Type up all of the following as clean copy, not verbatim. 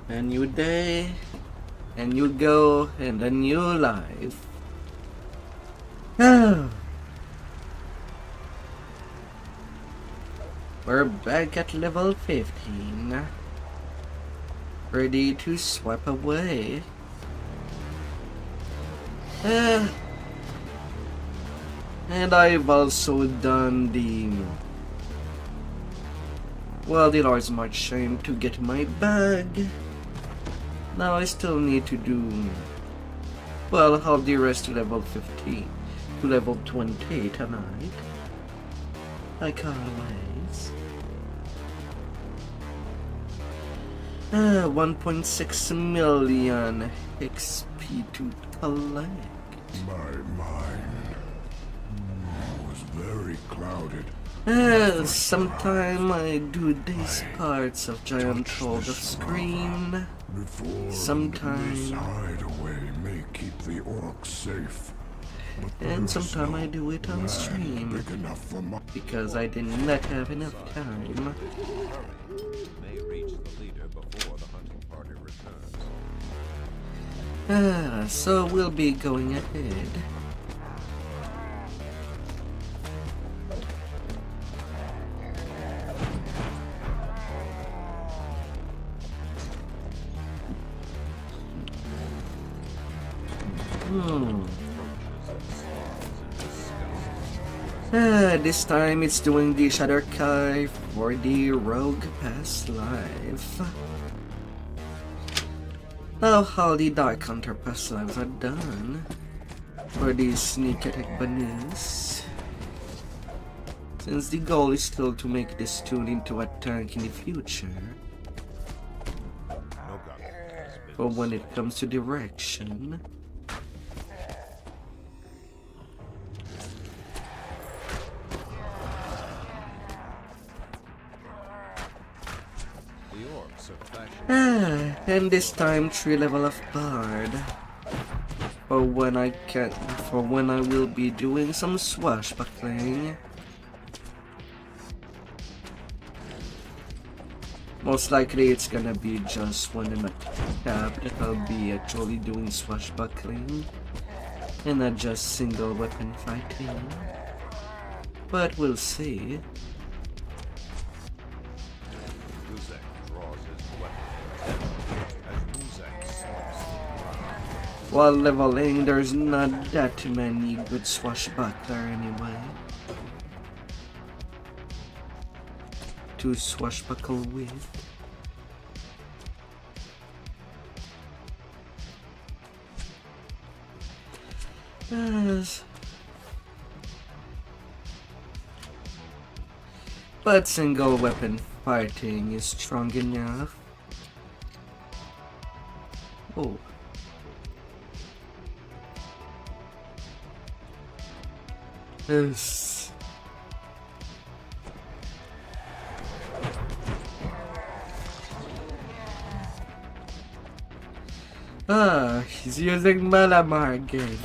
A new day, and you go, and a new life. We're back at level 15, ready to swipe away. And I've also done the Lord's March Shame to get my bag. Now I still need to do, have the rest to level 15 to level 20 tonight, like always. 1.6 million XP to collect. My mind was very clouded. Sometime I do these parts of Giant Hold of Screen. Sometime hide away may keep the orcs safe. And sometime I do it on stream because I did not have enough time. May reach the leader before the hunting party returns. So we'll be going ahead. This time it's doing the Shadar-kai for the Rogue Pass Live. Now how the Dark Hunter Pass Lives are done for the sneak attack bonus. Since the goal is still to make this tool into a tank in the future. But when it comes to direction, and this time 3 level of Bard. For when I will be doing some swashbuckling. Most likely it's gonna be just when I'm at tab that I'll be actually doing swashbuckling and not just single weapon fighting. But we'll see. While leveling, there's not that many good swashbuckler anyway to swashbuckle with. Yes. But single weapon fighting is strong enough. Oh. Yes. He's using Malamar again.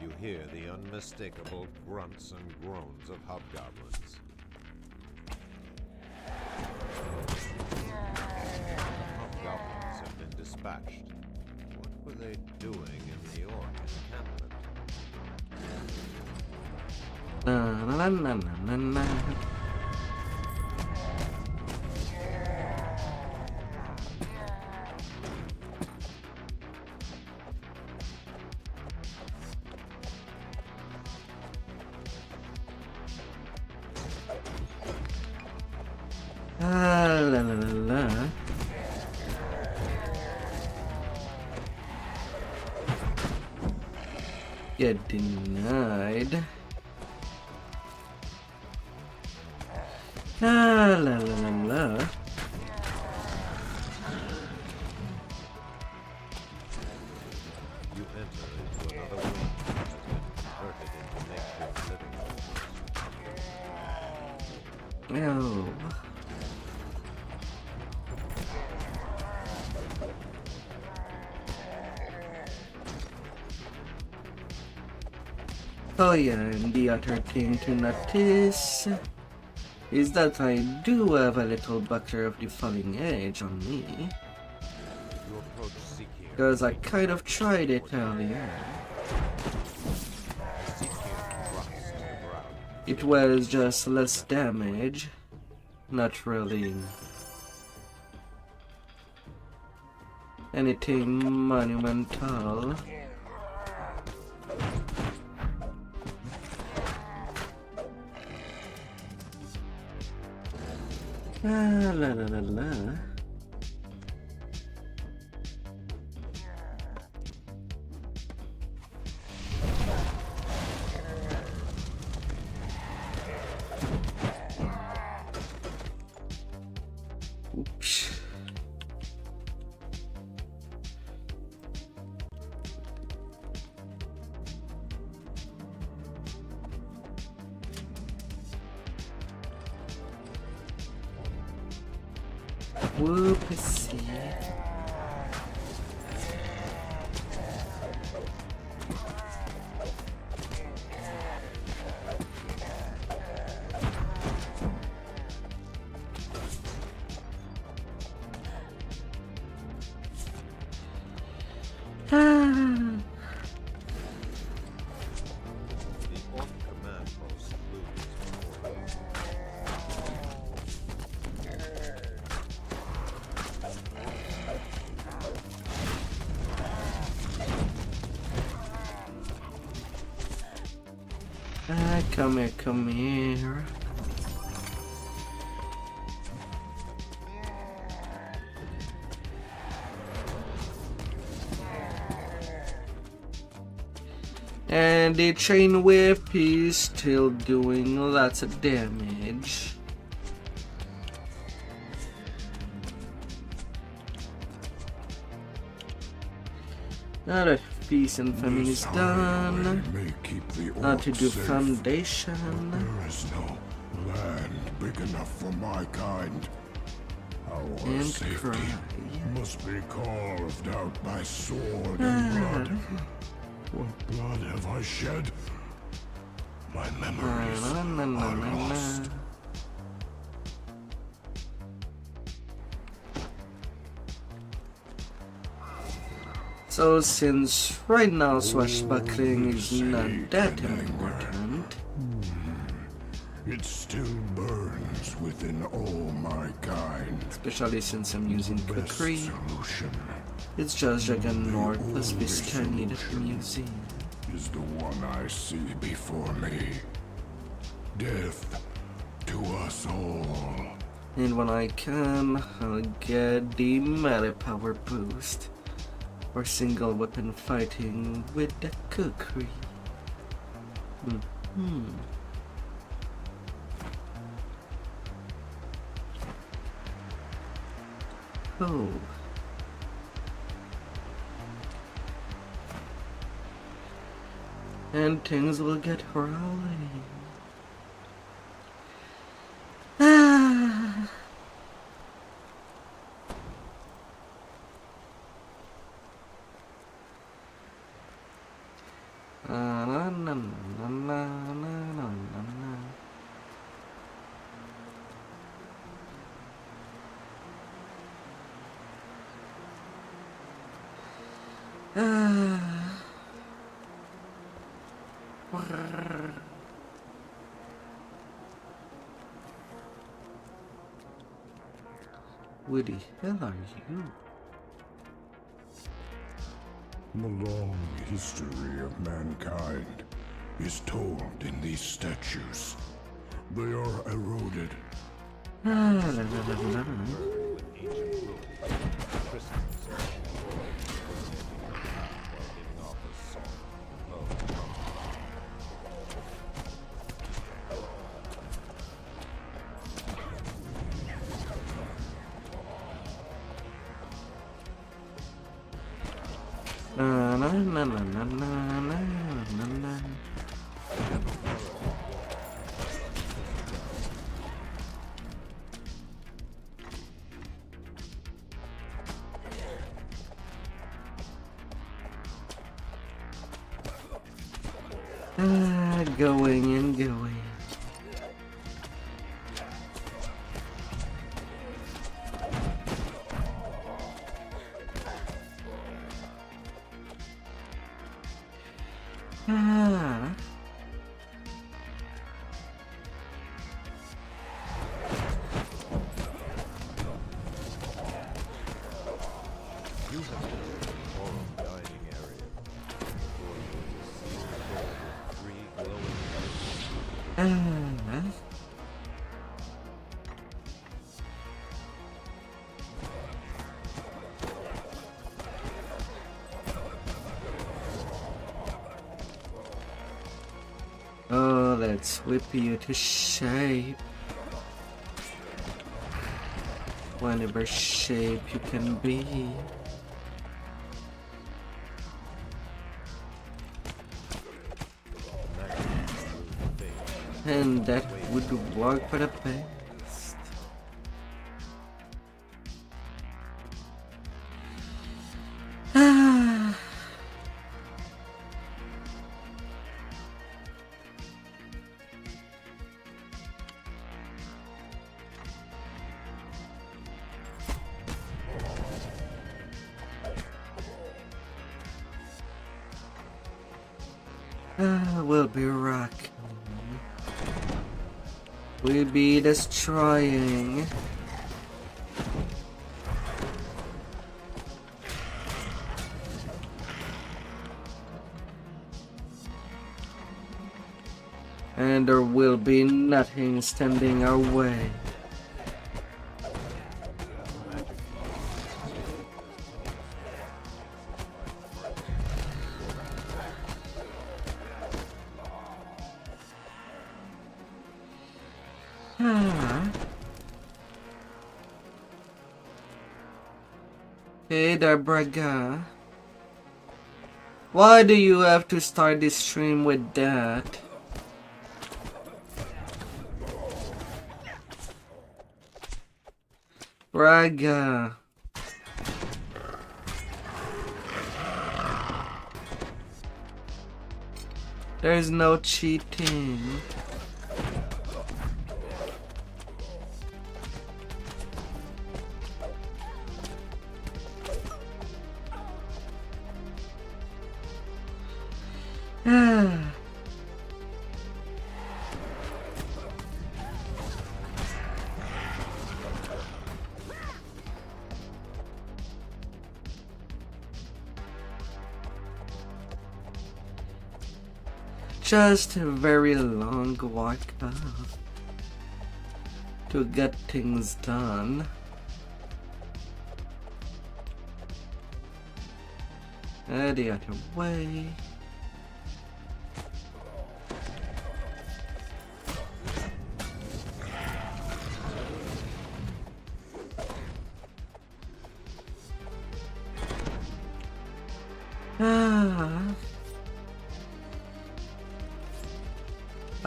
You hear the unmistakable grunts and groans of hobgoblins. Hobgoblins have been dispatched. What were they doing in the orc encampment? Get denied. Oh. Oh yeah, and the other thing to notice is that I do have a little buckler of the falling edge on me. You approach Seeking. Because I kind of tried it earlier. Seeking drops to the ground. It was just less damage. Not really anything monumental. La la la la. Oops. Whoopsie. The Orc command post looms before you. Come here, come here. And the chain whip is still doing lots of damage. Now that peace and famine is done, May keep the now to orcs do safe. foundation. There is no land big enough for my kind. Our And safety cry. must be carved out by sword and blood. What blood have I shed? My memories Na, na, na, are na, na. lost. So since right now swashbuckling is not that important, It still burns within all my kind. especially since I'm using Best cookery, solution it's just Juggernaut plus Vistani that I'm using. is the one I see before me. Death to us all. And when I can, I'll get the melee power boost for single weapon fighting with the cookery. Oh. And things will get rolling. Ah. Na, na, na, na, na, na, na, na. Ah. What the hell are you? The long history of mankind is told in these statues. They are eroded. La, la, la, la, la. With ancient ruins, crystals, while giving off a song. Oh. Na, na, na, na, na, na, na, na, na. Going and going. You have entered the forum dining area. Before you is a sealed door with 3 glowing lights. Oh, let's whip you to shape. Whatever shape you can be. And that would work for the best. We'll be rocking. We'll be destroying. And there will be nothing standing our way. Hey there, Braga. Why do you have to start this stream with that? Braga. There's no cheating. Just a very long walk up to get things done. The other way.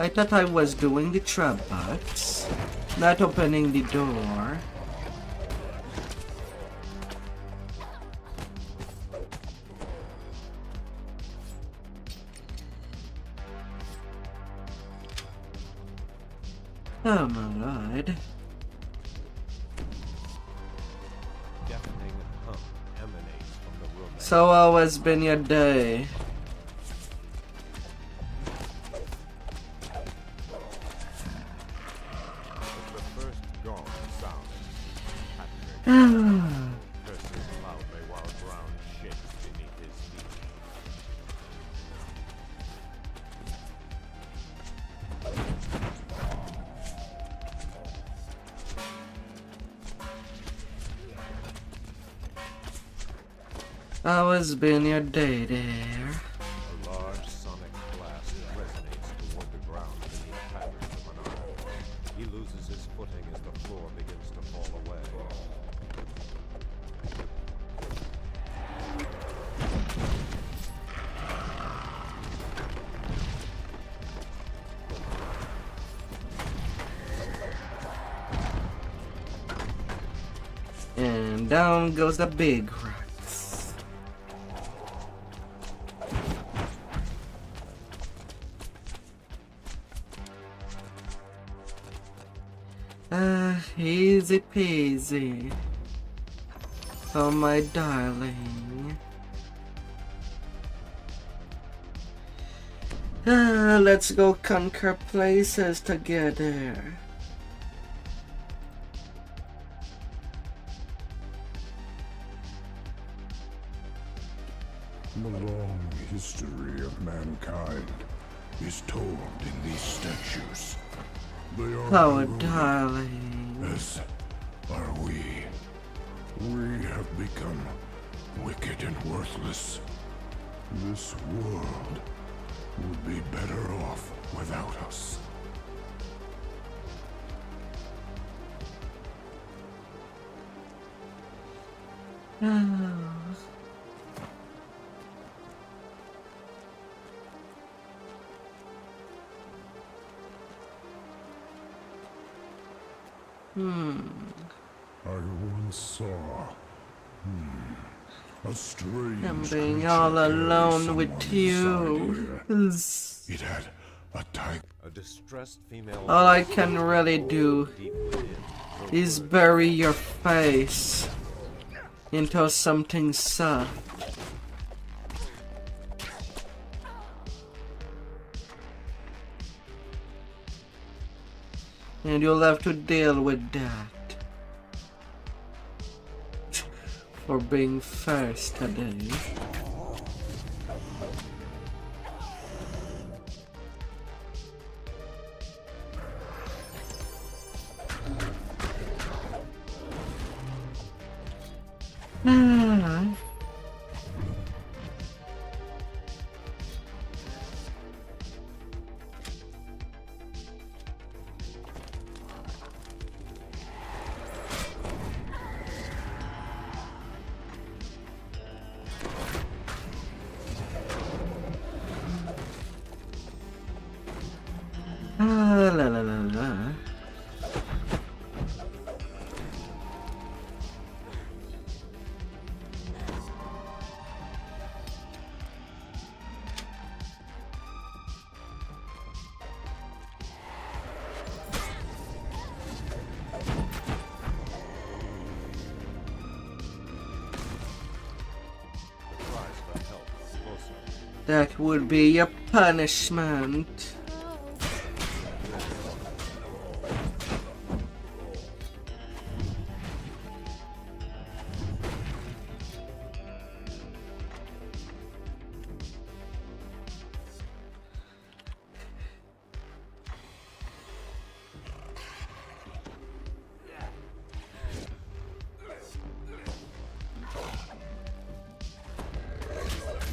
I thought I was doing the trap box, not opening the door. Oh my lord. Deafening hum emanates from the room. So how has been your day? As the first gong sounds, Patrick curses loudly while ground shakes beneath his feet. How has been your day there? A large sonic blast resonates toward the ground beneath Patrick of an arm. He loses his footing as the floor begins to fall away. And down goes the big rocks. Easy peasy. Oh, my darling. Let's go conquer places together. The long history of mankind is told in these statues. They are Oh, heroic, darling. as are we. We have become wicked and worthless. This world would be better off without us. I once saw a strange I'm being creature all carry alone with someone you. inside here. It had a type. A distressed female. All I can really do deep within is bury your face into something soft. And you'll have to deal with that. For being first today. La la la la. the cries for help closer. That would be your punishment.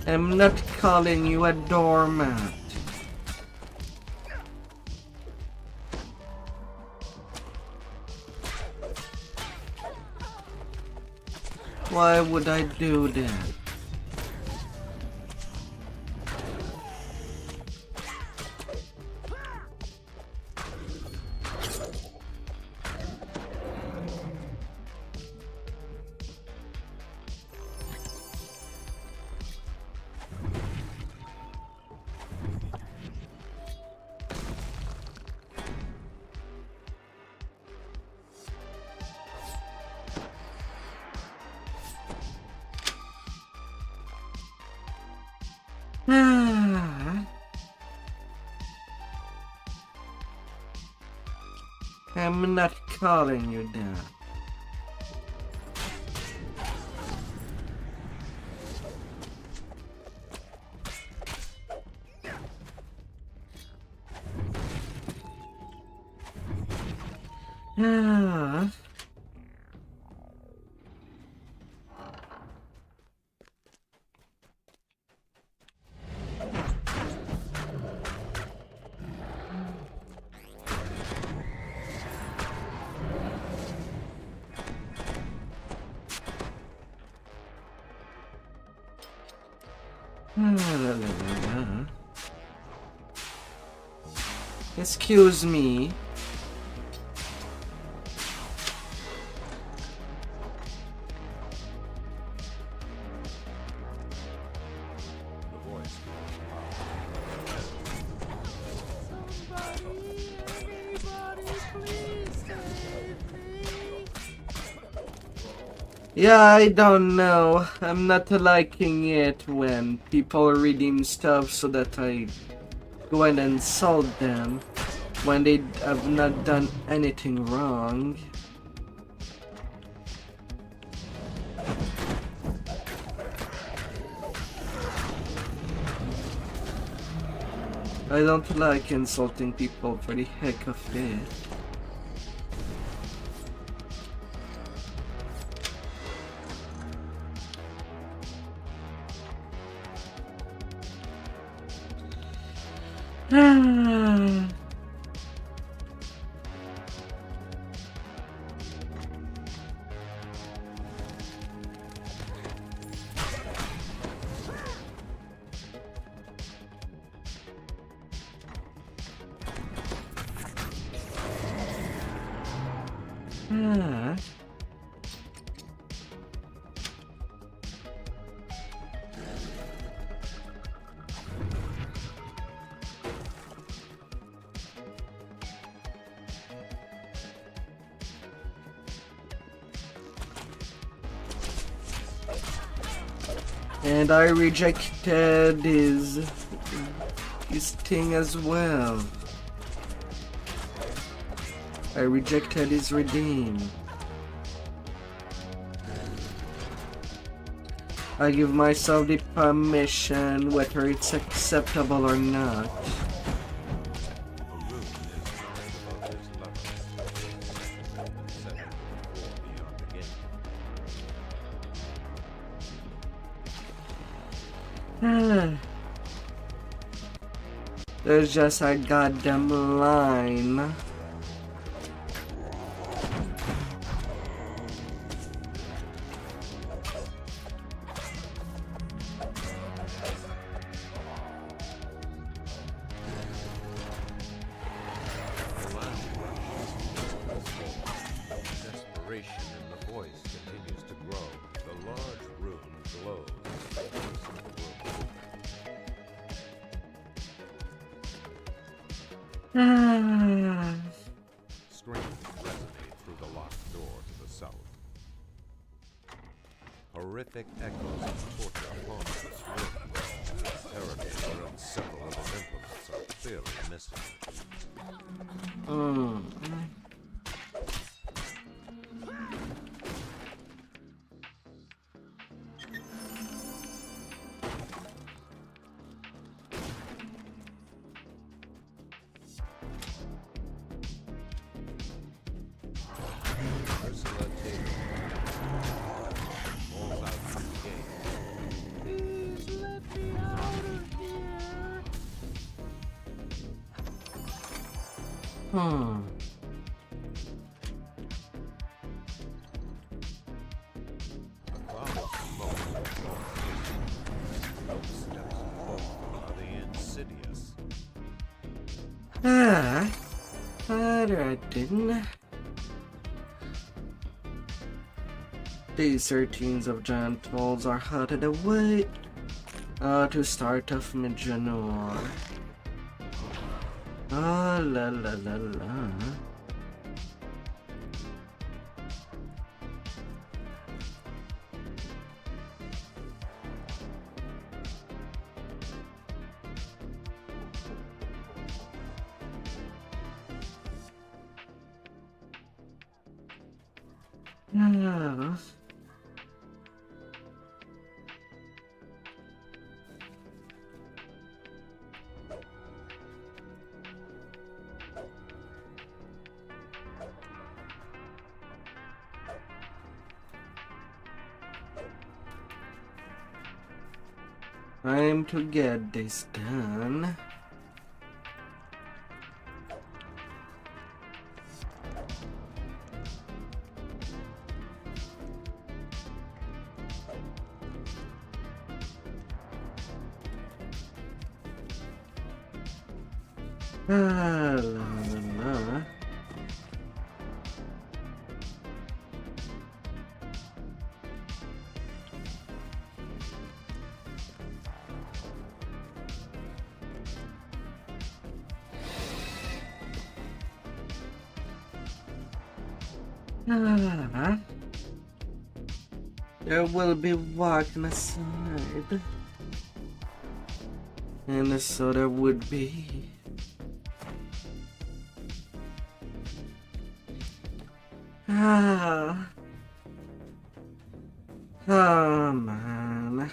I'm not calling you a doormat. Why would I do that? I'm not calling you that. Ah. Excuse me. The voice. Somebody, anybody, please stay. Yeah, I don't know. I'm not liking it when people redeem stuff so that I go and insult them when they have not done anything wrong. I don't like insulting people for the heck of it. And I rejected his thing as well. I rejected his redeem. I give myself the permission whether it's acceptable or not. There's just a goddamn line. Desperation in the voice continues to grow. The large room glows. Screams resonate through the locked door to the south. Horrific echoes of torture haunt this room. Terrible wherein several of its implements are clearly missing. These 13s of giant trolls are headed away to start off mid-January. Ah, la la la la. Time to get this done. La la la. There will be walking aside. And so there would be. Ah. Oh man.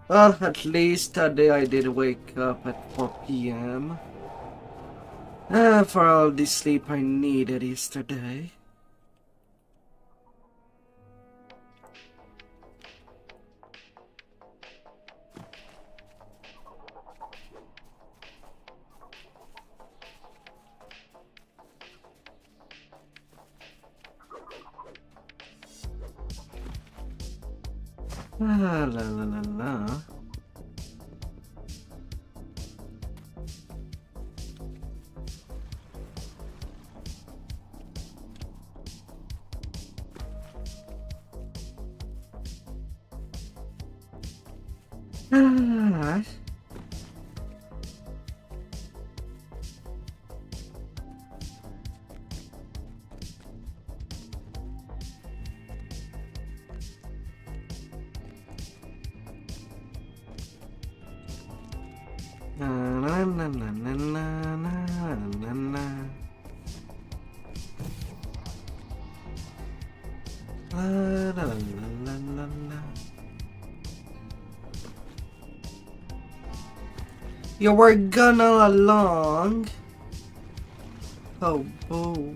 Well, at least today I did wake up at 4 p.m. For all the sleep I needed yesterday. La la la la. Ah. Na na na na na na na na. La la la la la la. You were gone all along. Oh, boo.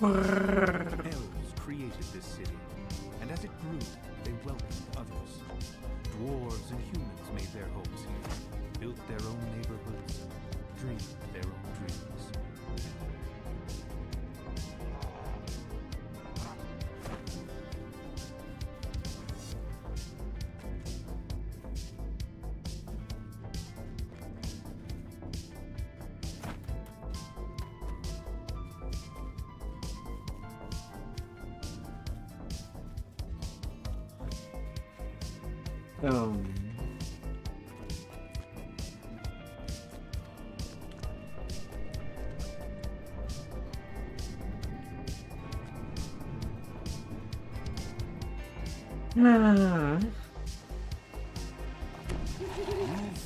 Elves created this city, and as it grew, they welcomed others. Dwarves and humans made their homes here, built their own neighborhoods, dreamed their own dreams. Oh. Ah. You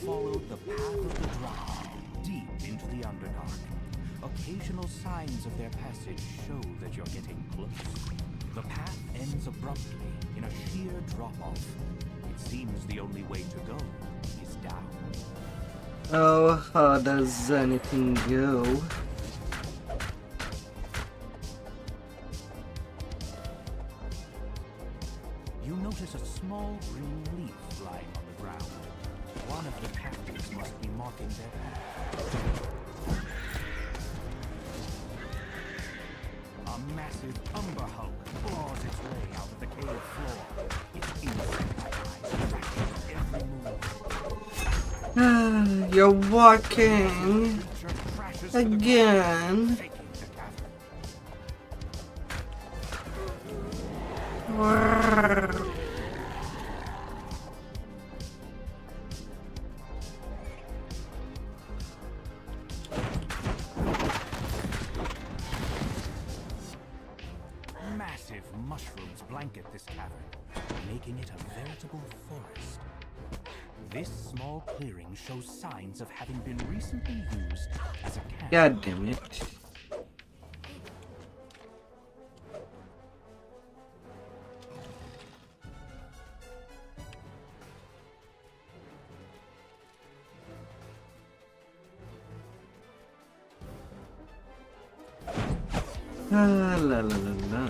followed the path of the drow, deep into the Underdark. Occasional signs of their passage show that you're getting close. The path ends abruptly in a sheer drop-off. It seems the only way to go is down. Oh, how does anything go? You notice a small green leaf lying on the ground. One of the captives must be marking their path. A massive umber hulk claws its way out of the cave floor. Its insect-like eyes tracking every move. Ah, you're walking Creature crashes to the ground, again. shaking the cavern. Massive mushrooms blanket this cavern, making it a veritable forest. This small clearing shows signs of having been recently used as a camp. God damn it. Ah, la la la la.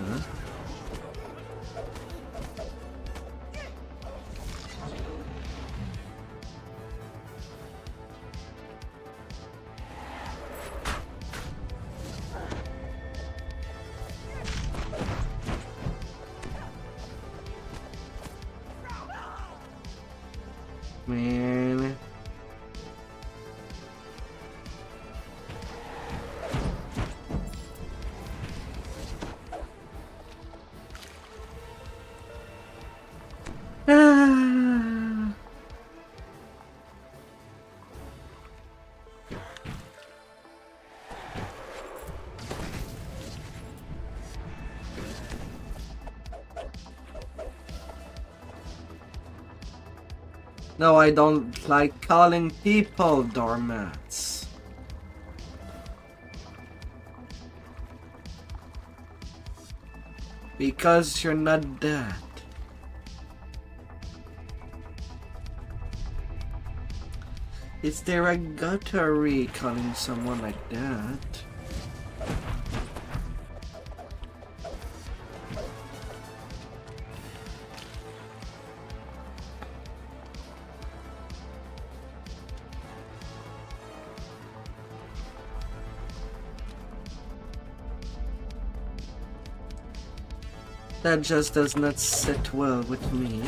Man. Ah. No, I don't like calling people doormats. Because you're not that. Is there a guttery calling someone like that? That just does not sit well with me.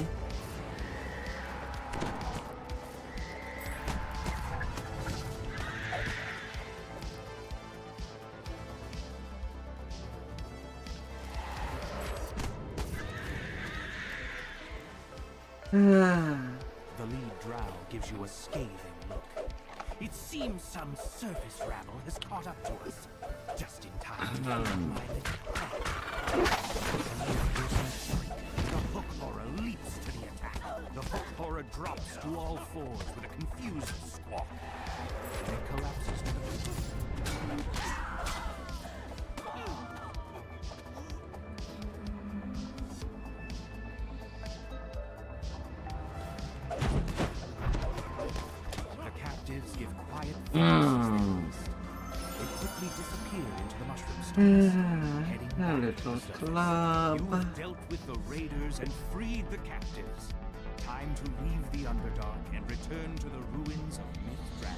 The lead drow gives you a scathing look. It seems some surface rabble has caught up to us. Just in time to find my little The hook horror leaps to the attack. The hook horror drops to all fours with a confused squawk. Then it collapses to the floor. Give quiet They quickly disappear into the mushroom stores. A little club. You have dealt with the raiders and freed the captives. Time to leave the Underdark and return to the ruins of Mythdragon.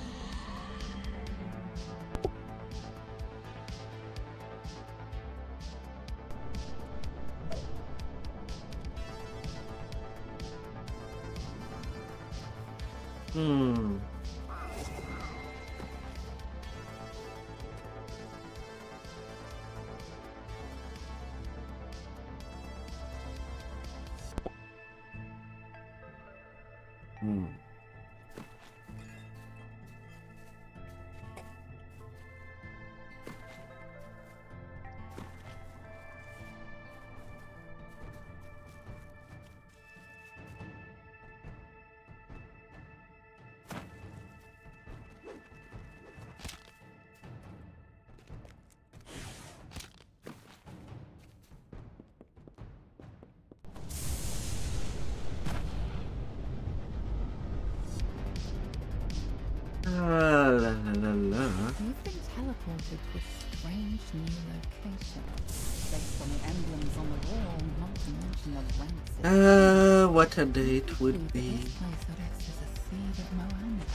You've been teleported to a strange new location. Based on the emblems on the wall, not to mention the ranks. What a date would be. This place acts as a seed of Moana,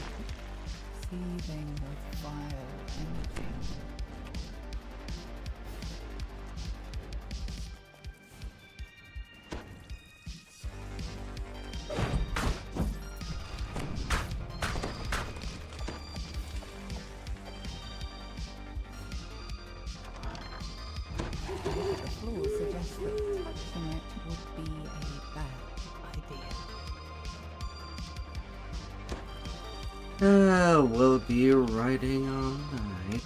seething with vile energy. We'll be riding all night.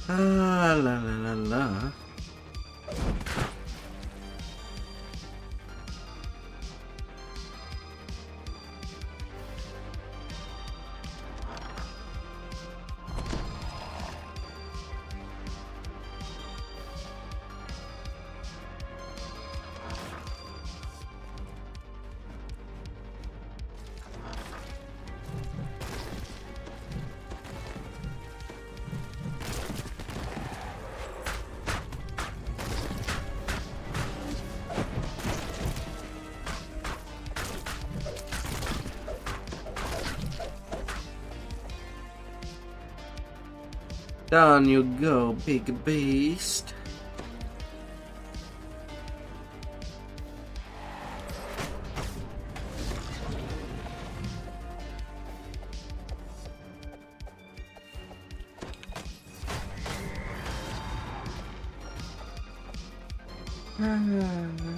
La la la la. Down you go, big beast. La la la la.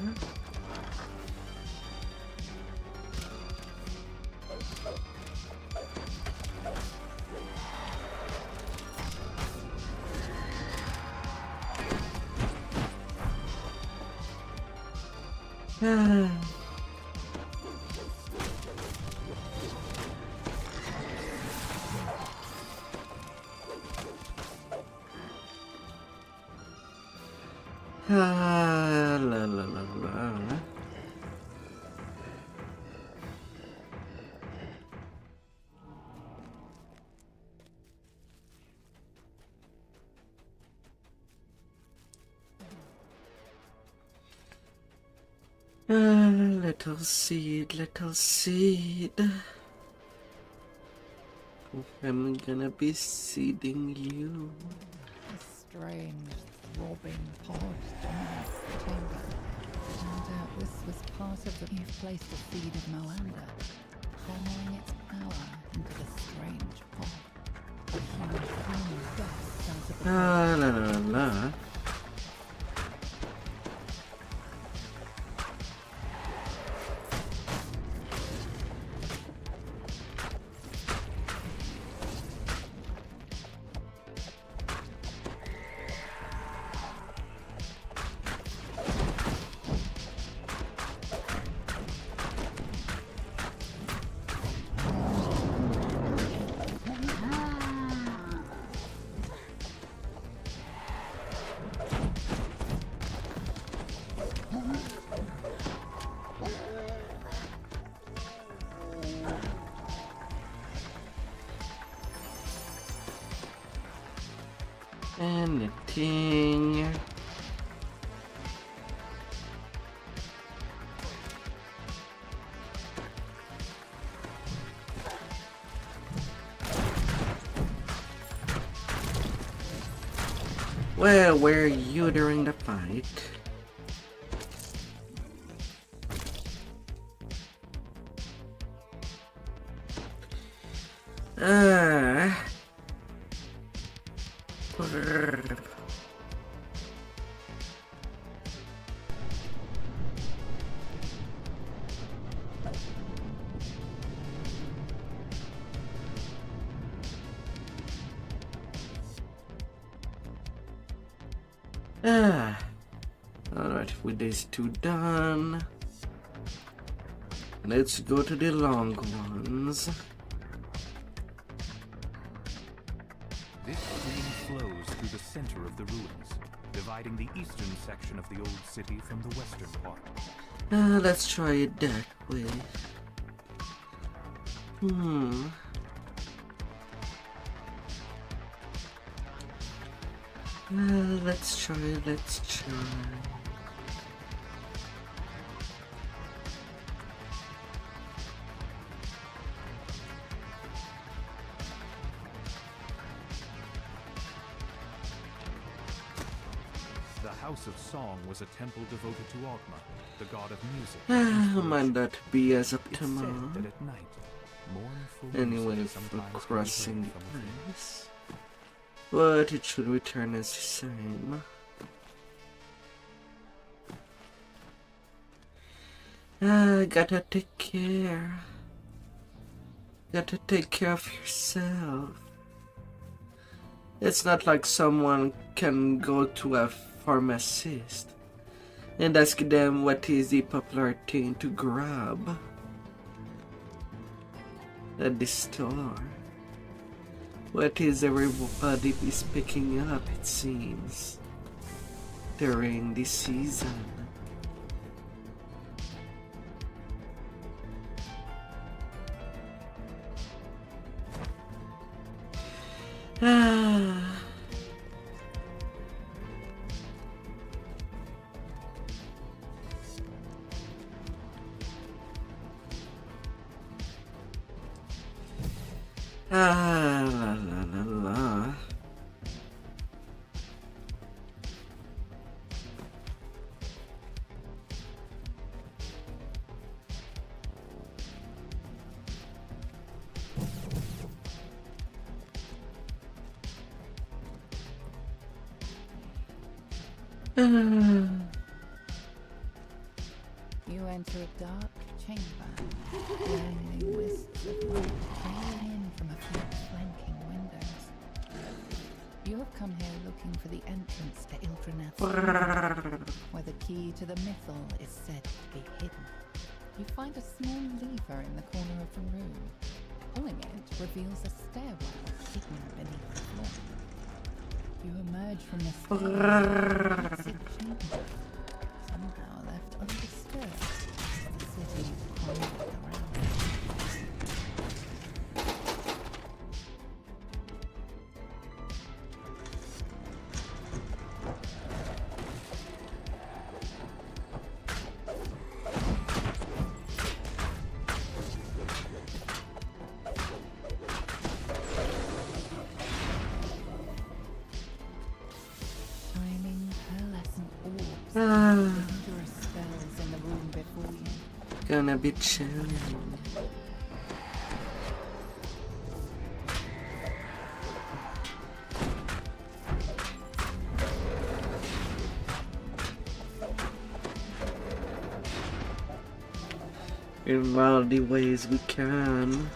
Little seed, little seed. I'm gonna be seeding you. A strange, throbbing pod dominates the chamber. No doubt this was part of the... You've placed a seed of Moanda, channeling its power into the strange pod. The human flame bursts out of the pod. La la la la. Anything. Where were you during the fight? Alright, with these two done, let's go to the long ones. This stream flows through the center of the ruins, dividing the eastern section of the old city from the western part. Let's try it that way. Let's try. The House of Song was a temple devoted to Ogma, the god of music. Might that be as up It's to said tomorrow? that at night, mournful Anyway, music for sometimes crossing comes from within. ice. But it should return as the same. Gotta take care. Gotta take care of yourself. It's not like someone can go to a pharmacist and ask them what is the popular thing to grab at the store. What is everybody is picking up, it seems, during the season. La la la la. enter a dark chamber, lonely wisps of light trailing in from a few flanking windows. You have come here looking for the entrance to Ildreneth's Vault, where the key to the mythal is said to be hidden. You find a small lever in the corner of the room. Pulling it reveals a stairwell hidden beneath the floor. You emerge from the stairwell, chamber, somehow left undisturbed as the city crumbled around you. Dangerous spells in the room before you. Gonna be chilling. In all the ways we can.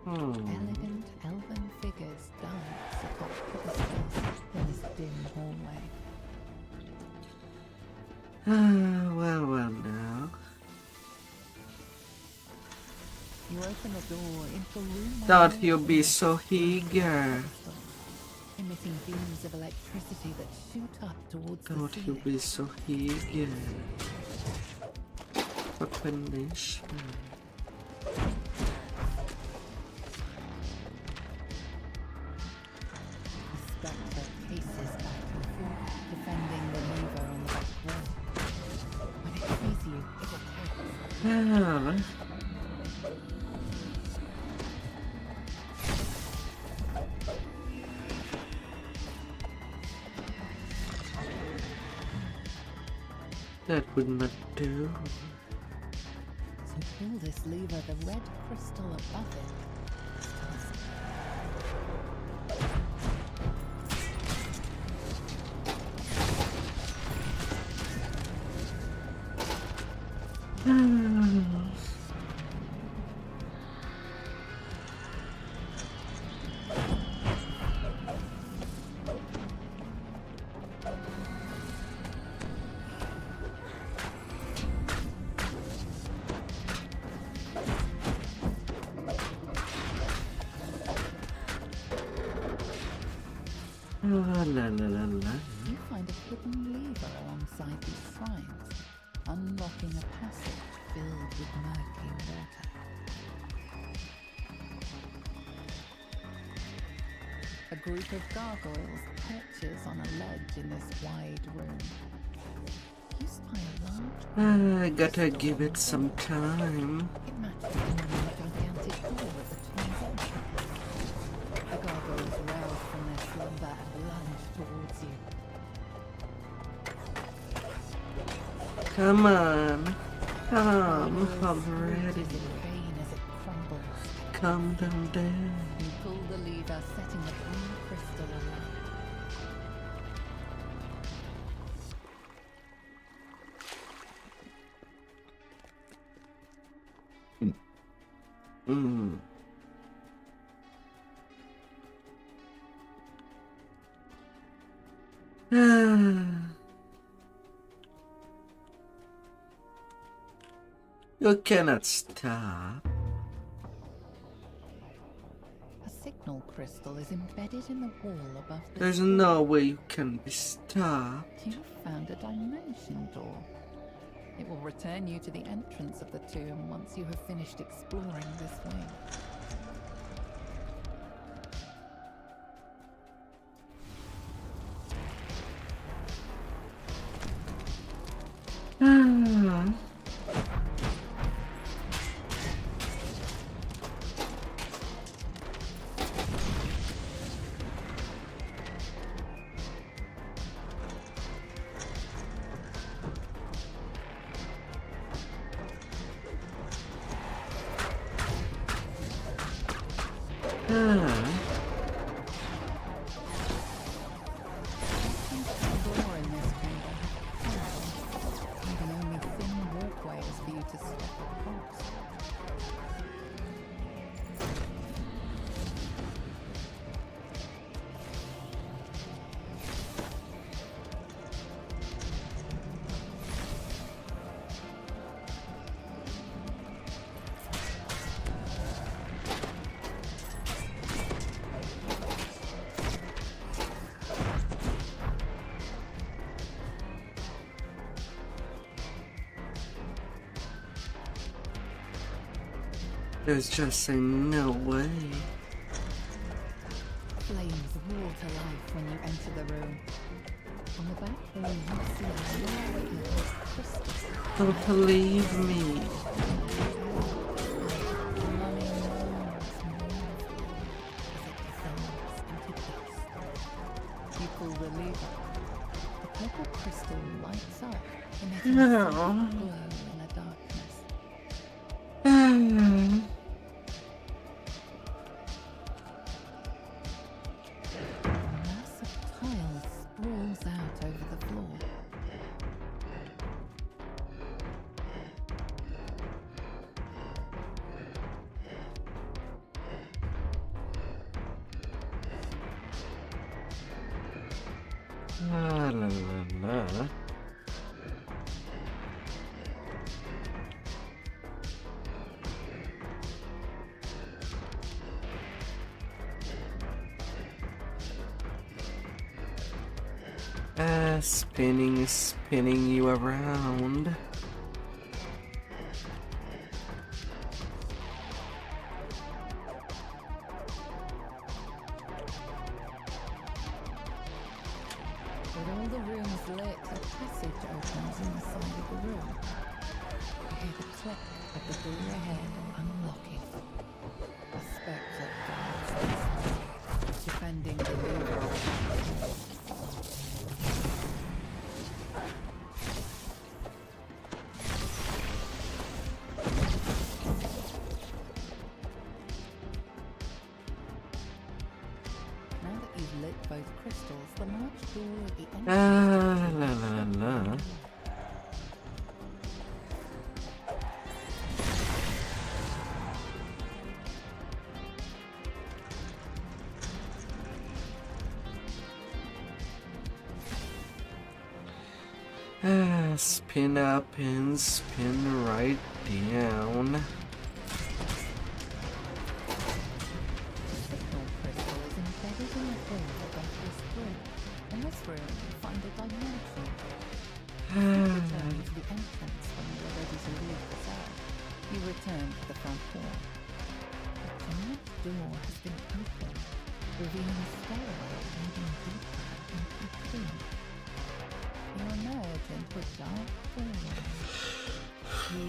Elegant elven figures dance atop pedestals in this dim hallway. Well now. You open the door into a room Thought you'd be so eager. emitting beams of electricity that shoot up towards the Thought ceiling. you'd be so eager. Recognition. The spectre paces back and forth, defending the lever on the back wall. When it sees you, it attacks. Well, that would not do. As you pull this lever, the red crystal above it starts La la la la. You find a hidden lever alongside these shrines, unlocking a passage filled with murky water. A group of gargoyles perches on a ledge in this wide room. You spy a large I gotta give it some time. it matches the gigantic door of the tomb's entrance. The gargoyles rouse from their slumber and lunge towards you. Come on. Come Gargoyles already. screeches in pain as it crumbles. Come down there. You pull the lever, setting the green crystal alight. Mm. You cannot stop. A signal crystal is embedded in the wall above the There's no way you can be stopped. You found a dimension door. It will return you to the entrance of the tomb once you have finished exploring this wing. Ah. Door in this chamber. Leaving only thin walkways for you to step across. There's just no way. Flames roar to life when you enter the room. On the back wall, you see a large crystal. Don't believe me. You pull the lever. The purple crystal lights up, emitting a No. soft glow in the darkness. A mass of tiles sprawls out over the floor. La la la la. Spinning you around. With all the rooms lit, a passage opens in the side of the room. You hear the click of the door ahead unlocking. A spectre guards inside, defending the room. Now that you've lit both crystals, the large door at the end La la la la. Spin up and spin right down. signal crystal is embedded in the wall above this room. In this room, you find a dimension. Return to the entrance when you are ready to leave the cell. You return to the front door. The giant door has been opened, revealing a stairway leading deeper into the tomb. You emerge into a dark hallway.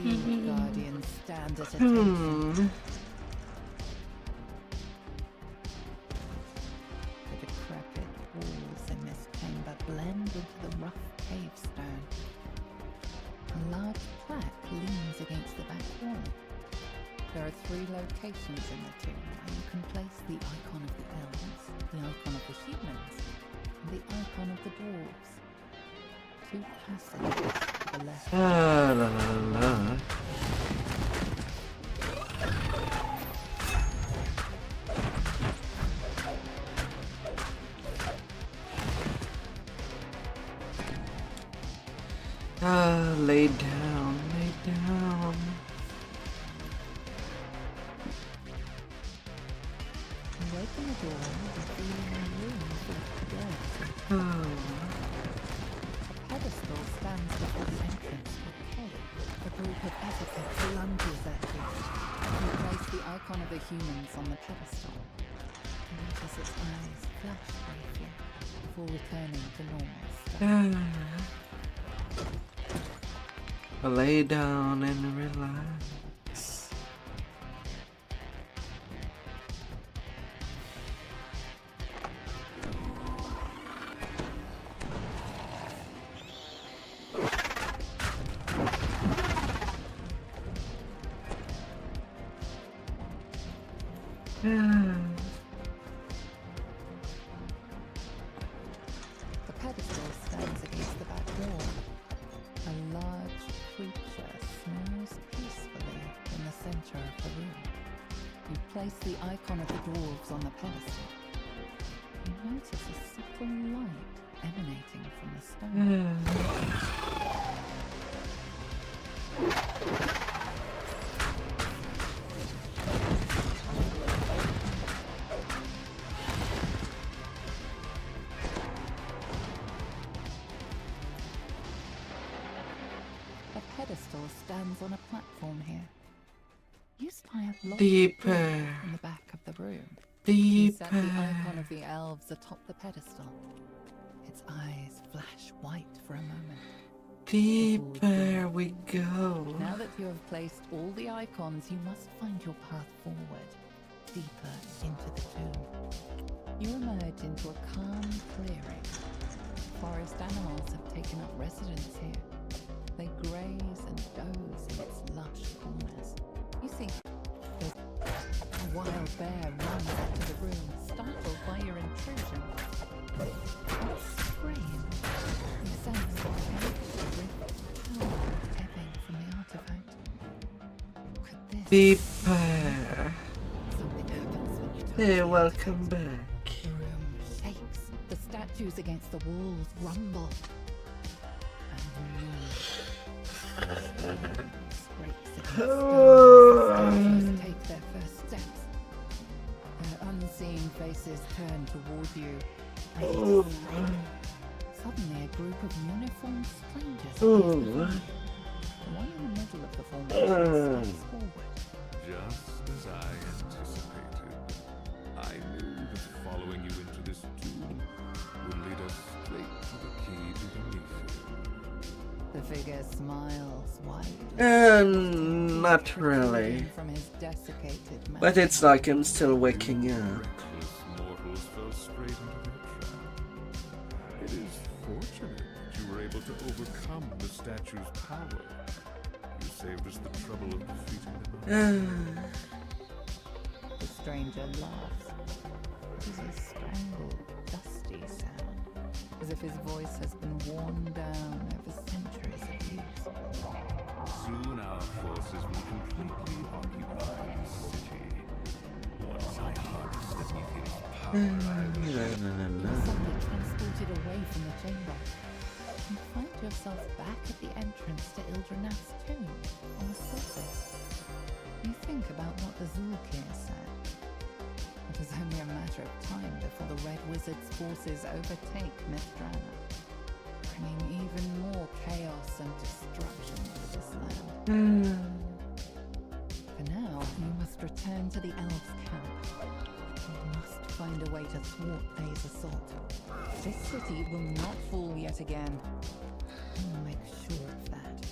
You guardians stand at attention. The decrepit walls in this chamber blend into the rough cave stone. A large plaque leans against the back wall. There are 3 locations in the tomb where you can place the icon of the elves, the icon of the humans, and the icon of the dwarves. 2 passages to the left. La la la la. Lay down, lay down. You open the door, revealing a room full of dwarves. Oh. A pedestal stands before the entrance to the cave. A group of etiquettes lunges at you. You place the icon of the humans on the pedestal. You notice its eyes flash briefly before returning to normal state. Lay down and relax. center of the room. You place the icon of the dwarves on the pedestal. You notice a subtle light emanating from the stone. A pedestal stands on a platform here. You spy a large Deeper. door in the back of the room. You set the Deeper. icon of the elves atop the pedestal. Its eyes flash white for a moment. Deeper we go. Now that you have placed all the icons, you must find your path forward, deeper into the tomb. You emerge into a calm clearing. Forest animals have taken up residence here. They graze and doze in its lush corners. You see, there's a wild bear runs into the room, startled by your intrusion. It's strange. You sense the power ebbing from the artifact. Could this Deeper. something happens when you touch Hey, the welcome artifact? back. The room shakes. The statues against the walls rumble. And scrapes against stone as statues take their first steps. Their unseen faces turn toward you. ready to strike. Suddenly, a group of uniformed strangers appears before you. The one in the middle of the formation steps forward. Just as I anticipated. I knew that following you into this tomb would lead us straight to the key to the Mythic. The figure smiles widely. Not really. From his desiccated mouth. But it's like I'm still waking up. Reckless mortals fell straight into their trap. It is fortunate that you were able to overcome the statue's power. You saved us the trouble of defeating them. The stranger laughs. It is a strangled, dusty sound, as if his voice has been worn down over centuries of use. Soon our forces will completely occupy the city. Once I harness the Mythic's power, I will You are suddenly transported away from the chamber. You find yourself back at the entrance to Ildranath's tomb, on the surface. You think about what the Zulkir said. It is only a matter of time before the Red Wizard's forces overtake Mithrana, bringing even more chaos and destruction to this land. For now, you must return to the elves' camp. You must find a way to thwart Thay's assault. This city will not fall yet again. I'll make sure of that.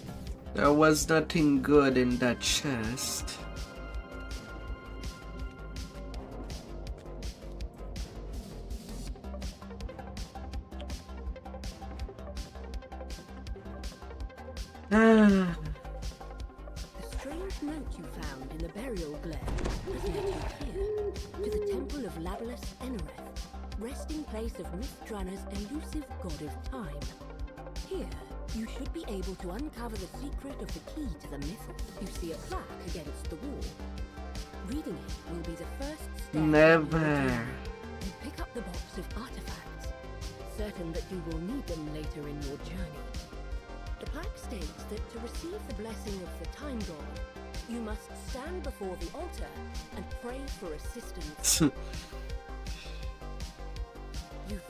There was nothing good in that chest. The strange note you found in the burial glen has led you here, to the temple of Labalus Enereth, resting place of Mithrana's elusive god of time. Here, you should be able to uncover the secret of the key to the myth. You see a plaque against the wall. Reading it will be the first step. Never. You pick up the box of artifacts, certain that you will need them later in your journey. The plaque states that to receive the blessing of the Time God, you must stand before the altar and pray for assistance. You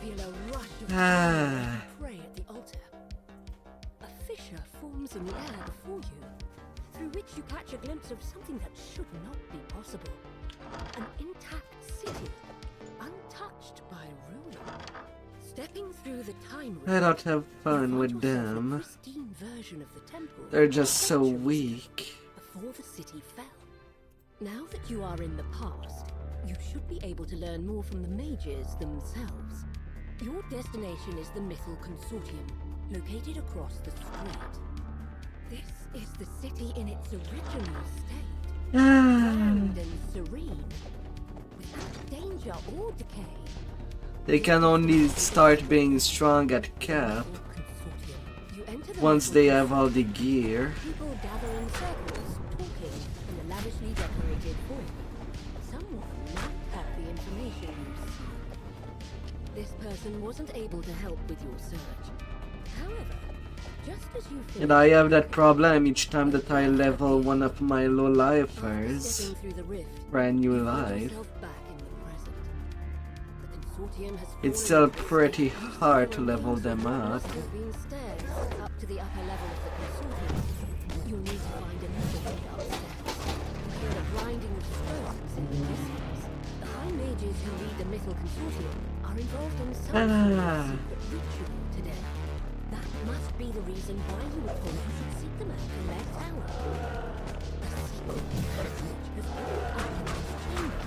feel a rush of Ah. pray at the altar. A fissure forms in the air before you, through which you catch a glimpse of something that should not be possible. An intact city, untouched by ruin. Stepping through the time I don't have you fun find with yourself in a them. pristine version of the temple They're just so centuries weak. before the city fell. Now that you are in the past, you should be able to learn more from the mages themselves. Your destination is the Mythal Consortium, located across the street. This is the city in its original state, grand and serene, without danger or decay. They can only start being strong at cap Consortium. You enter the once Mythal they have all the gear. People gather in circles, talking and lavishly decorated foyer. Someone might have the information you seek. This person wasn't able to help with your search. However, just as you And I have that problem each time that I level one of my low-lifers stepping through the rift, for a new you find life. yourself back in the present. The consortium has It's fallen still pretty hard to level them up. Must have been stairs up to the upper level of the consortium. You'll need to find a way upstairs. You hear the grinding of stones in the distance. The high mages who lead the mythal consortium are involved in some sort of secret ritual today. That must be the reason why you were told you should seek them out in their tower. A secret passage has opened up in this chamber.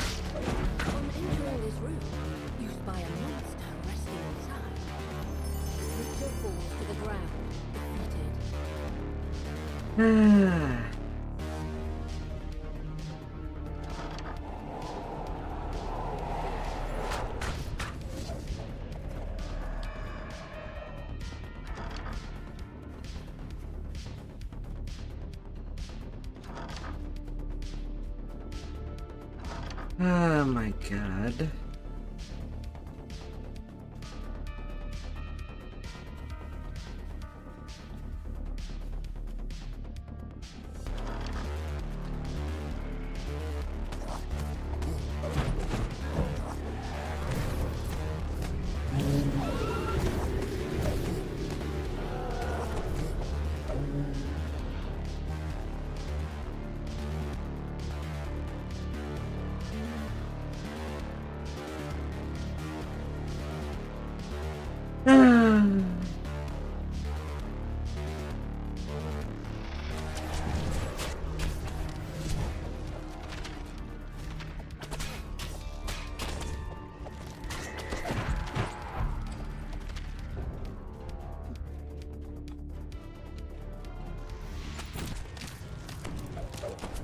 On entering this room, you spy a monster resting inside. The creature falls to the ground, defeated. Oh my god.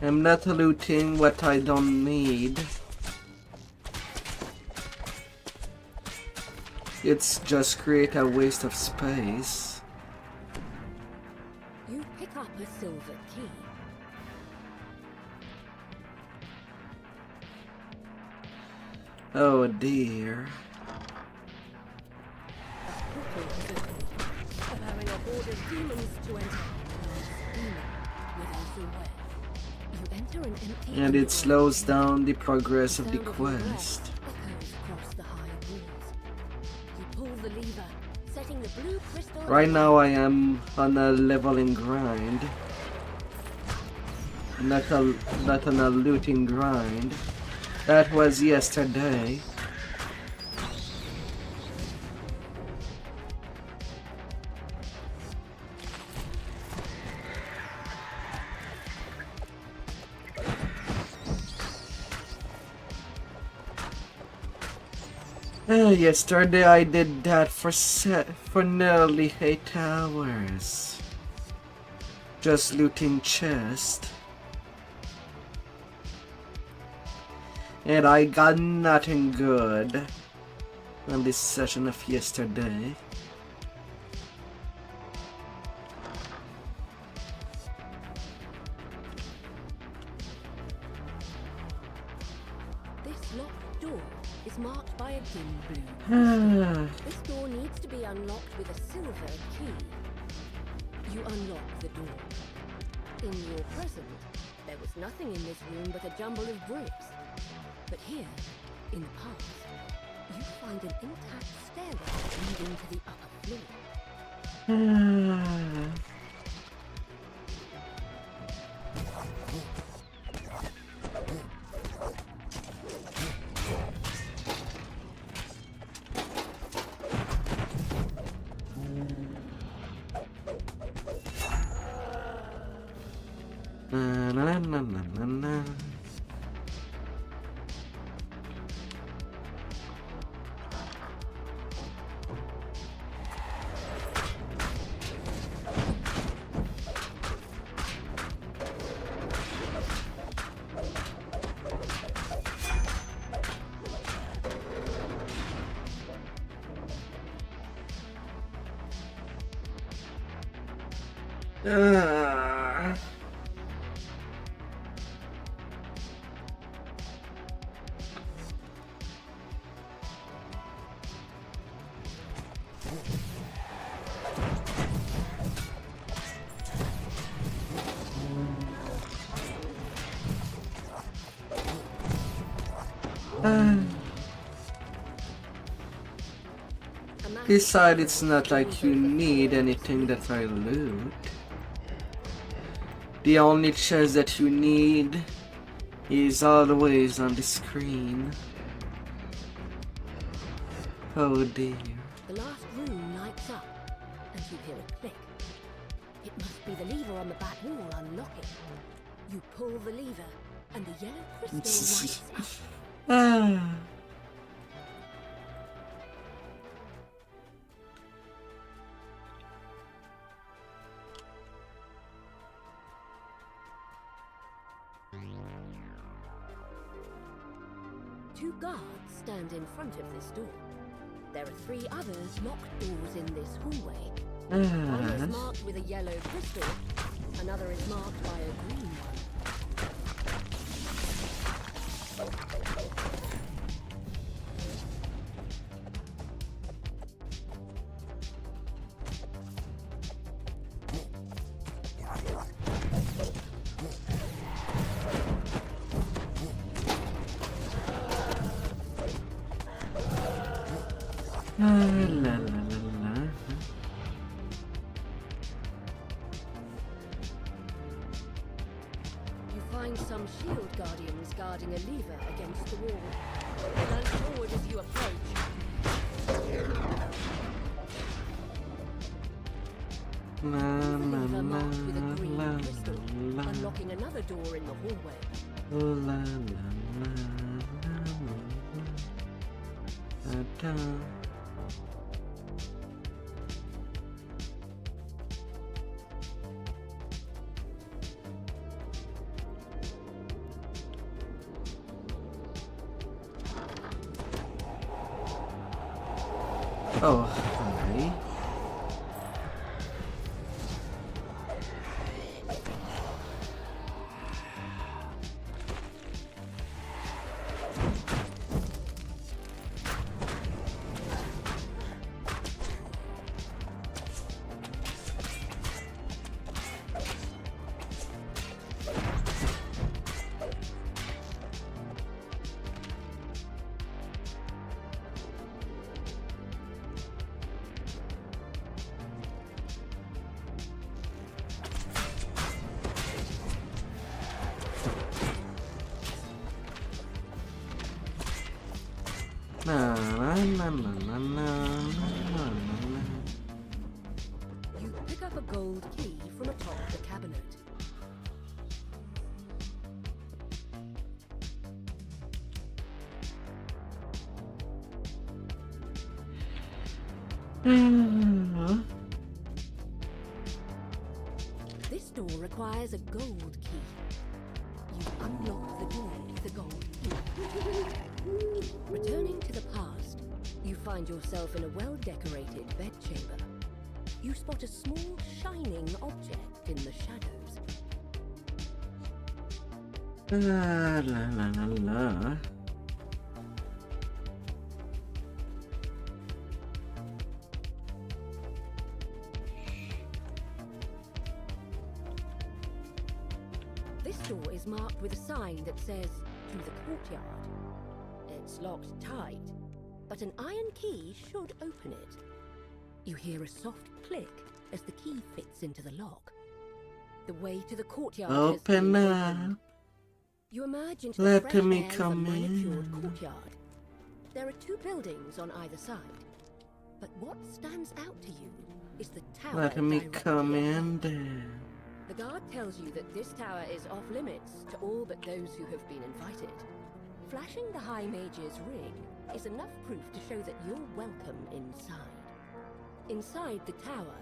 I'm not looting what I don't need. It's just create a waste of space. You pick up a silver key. Oh dear. A portal is opened, allowing a horde of demons to enter. Demon without a way. You enter an empty And it underworld. slows down the progress of the Sound of your breath quest. echoes across the high walls. You pull the lever, setting the blue crystal. Right now I am on a leveling grind. Not on a looting grind. That was yesterday. Yesterday I did that for nearly 8 hours. Just looting chest. And I got nothing good on this session of yesterday. This locked door is marked by a dim blue. This door needs to be unlocked with a silver key. You unlock the door. In your present, there was nothing in this room but a jumble of bricks. But here, in the past, you find an intact stairwell leading to the upper floor. Na, na, na, na, na. Besides, it's not like you need anything that I loot. The only chest that you need is always on the screen. Oh dear. The last room lights up, and you hear a click. It must be the lever on the back wall unlocking. You pull the lever, and the yellow crystal lights up. Two guards stand in front of this door. There are 3 others locked doors in this hallway. One is marked with a yellow crystal, another is marked by a green one. La, la, la. You find some shield guardians guarding a lever against the wall. Lunge forward as you approach. La, The la, lever la, marked with a la, green crystal, la. unlocking another door in the hallway. Oh, la, la, la, la, la, da, da. Oh, hi. Na, na, na, na, na, na, na. You pick up a gold key from atop the cabinet. This door requires a gold key. You unlock the door with the gold key. Returning to the past, you find yourself in a well-decorated bedchamber. You spot a small, shining object in the shadows. La, la, la, la, la. This door is marked with a sign that says, "To the courtyard." It's locked tight, but an iron key should open it. You hear a soft click as the key fits into the lock. The way to the courtyard has Open been up. opened. You emerge into Let the fresh me air of a come manicured in. courtyard. There are 2 buildings on either side, but what stands out to you is the tower. Let me directly come above. in there. The guard tells you that this tower is off limits to all but those who have been invited. Flashing the High Mage's ring is enough proof to show that you're welcome inside. Inside the tower,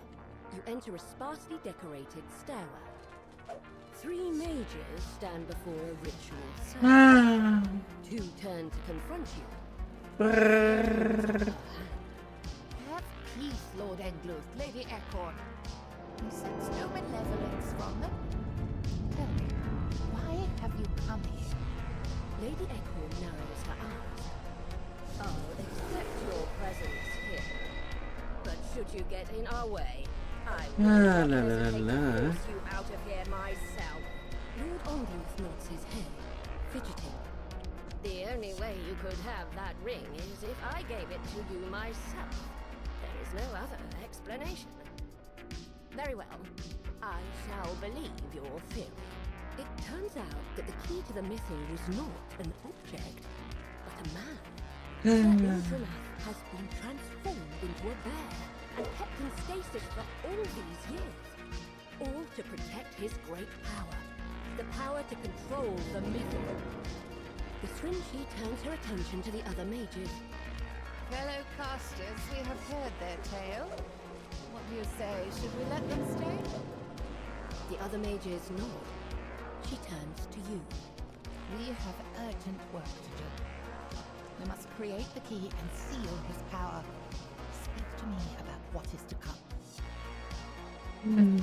you enter a sparsely decorated stairwell. 3 mages stand before a ritual circle. Ah. 2 turn to confront you. Brrr. Have peace, Lord Engluth, Lady Ecorn. You sense no malevolence from them. Tell me, why have you come here? Lady Ecorn narrows her eyes. I'll accept your presence here. But should you get in our way, I will La, not la, la, hesitate la. to force you out of here myself. Lord Engluth nods his head, fidgeting. The only way you could have that ring is if I gave it to you myself. There is no other explanation. Very well. I shall believe your theory. It turns out that the key to the missile was not an object, but a man. Sir Ildranath has been transformed into a bear and kept in stasis for all these years. All to protect his great power. The power to control the missile. The Shrinchi turns her attention to the other mages. Fellow casters, we have heard their tale. What do you say? Should we let them stay? The other mages nod. She turns to you. We have urgent work to do. We must create the key and seal his power. Speak to me about what is to come. An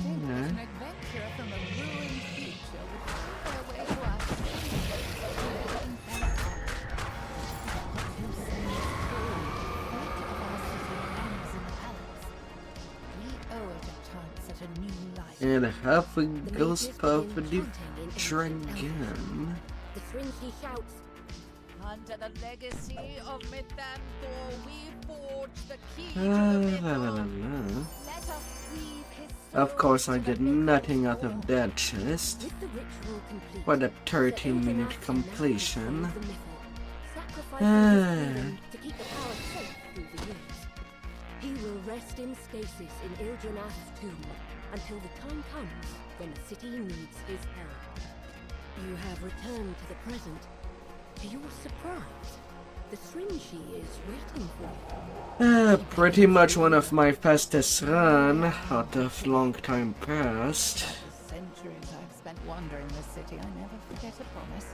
adventurer from a ruined future would find their way to us. Legend and art. What you say is true. Fate of our city hangs in the balance. We owe it a chance at a new life. And half a The ghost mages puff begin of the chanting in ancient dragon. Elvish. The Shrinchi shouts, Under the legacy of Mythanthor, we forge the key to the mythos. Let us weave his Of soul course, I into get the mythos nothing out form. of that chest with the ritual complete. for the Sir 13-minute Ildranath completion. now controls the mythos, sacrificing his freedom to keep the power safe through the years. He will rest in stasis in Ildranath's tomb until the time comes when the city needs his help. You have returned to the present. To your surprise, the Shrinchi is waiting for you. Pretty much one of my fastest run out of long time past. The centuries I've spent wandering this city, I never forget a promise.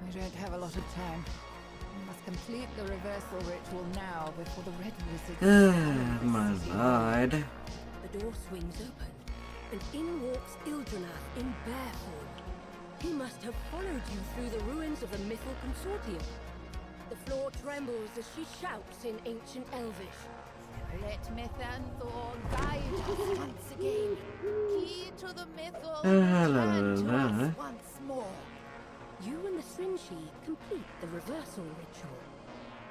We don't have a lot of time. We must complete the reversal ritual now before the Red Wizard... My lord. The door swings open, and in walks Ildranath in bear form. He must have followed you through the ruins of the Mythal Consortium. The floor trembles as she shouts in ancient Elvish. Let Mythanthor guide us once again. Key to the mythos, la, return to la, us la. once more. You and the Shrinchi complete the reversal ritual.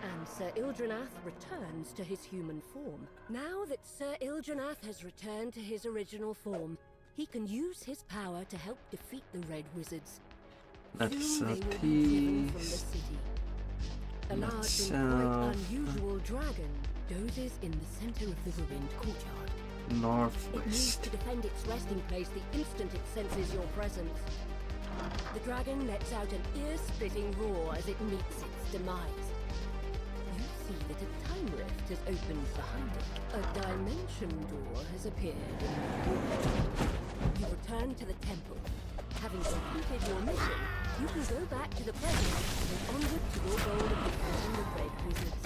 And Sir Ildranath returns to his human form. Now that Sir Ildranath has returned to his original form, he can use his power to help defeat the Red Wizards. That's Soon a they will be driven from the piece. city. A large That's and quite unusual dragon dozes in the center of the ruined courtyard. It needs Northwest. to defend its resting place the instant it senses your presence. The dragon lets out an ear-splitting roar as it meets its demise. You see that a time rift has opened behind it. A dimension door has appeared. You return to the temple. Having completed your mission, you can go back to the present and onward to your goal of defeating the Red Wizards.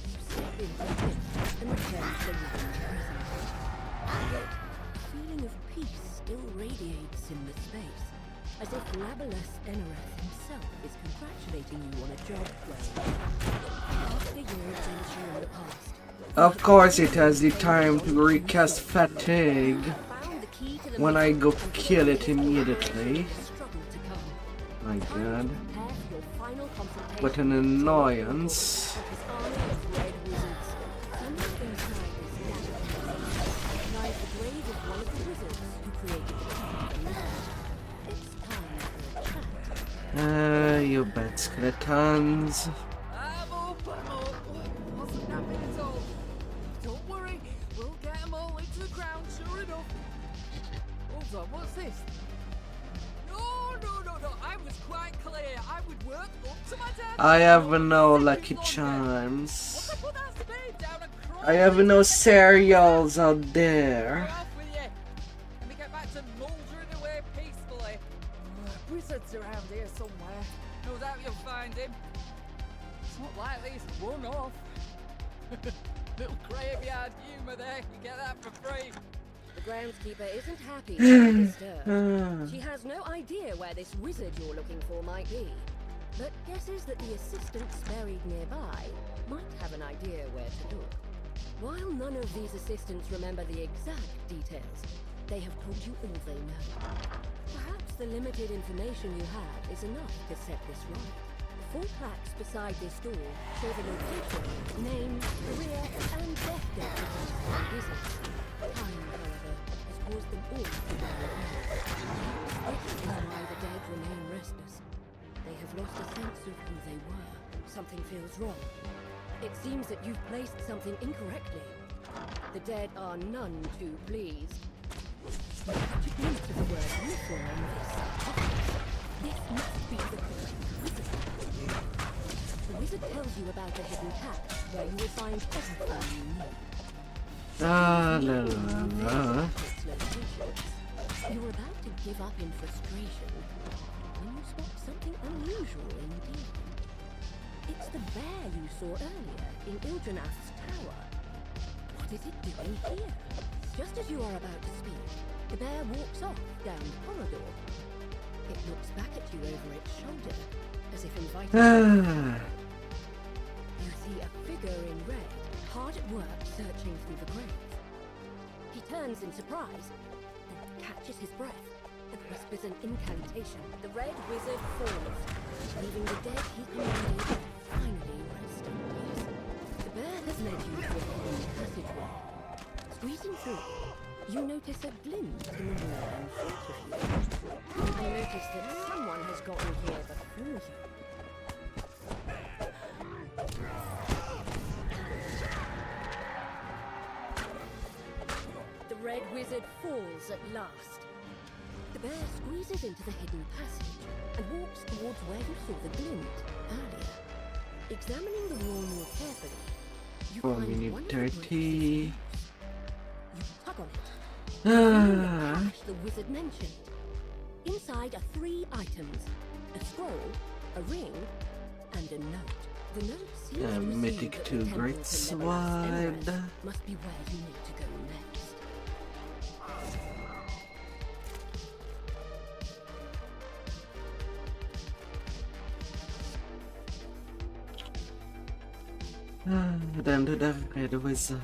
You step into the rift and return to the living present. Yet, a feeling of peace still radiates in the space, as if Labalus Enereth himself is congratulating you on a job well. After your adventure in the past, Of course, it has the time to recast fatigue found the key to the when I go mystery kill it and immediately. struggle to come. My Time to god. prepare for your final confrontation What an annoyance. with his army of red wizards. Somewhere inside this labyrinth lies the grave of one of the wizards who created the key. It's time for a chat. You bad skeletons. I'm open, wasn't napping at all. Don't worry, we'll get them all into the ground, sure enough. Hold on, what's this? No, I was quite clear. I would work up to my death. I have no lucky charms. What put that spade down across I have no cereals out there. off with you. Let me get back to mouldering away peacefully. Wizard's around here somewhere. No doubt you'll find him. It's not likely he's run off. Little graveyard humour there. You get that for free. The groundskeeper isn't happy to be disturbed. She has no idea where this wizard you're looking for might be, but guesses that the assistants buried nearby might have an idea where to look. While none of these assistants remember the exact details, they have told you all they know. Perhaps the limited information you have is enough to set this right. 4 plaques beside this door show the location, name, career, and death date of these 4 wizards. Time, however, has caused them all to be revealed. This is why the dead remain restless. They have lost a sense of who they were. Something feels wrong. It seems that you've placed something incorrectly. The dead are none too pleased. But you glimpse of the word missing on this. This must be the correct wizard. The wizard tells you about the hidden path, where you will find everything you need. La la la. You're about to give up in frustration when you spot something unusual indeed. It's the bear you saw earlier in Ildranath's tower. What is it doing here? Just as you are about to speak, the bear walks off down the corridor. It looks back at you over its shoulder, as if inviting you. You see a figure in red, hard at work searching through the graves. He turns in surprise, then catches his breath and whispers an incantation. The red wizard falls, leaving the dead he commanded finally rest in peace. The bear has led you to a hidden passageway. Squeezing through, you notice a glint in the wall in front of you. And notice that someone has gotten here before you. The red wizard falls at last. The bear squeezes into the hidden passage and walks towards where you saw the glint earlier. Examining the wall more carefully, you find one of the bricks. You tug on it. The wizard mentioned. Inside are 3 items: a scroll, a ring, and a note. The note seems to mythic that the two temple great to sword. Neverest must be where you need to go next. Then to the red wizard.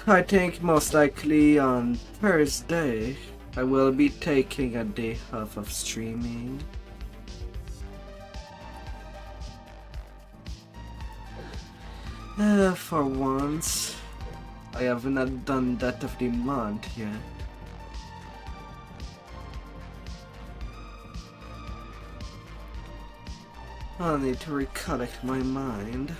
I think most likely on Thursday I will be taking a day off of streaming. For once, I have not done that of the month yet. I'll need to recollect my mind.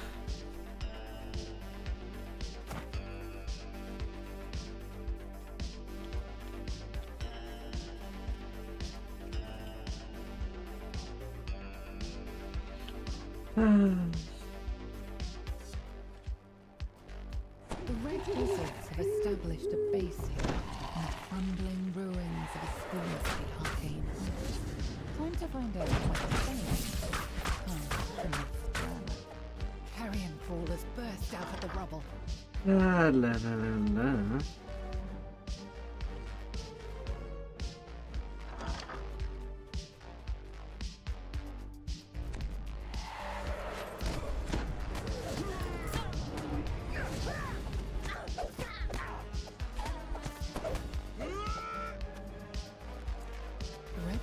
The Red Wizards have established a base here in the crumbling ruins of a school of the arcane arts. Time to find out what they're saying. Come to Miss Carrion crawlers burst out of the rubble. La la la la.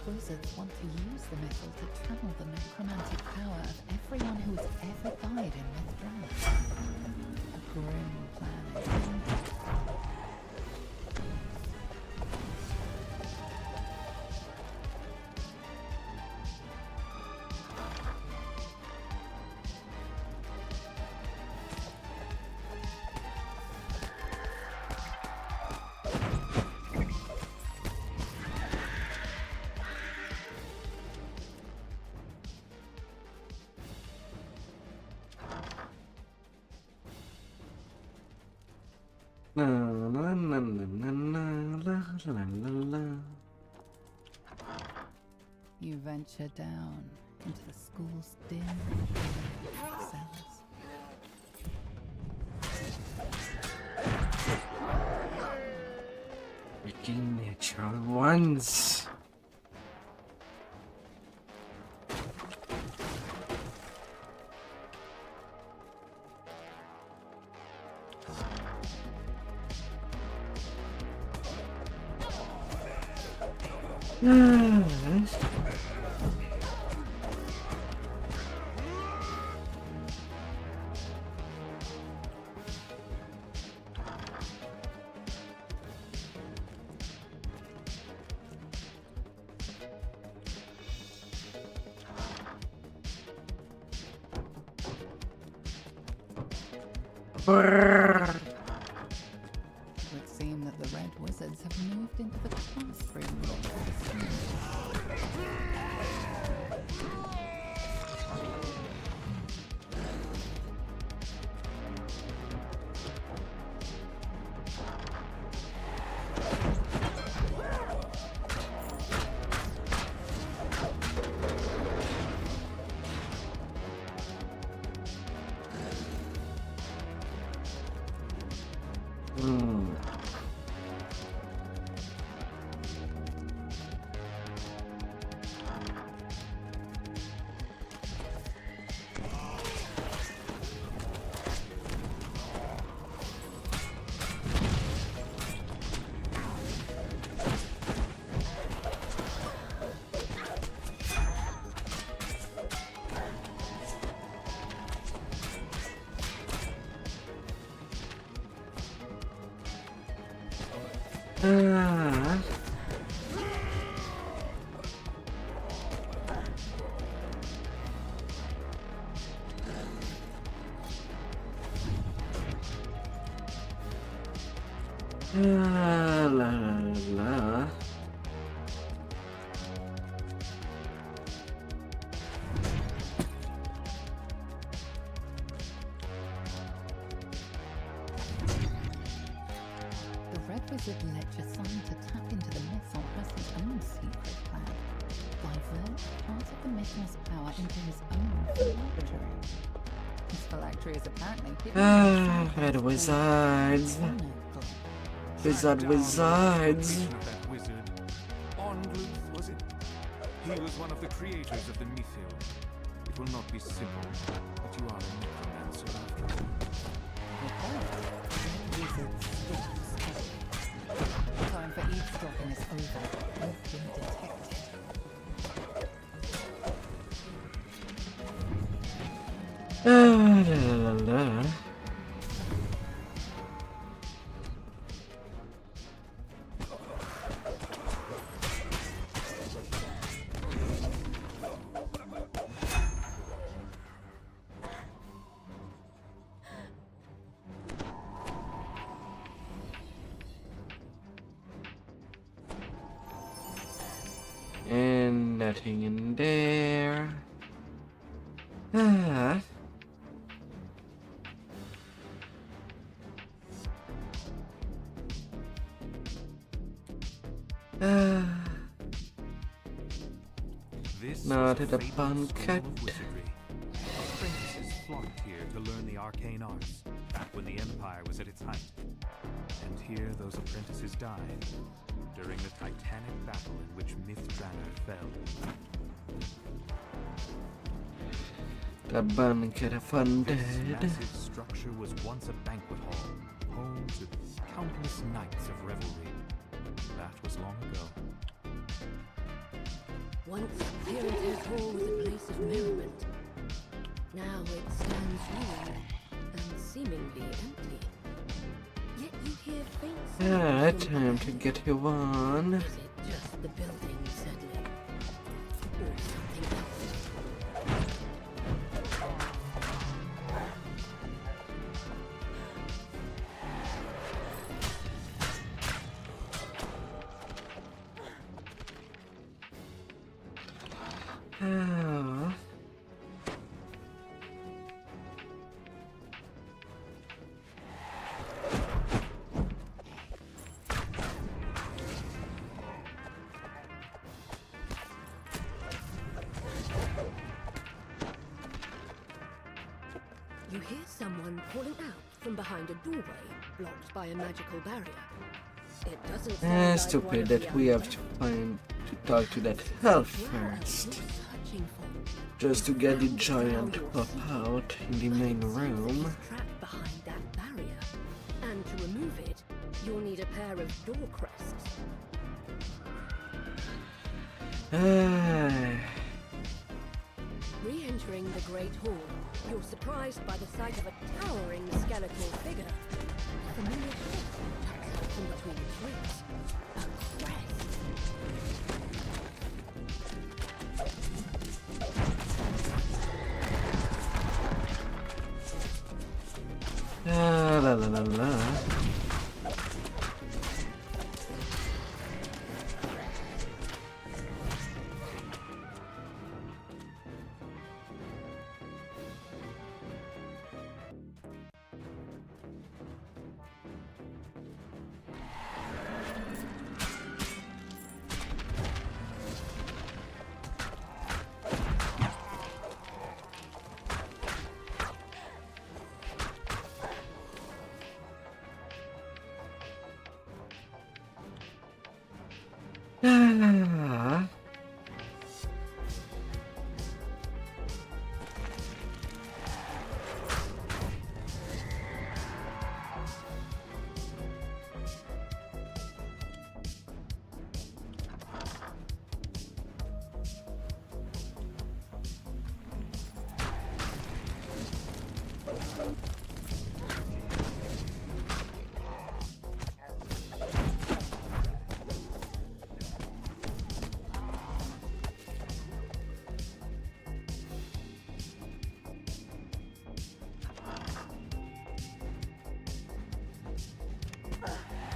Wizards want to use the metal to channel the necromantic power of everyone who's ever died in Withdrawal. A grim plan. La la la la la la la la. You venture down into the school's dim cellars. Freaking natural ones. It would seem that the Red Wizards have moved into the classroom. La la. The Red Wizard let your son to tap into the myth or has his own secret plan. Divert part of the mythos power into his own phylactery. His phylactery is apparently hidden. Red Wizards. Wizard Wizards. That wizard. Ongluth, was it? He was one of the creators of the Mythium. It will not be simple, but you are a necromancer after all. Time for eavesdropping is over. You've been detected. La la la. And nothing in there. This Not was at a a fabled banquet. school of wizardry. Apprentices flocked here to learn the arcane arts, back when the Empire was at its height. And here those apprentices died, during the titanic battle in which Mythdrana fell. The banquet of undead. This massive structure was once a banquet hall, home to countless nights of revelry. That was long ago. Once Appearances Hall was a place of merriment. Now it stands ruined and seemingly empty. Yet you hear faint sounds from Time to get you on. Is it just the building settling? Or something else? Oh. You hear someone calling out from behind a doorway blocked by a magical barrier. It doesn't sound like one Stupid of that the we have others. to find to talk to that elf What are you first, searching for? just to get the giant to pop out in the main Seems room. that it's trapped behind that barrier. And to remove it, you'll need a pair of door crests. Re-entering the Great Hall, you're surprised by the sight of a towering skeletal figure. A familiar shape tucks out from between its ribs. A crest. La la la la. Ah.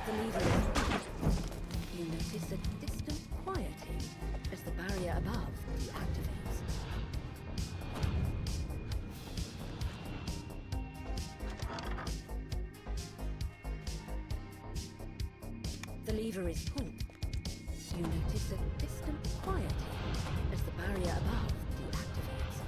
The lever. You notice a distant quieting as the barrier above deactivates. The lever is pulled. You notice a distant quieting as the barrier above deactivates.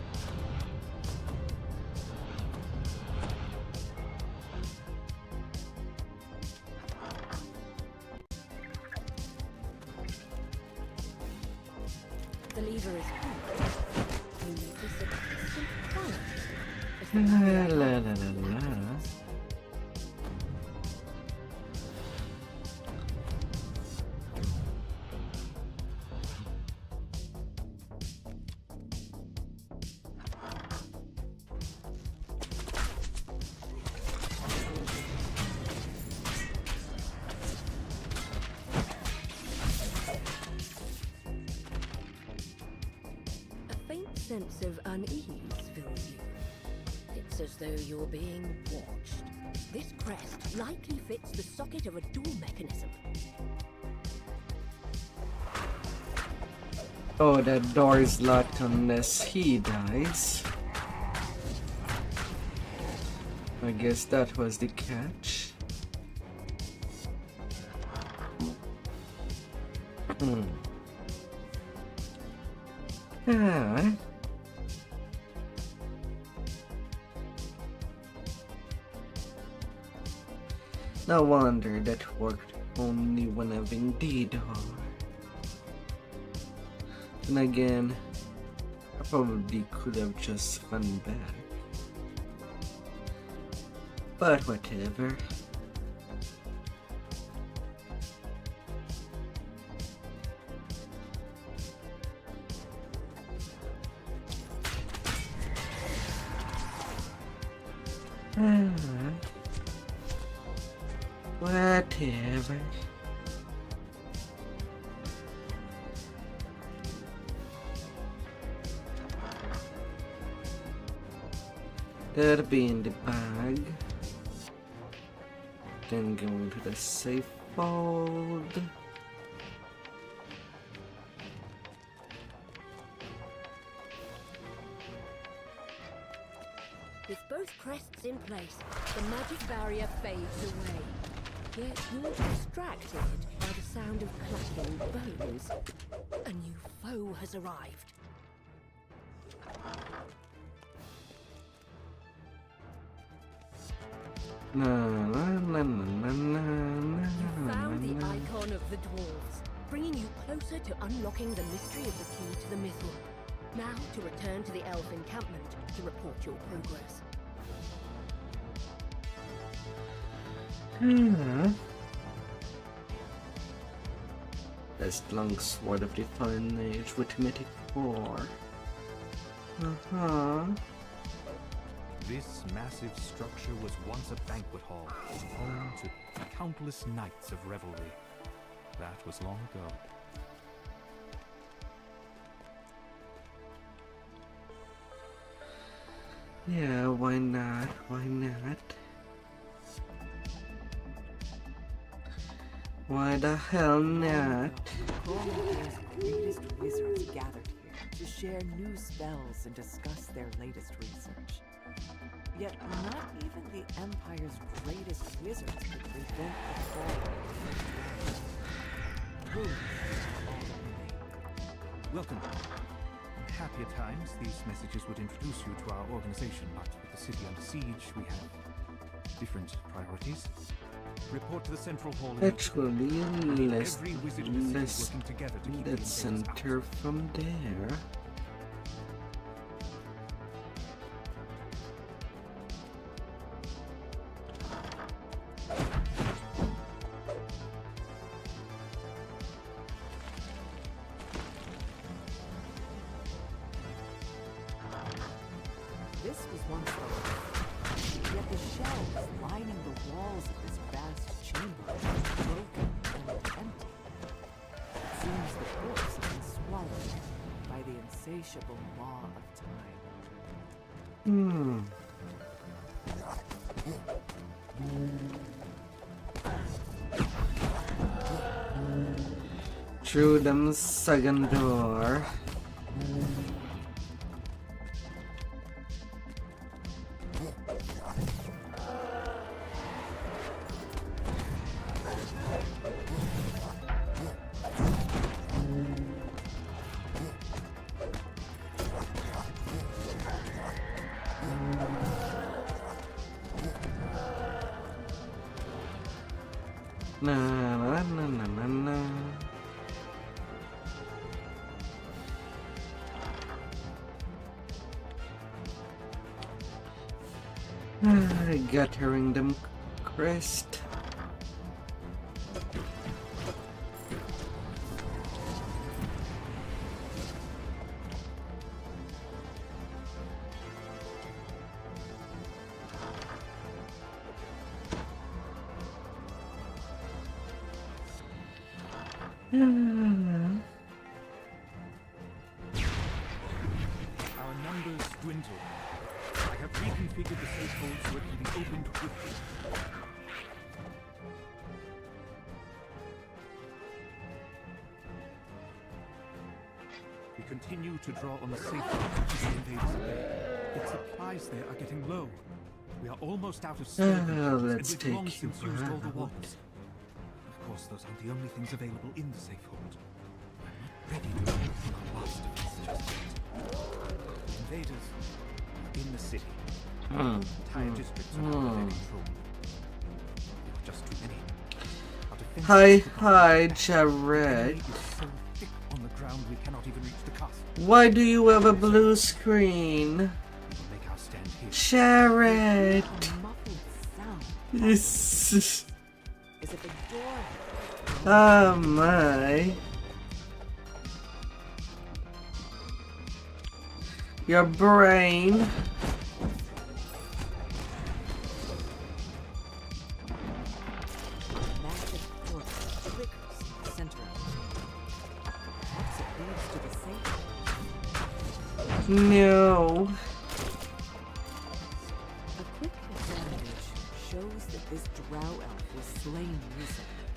The lever is pulled. You notice a distant quieting as the barrier La above la la la. deactivates. A faint sense of unease fills you. It's as though you're being watched. This crest likely fits the socket of a door mechanism. Oh, that door is locked unless he dies. I guess that was the catch. Ah. No wonder that worked only when having the door. Then again, I probably could have just run back. But whatever. Whatever. That'll be in the bag. Then go into the safe fold. With both crests in place, the magic barrier fades away. Yet you're distracted by the sound of clacking bones. A new foe has arrived. Na, na, na, na, na, na, You na, found the na. icon of the dwarves, bringing you closer to unlocking the mystery of the key to the Mythium. Now to return to the elf encampment to report your progress. Best long sword of the Fallen Age with Mythic 4. This massive structure was once a banquet hall, home to countless nights of revelry. That was long ago. Yeah, why not? Why not? Why the hell not? Chronocare's greatest wizards gathered here to share new spells and discuss their latest research. Yet not even the Empire's greatest wizards could prevent the fall of the Runes are all that remain. Welcome. In happier times, these messages would introduce you to our organization, but with the city under siege, we have different priorities. Report to the central hall. Actually, let's Every wizard in the city working together to keep the let's invaders out. enter from there. This was once the light, yet the shelves lining the walls of this vast chamber are broken and empty. It seems the books have been swallowed by the insatiable law of time. Through the second door. Na na na na na na. Gathering them crest. Our numbers dwindle. I have reconfigured the safe hold so it can be opened quickly. We continue to draw on the safe hold to keep the invaders at bay. Its supplies there are getting low. We are almost out of spare Let's and we've take long you since used all the out. walls. Of course, those aren't the only things available in the safe hold. I'm not ready to open our last defense just yet. Invaders are in the city. Entire districts are under their control. There are just too many. Our defenses Hi, The Jared. enemy is so thick on the ground we cannot even reach the castle. Why do you have a blue screen? We will make our stand here. Jared. A muffled sound. This is... Is it the door? Oh my. Your brain. Massive portal flickers in the center of it. Perhaps it leads to the safe. No. A quick examination shows that this drow elf was slain recently,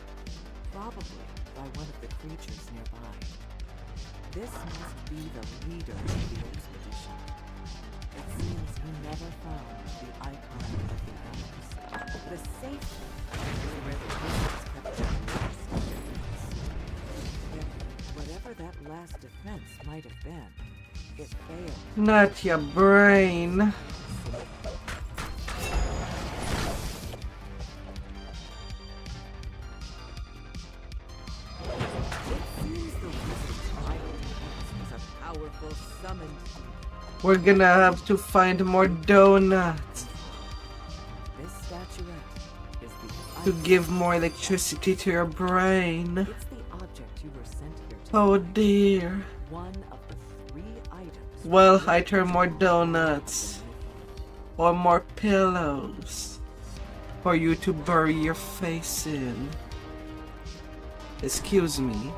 probably by one of the creatures nearby. This must be the leader of the expedition. It seems he never found the icon of the elves. The safe is where the wizards kept their last defense. Yet, whatever that last defense might have been, it failed. Not your brain. It seems the wizard's final defense was a powerful summoned demon. We're gonna have to find more donuts This statuette is the to icon. give more electricity to your brain. It's the object you were sent Oh dear. One of the 3 items. Well, I turn more donuts or more pillows for you to bury your face in. Excuse me.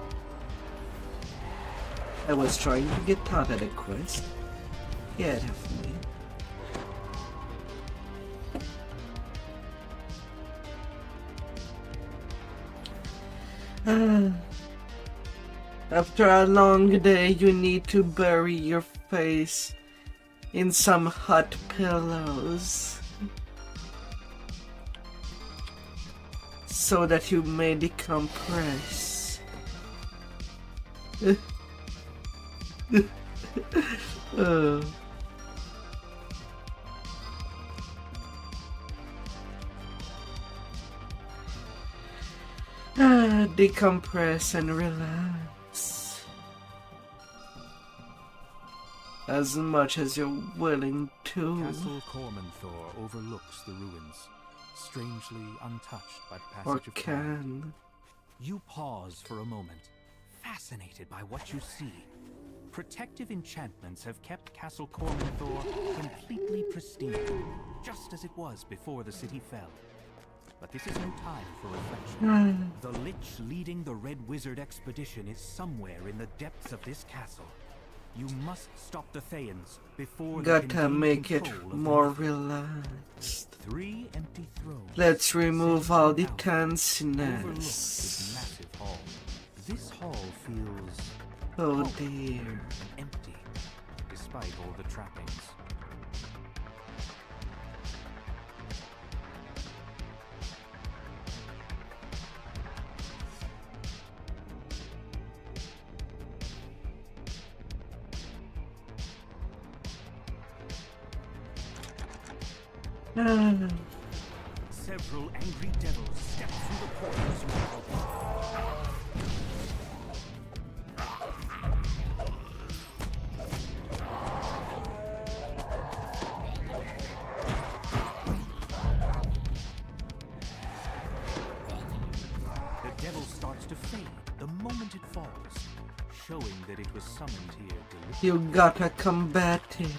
I was trying to get taught at a quest. Get off me. After a long day, you need to bury your face in some hot pillows so that you may decompress. Oh. Decompress and relax as much as you're willing to. Castle Cormanthor overlooks the ruins, strangely untouched by the Or passage of time. can. You pause for a moment, fascinated by what you see. Protective enchantments have kept Castle Cormanthor completely pristine, just as it was before the city fell. But this is no time for reflection. The Lich leading the Red Wizard expedition is somewhere in the depths of this castle. You must stop the Thayans before they can Gotta gain make it control of the more Mythic. relaxed. 3 empty thrones. Let's remove all the Overlook this tenseness. massive hall. This hall feels Oh hollow dear. and empty, despite all the trappings. Several angry devils step through the portals you have opened. The devil starts to fade the moment it falls, showing that it was summoned here deliberately. You gotta combat it.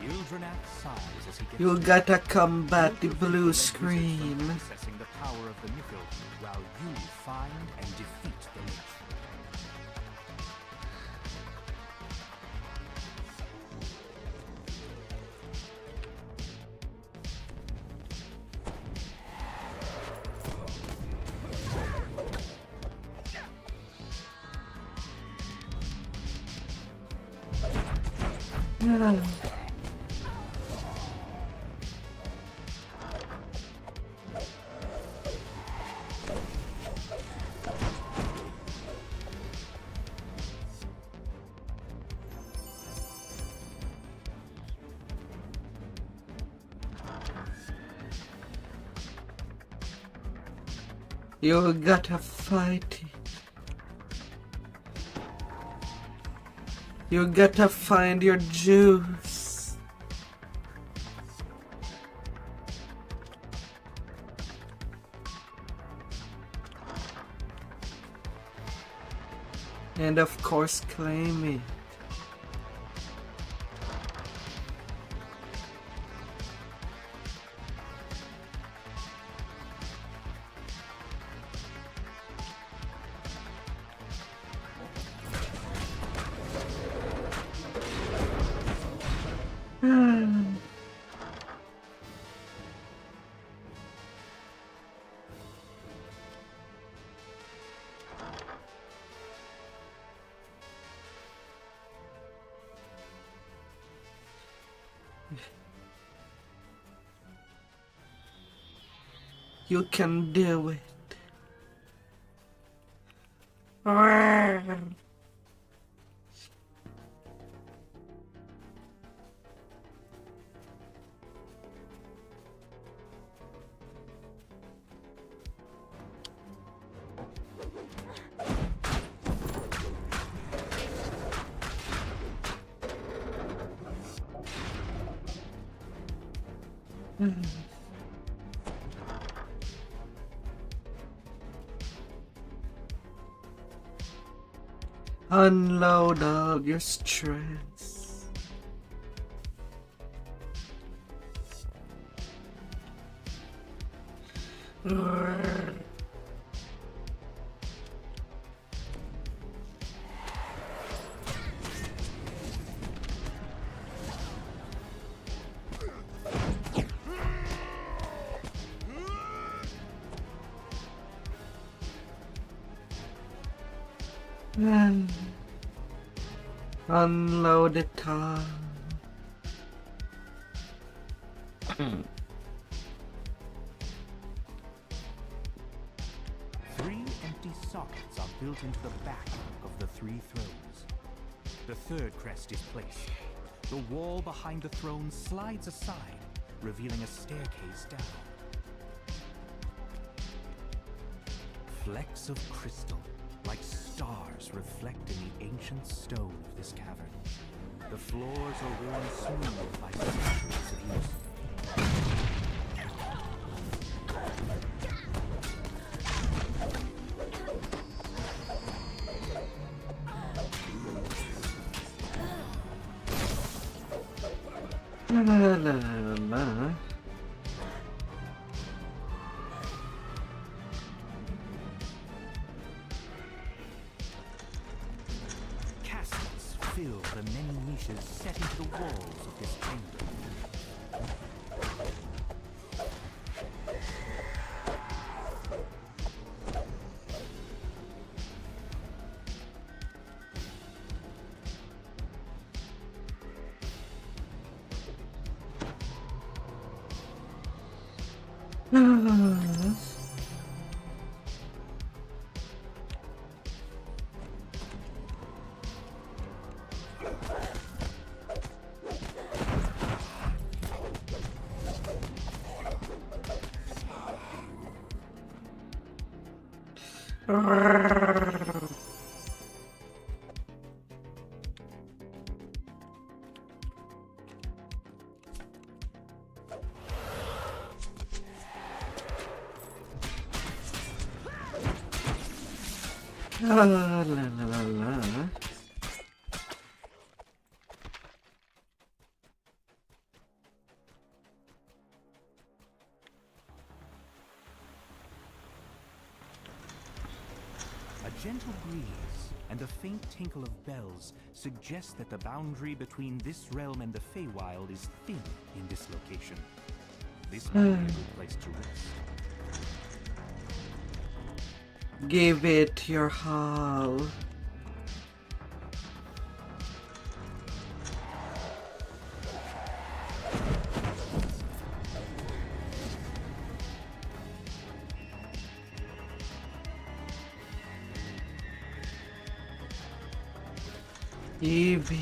Ildranath sighs as he gets You to gotta combat the Both of blue Red Wizards screen. are accessing the power of the Mythil, while you find and defeat the Lich. You gotta fight it. You gotta find your juice. And of course claim it. You can do it. Unload all your stress. Unload it all. 3 empty sockets are built into the back of the 3 thrones. The 3rd crest is placed. The wall behind the throne slides aside, revealing a staircase down. Flecks of crystal, like stars, reflect in the ancient stone of this cavern. The floors are worn smooth by centuries of use. La la la la. Caskets fill the many niches set into the walls of this chamber. La la la la la. A gentle breeze and a faint tinkle of bells suggest that the boundary between this realm and the Feywild is thin in this location. This might be a good place to rest. Give it your all. Give it.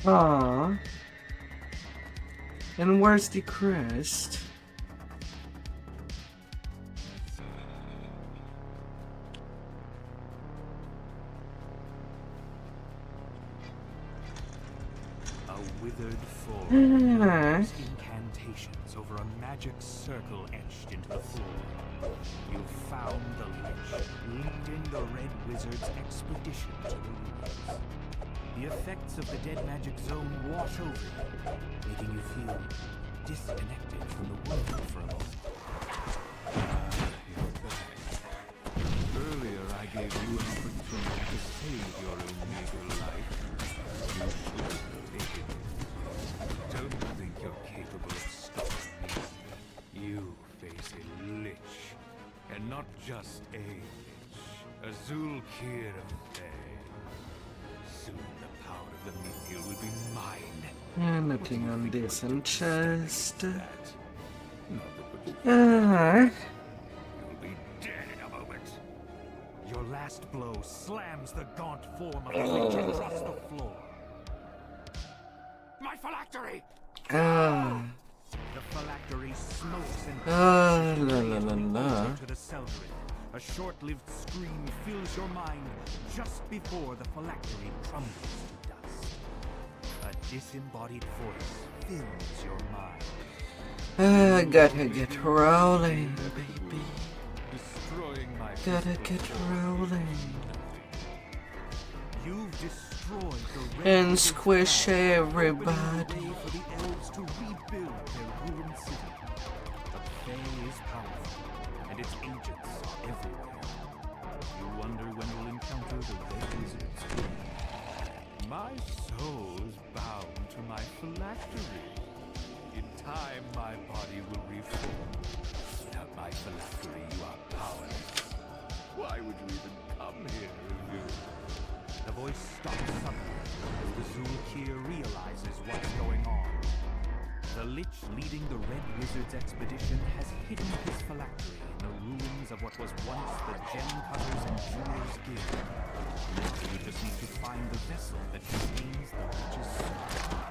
Aww. And where's the crest? A withered form uses incantations over a magic circle etched into the floor. You found the lich, leading the Red Wizard's expedition to the ruins. The effects of the dead magic zone wash over you, making you feel disconnected from the world for a moment. You're back. Earlier I gave you an opportunity to save your own meager life. You should have taken it. Don't think you're capable of stopping me. You face a lich. And not just a lich. A Zulkir of Thay. Soon the power of the Mithril will be mine. Nothing on this chest. You'll be dead in a moment. Your last blow slams the gaunt form of the lich across the floor. My phylactery! The phylactery smokes and La la la la. to the cellary. A short-lived scream fills your mind just before the phylactery crumbles to dust. A disembodied voice fills your mind. Gotta get rolling, baby. Destroying my Gotta get rolling. You've destroyed the red And wizard's squish tower, everybody. opening the way for the elves to rebuild their ruined city. But Thay is powerful, and its agents are everywhere. You wonder when you'll encounter the red wizards. My soul is bound to my phylactery. In time, my body will reform. Without my phylactery, you are powerless. Why would you even come here, you? The voice stops suddenly as the Zulkir realizes what's going on. The Lich leading the Red Wizard's expedition has hidden his phylactery in the ruins of what was once the Gem Cutters and Jewelers Guild. You just need to find the vessel that contains the Lich's soul.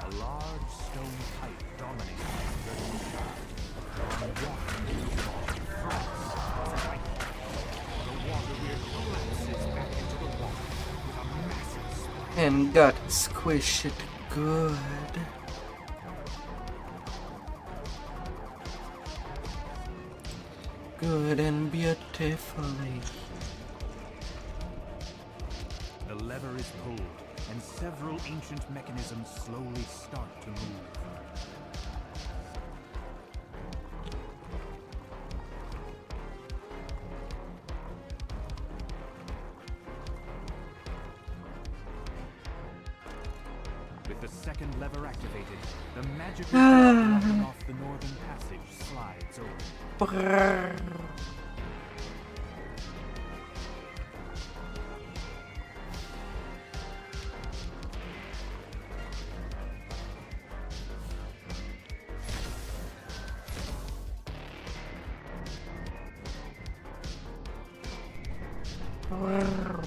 A large stone pipe dominates the skirting shaft. On walking to the wall, frosts as a lightning. The water wheel collapses back into the water with a massive splash. And gotta squish it good. Good and beautifully. The lever is pulled, and several ancient mechanisms slowly start to move. With the second lever activated, the magical door blocking off the northern passage slides open. Brrr. Brrr.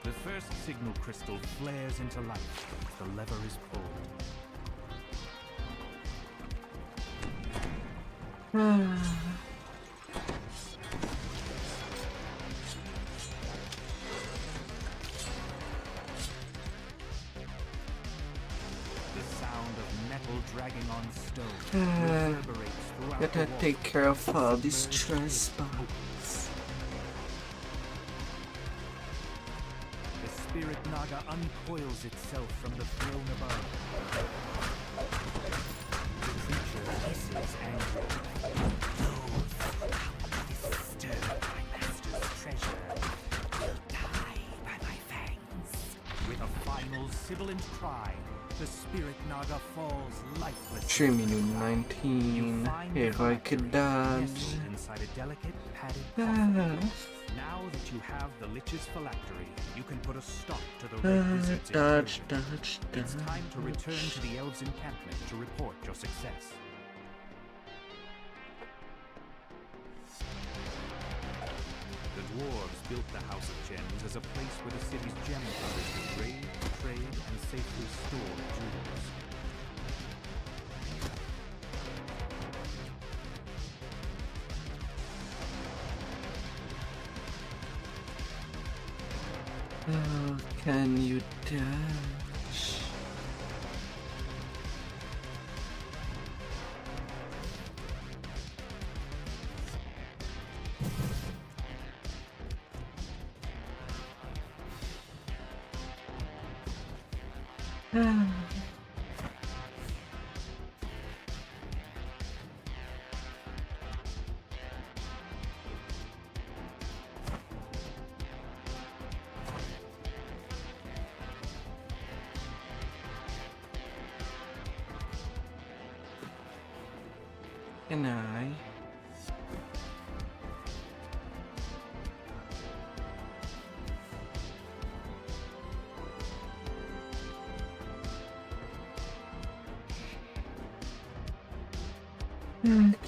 The first signal crystal flares into life as the lever is pulled. The sound of metal dragging on stone reverberates throughout the Gotta wall. take care of all these trash bags. The spirit naga uncoils itself from the throne above. The creature hisses angrily. Those who disturb my master's treasure will die by my fangs. With a final sibilant cry, the spirit naga falls lifeless. Streaming in 19. If I could dodge. Nestled inside a delicate padded coffin. Now that you have the Lich's phylactery, you can put a stop to the Red Wizard's Dodge, incursion. dodge, It's time to return dodge. to the Elves' encampment to report your success. The dwarves built the House of Gems as a place where the city's gem hunters could raid, trade, and safely store jewels. Oh, can you dash?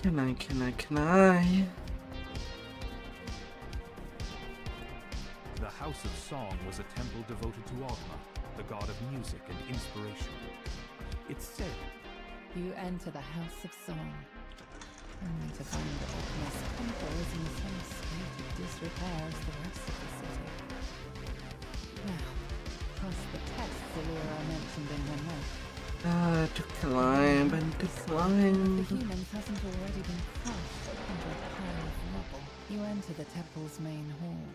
Can I? Can I? The House of Song was a temple devoted to Ogma, the god of music and inspiration. It's said You enter the House of Song, only to find that Ogma's temple is in the same state of disrepair as the rest of the city. Now, past the tests Alira mentioned in her note. To climb and to climb. The humans hasn't already been crushed under a pile of rubble. You enter the temple's main hall.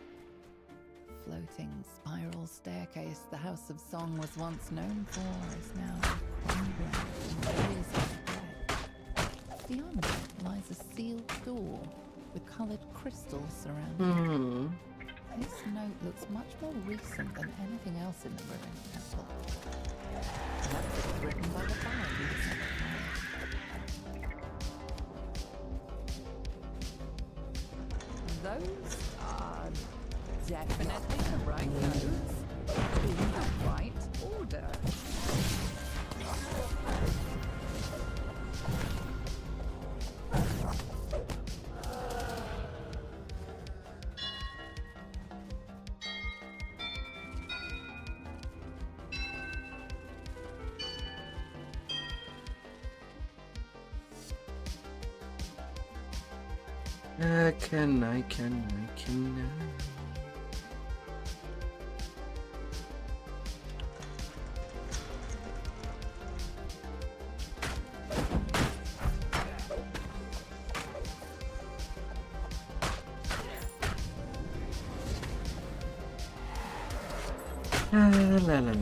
Floating spiral staircase the House of Song was once known for is now crumbling in layers of spread. Beyond it lies a sealed door with coloured crystals surrounding it. This note looks much more recent than anything else in the ruined temple. Perhaps it was written by the bard who was at the time. Those are definitely the right notes in the right order. Can I? La la la la.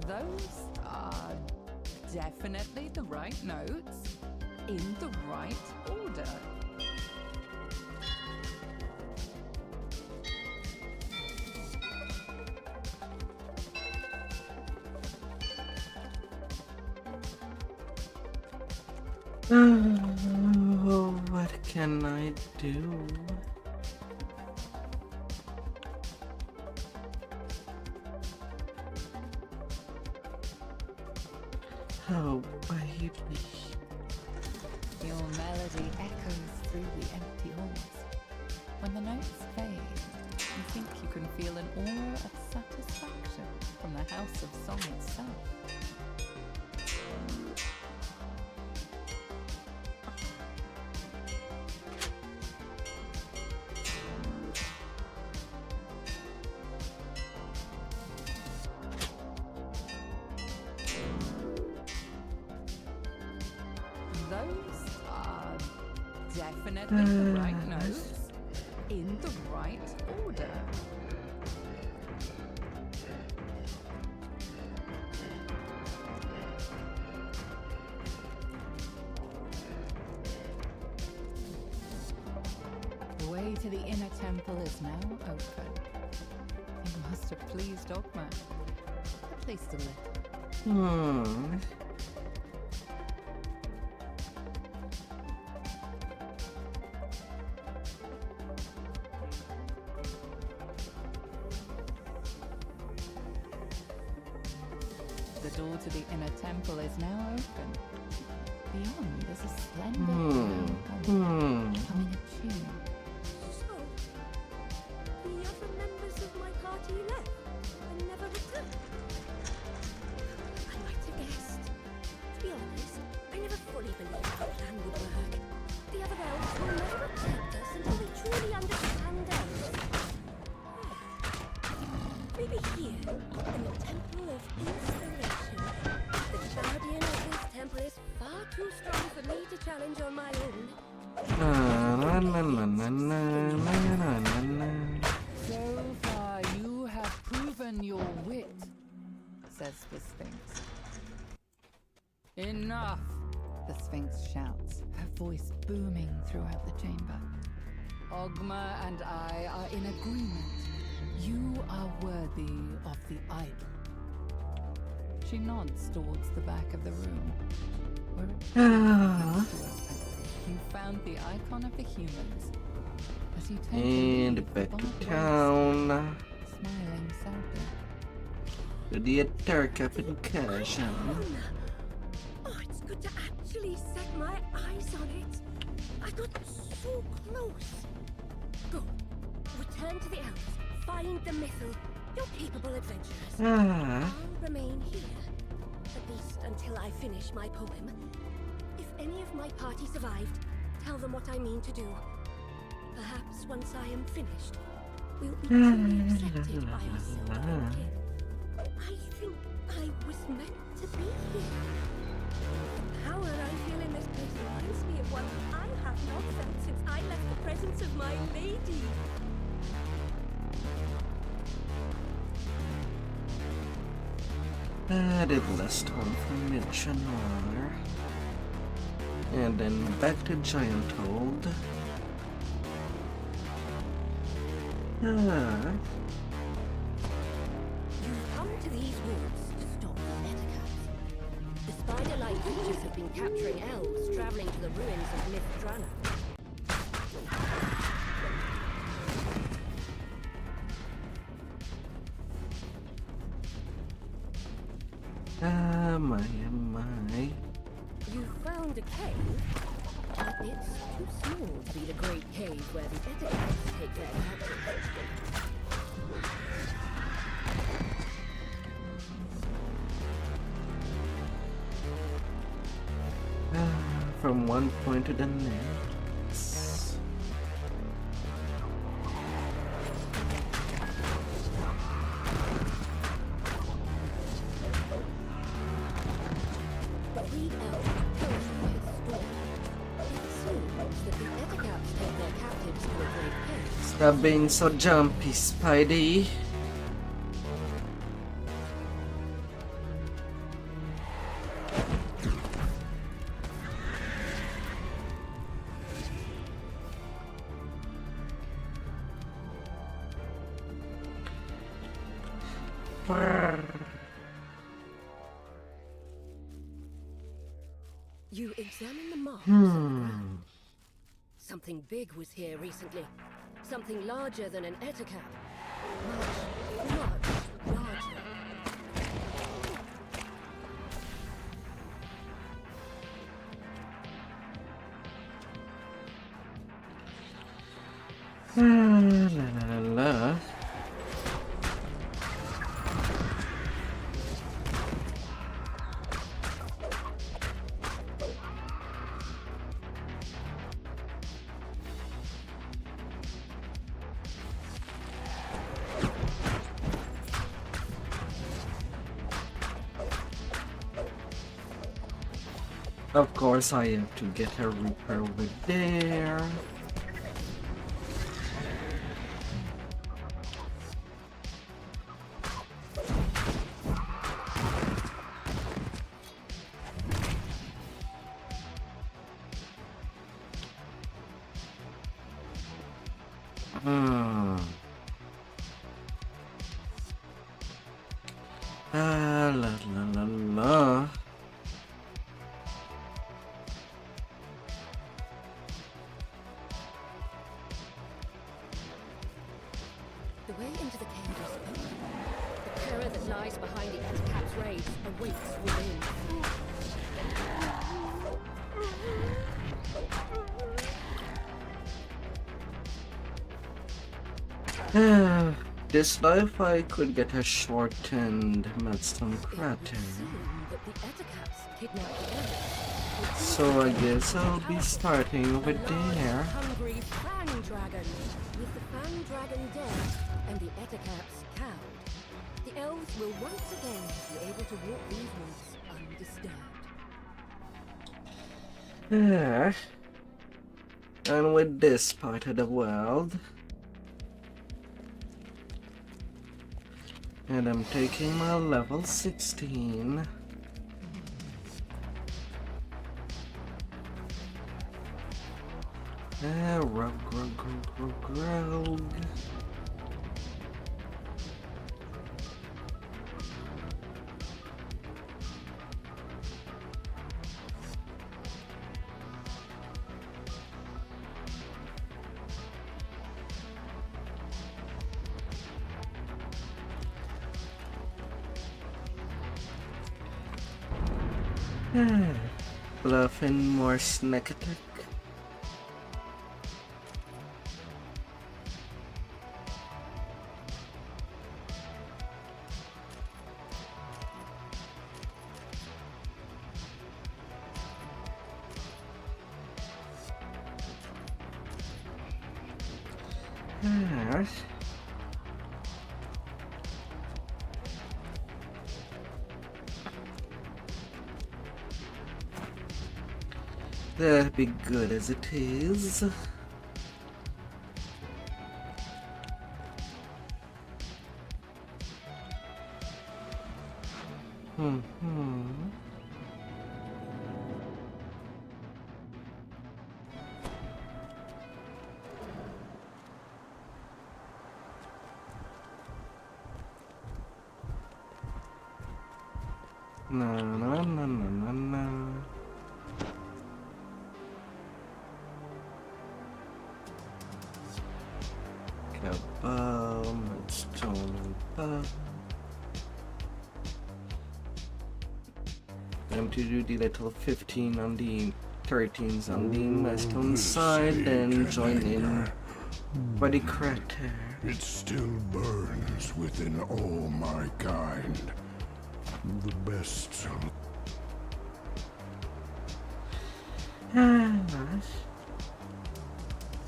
Those are definitely the right notes in the right order. Oh, what can I do? Oh, baby. Your melody echoes through the empty halls. When the notes fade, you think you can feel an aura of satisfaction from the House of Song itself. Those are definitely the right notes in the right order. The way to the inner temple is now open. You must have pleased Ogma, at least a little. The door to the inner temple is now open. Beyond is a slender brown altar humming a tune. So, the other members of my party left and never returned. I might have guessed. To be honest, maybe here, in the Temple of Inspiration. The guardian of this temple is far too strong for me to challenge on my own. Na, na, na, na, na, na, na, na. So far, you have proven your wit, says the Sphinx. Enough, the Sphinx shouts, her voice booming throughout the chamber. Ogma and I are in agreement. You are worthy of the idol. She nods towards the back of the room, where it begins to open. You found the icon of the humans. As you take And back to town. smiling sadly. To the dark up in Kashan. Oh, it's good to actually set my eyes on it. I got so close. Go. Return to the elves. Find the missile. You're capable adventurers. Ah. I'll remain here. At least until I finish my poem. If any of my party survived, tell them what I mean to do. Perhaps once I am finished, we'll be truly accepted by our silver king. I think I was meant to be here. The power I feel in this place reminds me of one I have not felt since I left the presence of my lady. I did last home from Midshanoir. And then back to Gianthold. Ah. You've come to these woods to stop the Ettercaps. The spider-like creatures have been capturing elves traveling to the ruins of Mythdrana. My. You found a cave, but it's too small to be the great cave where the Ettercaps take their captives. From one point to the next. But read out tells you his story. It seems that the Ettercaps take their captives to a great cave. Stop being so jumpy, Spidey. You examine the marks on the ground. Something big was here recently. Something larger than an Ettercap. Much, much larger. La la la la. Of course, I have to get a Reaper over there. La la la la. The way into the cave is open. The terror that lies behind the Ettercap's raids awaits within. This life I could get a shortened Madstone Crater. That the Ettercaps kidnapped the elves. So I guess I'll be starting over there. Hungry Fang Dragon. With the Fang Dragon dead and the Ettercaps cowed, will once again be able to walk these woods undisturbed. And with this part of the world, and I'm taking my level 16. Rogue. Bluffing more snack attack. That'd be good as it is. No. Stone and time to do the little 15 on the 13s on the Mastone side, then join in by the crater. It still burns within all my kind. The best.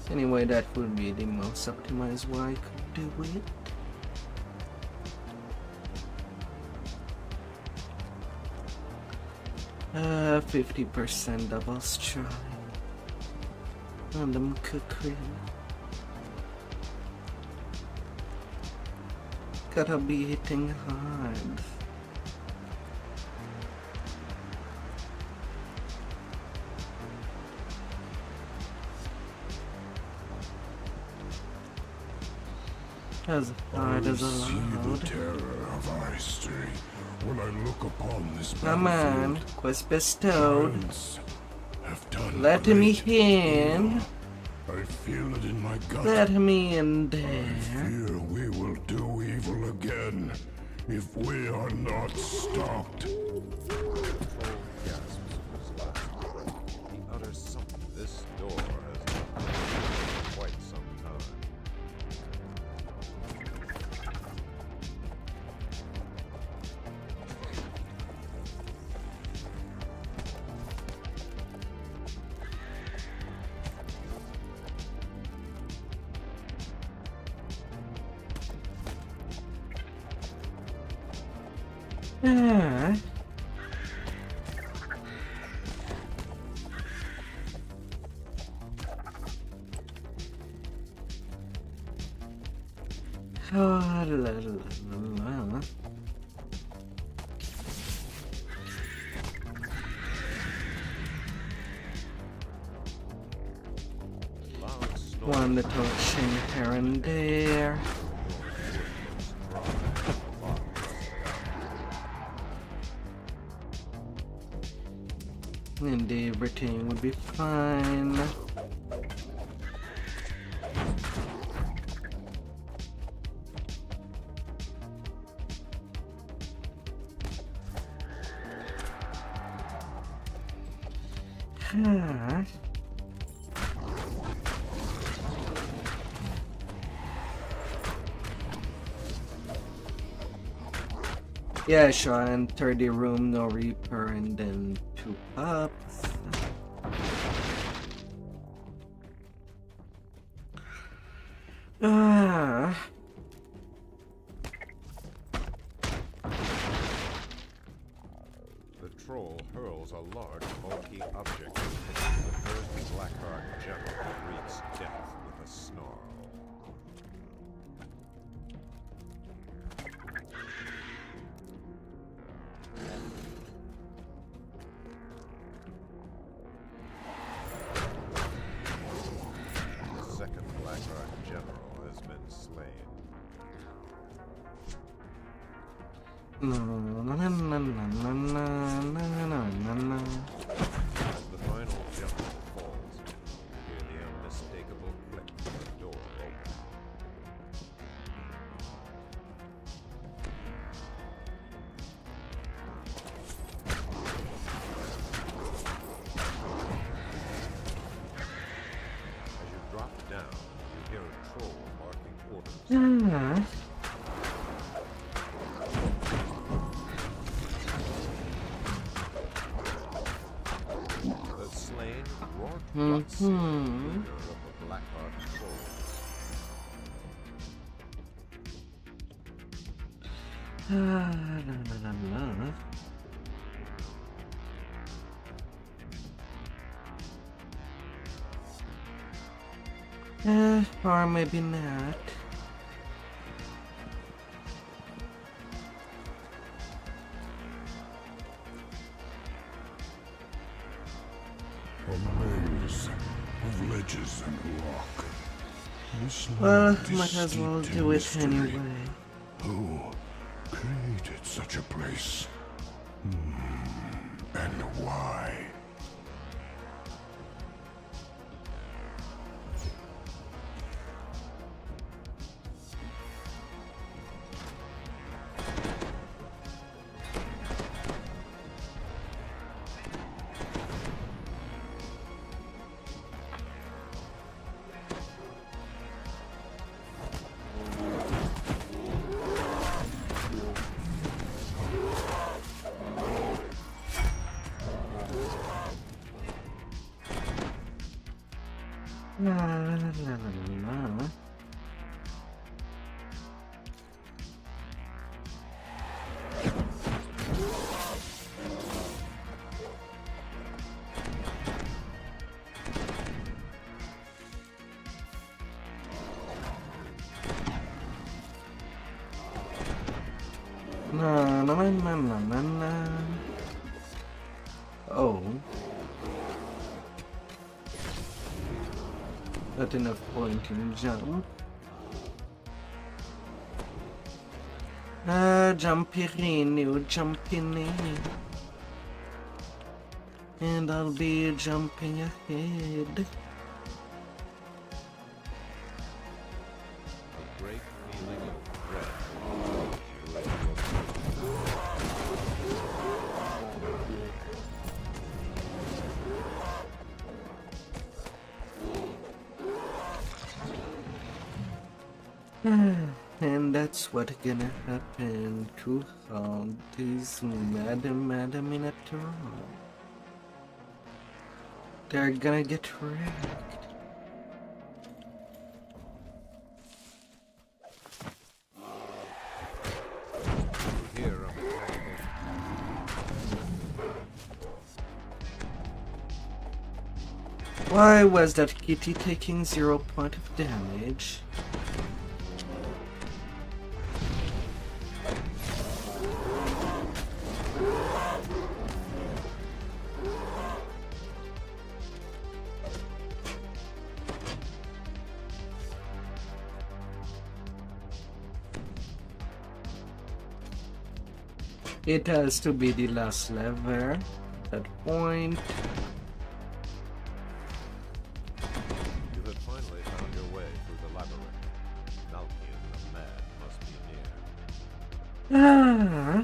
Anyway, that would be the most optimized way I could do it. Uh, 50% double strike. And I'm cooking. Gotta be hitting hard. As hard as I see allowed. the terror of our history when I look upon this Come on, battlefield. quest bestowed. Friends have done Let me great in. evil. I feel it in my gut. Let me in I there. fear we will do evil again if we are not stopped. Gasps of his laughter. He utters something. This door has not been opened in quite some time. Ah. Oh, la, la, la. Loud snoring. One little chin here and there. And everything would be fine. Ah. Yeah, sure, enter the room, no Reaper, and then 2 pups. Ah. troll hurls a large, bulky object. The first Blackheart general greets death with a snarl. The second Blackheart general has been slain. Na, na, na, na, na, na, na, na, na, na. As the final general falls, you hear the unmistakable click of the door open. As you drop down, you hear a troll barking orders. Ah. The slain roared guts, leader of the Blackheart trolls. La, la, la, la. Or maybe not. A maze of ledges and rock. This Well, land is might as well steeped in do it mystery. anyway. Who created such a place? And why? La, la, la, la, la. Na, na, na, na, na, na, na. Oh. Not enough point in jump. Jumping, you jumping in. And I'll be jumping ahead. A great feeling of dread fills you. And that's what gonna happen to all these mad Minotaur. They're gonna get wrecked. You hear a mechanical Why was that kitty taking 0 point of damage? It has to be the last lever. That point. You have finally found your way through the labyrinth. Malkian the Mad must be near. Ah.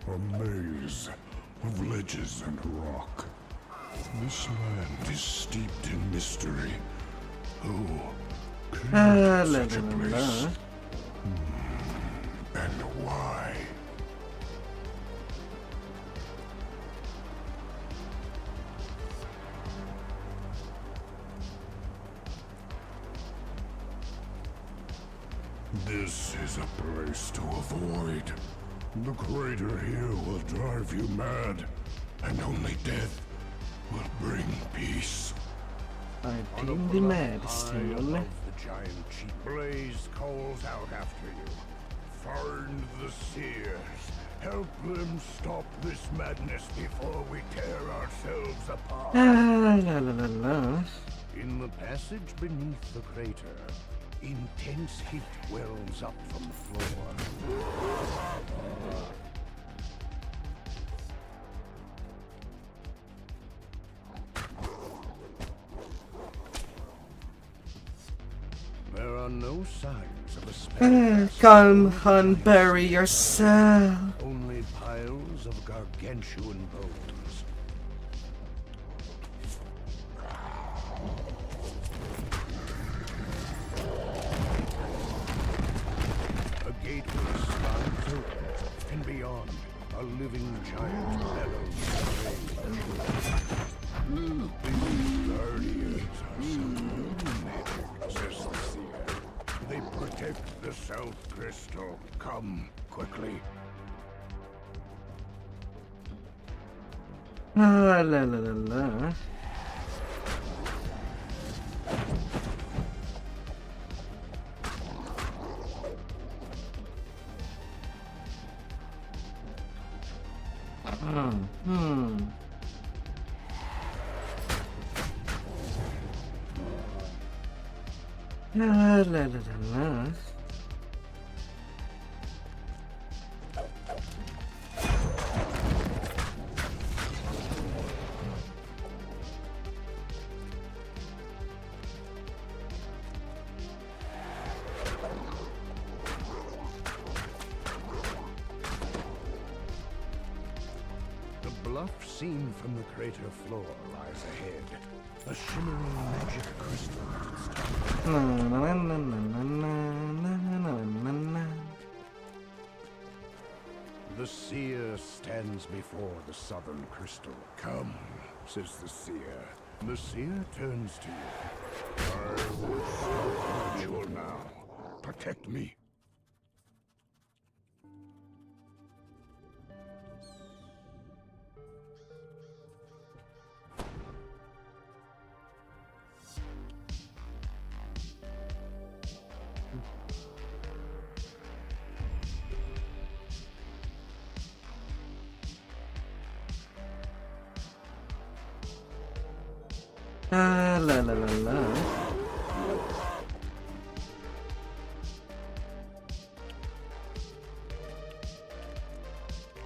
A maze of ledges and rock. This land is steeped in mystery. Who created such a place? And why? This is a place to avoid. The crater here will drive you mad, and only death will bring peace. I deem the mad High still. above the giant chief blaze calls out after you. Find the seers. Help them stop this madness before we tear ourselves apart. Ah, la la la la. In the passage beneath the crater, intense heat wells up from the floor. There are no signs of a spell. Calm, hun, bury yourself. Only piles of gargantuan bones. A gateway slides open, and beyond, a living giant bellows rage. These guardians are some magic, says the seer. They protect the South Crystal. Come quickly. Ah, la la la la. Ah, la la la la. The bluff seen from the crater floor lies ahead. A shimmering magic crystal at its top. Na na na na na na na na na. The seer stands before the southern crystal. Come, says the seer. The seer turns to you. I will stop the ritual now. Protect me. Ah, la la la la.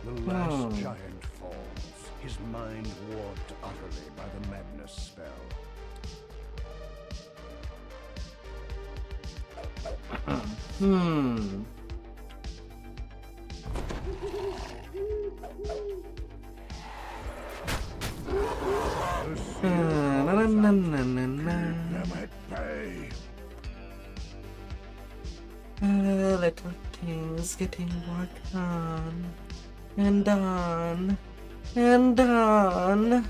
The last giant falls, his mind warped utterly by the madness spell. Na na na na na na. Them at bay. Little things getting worked on and done and done.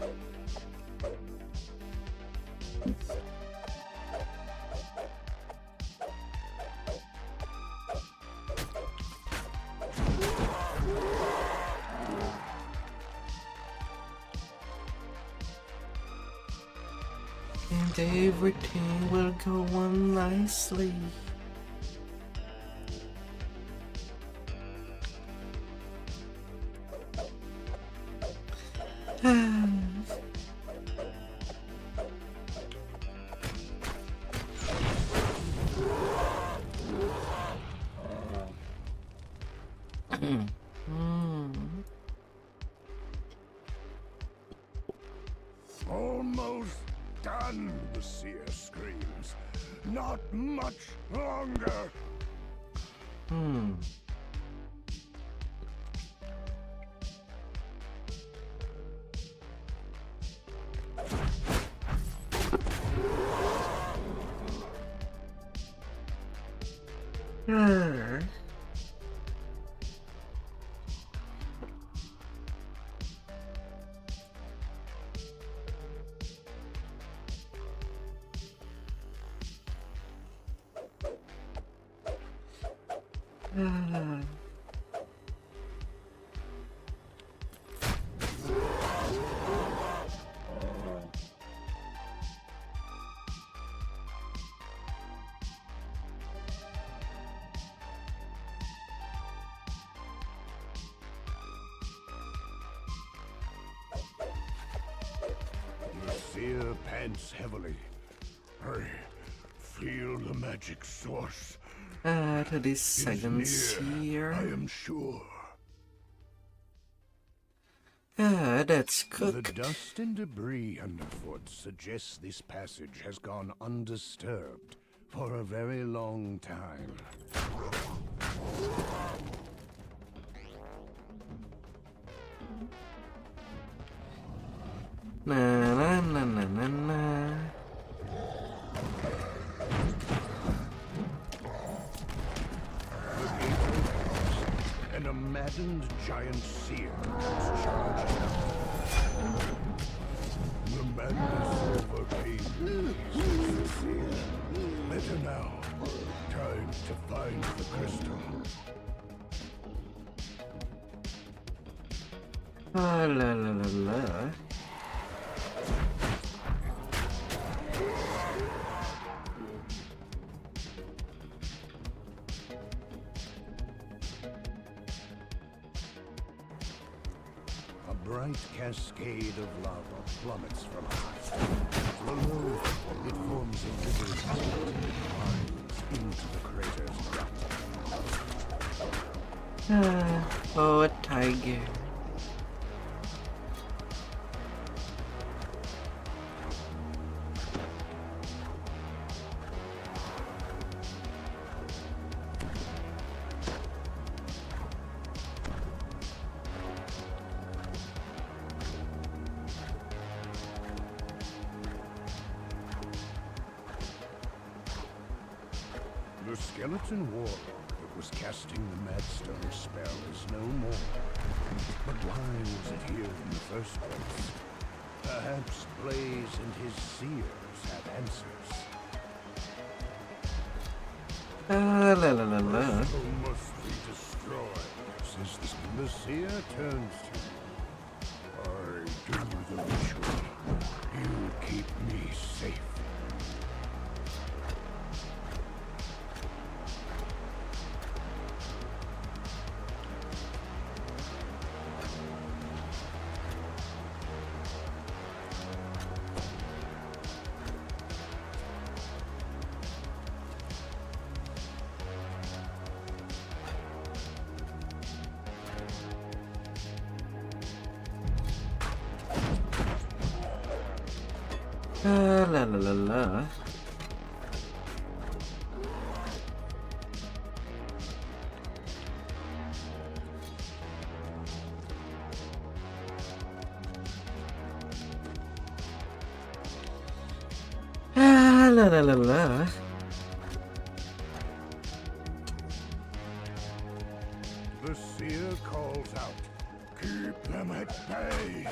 And everything will go on nicely. Almost done, the seer screams. Not much longer. The seer pants heavily. I feel the magic source. To this It is seconds near, here. I am sure. That's The cooked. dust and debris underfoot suggests this passage has gone undisturbed for a very long time. Na na na na na na. The gate opens, and a maddened giant seer comes charging out. The madness overcame me, says the seer. Better now. Time to find the crystal. Ah, la la la la. A bright cascade of lava plummets from high. Below, it forms a river that winds into the crater's gut. Oh, a tiger. The skeleton warlock that was casting the Madstone spell is no more. But why was it here in the first place? Perhaps Blaze and his seers have answers. La la la la. Crystal must be destroyed, says the seer turns to you. I do the ritual. You keep me safe. La la la la. La la la la. The seer calls out, keep them at bay.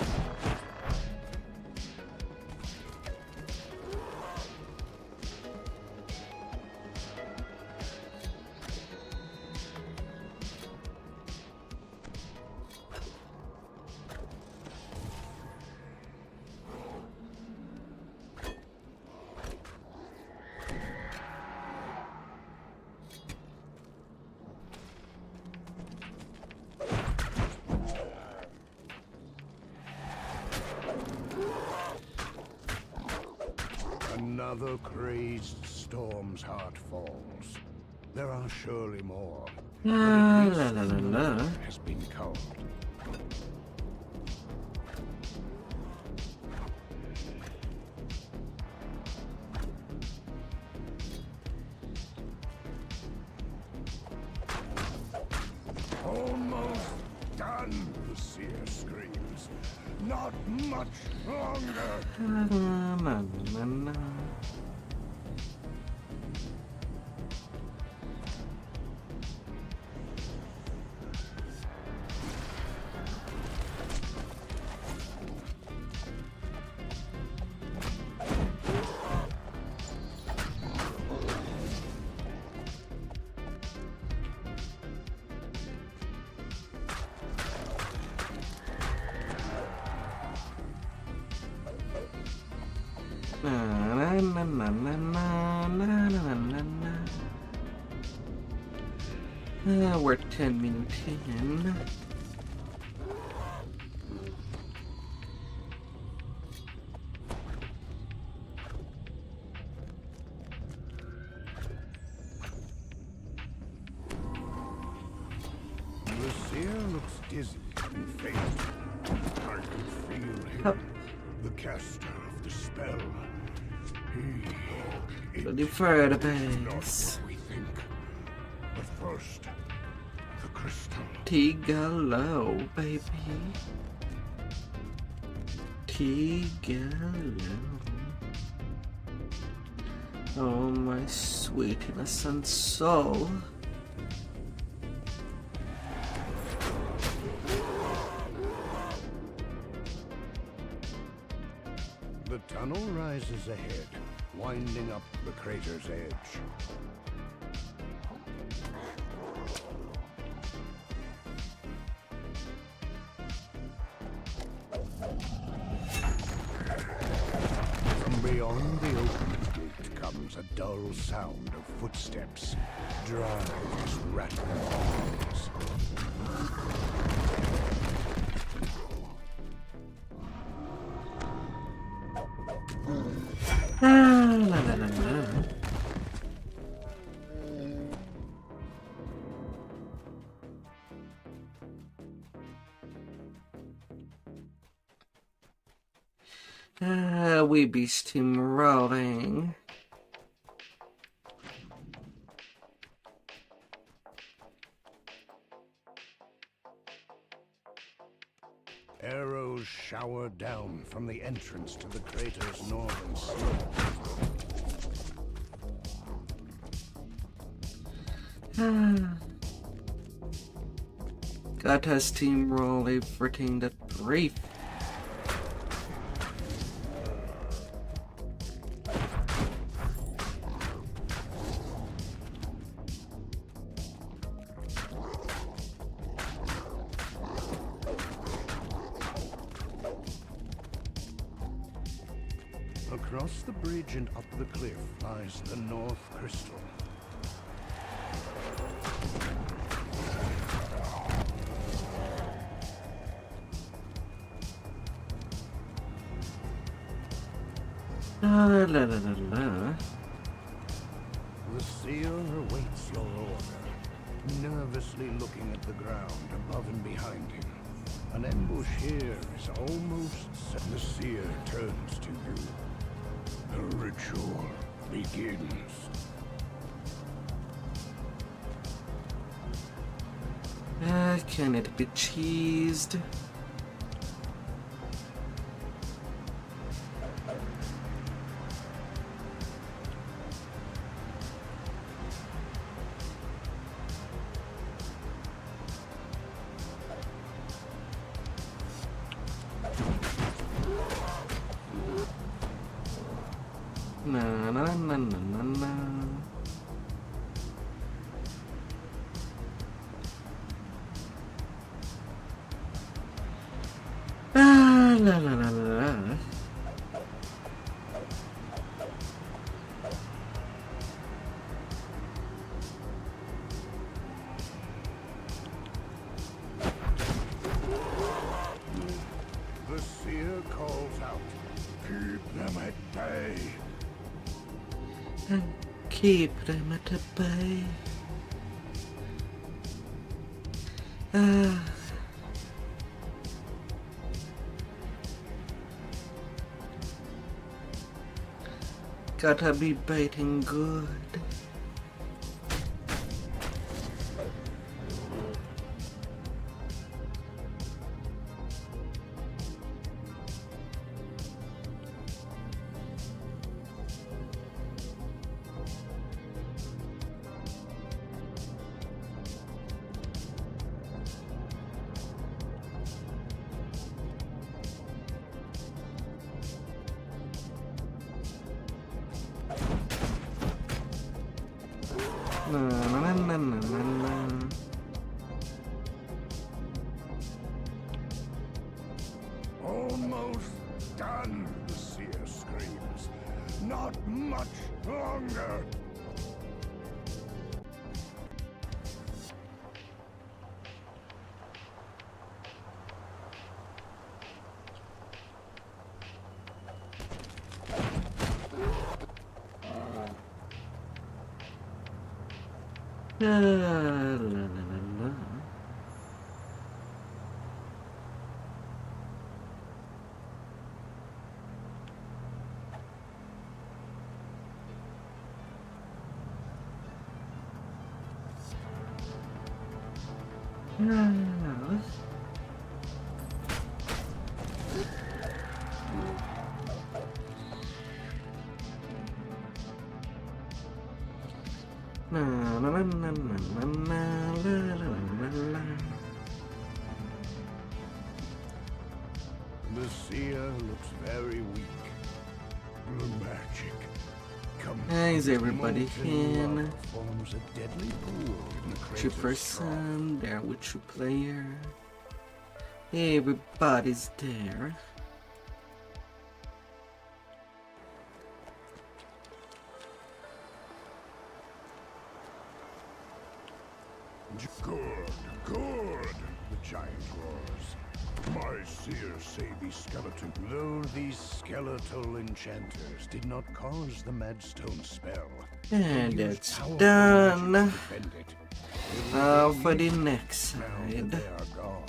Another crazed storm's heart falls. There are surely more. But La at la least la la la. has been culled. Almost done, the seer screams. Not much longer. Na na na na. We're 10 minutes in. The seer looks dizzy and faint. I can feel him, the caster of the spell. Ready for the Not base. what we think. But first, the crystal. Tigalo, baby. Tigalo. Oh, my sweet innocent soul. The tunnel rises ahead, winding up the crater's edge. From beyond the opened gate comes a dull sound of footsteps, dry as rattling bones. La la la la. We be steamrolling. Arrows shower down from the entrance to the crater's northern slope. Gotta steamroll everything that brief. Across the bridge and up the cliff lies the North Crystal. La la la la la. The seer awaits your order, nervously looking at the ground above and behind him. An ambush here is almost set. The seer turns to you. The ritual begins. Can it be cheesed? Na na na na na na. La la la la la. The seer calls out, keep them at bay. Keep them at bay. Gotta be baiting good. Na na na na na na. Almost done, the seer screams. Not much longer. La, la, la, la. Na, na, na, na, na, na, la, la, la, la. The seer looks very weak. The magic. Is everybody in? Lava forms a deadly pool in the crater's 2%, there with 2 player. Everybody's there. Good, good, the giant roars. My seers say these skeleton. Though these skeletal enchanters did not cause the Madstone spell. And they used it's powerful done. magic to defend it. Now for the next Now that side. they are gone.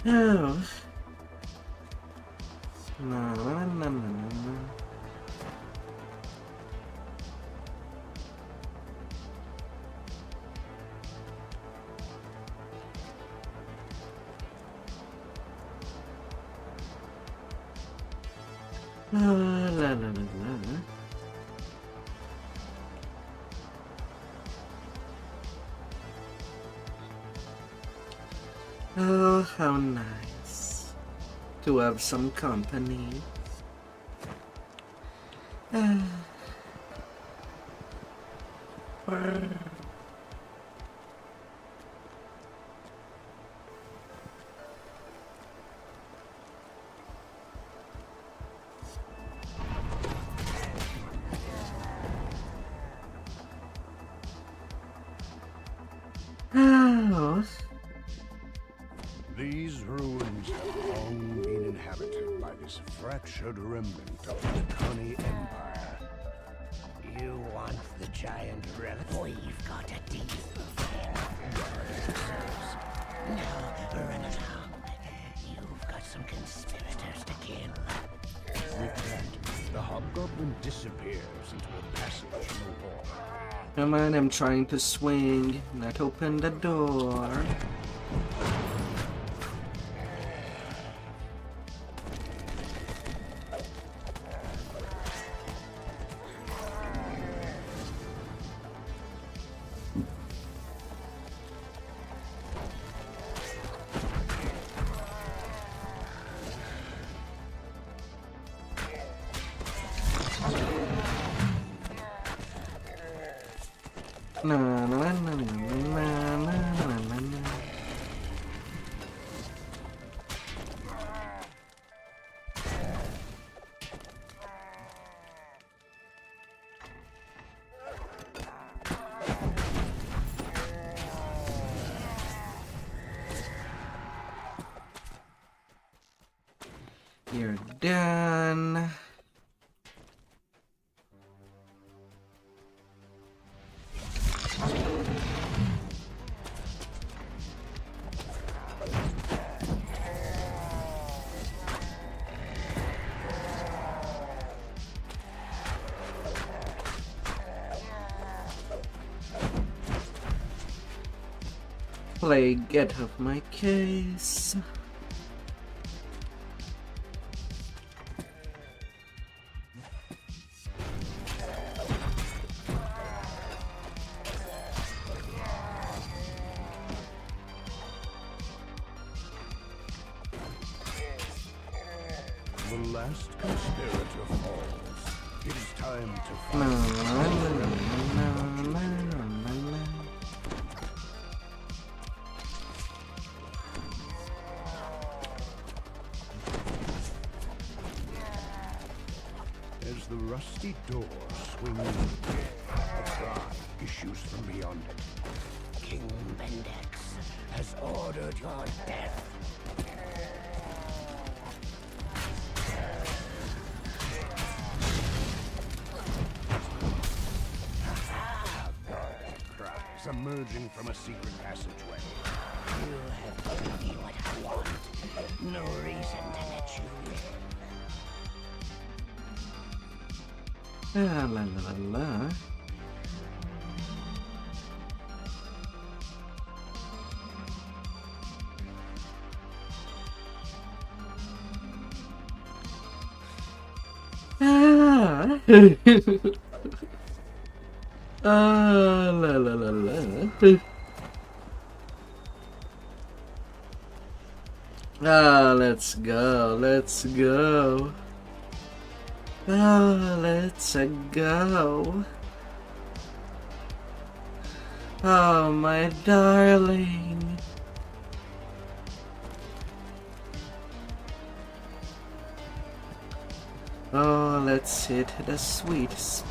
Oh. Na, na, na, na, na, na. La, la, la, la, la. Oh, how nice to have some company. Oh. These ruins have long been inhabited by this fractured remnant of the Connie Empire. You want the giant relic? We've got a deal. Now, run along. You've got some conspirators to kill. With that, the hobgoblin disappears into a passage in the wall. Come on, I'm trying to swing, not open the door. Na na na na na na na na na. You're done. Play get off my case. The last conspirator falls. It is time to Na fight. na na na na na na na. The rusty door swings open. A cry issues from beyond it. King Bendex has ordered your death. Cries emerging from a secret passageway. You have given me what I want. No reason to let you live. La la la la. Ah. La la la la. Let's go, let's go. Let's go. Oh, my darling. Oh, let's hit the sweet spot.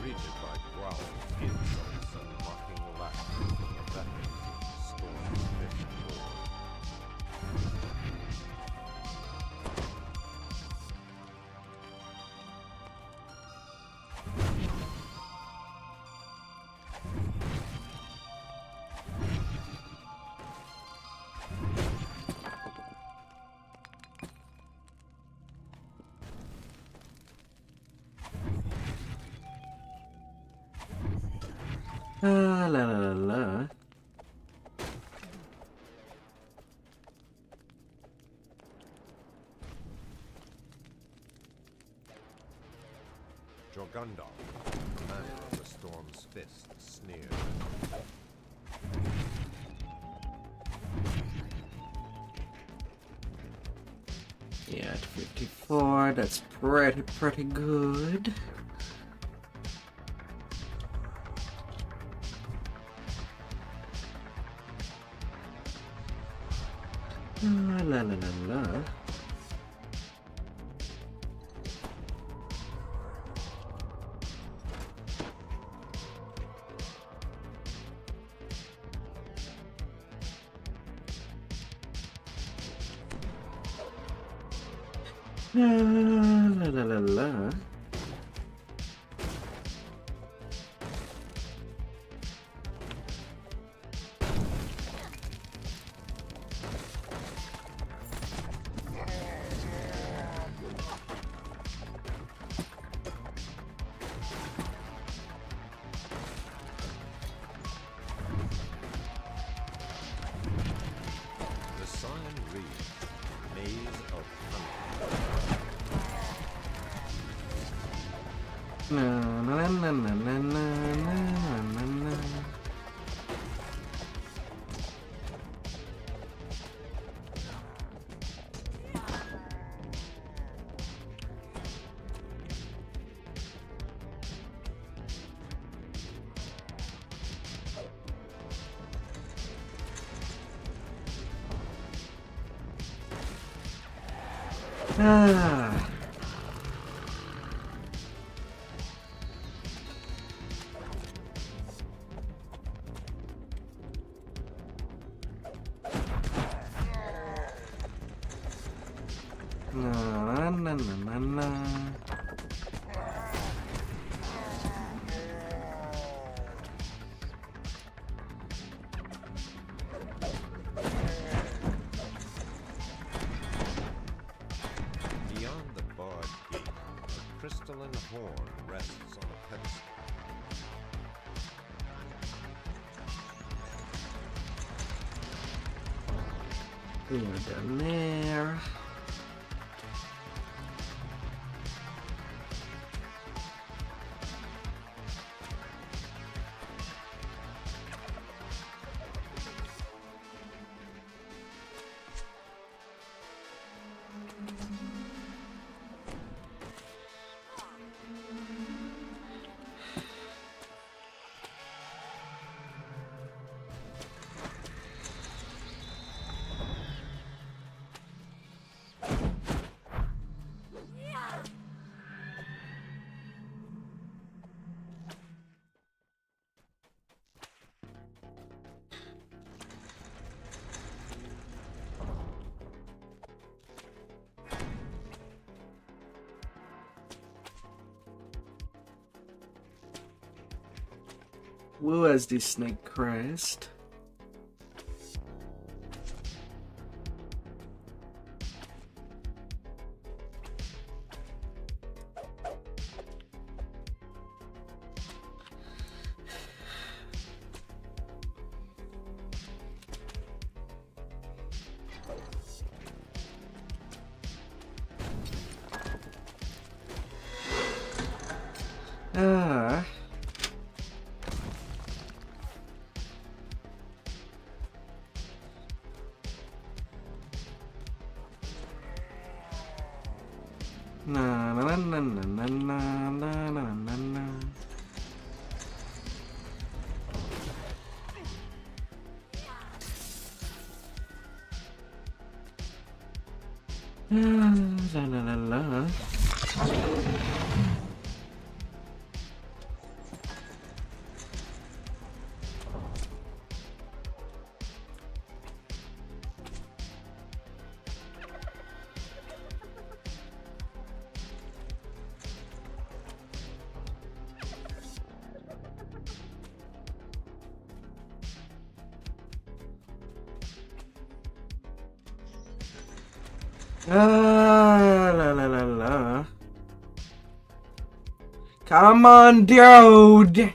Greeted by growls, insults, and mocking laughter from the veterans, Storm's fifth lord. La la la la. Jorgundar, commander of the Storm's Fist, sneered. Yeah, at 54, that's pretty good. La la la la. La la la la. The sign reads, Maze of Honey. Na na na na na na na na. Ah. Na na na na na. Beyond the barred gate, a crystalline horn rests on a pedestal. We're down there. Who has this snake crest? Ah. Na na na na na na na na na na. La la la la. La la la la. Come on, dude.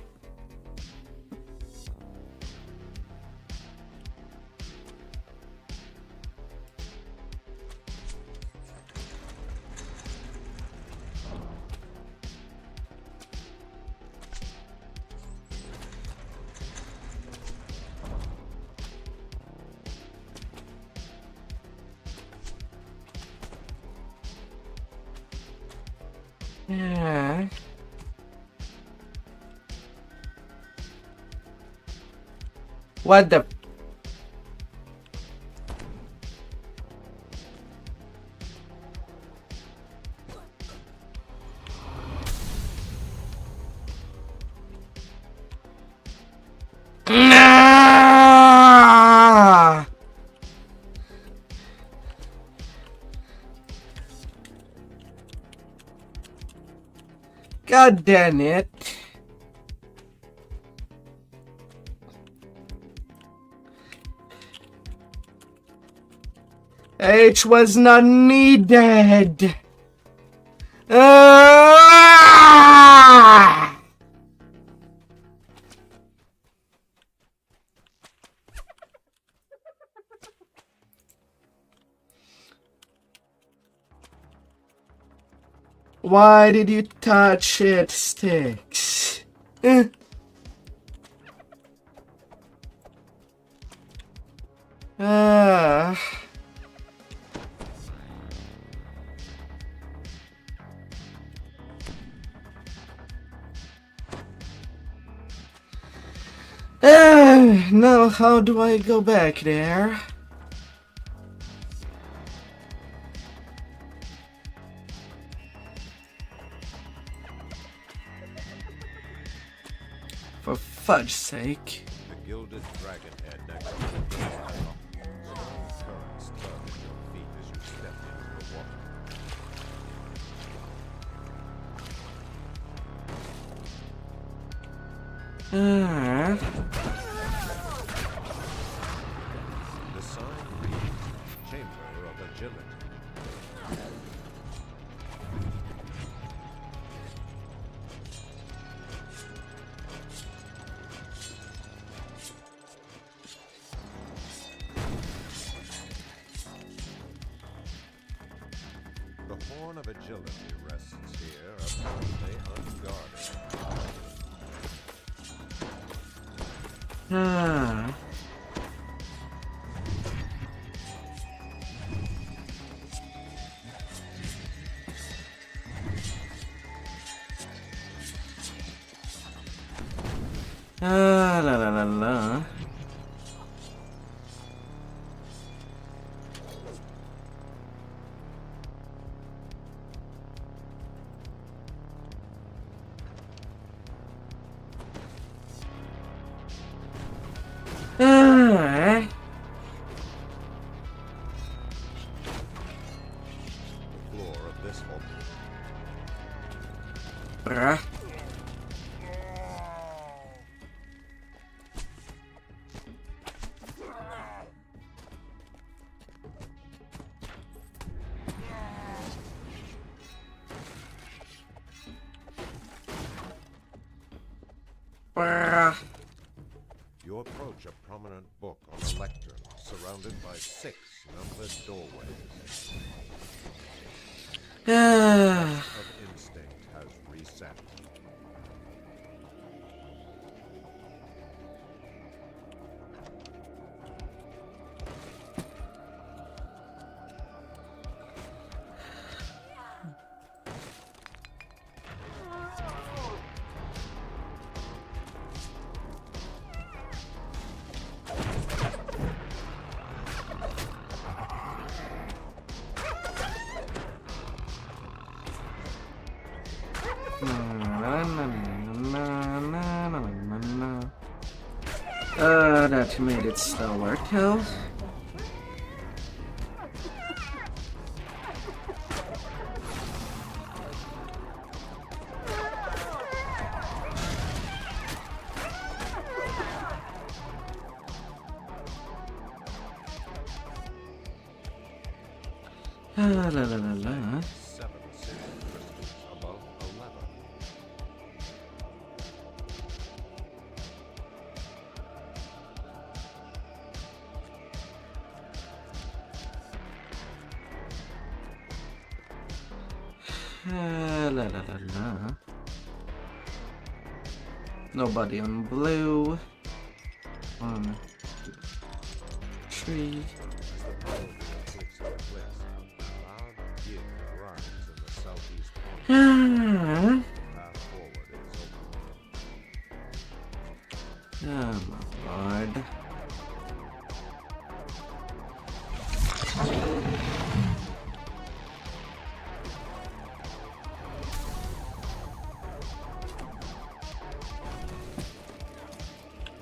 Yeah. What the? Nah! God damn it. H was not needed. Ah! Why did you touch it, Sticks? Ah. Now how do I go back there? For fudge's sake. The gilded dragon head next to the rock. Strong currents tug at your feet as you step into the water. The sign reads, Chamber of Agility. The Horn of Agility rests here, apparently unguarded. Ah. La la la la. Ah. The floor of this altar. Bruh. Brah. You approach a prominent book on a lectern, surrounded by 6 numbered doorways. Of instinct has reset. That made it still work out. La la la la. 7 single crystals above 11. La la la la. Nobody on blue. 1, 2, 3. As the pole takes a twist, a loud gig grinds in the southeast corner. The path forward is open. Oh my lord.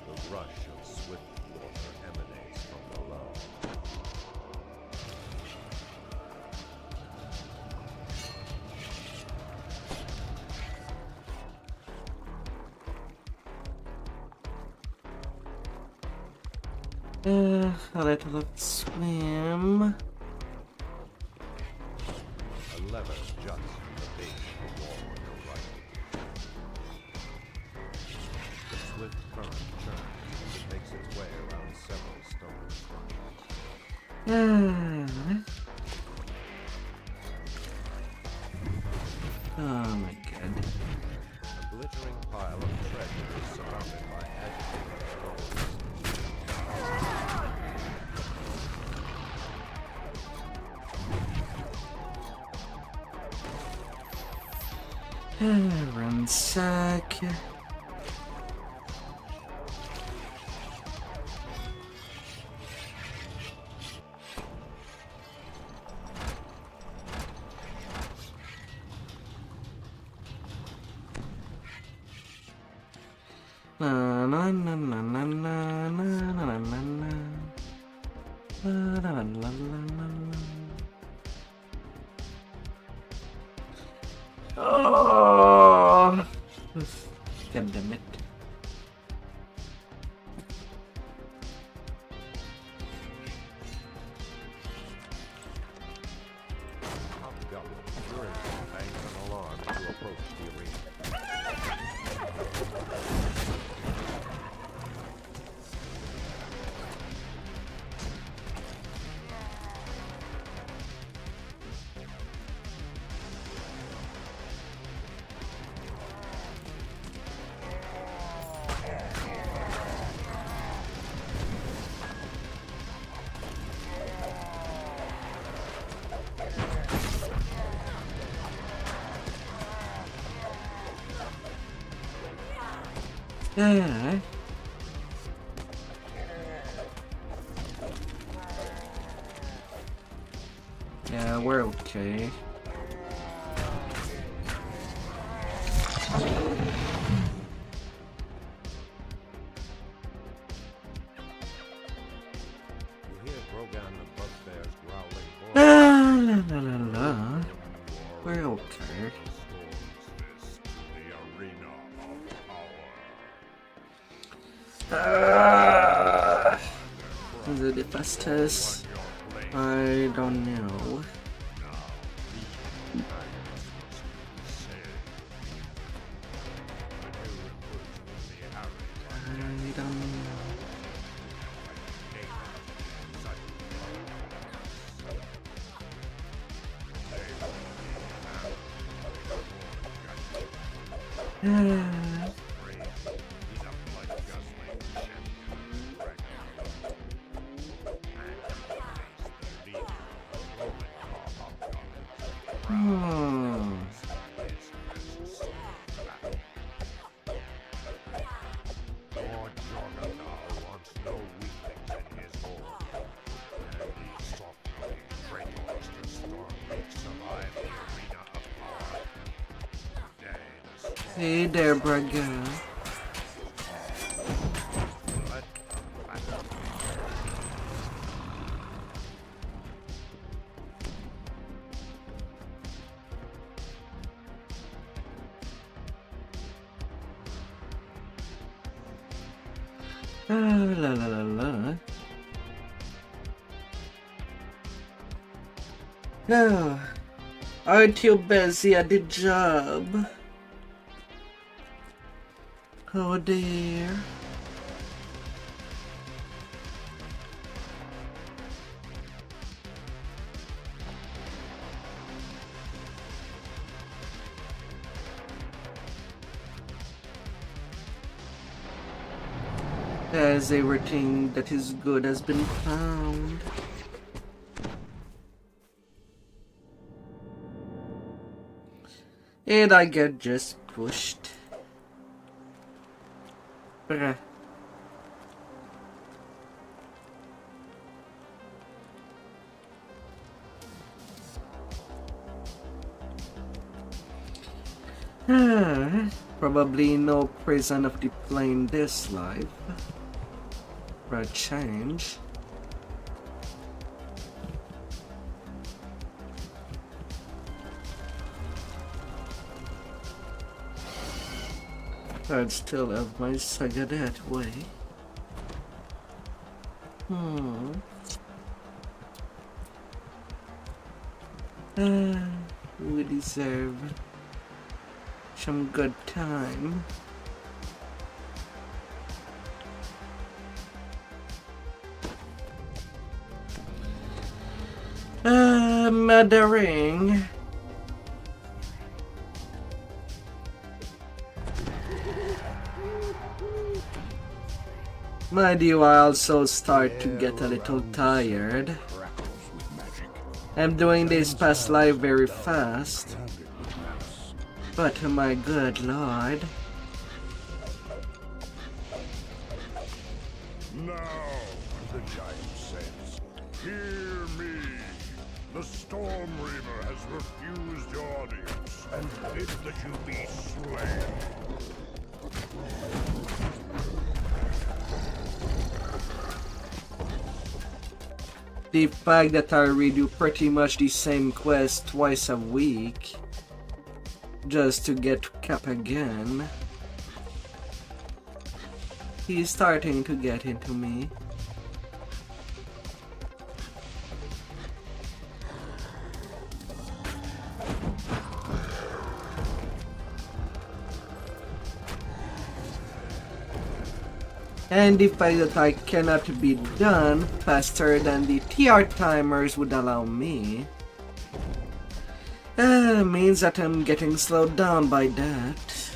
The rush of swift water emanates from below. A little swim. A lever juts from the base of the wall on your right. The swift current churns as it makes its way around several stone structures. Oh my god. A glittering pile of treasure is surrounded by agitating scrolls. Ransack. Na na na na na na na na na na na. La la la la la la. Oh, God damn it. Hobgoblin furiously bangs an alarm to approach the arena. Yeah. Yeah, we're okay. You hear Grogan the Bugbear's growling voice. La la la la. We're okay. Restores this to the arena of power. Is it the fastest? I don't know. The new recruit will be happy Hey there, Braga. La la la la. No. Aren't you busy at the job? Oh dear. As everything that is good has been found. And I get just pushed. Bruh. Probably no prison of the plain this life. For a change. I'd still have my saga that way. We deserve some good time. Murdering. Mind you, I also start to get a little tired. I'm doing this past life very fast. But my good lord. Now, the giant says, hear me. The Storm Reaver has refused your audience and bid that you be slain. The fact that I redo pretty much the same quest twice a week just to get Cap again, he's starting to get into me. And the fact that I cannot be done faster than the TR timers would allow me means that I'm getting slowed down by that.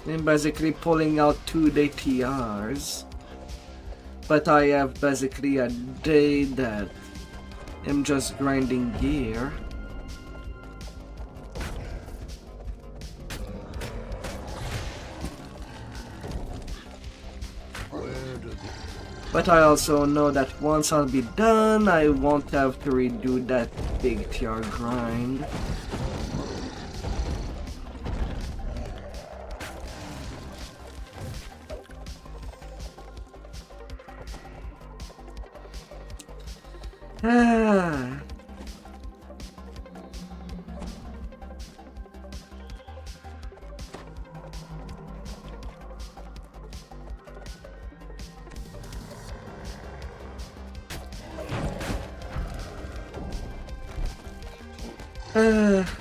I'm basically pulling out 2-day TRs, but I have basically a day that I'm just grinding gear. But I also know that once I'll be done, I won't have to redo that big TR grind.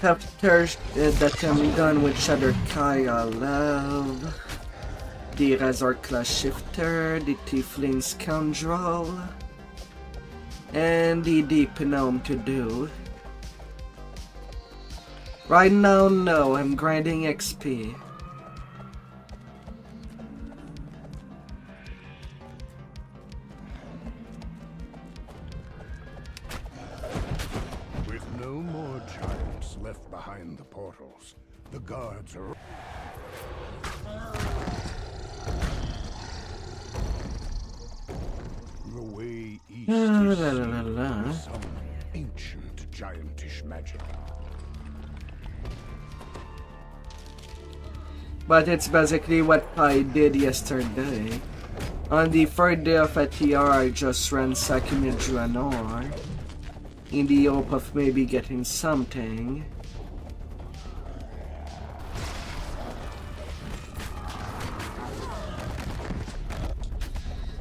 After that I'm done with Shadar-kai, I love the Razor Class Shifter, the Tiefling Scoundrel, and the Deep Gnome to do. Right now, no, I'm grinding XP. With no more giants left behind the portals, the guards are... The way east is sealed with some ancient giantish magic. But it's basically what I did yesterday. On the third day of ATR, I just ran Sakimidranor in the hope of maybe getting something.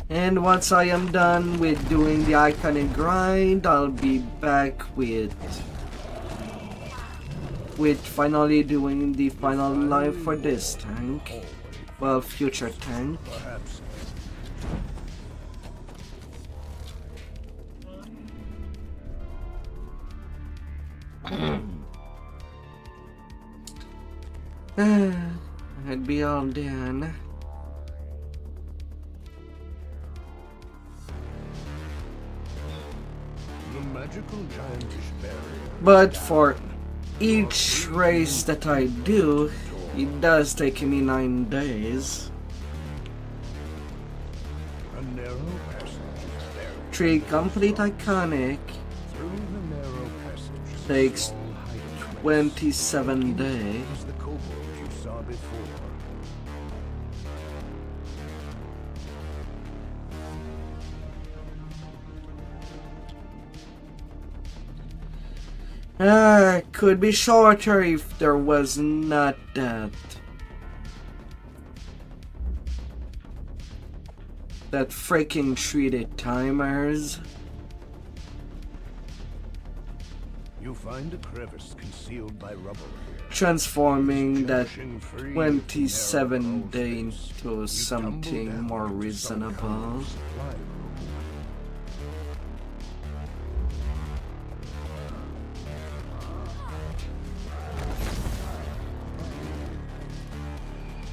And once I am done with doing the iconic grind, I'll be back with finally doing the final life for this tank. Well, future tank. Perhaps I'd be all done. the magical giantish barrier. But for each race that I do, it does take me 9 days. A narrow passage is buried. 3 complete iconic Through the narrow passage takes small hiding place. 27 days. It was the kobold you saw before. Could be shorter if there was not that freaking treated timers. You find a crevice concealed by rubble here. Transforming that Stretching free 27 from narrow day crawl space, into you something tumble down more into some kind reasonable. of supply room.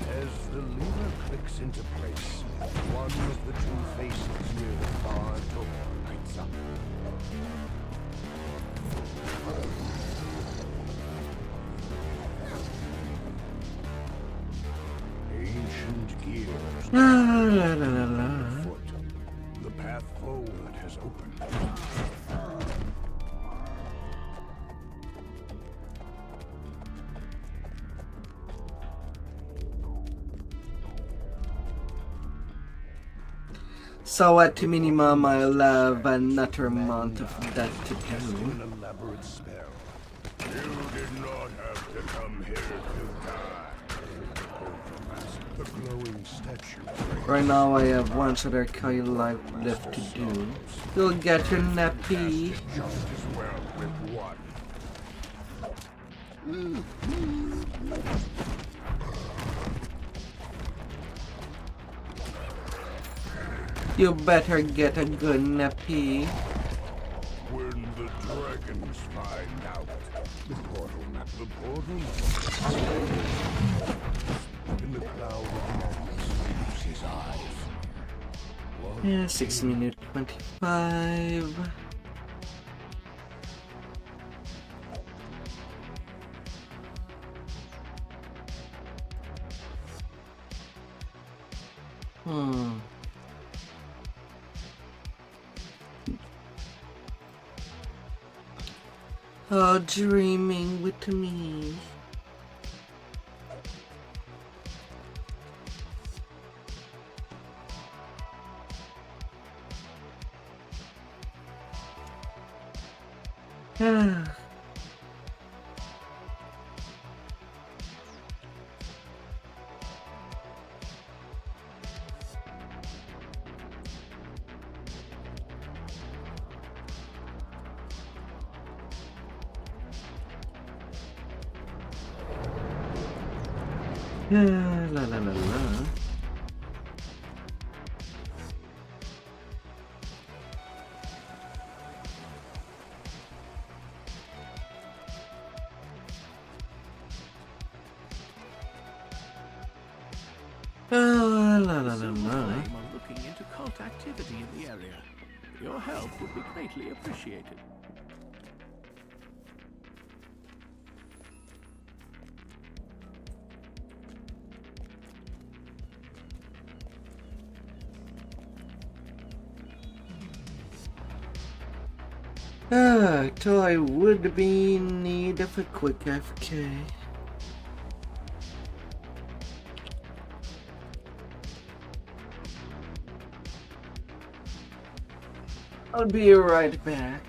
As the lever clicks into place, one of the 2 faces near the far door lights up. Ancient gears. La la la la la. Foot. The path forward has opened. So at minimum I'll have another month of that to do. An elaborate spell. You did not have to come here to die. The glowing statue. Right now I have 1 Shadar-kai life left to do. You'll get your nappy. Just as well with one. You better get a good nappy. When the dragons find out. The portal map. The portal. In the cloud of madness leaves his eyes. What Yeah, 6 minutes 25. Oh, dreaming with me. Ah. La la la la. La la la Silver la. Flame are looking into cult activity in the area. Your help would be greatly appreciated. So I would be in need of a quick AFK. I'll be right back.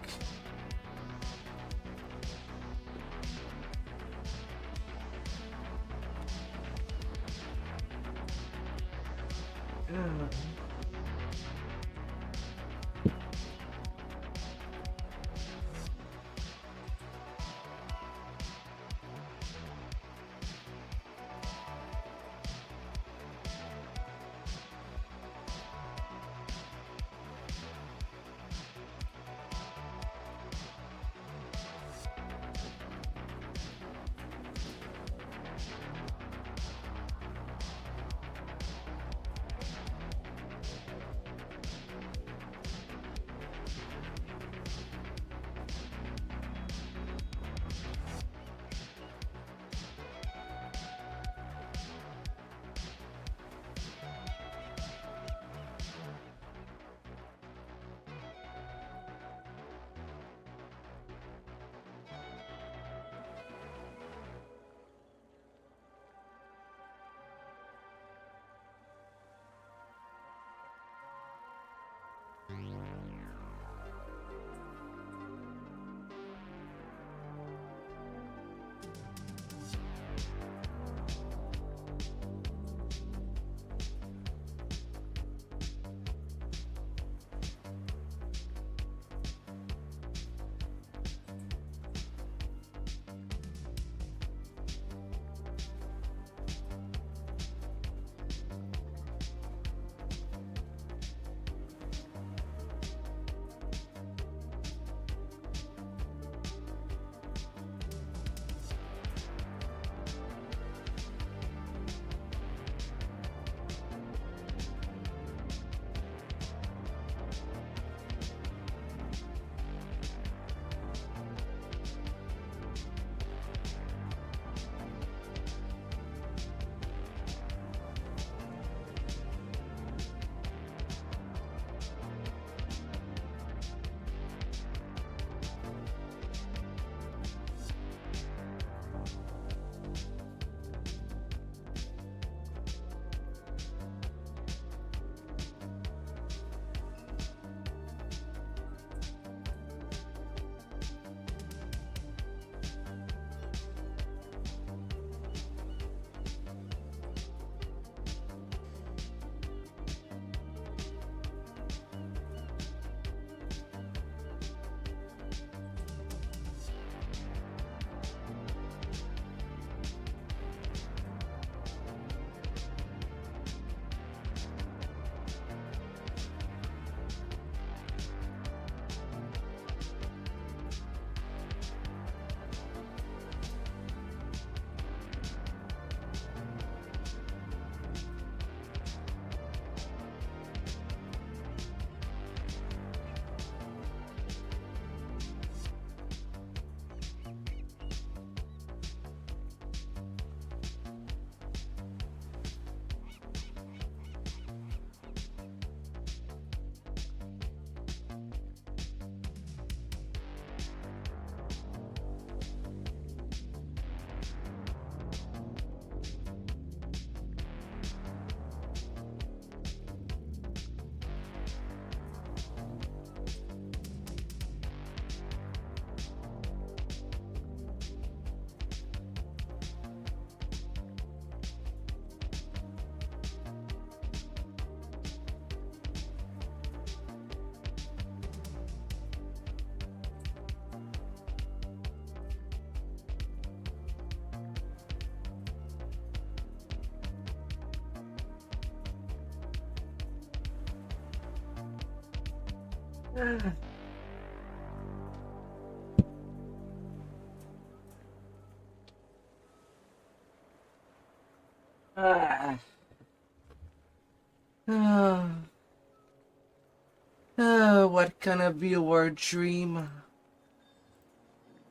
kind of viewer dream.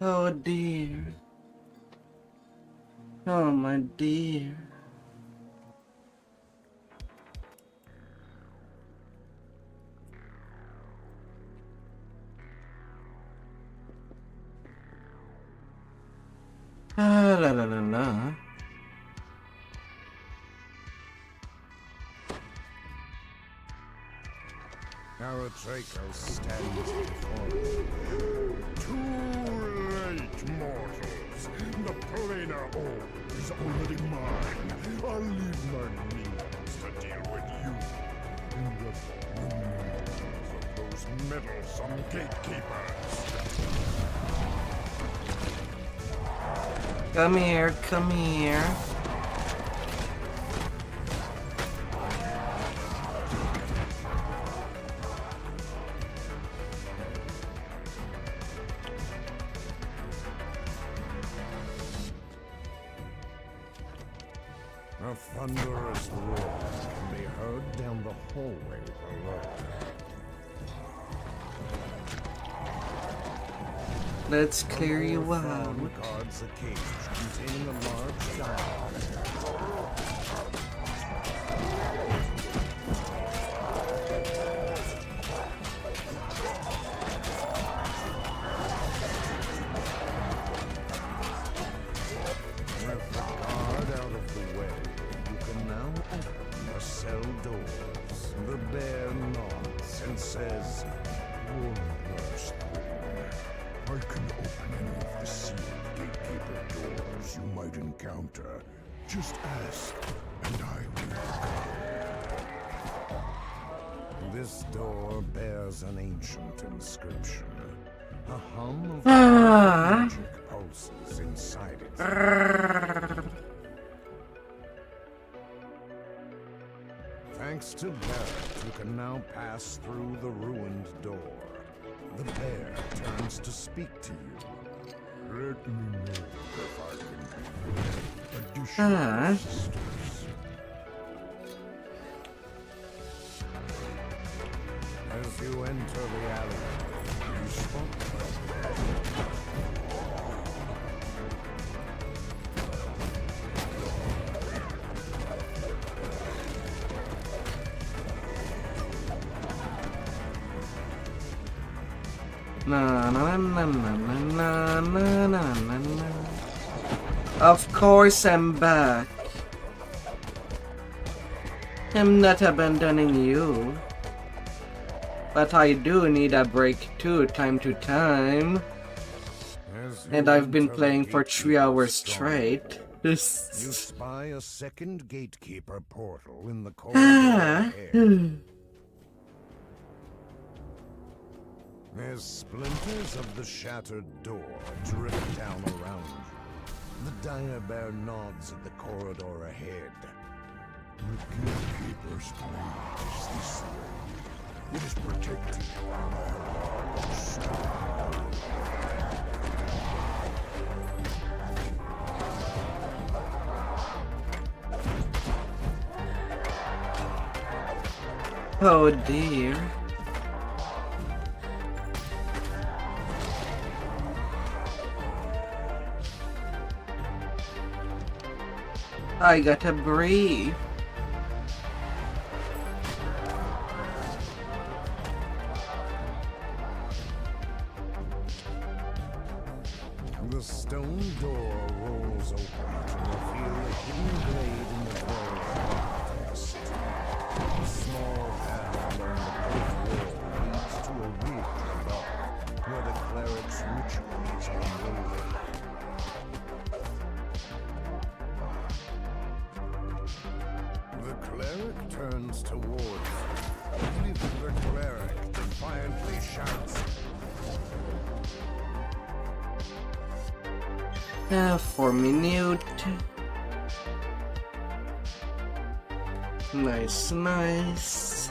Oh dear. Oh my dear. Ah, la la la la. Our Draco stands before you. Too late, mortals. The planar orb is already mine. I'll leave my minions to deal with you. And the remains of those meddlesome gatekeepers. Come here, come here. A thunderous roar can be heard down the hallway below. Let's clear you From out. guards a cage containing a large dial. With the guard out of the way, you can now open the cell doors. The bear nods and says, "One last thing. I can open any of the sealed gatekeeper doors you might encounter. Just ask, and I will come." This door bears an ancient inscription. A hum of magic pulses inside it. Thanks to Barrett, you can now pass through the ruined door. The bear turns to speak to you. Let me know if I can be additional assistance. As you enter the alleyway, you spot the bear. Na na na na na na na na na. Of course I'm back. I'm not abandoning you. But I do need a break too, time to time. And I've been playing for 3 hours straight. You spy a second gatekeeper portal in the corridor ahead. As splinters of the shattered door drift down around you, the dire bear nods at the corridor ahead. The gatekeeper's blade is this way. It is protected by a large stone. Oh dear. I gotta breathe. The stone door rolls open to reveal a hidden glade in the very heart of the city. A small path along the cliff wall leads to a ridge above, where the cleric's ritual is unrolled. The cleric turns towards you. The cleric defiantly shouts, For minute. Nice, nice.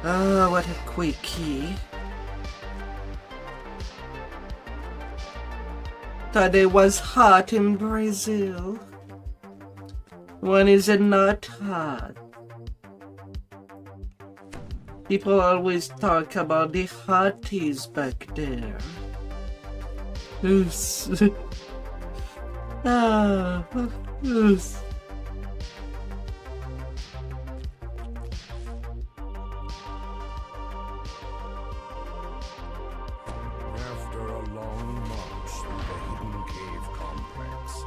Ah, what a quickie. Thought it was hot in Brazil. When is it not hot? People always talk about the hotties back there. Oops. Oops. After a long march through the hidden cave complex,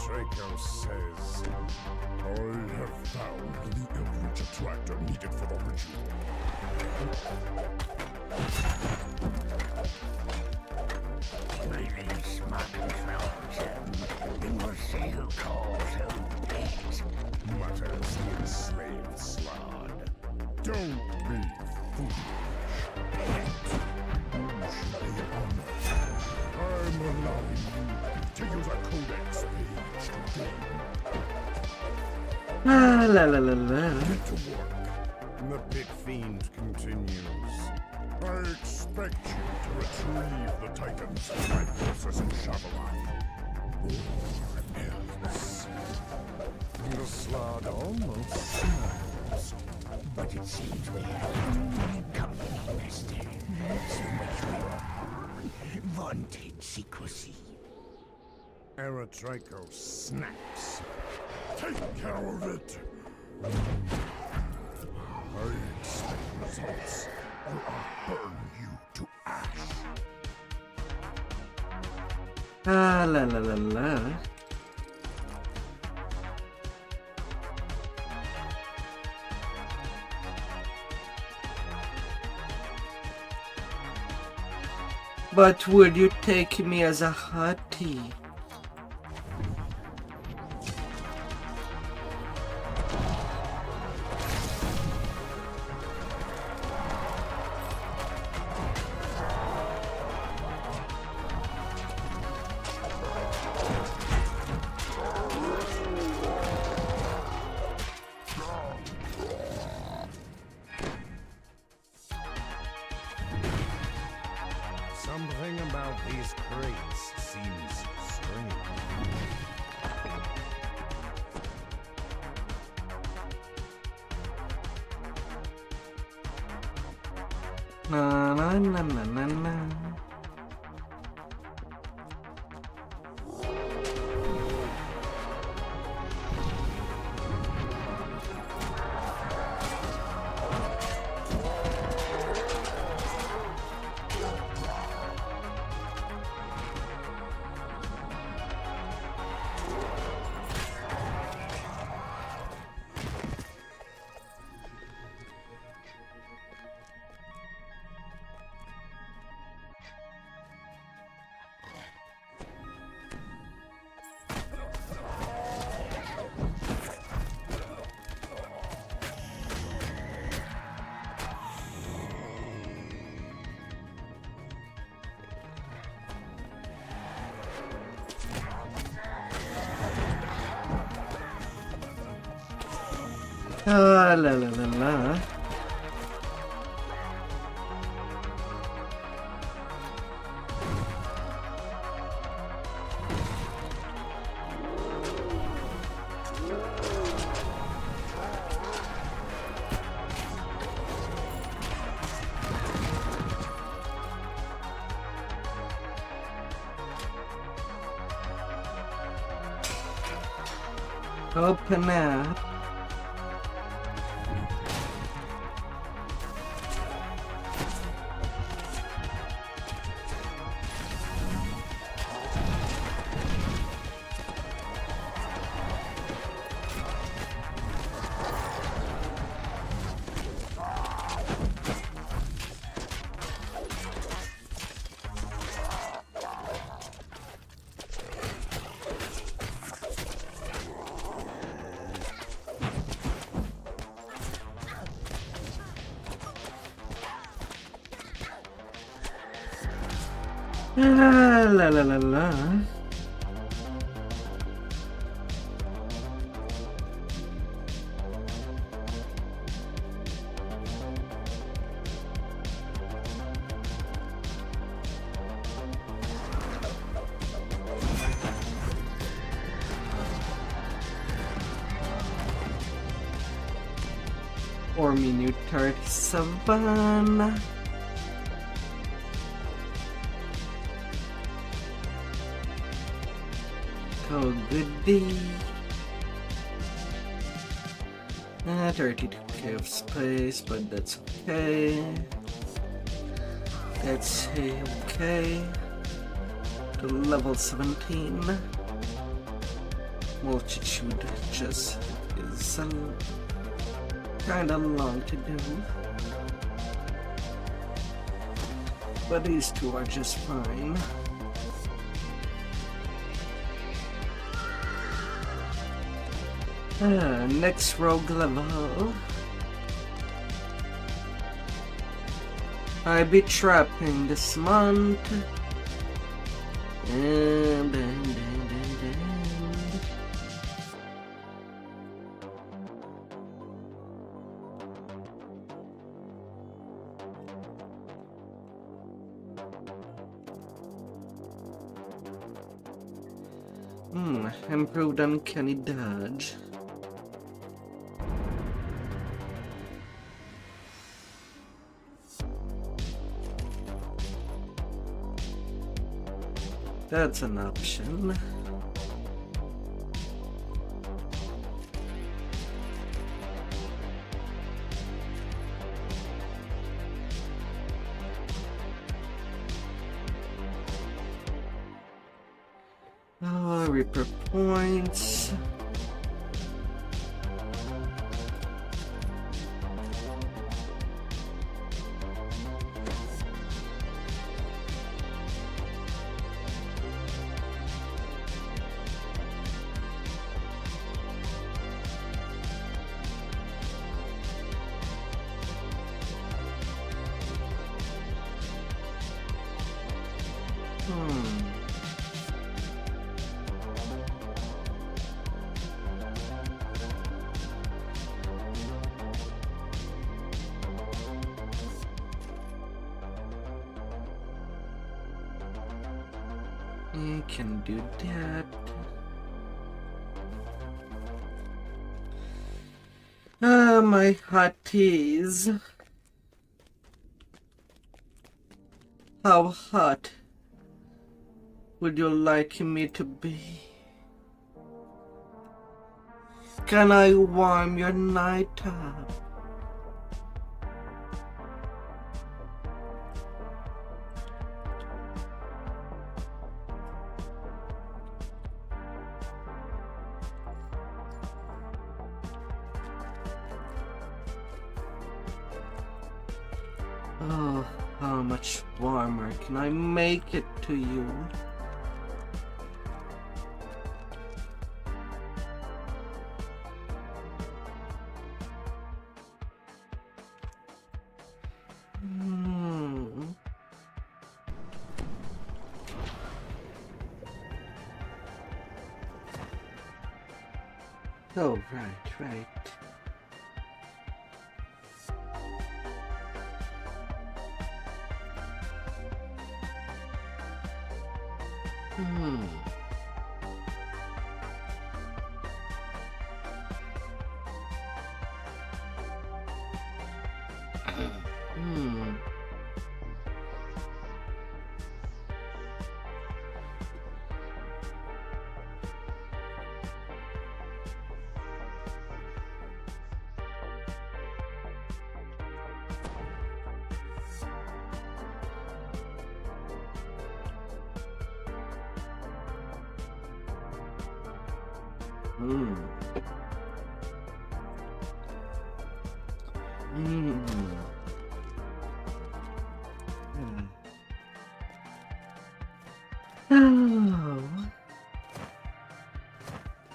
Draco says, I have found the eldritch attractor needed for the ritual. Mutters the enslaved slod. Don't be foolish. Usually honored. I'm allowing you to use a codex page to gain. La la la la. Get to work. The pit fiend continues. I expect you to retrieve the Titans from my forces in Shabalai. Or else. The slod almost smiles. But it seems we have company, Master. So much more vaunted secrecy. Draco snaps. Take care of it! I expect results, or I'll burn you to ash. La la la la. But would you take me as a hottie? Something about these crates seems strange. Na na na na na na. La la la la. Open up. La la la la la. or minute 37. Oh goody. 32k of space, but that's okay. Let's say okay. To level 17. Multitude just is kinda long to do. But these two are just fine. Next rogue level. I be trapping this month. And improved uncanny dodge. That's an option. Oh, Reaper points. I can do that. My hotties. How hot would you like me to be? Can I warm your night up? Oh, how much warmer can I make it to you? Oh, right.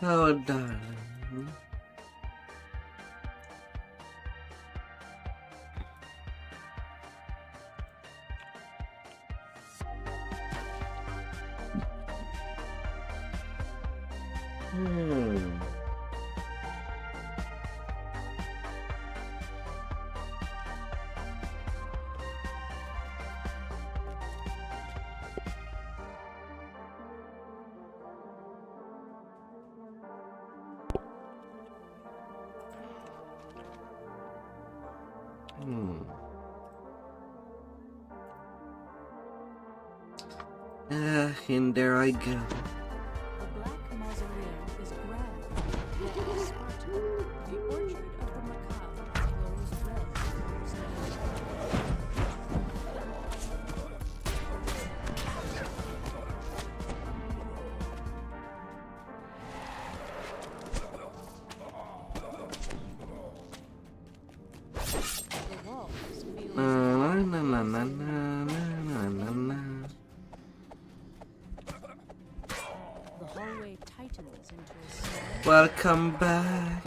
Oh, darling. And there I go. The Black Mausoleum is grand, yet Spartan. The orchard of the macabre glows red. The walls feel Na na na na na na na na. the hallway tightens into a small Welcome back.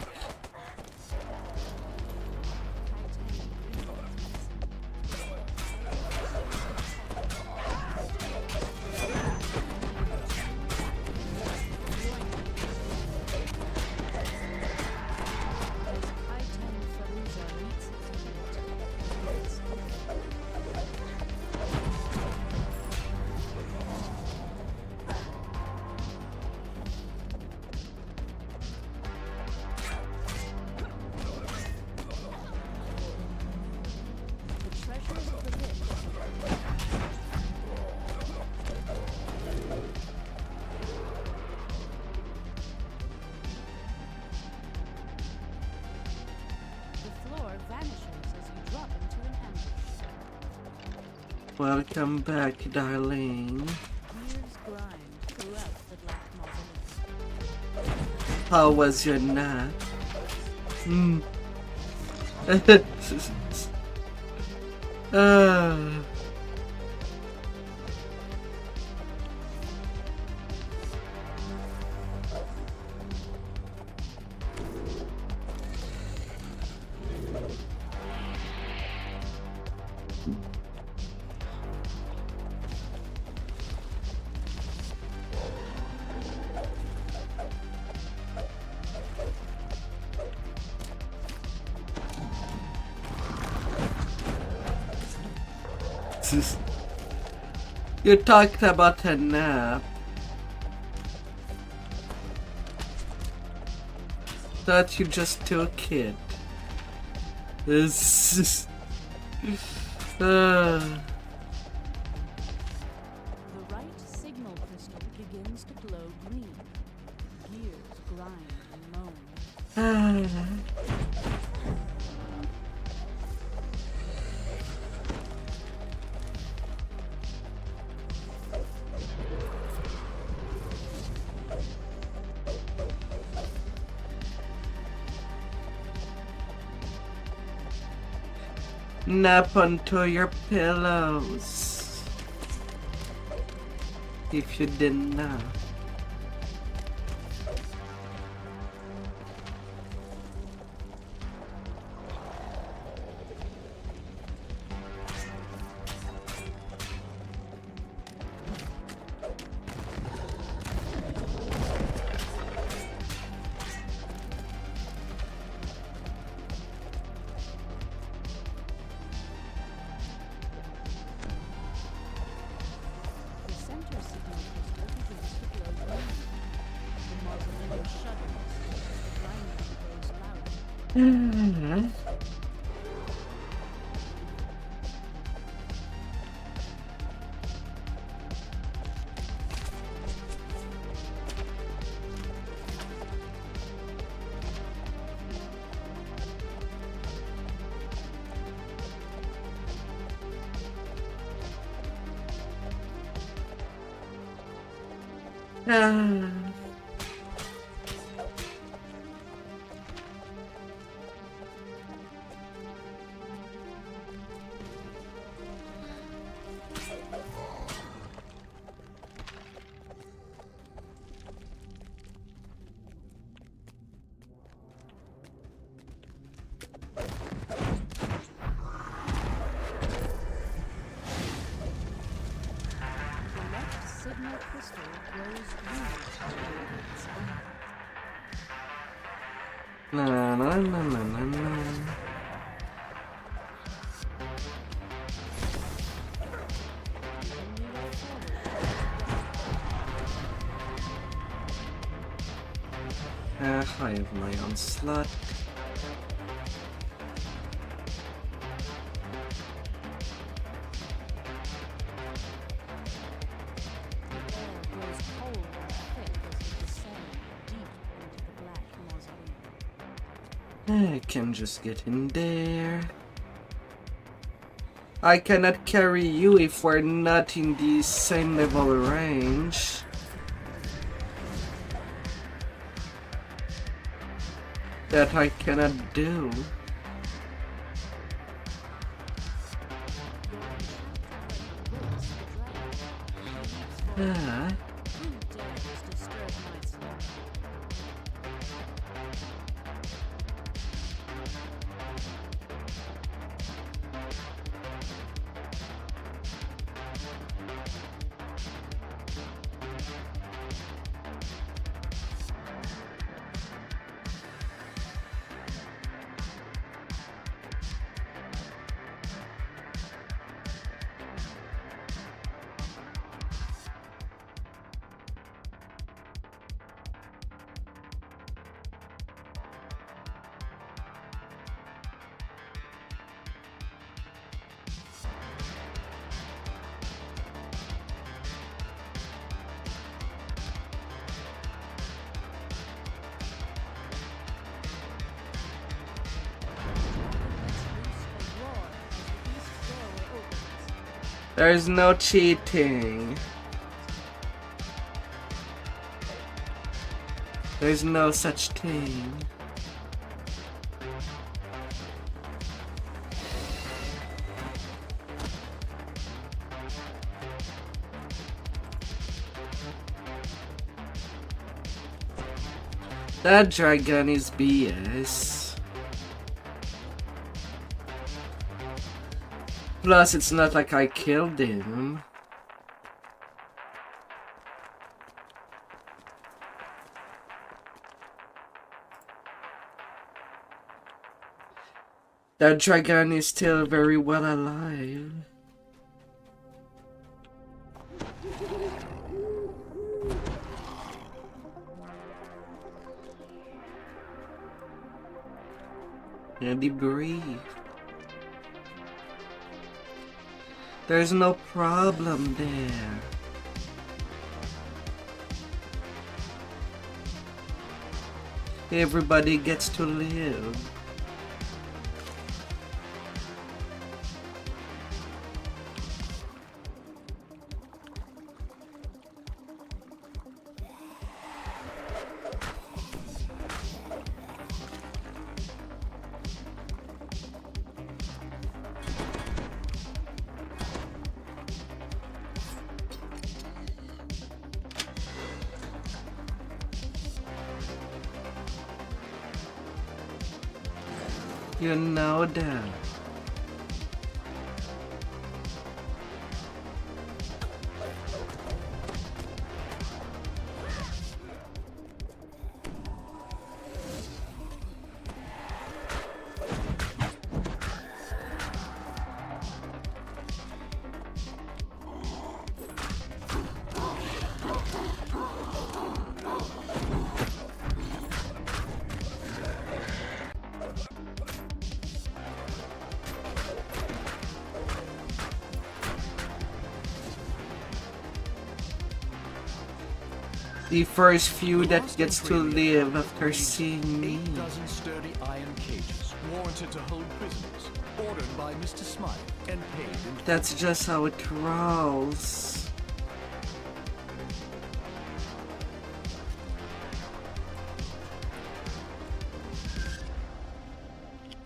Welcome back, darling. gears grind throughout the Black Mausoleum. How was your nap? Ah. You talked about a nap. Thought you just took it. This The right signal crystal begins to glow green. Gears grind and moan. Nap onto your pillows. If you didn't know. The center signal crystal begins to glow green. The mausoleum shudders. The grinding grows louder. The left signal crystal glows green. It's Na na na na na na. I have my onslaught. I can just get in there. I cannot carry you if we're not in the same level range. That I cannot do. Ah. There's no cheating. There's no such thing. That dragon is BS. Plus, it's not like I killed him. That dragon is still very well alive. And debris. There's no problem there. Everybody gets to live. You know that. The first few that gets to live after seeing me. 8 dozen sturdy iron cages, warranted to hold prisoners, ordered by Mr. Smythe and paid in... That's just how it rolls.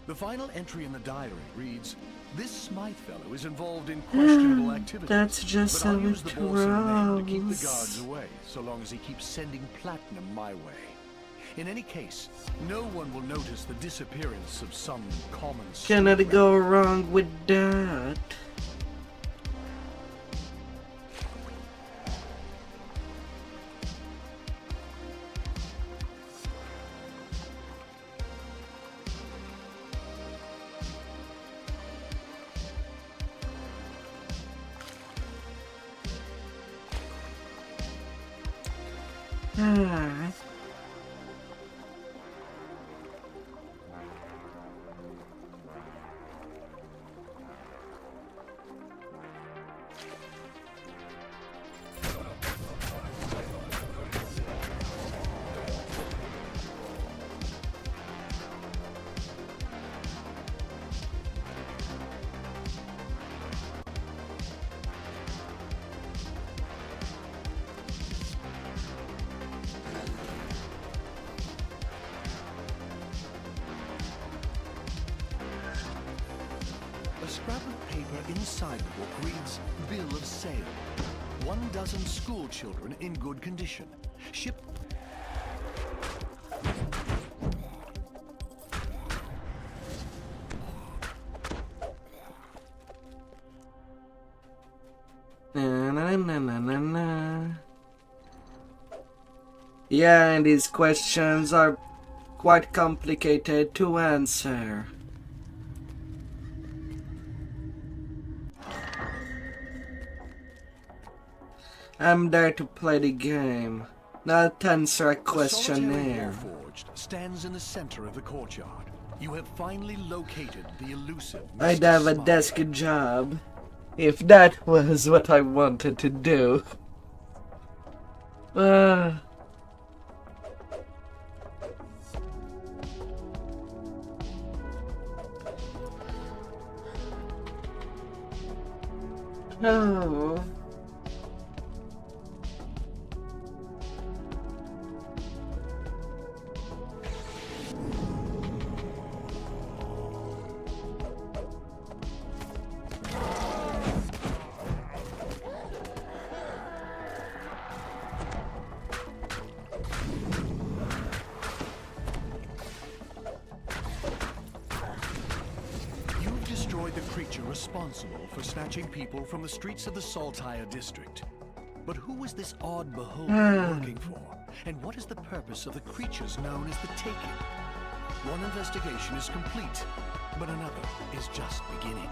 The final entry in the diary reads, "This Smythe fellow is involved in questionable activities. That's just but I'll how use it the boss in the name to keep the rolls. guards away, so long as he keeps sending platinum my way. In any case, no one will notice the disappearance of some common... Cannot go wrong with that. Ah. scrap of paper inside the book reads Bill of Sale. 12 school children in good condition. Ship. Yeah, and these questions are quite complicated to answer. I'm there to play the game, not answer a questionnaire. The solitary Warforged stands in the center of the courtyard. You have finally located the elusive Mr. I'd have a Smiley. desk job if that was what I wanted to do. Oh. You've destroyed the creature responsible for snatching people from the streets of the Saltire district. But who is this odd beholder working for? And what is the purpose of the creatures known as the Taken? One investigation is complete, but another is just beginning.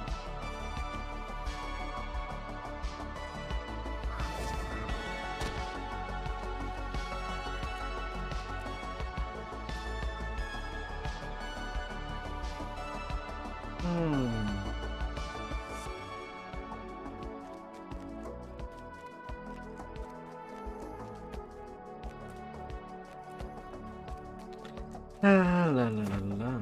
La la la la.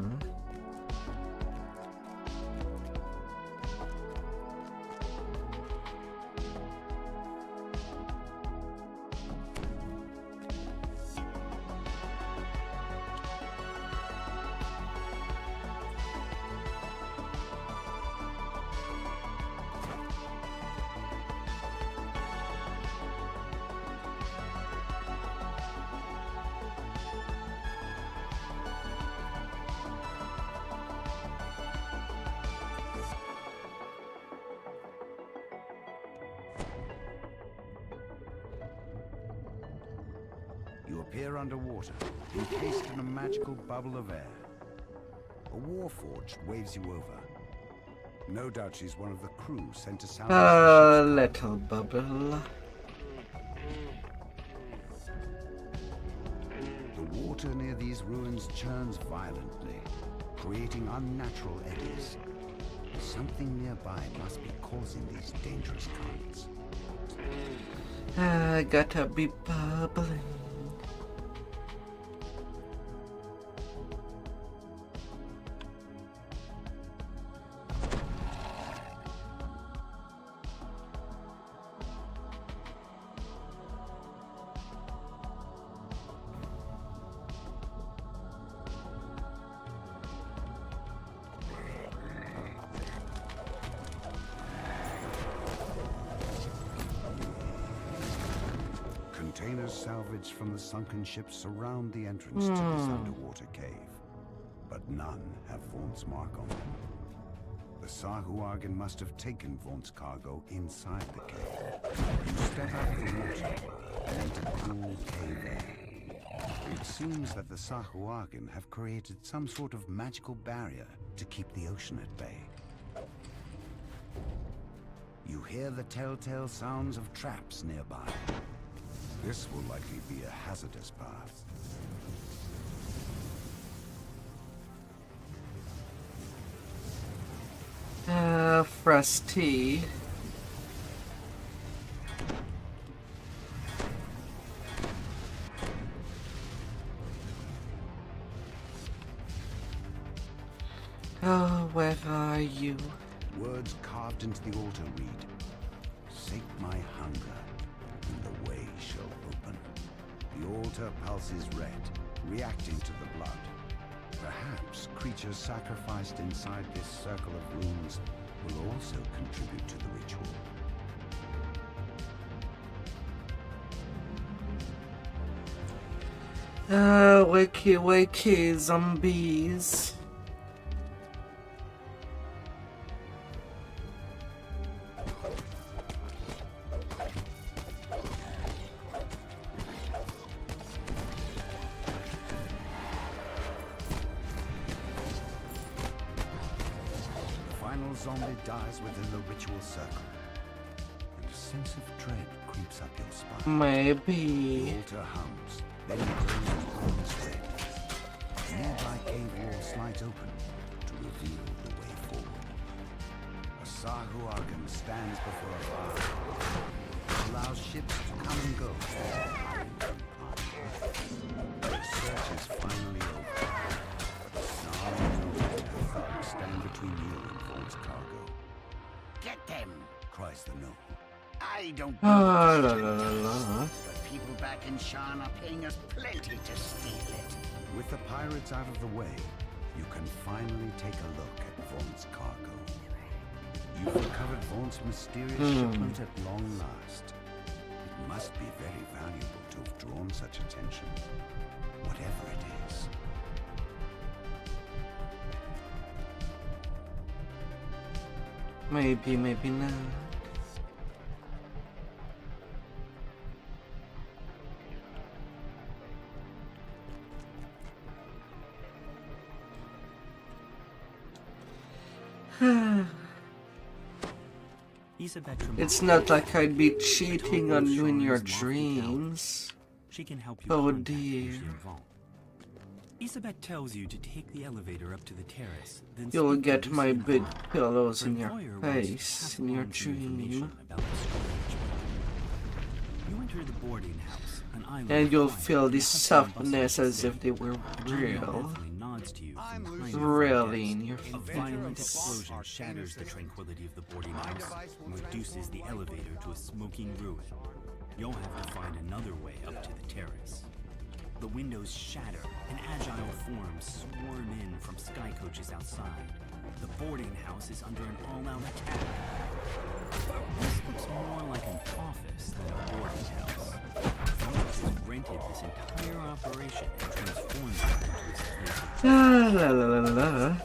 You appear underwater, encased in a magical bubble of air. A Warforged waves you over. No doubt she's one of the crew sent to salvage A the ship's little bubble. The water near these ruins churns violently, creating unnatural eddies. Something nearby must be causing these dangerous currents. I gotta be bubbling. Containers salvaged from the sunken ships surround the entrance to this underwater cave, but none have Vaunt's mark on them. The Sahuagin must have taken Vaunt's cargo inside the cave. You step out of the water and enter cool cave air. It seems that the Sahuagin have created some sort of magical barrier to keep the ocean at bay. You hear the telltale sounds of traps nearby. This will likely be a hazardous path. Frosty. Oh, where are you? Words carved into the altar read, "Sate my hunger, and the way shall open." The altar pulses red, reacting to the blood. Perhaps creatures sacrificed inside this circle of runes will also contribute to the ritual. Wakey, wakey, zombies. Zombie dies within the ritual circle, and a sense of dread creeps up your spine. Maybe. The altar hums, then grows to burns red. Nearby cave wall slides open to reveal the way forward. A Sahuagin stands before a fire, allows ships to come and go. The search is finally over. Thugs stand between you and Vault's cargo. Get them! Cries the gnome. I don't Ah, know la la la la. but people back in Shan are paying us plenty to steal it. With the pirates out of the way, you can finally take a look at Vaughn's cargo. You've recovered Vaughn's mysterious shipment at long last. It must be very valuable to have drawn such attention, whatever it is. Maybe, maybe not. It's not like I'd be cheating on you in your dreams. She can help you. Oh dear. Isabet tells you to take the elevator up to the terrace. Then You'll speak to get my Lucy big Vaughn. pillows Her in your employer face, wants in your to pass along some dream. information about the storage. You enter the boarding house, an island And you'll quiet, feel the and softness hustle as if they were John real. helpfully nods to you from behind your Really desk. in your A violent face. explosion shatters the tranquility of the boarding house and reduces the elevator to a smoking ruin. You'll have to find another way up to the terrace. The windows shatter, and agile forms swarm in from sky coaches outside. The boarding house is under an all-out attack. This looks more like an office than a boarding house. Phillips has rented this entire operation and transformed it into his place. La la la la la.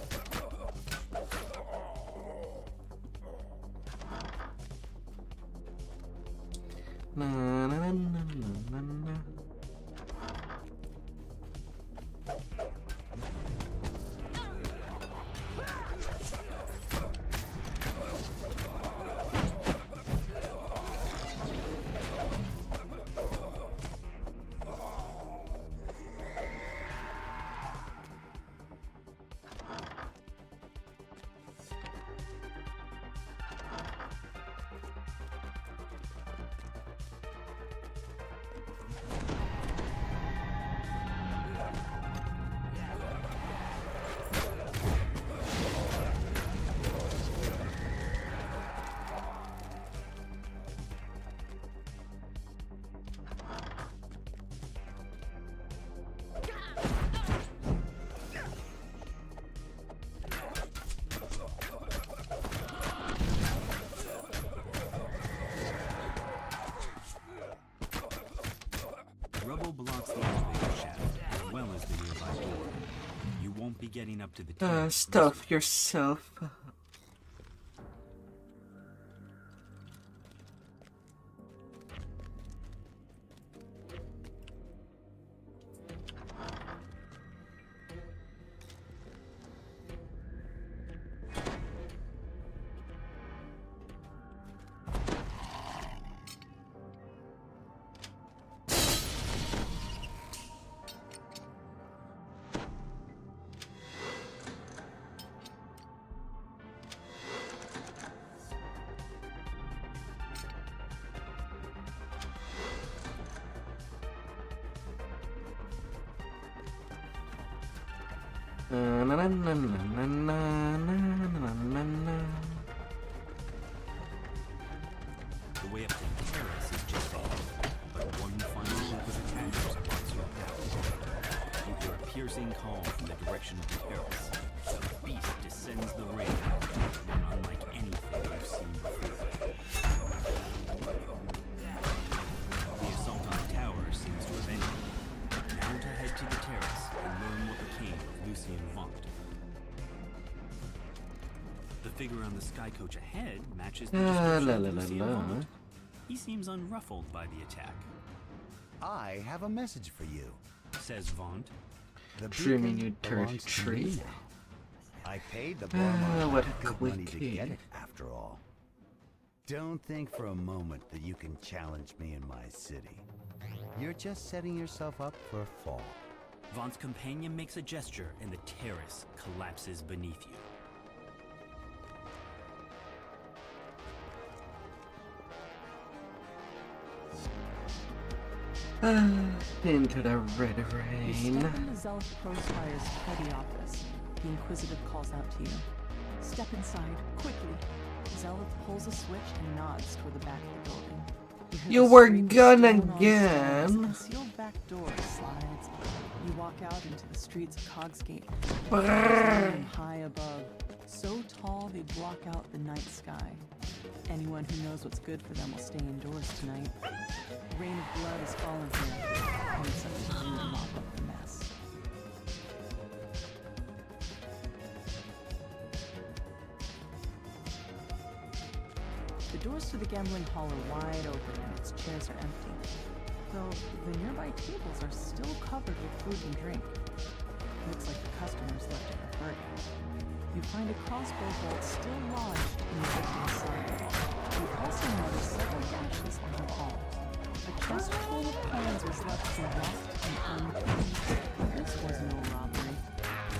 Na na na na na na. Rubble blocks the elevator shaft, as well as the nearby door. You won't be getting up to the terrace. Stuff yourself. Na na na na na na na na na. The way up to the terrace is just ahead, but one final group of attackers blocks your path. You hear a piercing call from the direction of the terrace. beast descends the ring, one unlike anything you've seen before. The assault on the tower seems to have ended. Now to head to the terrace and learn what became of Lucien Vaunt. The figure on the sky coach ahead matches the description of Lucien Vaunt. He seems unruffled by the attack. I have a message for you, says Vaunt. The Dreaming beacon you turned belongs to me tree. now. I paid the barman what a good money to quickie. get it, after all. Don't think for a moment that you can challenge me in my city. You're just setting yourself up for a fall. Vaunt's companion makes a gesture and the terrace collapses beneath you. Into the red You rain. step into Zealous Crossfire's petty office. The Inquisitive calls out to you. Step inside, quickly. Zealous pulls a switch and nods toward the back of the building. hear You the were scream of gone stone on again. stones, and a sealed back door slides. You walk out into the streets of Cogsgate. Brrr. Standing high above, so tall they block out the night sky. Anyone who knows what's good for them will stay indoors tonight. The rain of blood is falling here, and it's up to you to mop up the mess. The doors to the gambling hall are wide open and its chairs are empty, though the nearby tables are still covered with food and drink. Looks like the customers left it for Fergie. You find a crossbow bolt still lodged in the victim's side. You also notice several gashes on the wall. A chest full of coins was left to rot and unclean. This was no robbery.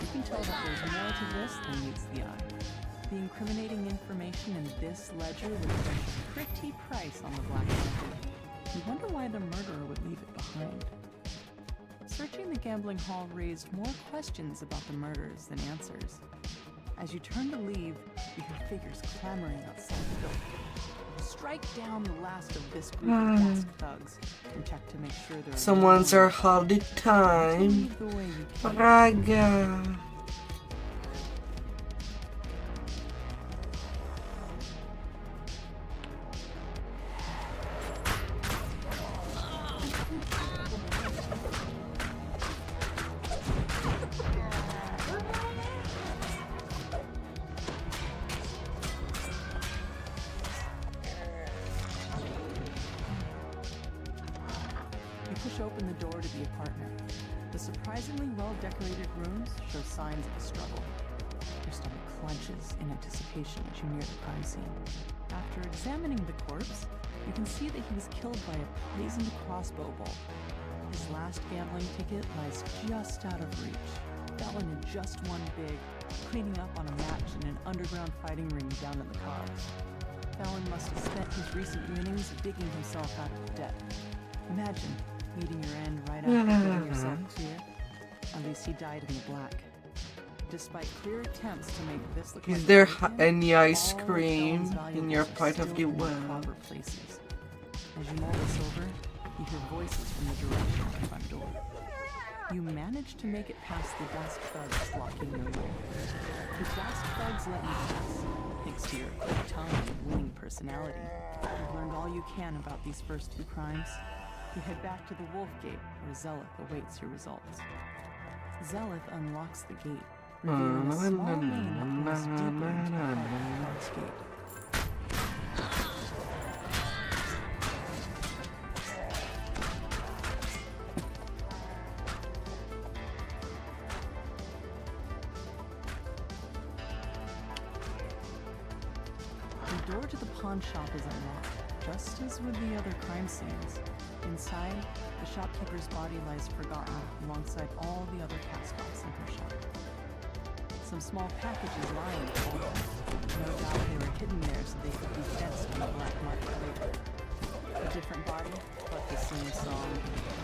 You can tell that there's more to this than meets the eye. The incriminating information in this ledger would fetch a pretty price on the black market. You wonder why the murderer would leave it behind. Searching the gambling hall raised more questions about the murders than answers. As you turn to leave, you hear figures clamoring outside the building. Strike down the last of this group of masked thugs and check to make sure there are Someone's our holiday time. leave the way you came. Braga. You push open the door to the apartment. The surprisingly well-decorated rooms show signs of a struggle. Your stomach clenches in anticipation as you near the crime scene. After examining the corpse, you can see that he was killed by a poisoned crossbow bolt. His last gambling ticket lies just out of reach. Fallon had just won big, cleaning up on a match in an underground fighting ring down in the Cogs. Fallon must have spent his recent winnings digging himself out of debt. Imagine meeting your end right after getting yourself clear. At least he died in the black. Despite clear attempts to make this look Is like there a break-in, any ice all of cream Fallon's in your valuables are part of still the in their world? proper places. As you mull this over, you hear voices from the direction of the front door. You manage to make it past the Dusk thugs blocking your way. The Dusk thugs let you pass, thanks to your quick tongue and winning personality. You've learned all you can about these first two crimes. You head back to the Wolf Gate, where Zelith awaits your results. Zelith unlocks the gate, revealing a small lane that goes deeper into the heart of the Guard's Gate. The door to the pawn shop is unlocked, just as with the other crime scenes. Inside, the shopkeeper's body lies forgotten alongside all the other castoffs in her shop. Some small packages lie in the hall. No doubt they were hidden there so they could be fenced in the black market later. A different body, but the same song.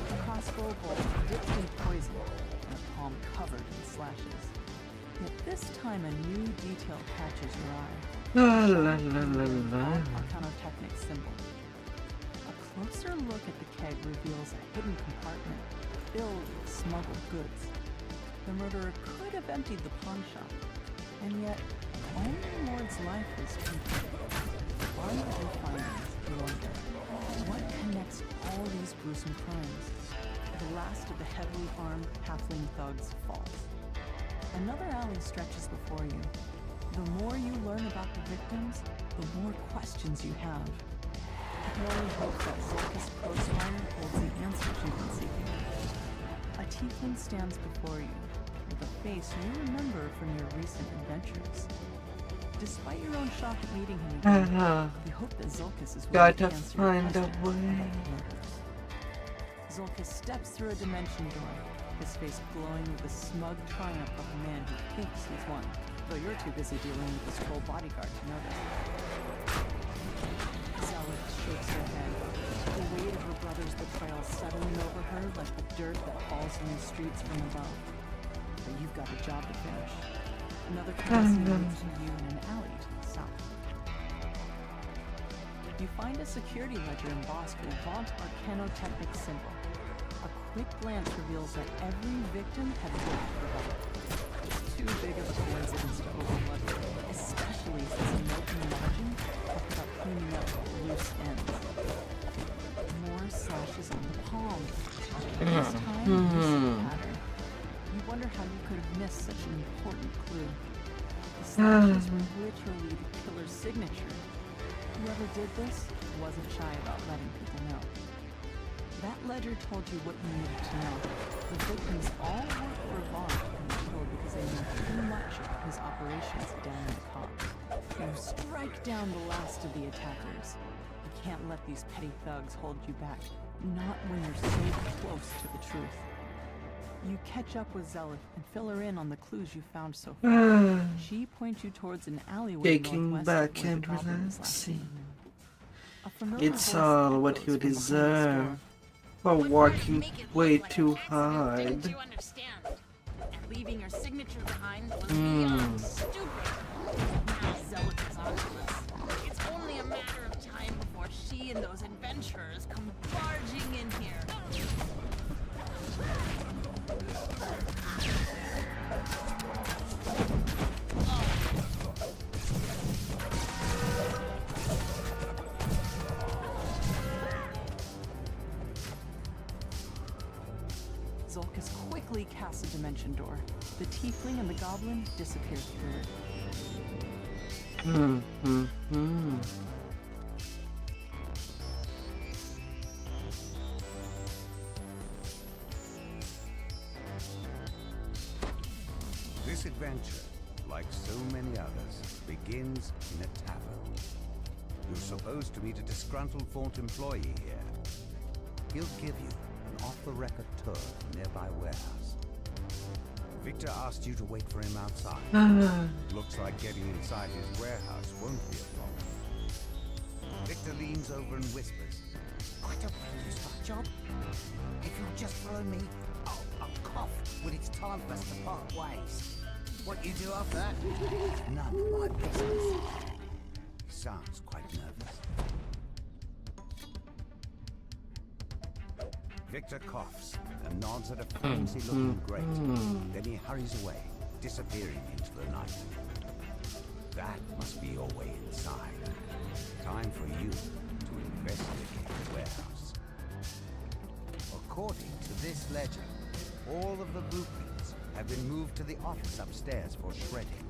A crossbow bolt dipped in poison, and a palm covered in slashes. Yet this time a new detail catches your eye. La la la la la. Arcanotechnic symbol. A closer look at the keg reveals a hidden compartment filled with smuggled goods. The murderer could have emptied the pawn shop, And yet, only Lord's life is complete. Armed with your findings, you wonder, what connects all these gruesome crimes? The last of the heavily armed halfling thugs falls. Another alley stretches before you. The more you learn about the victims, the more questions you have. You can only hope that Zolkus Crowspire holds the answers you've been seeking. A tiefling stands before you, with a face you remember from your recent adventures. Despite your own shock at meeting him again, you hope that Zolkus is willing to Gotta answer your find a question way. about the murders. Zolkus steps through a dimension door, his face glowing with the smug triumph of a man who thinks he's won, though you're too busy dealing with this troll bodyguard to notice. Zealot shakes her head, the weight of her brother's betrayal settling over her like the dirt that falls from the streets from above. But you've got a job to finish. Another courtesy leads to you in an alley to the south. You find a security ledger embossed with Vaunt Arcanotechnic symbol. A quick glance reveals that every victim had worked for Vaunt. It's too big of a coincidence to overlook, especially since a note in the margin talked about cleaning up loose ends. More slashes on the palm. This time, you see a pattern. You wonder how you could have missed such an important clue. The slashes were literally the killer's signature. Whoever did this wasn't shy about letting people know. That ledger told you what you needed to know. The victims all worked for Vaughn and were killed because they knew too much about his operations down in the cog. You strike down the last of the attackers. You can't let these petty thugs hold you back, not when you're so close to the truth. You catch up with Zealot and fill her in on the clues you found so far. She points you towards an alleyway Taking northwest back of where and the goblin was last seen. relaxing. A familiar It's voice all what echoes you from behind the deserve store. for working way too hard. Didn't you understand? And leaving your signature behind was beyond stupid. Now Zealot is onto us. It's only a matter of time before she and those adventurers come barging in here. Zolkus quickly casts a dimension door. The tiefling and the goblin disappear through it. This adventure, like so many others, begins in a tavern. You're supposed to meet a disgruntled Vaunt employee here. He'll give you an off-the-record tour of a nearby warehouse. Victor asked you to wait for him outside. Looks like getting inside his warehouse won't be a problem. Victor leans over and whispers, I don't want to lose my job. If you'll just follow me, I'll cough when it's time for us to part ways. What you do after that? None of my business. he sounds quite nervous. Victor coughs and nods at a fancy-looking grate. Then he hurries away, disappearing into the night. That must be your way inside. Time for you to investigate the warehouse. According to this ledger, all of the blueprints have been moved to the office upstairs for shredding.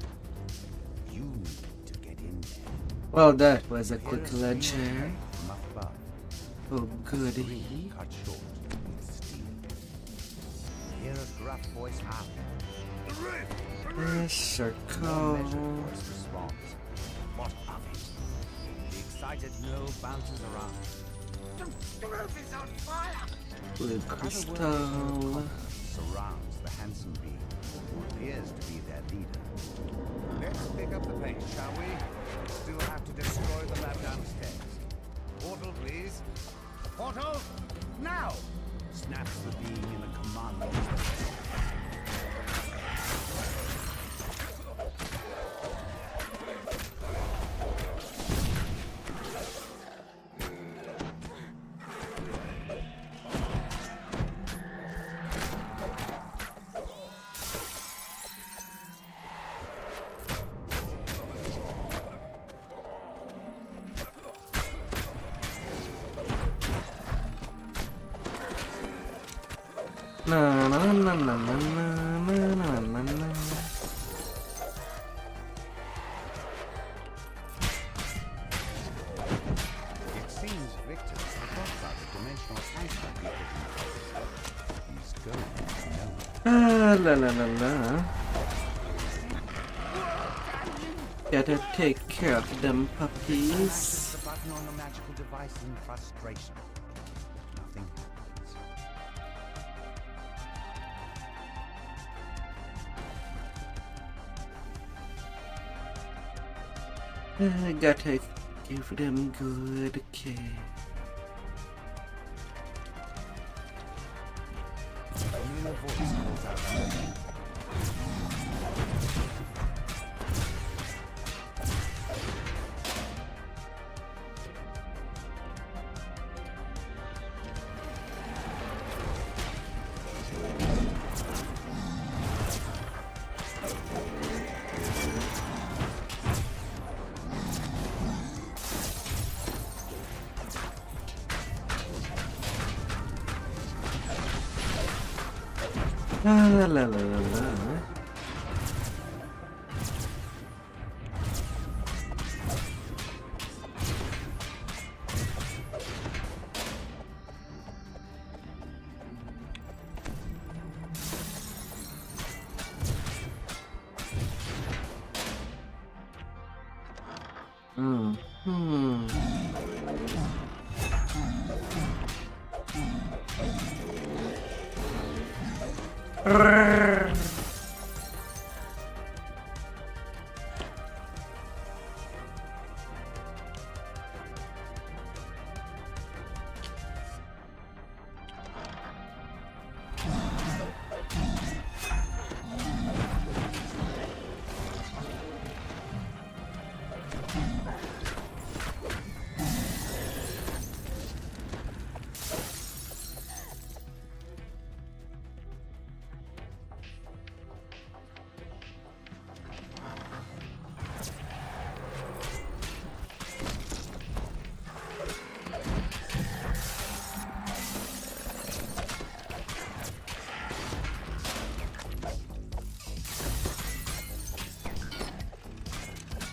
You need to get in there. Well, that was a quick Hear a ledger. scream from up above. Oh, goody. Scream cut short with steel. Hear a gruff voice howl. Circle. More measured voice responds. What of it? The excited no bounces around. The roof is on fire! Blue crystal. Surrounds the handsome being, who appears to be their leader. Let's pick up the pace, shall we? Still have to destroy the lab downstairs. Portal, please. Portal, now! Snaps the being in a command voice. Na na na na na na na na na. It seems Victor forgot about the dimensional aspect he put in place. He's going to know. La la la la. Gotta take care of them puppies. The button on the magical device in frustration. Nothing happens. Gotta give them good care. A familiar voice calls out her name. La la la la la.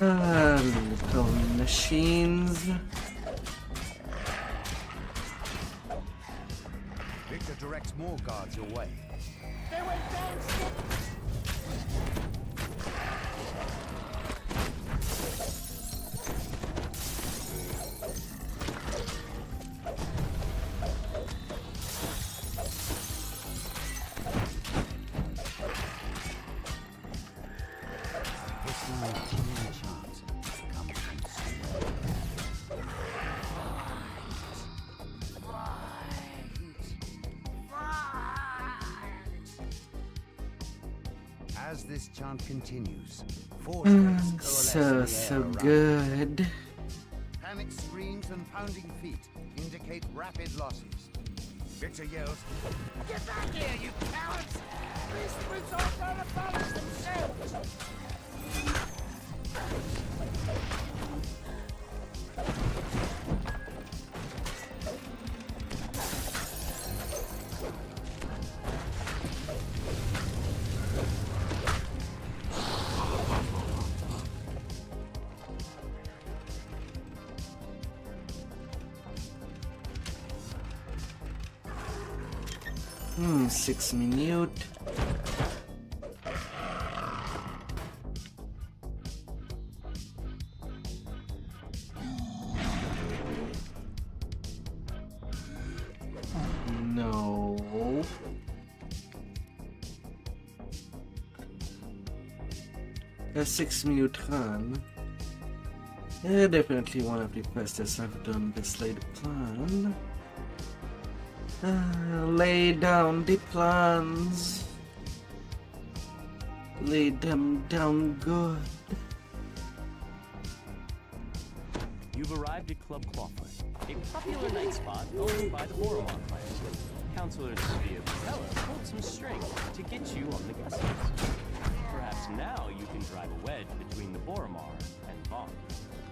Little machines. Victor directs more guards your way. They went down. As this chant continues, four states coalesce So in the air around. good. Panic screams and pounding feet indicate rapid losses. Victor yells, Get back here, you cowards! These brutes aren't gonna balance themselves! Hmm, 6 minutes. No. A 6 minute run. Definitely one of the fastest I've done this late plan. Lay down the plans. Lay them down good. You've arrived at Club Clawfoot, a popular night spot owned by the Boromar clan. Counselor Sophia Patella pulled some strings to get you on the guest list. Perhaps now you can drive a wedge between the Boromar and Vaughn.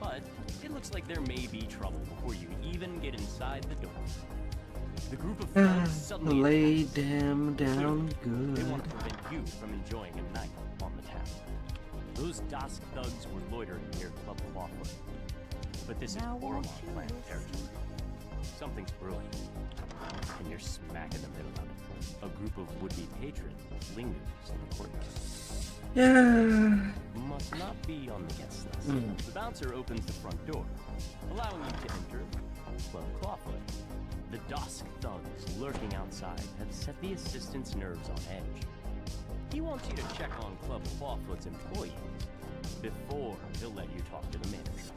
But it looks like there may be trouble before you even get inside the door. The group of thugs suddenly Lay attacks. them down They want good. to prevent you from enjoying a night on the town. Those Dusk thugs were loitering near Club Clawfoot. But this is Oromon clan territory. Something's brewing. And you're smack in the middle of it. A group of would-be patrons lingers in the courtyard. Yeah. Must not be on the guest list. The bouncer opens the front door, allowing you to enter Club Clawfoot. The Dusk thugs lurking outside have set the assistant's nerves on edge. He wants you to check on Club Clawfoot's employees before he'll let you talk to the manager.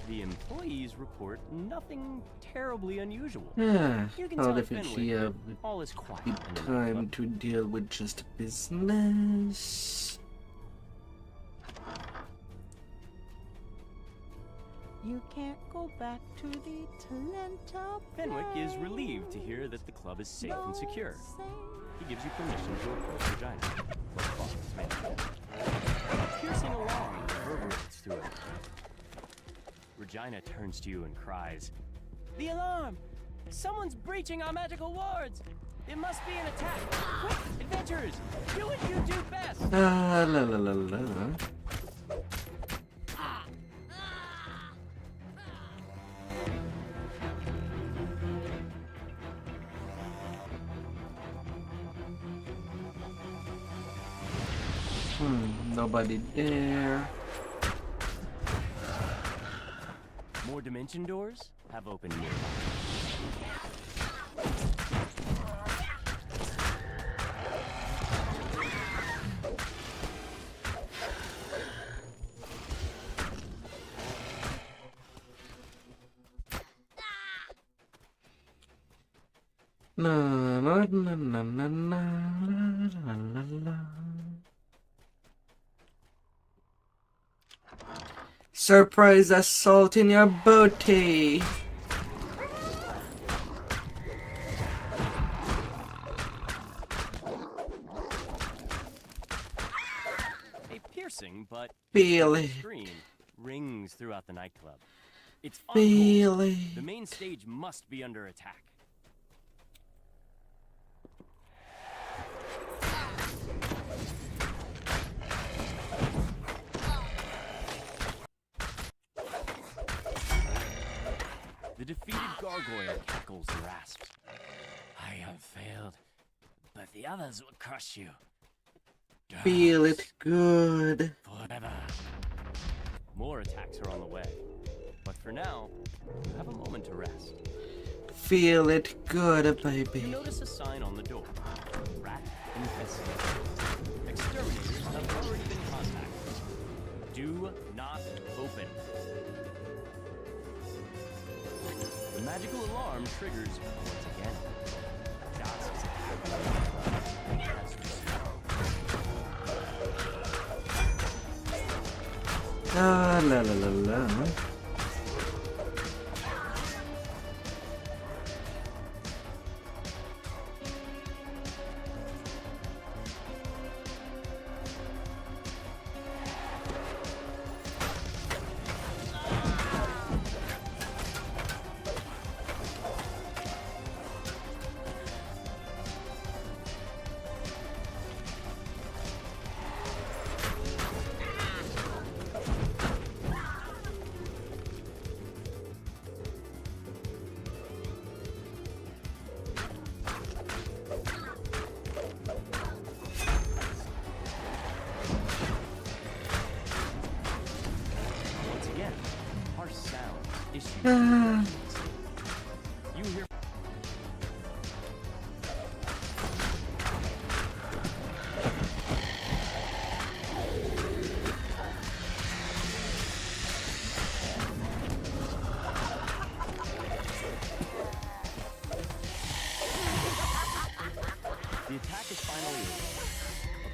The employees report nothing terribly unusual. Yeah, You can how tell definitely Fenwick that all is quiet be in the time club. to deal with just business. You can't go back to the Talenta. Fenwick is relieved to hear that the club is safe and secure. He gives you permission to approach Regina, Club Clawfoot's manager. A piercing alarm reverberates through it. Regina turns to you and cries, "The alarm! Someone's breaching our magical wards! It must be an attack! Quick, adventurers! Do what you do best!" La la la la. Nobody there. More dimension doors have opened nearby. Na na na na na na la la la. Surprise assault in your booty. A piercing but Feel it. scream rings throughout the nightclub. It's Feel encore. it. The main stage must be under attack. The defeated gargoyle cackles and rasps. I have failed, but the others will crush you. Feel it good. Forever. More attacks are on the way. But for now, you have a moment to rest. Feel it good, You baby. notice a sign on the door. Rat infestation. Exterminators have already been contacted. Do not open. The magical alarm triggers once again. Dusk has La la la la la. once again. Harsh sound issues. You hear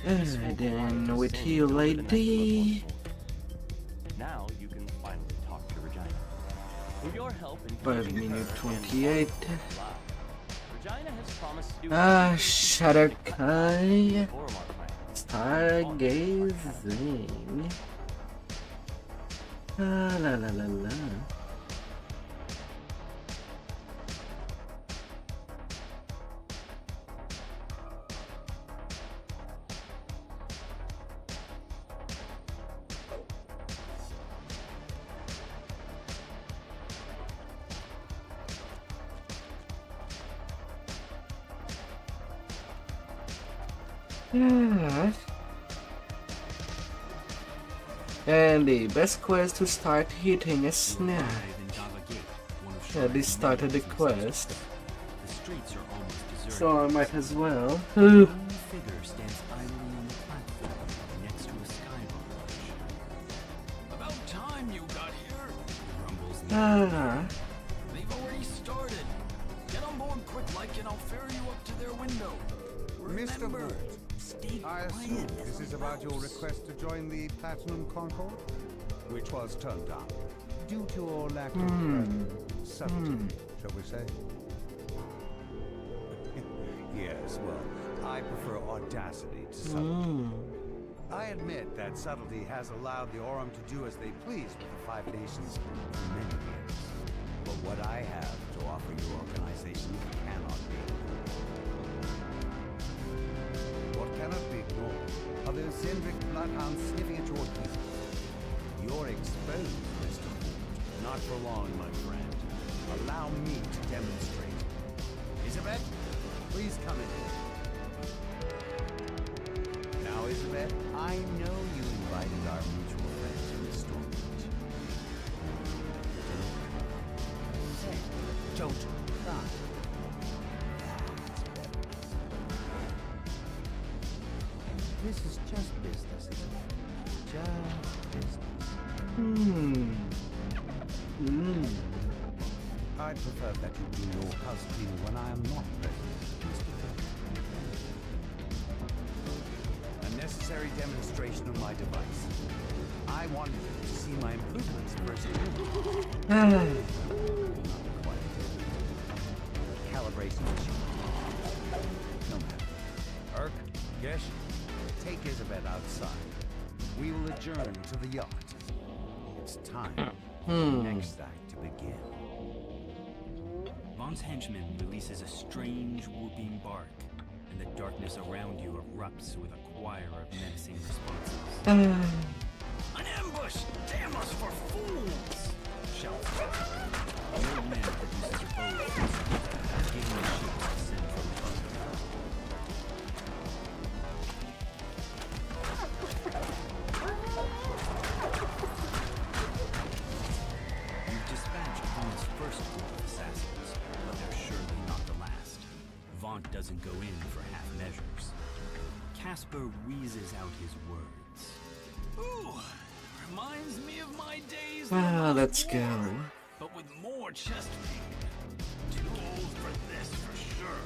Then with heal ID. Now you can finally talk to Regina. With your help in 5 minute 28. Regina has promised to do Shadar-kai Stargazing. La la la la la. Yeah. And the best quest to start hitting a snap. Yeah, this started the quest. So I might as well. Figure stands idly on the platform next to a sky barrage. About time you got here. Rumbles They've already started. Get on board quick, like, and I'll ferry you up to their window. Mr. Remember, Bolt, stay I assume this is about your request to join the Platinum Concord, which was turned down due to your lack of subtlety, shall we say? Yes, well, I prefer audacity to subtlety. I admit that subtlety has allowed the Aurum to do as they please with the Five Nations for many years. But what I have to offer your organization cannot be ignored. What cannot be ignored are those Zendrick bloodhounds sniffing at your heels. You're exposed, Mr. Ford. Not for long, my friend. Allow me to demonstrate. Isabeth, please come in. Now, Isabeth, I know you invited our mutual friend to the Stormbridge. Say, don't cry. This is just business, isn't it? Just business. I'd prefer that you do your house cleaning when I am not present, Mr. Phil. A necessary demonstration of my device. I wanted to see my improvements firsthand. Not quite. Calibration issue. No matter. Urk, Gesh, take Isabeth outside. We will adjourn to the yacht. It's time for the next act to begin. Vaughn's henchman releases a strange whooping bark, and the darkness around you erupts with a choir of menacing responses. An ambush! Damn us for fools! Shouts. Your man produces a bow, giving the ship to descend from above. You've dispatched Vaughn's first group of assassins, but they're surely not the last. Vaughn doesn't go in for half measures. Casper wheezes out his words. Ooh, reminds me of my days. Let's go. But with more chest pain. Too old for this, for sure.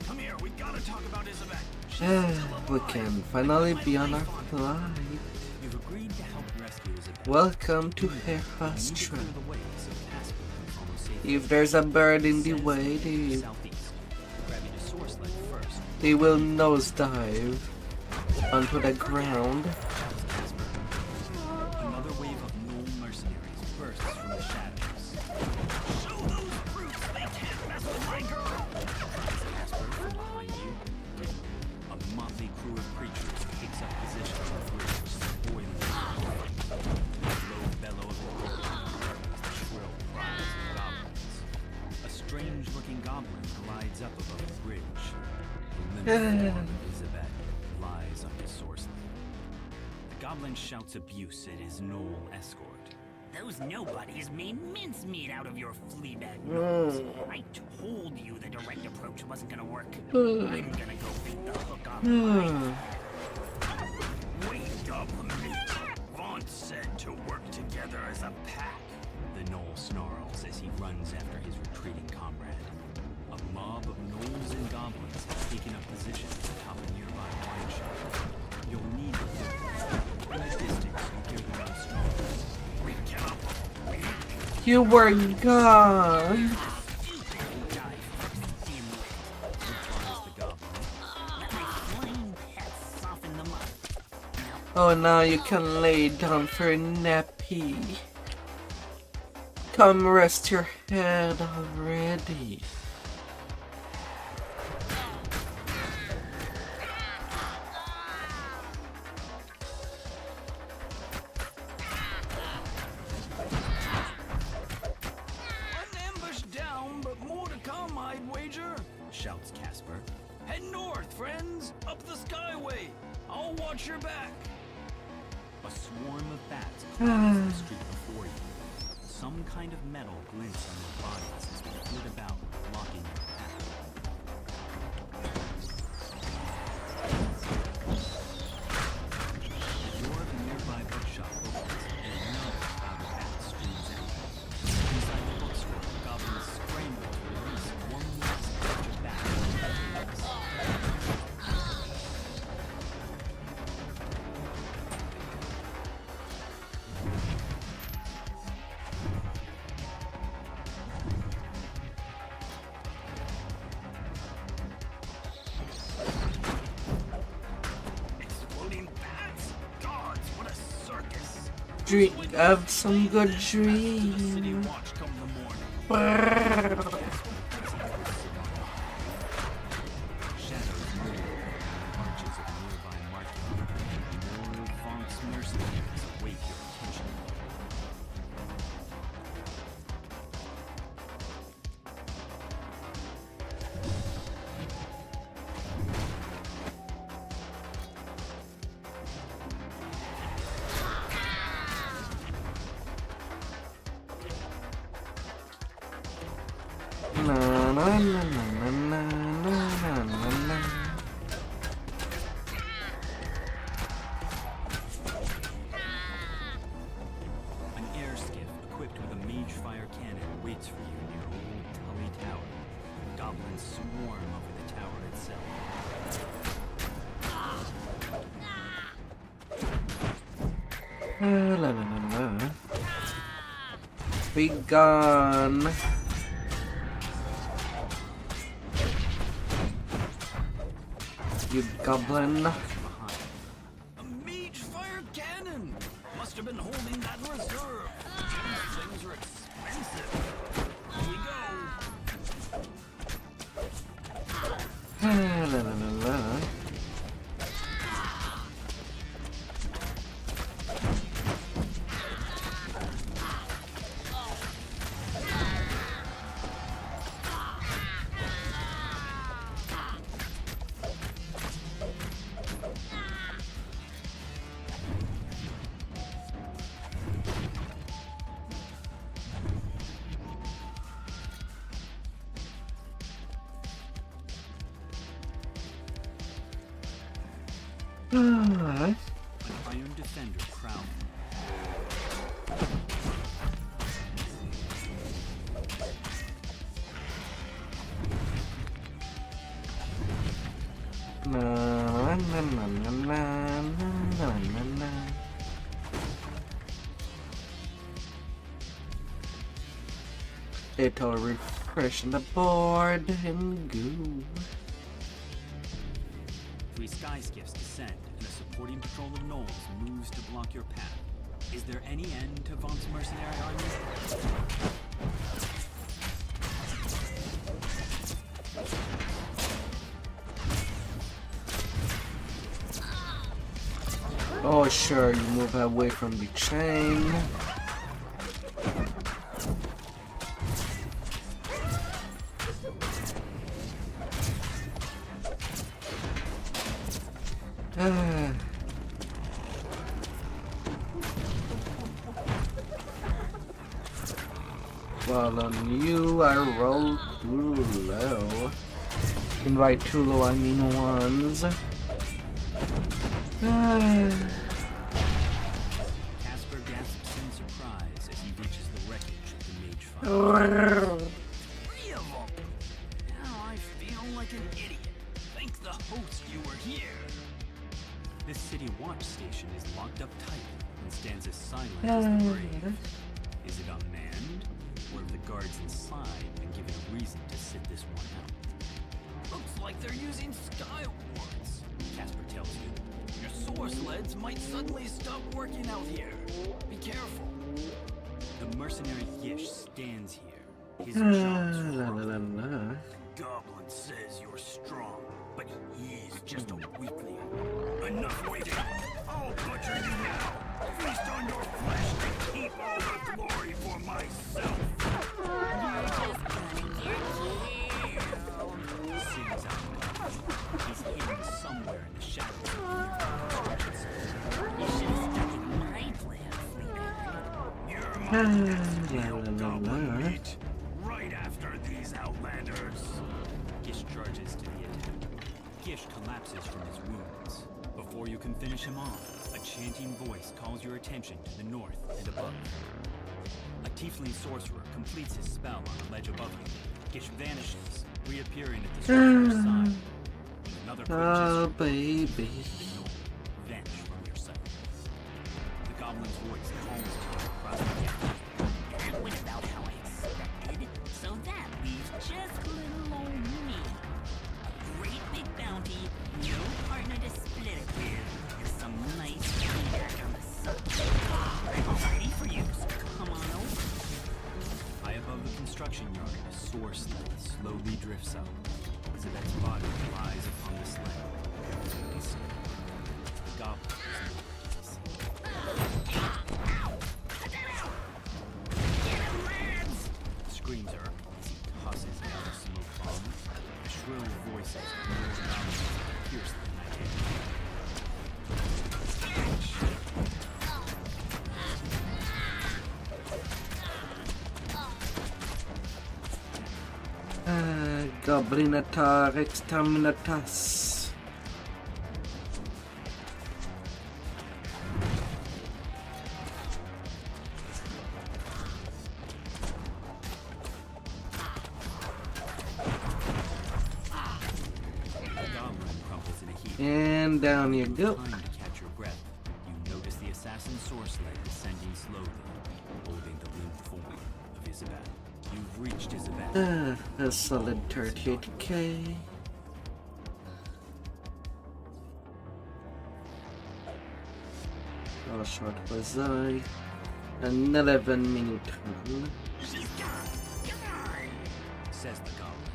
Come here, we gotta talk about Isabeth. We can finally be on our flight. You've agreed to help rescue Isabeth. Welcome to her Astra. If there's a bird in the way, they will nosedive onto the ground. Another wave of Gnoll mercenaries bursts from the shadows. Show those brutes they can't mess with my girl! Cries Casper from behind you. A motley crew of creatures takes up position on the bridge, boiling. The low bellow of the cold accompanies the shrill cries of goblins. A strange-looking goblin glides up above the bridge. The limp form of Isabeth lies on his source lane. The goblin shouts abuse at his Gnoll escort. Those nobodies made mincemeat out of your fleabag nose. I told you the direct approach wasn't gonna work. I'm gonna go beat the hook off mine. Wait up, mate. Vaughn said to work together as a pack. The Gnoll snarls as he runs after his retreating comrade. A mob of Gnolls and goblins has taken up position at the top of a nearby wine shop. You were gone. Oh, now you can lay down for a nappy. Come rest your head already. Shouts Casper. Head north, friends! Up the skyway! I'll watch your back! A swarm of bats crowds the street before you. Some kind of metal glints on their bodies as they flit about, blocking your path. The door of a nearby bookshop opens, and another cloud of bats streams out. Inside the bookstore, goblins scramble to release one last batch of bats. Have some good dreams. Be gone. You goblin. A mage fire cannon! Must have been holding that in reserve. These things are expensive. Here we go. Alright. An iron defender crowned. It'll refresh the board and go. 3 sky skiffs descend, and a supporting patrol of gnolls moves to block your path. Is there any end to Vaunt's mercenary army? Oh sure, you move away from the chain. Well, on you, I roll too low. And by too low, I mean ones. Casper gasps in surprise as he reaches the wreckage of the mage fire. 3 of them! Now I feel like an idiot. Thank the host you were here. This city watch station is locked up tight and stands as silent as the grave. Is it unmanned? Or if the guards inside have been given a reason to sit this one out. Looks like they're using sky wards. Casper tells you. Your source sleds might suddenly stop working out here. Be careful. The mercenary Gish stands here. His La job's la la la. Goblin says you're strong, but he is just a weakling. Enough waiting. I'll butcher you now. Feast on your flesh and keep all the glory for myself. Sings out. He's hidden somewhere in the shadows of the construction. You should have stuck in my plan, Fleabag. You're my goblin meat. Right after these outlanders. Gish charges to the attack. Gish collapses from his wounds. Before you can finish him off, a chanting voice calls your attention to the north and above. A tiefling sorcerer completes his spell on the ledge above you. Gish vanishes, reappearing at the sorcerer's side. Another Oh, baby. vanish from your sight. The goblin's voice calls to you across the gap. That went about how I expected. So that leaves just little old me. A great big bounty, no partner to split it with, and some nice feedback on the sun. I'm all ready for you, so come on over. High above the construction yard, a soar sled slowly drifts out. Zabet's body lies upon the sled. The goblin is nowhere to be seen. Get him, lads! Screams are as he tosses down a smoke bomb. Shrill voices of more goblins pierce the night air. Goblinatar exterminatus. And down you go. Time to catch your breath. You notice the assassin source sled descending slowly, holding the limp form of Isabel. You've reached Isabel. A solid 38k. How short was I? An 11-minute run. She's gone. Come on. Says the goblin.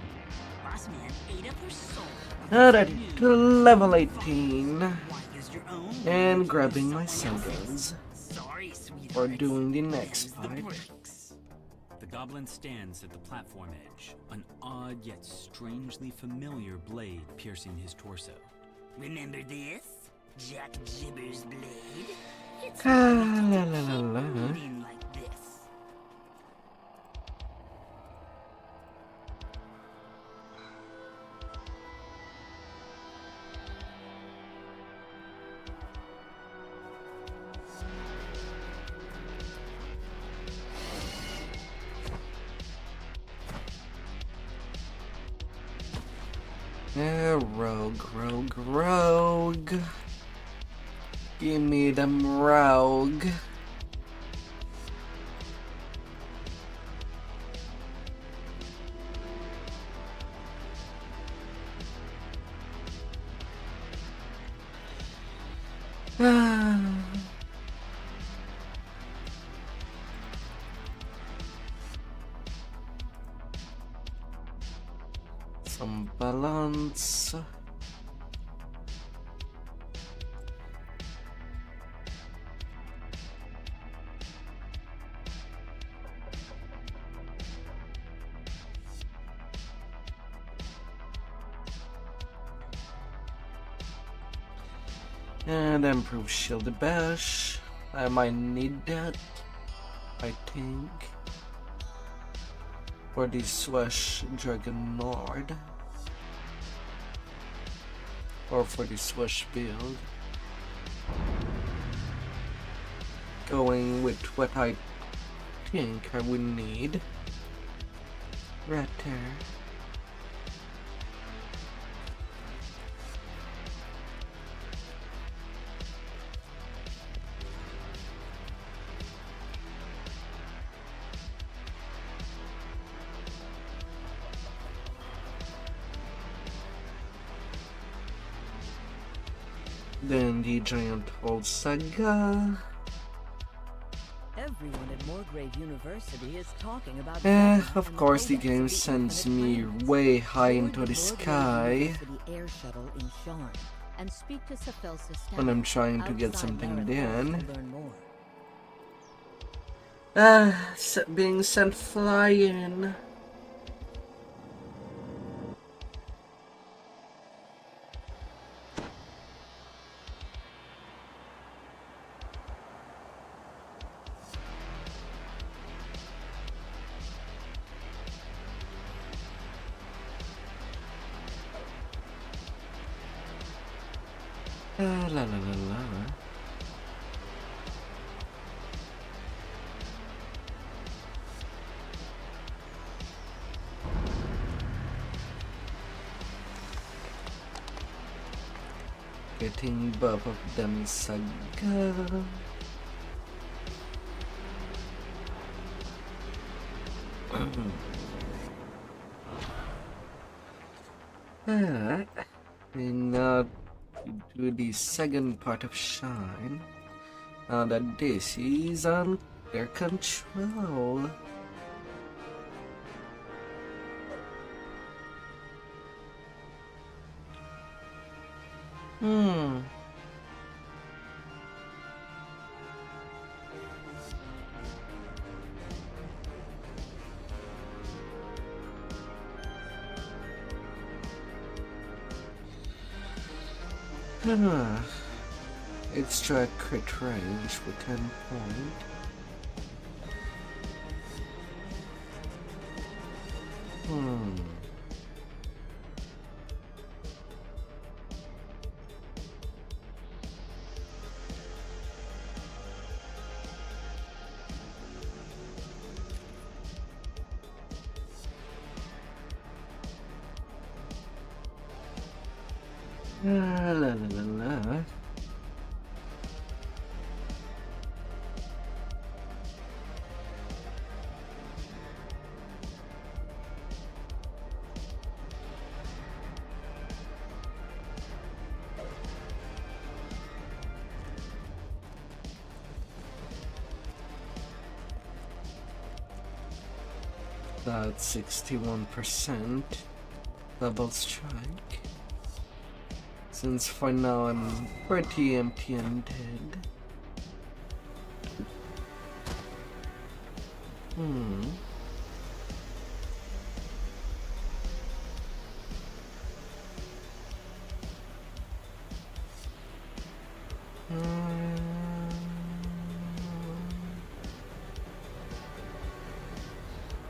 Boss man ate up her soul. Alrighty, to level 18. Why is your own? And grabbing my sandals. Sorry, sweetheart. For doing the next fight. The goblin stands at the platform edge, an odd yet strangely familiar blade piercing his torso. Remember this? Jack Jibber's blade? It's La like la la la. like this. Rogue. Give me them rogue. Some balance. And improve shield bash. I might need that, I think. For the Swash Dragon Lord. Or for the Swash build. Going with what I think I would need. Right there. Then the Giant Hole Saga. Everyone at Morgrave University is talking about Of course the game sends me way high into the sky air shuttle in Sharn and speak to Sephelsa when I'm trying to get something done. Being sent flying. La la la la. Getting both of them saga. Alright. And now to the second part of Shine. Now that this is under control. Extra crit range for 10 points. La la la la. That's 61% double strike. Since for now I'm pretty empty and dead.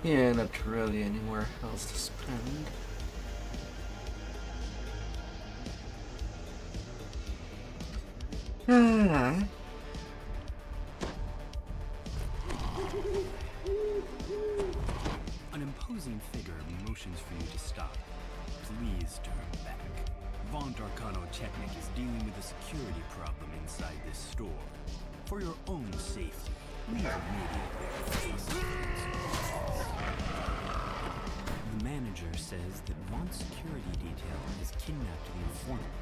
Yeah, not really anywhere else to spend. An imposing figure motions for you to stop. Please turn back. Von Darkano Technic is dealing with a security problem inside this store. For your own safety, leave immediately. The manager says that Von's security detail has kidnapped the informant.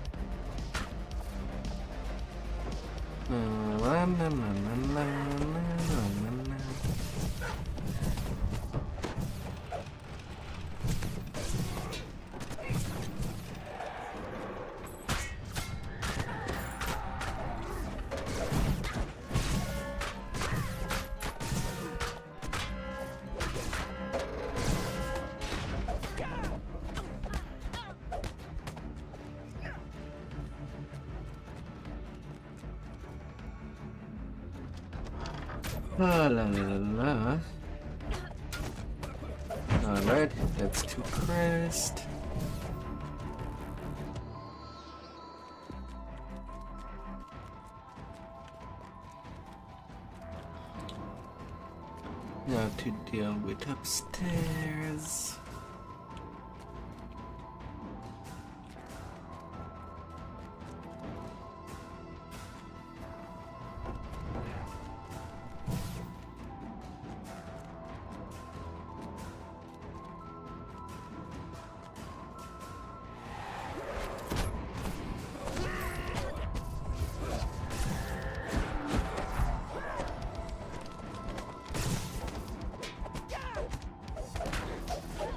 La la la la. Alright, that's to crest. Now to deal with upstairs.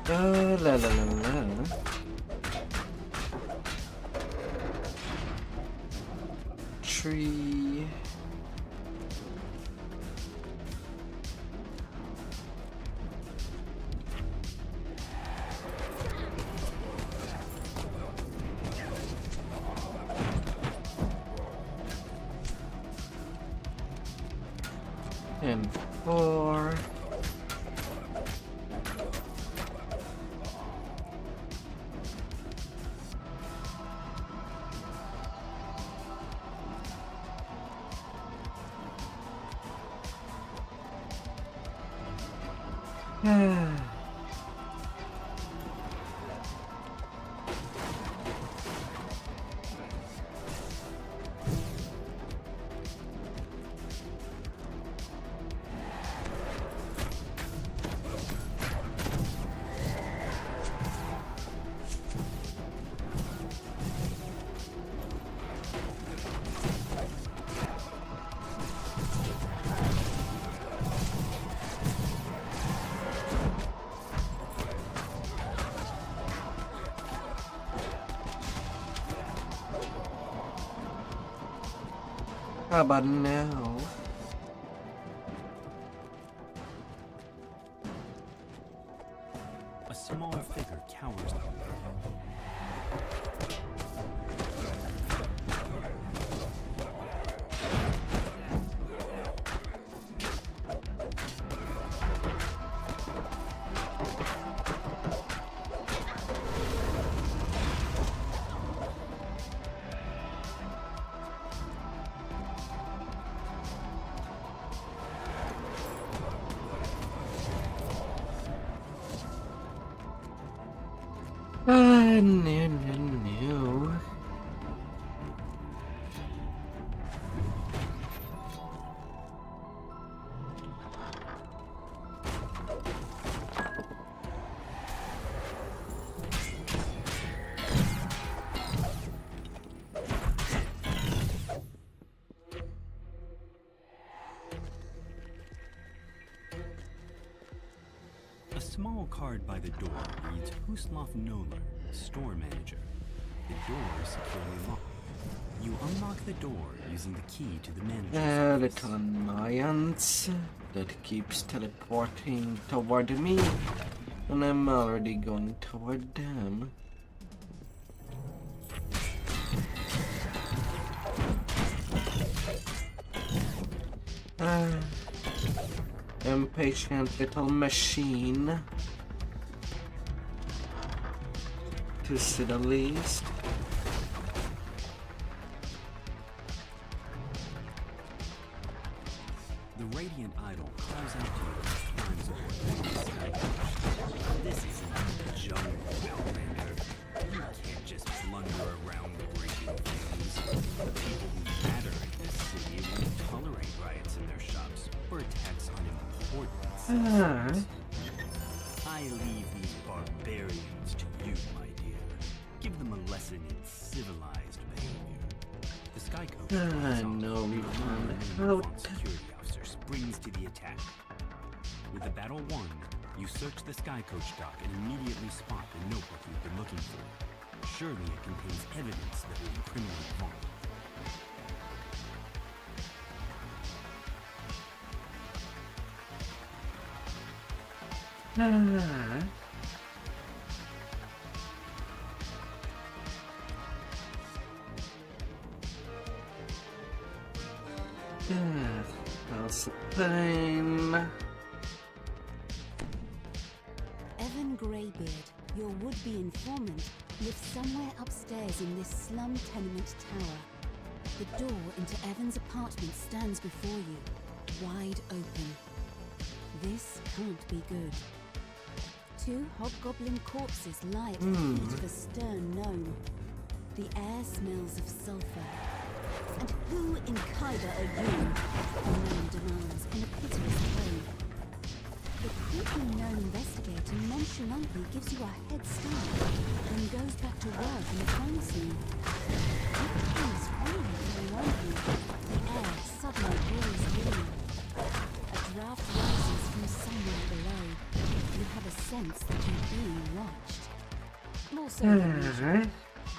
La la la la. Tree. And 4. How about now? A small figure cowers. No. A small card by the door reads Huslov Noller, store manager. The door is securely locked. You unlock the door using the key to the manager's office. Little annoyance that keeps teleporting toward me, and I'm already going toward them. Impatient little machine, to say the least. The Radiant Idol calls out to you as times aboard This isn't the jungle, Outlander. You can't just plunder around breaking things. The people who matter in this city won't tolerate riots in their shops or attacks on important citizens. I leave these barbarians to you, my dear. Give them a lesson in civilized behavior. The Sky Coach No refund out. security officer springs to the attack. With the battle won, you search the Sky Coach dock and immediately spot the notebook you've been looking for. Surely it contains evidence that will incriminate Vaughn. That's a pain. Evan Greybeard, your would-be informant, lives somewhere upstairs in this slum tenement tower. The door into Evan's apartment stands before you, wide open. This can't be good. 2 hobgoblin corpses lie at the feet of a stern gnome. The air smells of sulfur. And who in Khyber are you? The gnome demands in a pitiless tone. The creepy gnome investigator nonchalantly gives you a head start, then goes back to work in the crime scene. What is really going on here? The air suddenly grows warmer. A draft rises from somewhere below. You have a sense that you're being So then,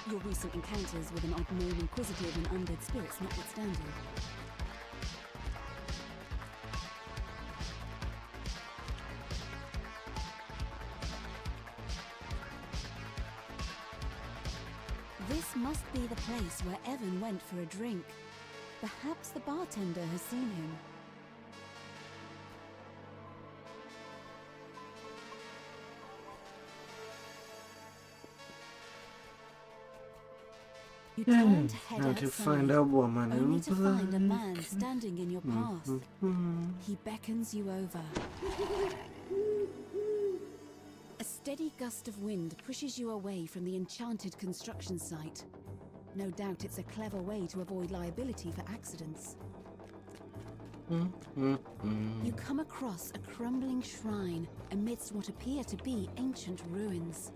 your recent encounters with an odd-known inquisitive and undead spirits notwithstanding. This must be the place where Evan went for a drink. Perhaps the bartender has seen him. You turn to head Now outside, to find a woman only in to find a black. man standing in your path. He beckons you over. A steady gust of wind pushes you away from the enchanted construction site. No doubt it's a clever way to avoid liability for accidents. You come across a crumbling shrine amidst what appear to be ancient ruins.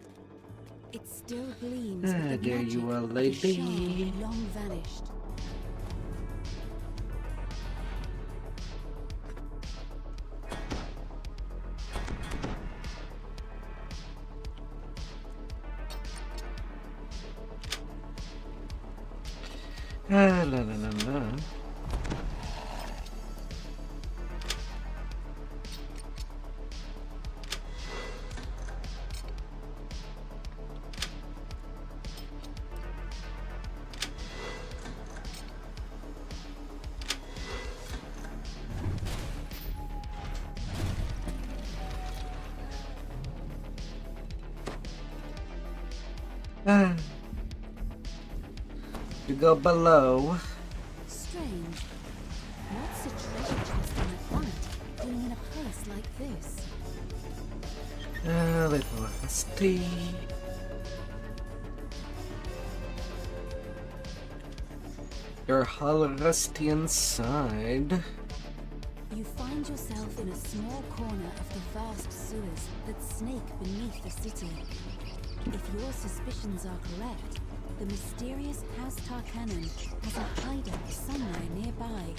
It still gleams with the There magic you are, of a lady. shard long vanished. La la la la. You go below. Strange. What's a treasure chest in a flat doing in a place like this? A little rusty. You're all rusty inside. You find yourself in a small corner of the vast sewers that snake beneath the city. If your suspicions are correct, the mysterious House Tarkanan has a hideout somewhere nearby.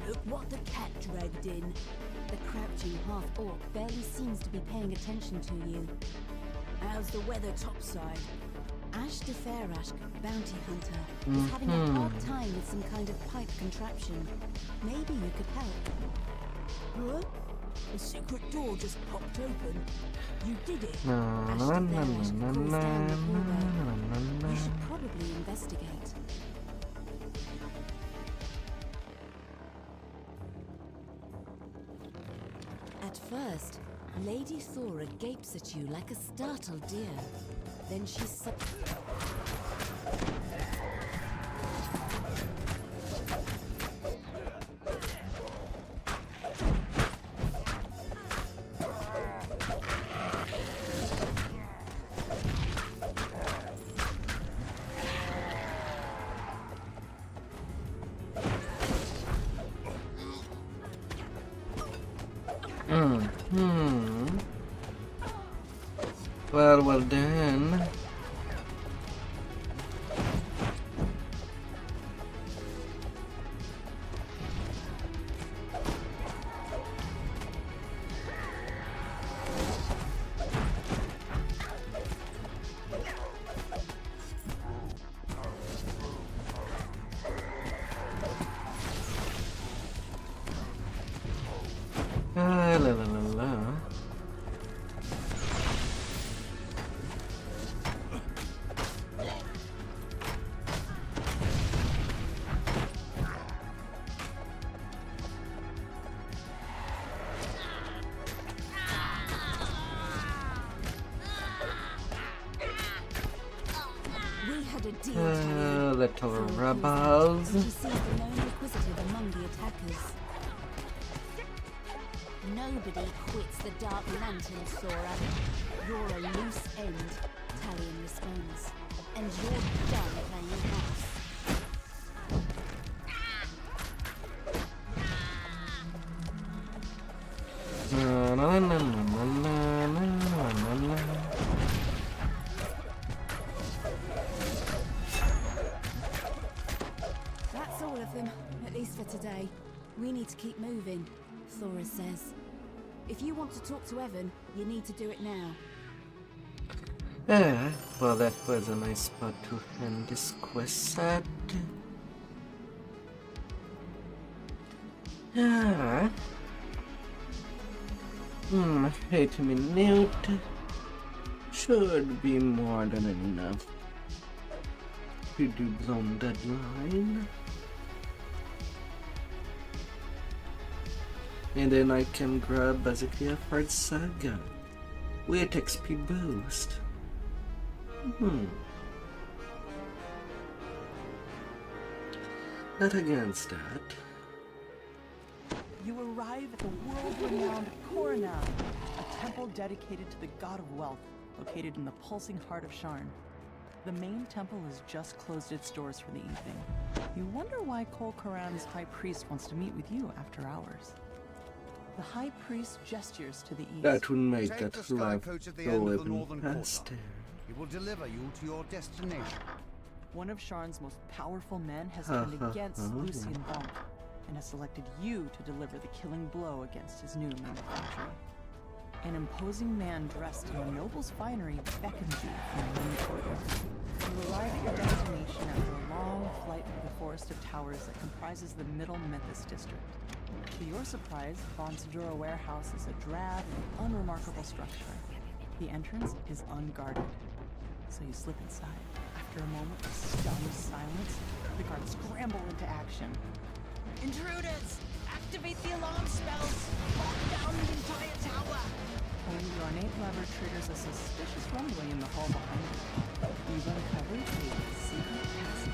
Look what the cat dragged in. The crouching half-orc barely seems to be paying attention to you. How's the weather topside? Ash de Fairashk, bounty hunter, is having a hard time with some kind of pipe contraption. Maybe you could help. Huh? The secret door just popped open. You did it. Ash de Fairashk calls down the hallway. You should probably investigate. At first, Lady Thora gapes at you like a startled deer. Then she Well then. La la la la. We had a deal. Little rebels. She sees the known inquisitive among the attackers. Nobody quits the Dark Lantern, Sora. You're a loose end, Talion responds. And you're done playing house. Na, na, na, na, na, na, na, na. That's all of them, at least for today. We need to keep moving, Thora says. If you want to talk to Evan, you need to do it now. Yeah, well, that was a nice spot to end this quest at. Yeah. 8 minutes should be more than enough to do blown deadline. And then I can grab basically a hard saga with XP boost. Not against that. You arrive at the world-renowned Coronal, a temple dedicated to the god of wealth, located in the pulsing heart of Sharn. The main temple has just closed its doors for the evening. You wonder why Kol Karan's high priest wants to meet with you after hours. The high priest gestures to the east. That would make Take that the sky life coach at the go end of the even northern faster. He will deliver you to your destination. One of Sharn's most powerful men has turned against Lucien Bonk and has selected you to deliver the killing blow against his new manufacturer. An imposing man dressed in a noble's finery beckons you from the main courtyard. You arrive at your destination after a long flight through the forest of towers that comprises the Middle Memphis district. To your surprise, Von Sedura Warehouse is a drab and unremarkable structure. The entrance is unguarded, so you slip inside. After a moment of stunned silence, the guards scramble into action. Intruders! Activate the alarm spells! Lock down the entire tower! When the ornate lever triggers a suspicious rumbling in the hall behind you, you've uncovered a secret passage.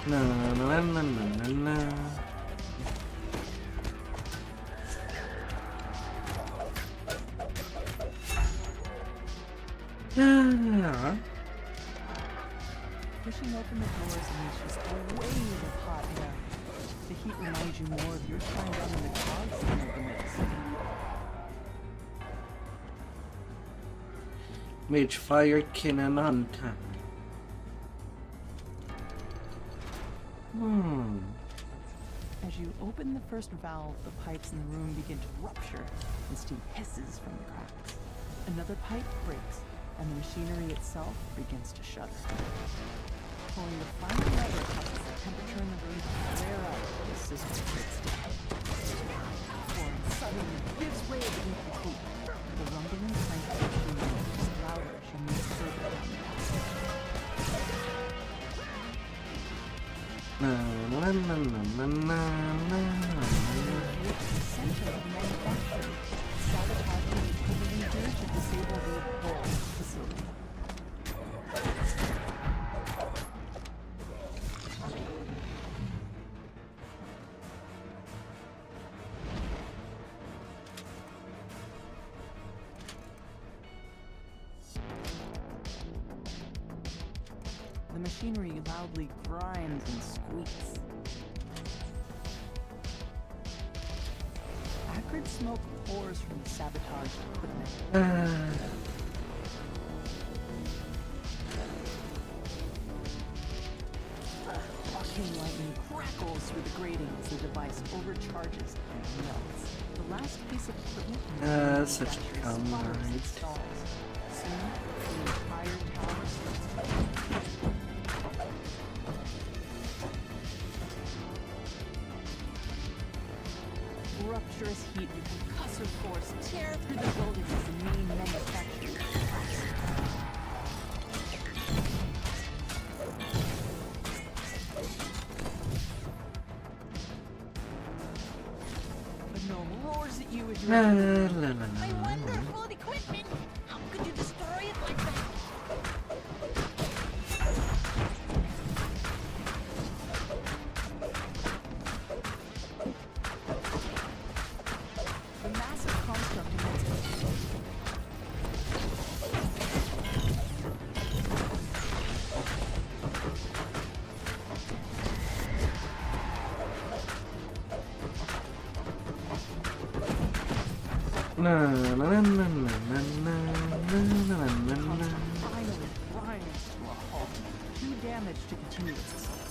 Na na na na na na. Yeah. Pushing open the doors unleashes a wave of hot air. The heat reminds you more of your time down in the cloud center than at the city. Mage fire cannon untapped. As you open the first valve, the pipes in the room begin to rupture, and steam hisses from the cracks. Another pipe breaks, and the machinery itself begins to shudder. Pulling the final lever causes the temperature in the room to flare up as the system breaks down. The flooring suddenly gives way beneath your feet. The rumbling clank of the machinery is louder as you move further down the passage. Na na na na na na. Reach the center of the manufacturing. Sabotaging is probably due to disable the whole facility. The machinery loudly grinds and squeaks. Putrid smoke pours from the sabotaged equipment. Arcane lightning crackles through the grating as the device overcharges and melts. The last piece of equipment such a calm night. Soon, the entire tower starts. Rupturous heat and concussive force tear through the building as the main manufacturing collapses. The gnome roars at you as you My wonderful equipment! How could you destroy it like that? The massive construct against it. Finally grinds to a halt. Too damaged to continue its assault.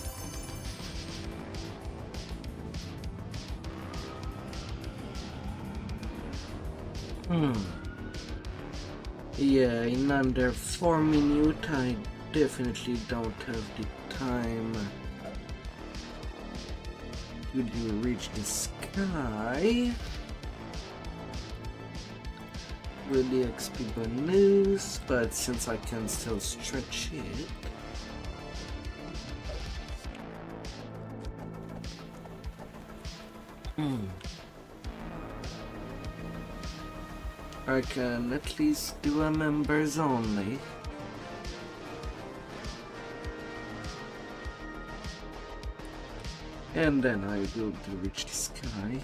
Yeah, in under 4 minutes I definitely don't have the time to reach the sky with the XP bonus, but since I can still stretch it, I can at least do a members only. And then I will reach the sky.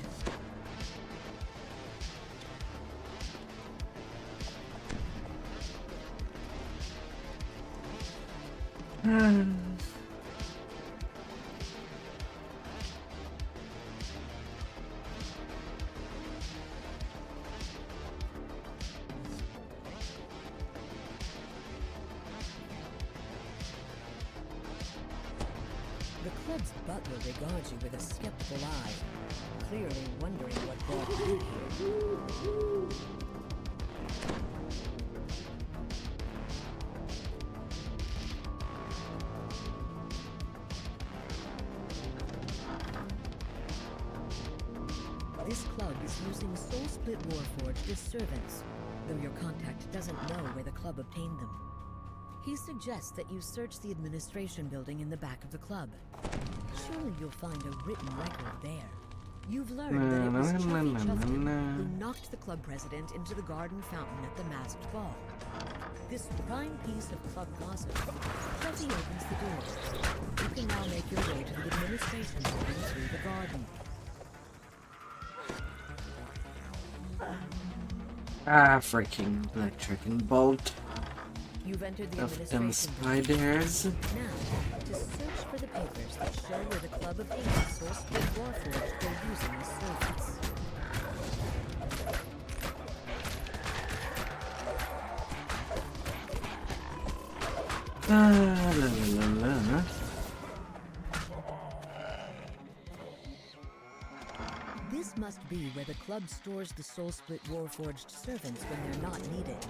The club's butler regards you with a skeptical eye, clearly wondering what brought you here. This club is using Soul Split Warforged as servants, though your contact doesn't know where the club obtained them. He suggests that you search the administration building in the back of the club. Surely you'll find a written record there. You've learned that it was Chuffy Chuffkin who knocked the club president into the garden fountain at the masked ball. This prime piece of club gossip, Chuffy opens the door. You can now make your way to the administration building through the garden. Freaking electric bolt. You've entered the Of them administration spiders. building. Now, to search for the papers that show where the club obtained the Soul Split Warforged they're using as servants. This must be where the club stores the Soul Split Warforged servants when they're not needed.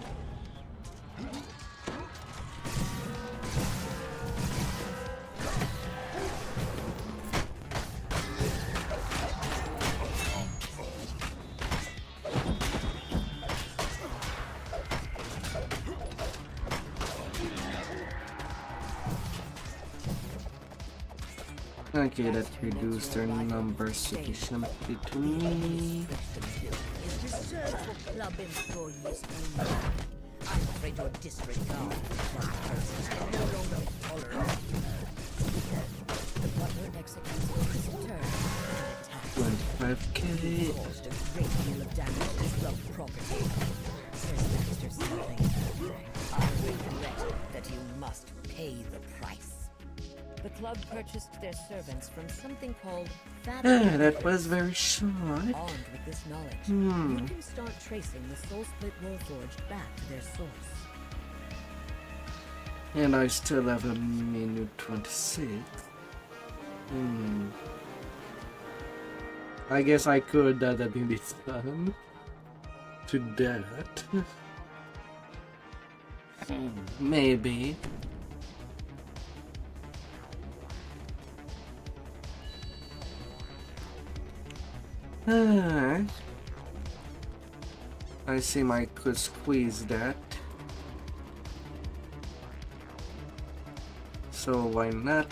Okay, that reduced their numbers sufficiently to me. Is reserved for club employees only. I'm afraid your disregard for club persons can no longer be tolerated. The butler executes his return and attacks. 25k. Caused a great deal of damage to club property. Says Master something. I regret that you must pay the price. The club purchased their servants from something called Fathom. That was very short. Armed with this knowledge, you can start tracing the Soul Split Warforged back to their source. And I still have a minute 26. I guess I could add a minute time to that. Maybe. I see I could squeeze that. So why not?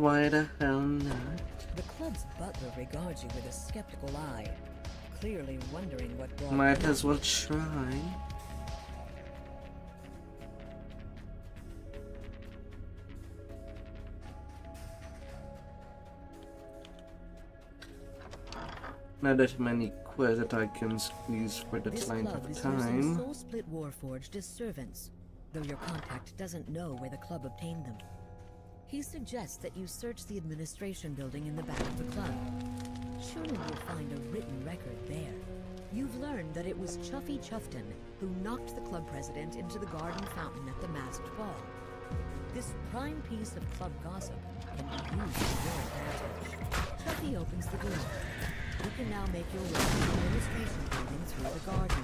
Why the hell not? The club's butler regards you with a skeptical eye, clearly wondering what brought Might you. as well try. Not that many quests that I can squeeze for that length of This club is time. using Soul Split Warforged as servants, though your contact doesn't know where the club obtained them. He suggests that you search the administration building in the back of the club. Surely you'll find a written record there. You've learned that it was Chuffy Chuffton who knocked the club president into the garden fountain at the masked ball. This prime piece of club gossip can be used to your advantage. Chuffy opens the door. You can now make your way to the administration building through the garden.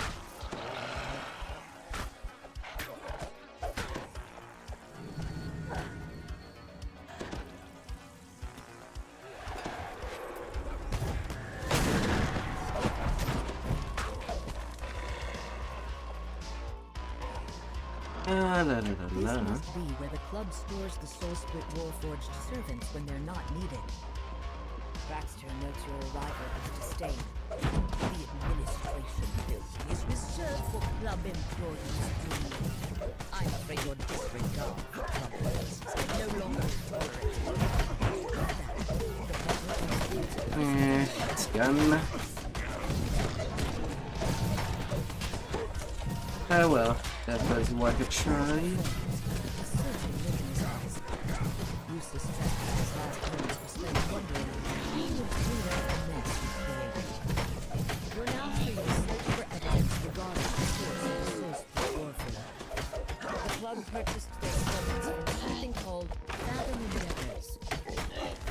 This must be where the club stores the Soul Split Warforged servants when they're not needed. Baxter notes your arrival with disdain. The administration building is reserved for club employees only. I'm afraid your disregard for club policies can no longer tolerate. It's gone. Oh well, that was worth a try. You suspect that his last moments were spent wondering who would clean up the mess you created. You're now free to search for evidence regarding the source of the Soul Split Warfare. The club purchased their servants from something called Fathom Endeavors.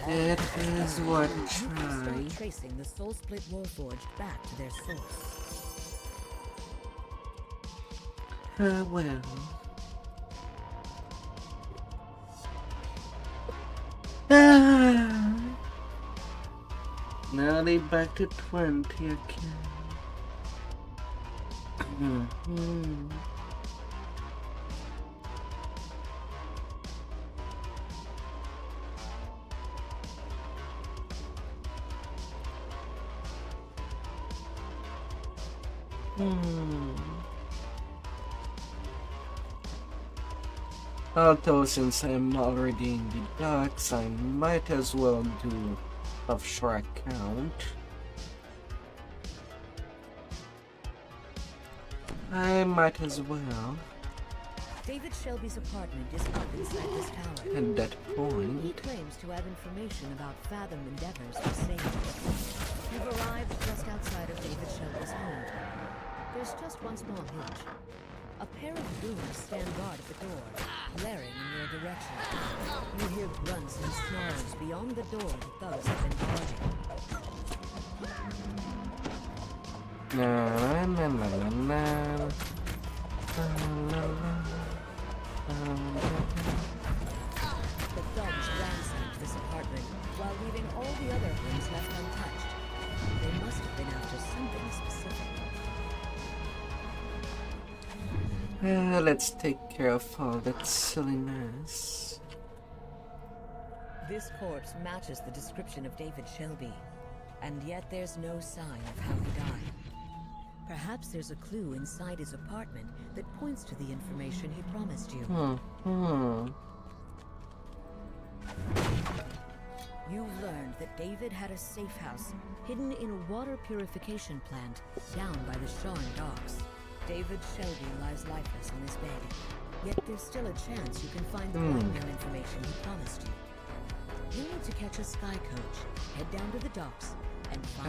It is worth a You can try. start tracing the Soul Split Warforged back to their source. Well. Now they back to 20 again. Although since I'm already in the docks, I might as well do a Shrek count. I might as well. David Shelby's apartment is up inside this tower. At that He point, claims to have information about Fathom Endeavors for sale. You've arrived just outside of David Shelby's home. There's just one small hitch. A pair of goons stand guard at the door, glaring in your direction. You hear grunts and snarls beyond the door the thugs have been guarding. The thugs ransacked this apartment while leaving all the other rooms left untouched. They must have been after something specific. let's take care of all that silliness. This corpse matches the description of David Shelby, and yet there's no sign of how he died. Perhaps there's a clue inside his apartment that points to the information he promised you. You've learned that David had a safe house hidden in a water purification plant down by the Sharn docks. David Shelby lies lifeless on his bed, yet there's still a chance you can find the rundown information he promised you. You need to catch a sky coach, head down to the docks, and find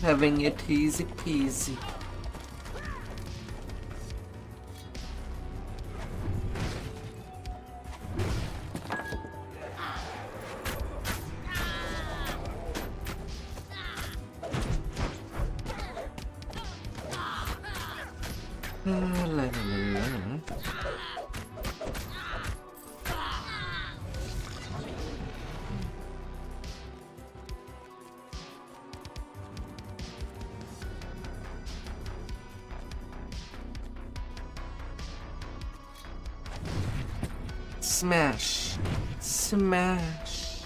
having it easy peasy. Smash! Smash!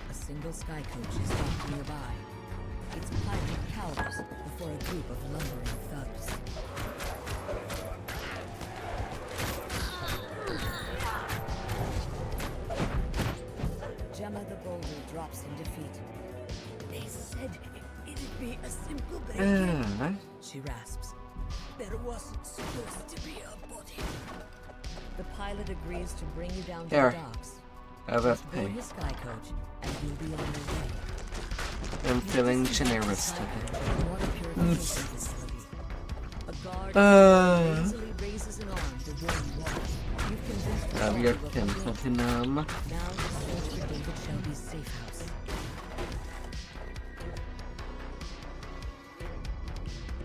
A single sky coach is docked nearby. Its pilot cowers before a group of lumbering thugs. Gemma the Boulder drops in defeat. They said it'd be a simple break-in, she rasps. There wasn't supposed to be a body. The pilot agrees to bring you down to the docks. Have a Just board his sky coach, and you'll be on your way. I'm feeling generous today. A guard easily raises an arm to warn you off. You've convinced the Have your guard Platinum. now to search for David Shelby's safe house.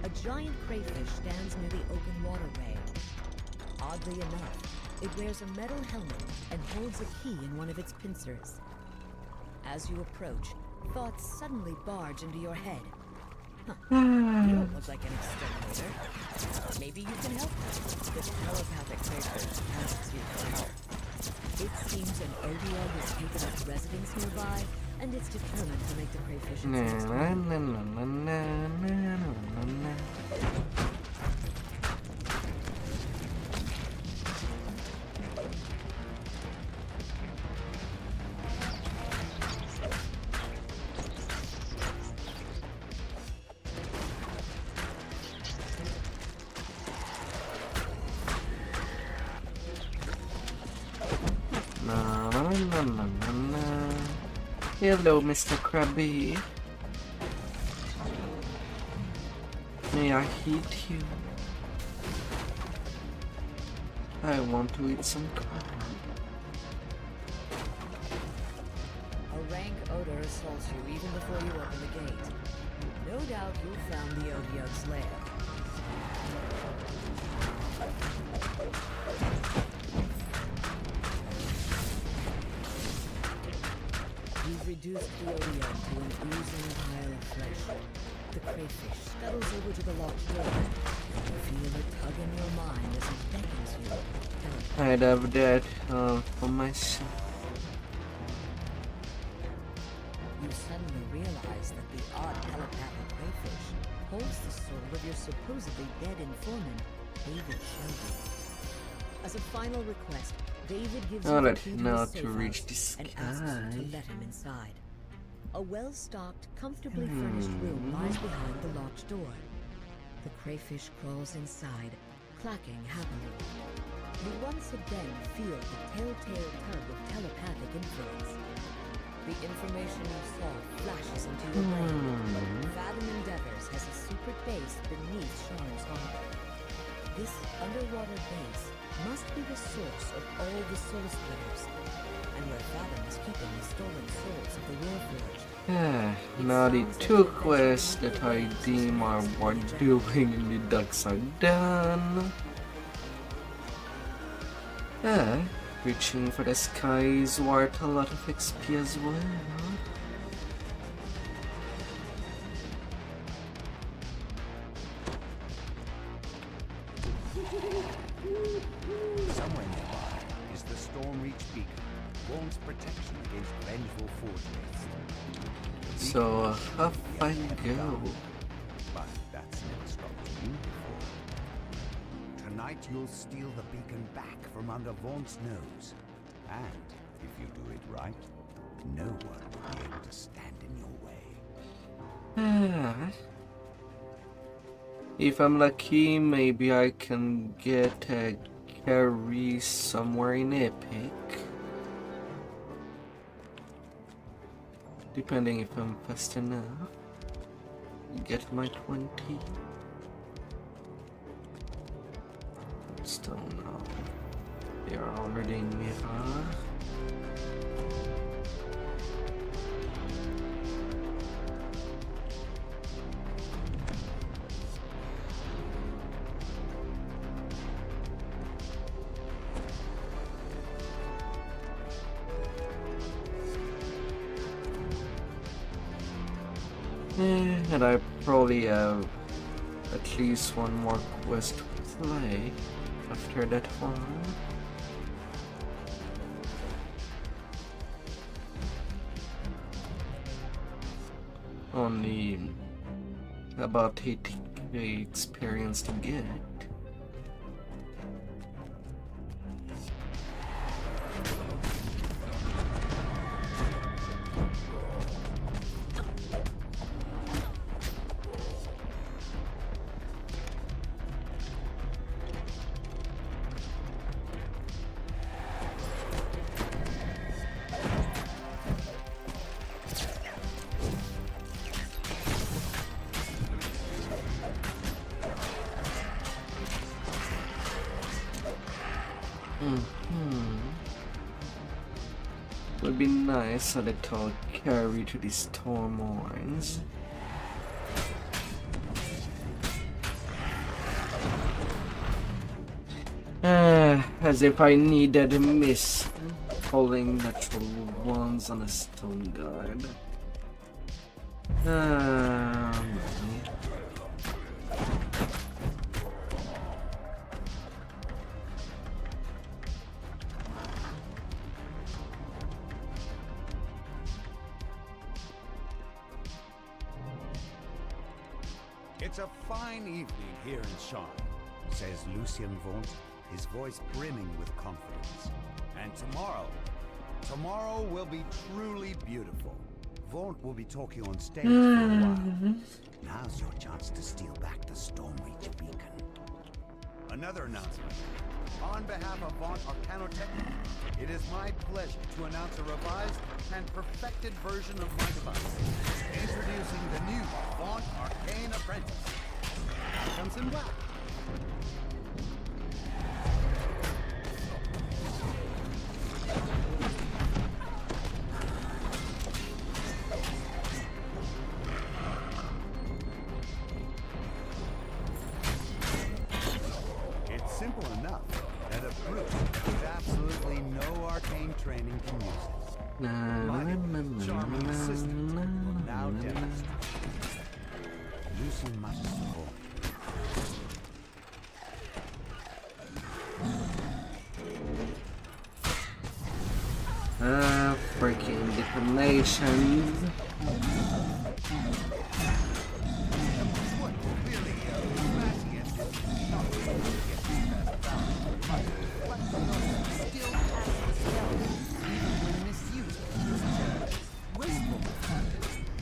A giant crayfish stands near the open waterway. Oddly enough, it wears a metal helmet and holds a key in one of its pincers. As you approach, thoughts suddenly barge into your head. Huh. You don't look like an exterminator. Maybe you can help us. This telepathic crayfish asks you for help. It seems an Odiog has taken up residence nearby, and it's determined to make the crayfish its next Hello, Mr. Krabby. May I eat you? I want to eat some crab. A rank odor assaults you even before you open the gate. No doubt you found the Odiog's lair. You've reduced the Odiog to an oozing pile of flesh. The crayfish scuttles over to the locked door. You feel it tug in your mind as it beckons you. I'd have that for myself. You suddenly realize that the odd telepathic crayfish holds the soul of your supposedly dead informant, David Shelby. As a final request, David gives you the key to his safe house and asks you to let him inside. A well-stocked, comfortably furnished room lies behind the locked door. The crayfish crawls inside, clacking happily. You once again feel the telltale tug of telepathic influence. The information you saw flashes into your brain. Fathom Endeavors has a secret base beneath Sharn's harbor. This underwater base must be the source of all the soul splitters, and where Fathom is keeping the stolen souls of the Warforged. Now the two quests that I deem are worth doing in the docks are done. Reaching for the sky is worth a lot of XP as well. Vaughnt's protection against vengeful forgeries. So, off I go. But that's never stopped you before. Tonight you'll steal the beacon back from under Vaughnt's nose. And if you do it right, no one will be able to stand in your way. If I'm lucky, maybe I can get a carry somewhere in Epic. Depending if I'm fast enough. Get my 20. Still no. They are already in Mirror. And I probably have at least one more quest to play after that one. Only about 80k experience to get. Would be nice a little carry to the storm horns. As if I needed a miss pulling natural ones on a stone guard. It's a fine evening here in Charm, says Lucien Vaughnt, his voice brimming with confidence. And tomorrow will be truly beautiful. Vaughnt will be talking on stage for a while. Now's your chance to steal back the Stormreach beacon. Another announcement. On behalf of Vaughnt Arcanotech, it is my pleasure to announce a revised and perfected version of my device. Introducing the new Vaughnt Arcane Apprentice. Comes in black. It's simple enough that a brute with absolutely no arcane training can use it. My charming assistant will now demonstrate. Lucien mutters to Vaughnt. Freaking detonations.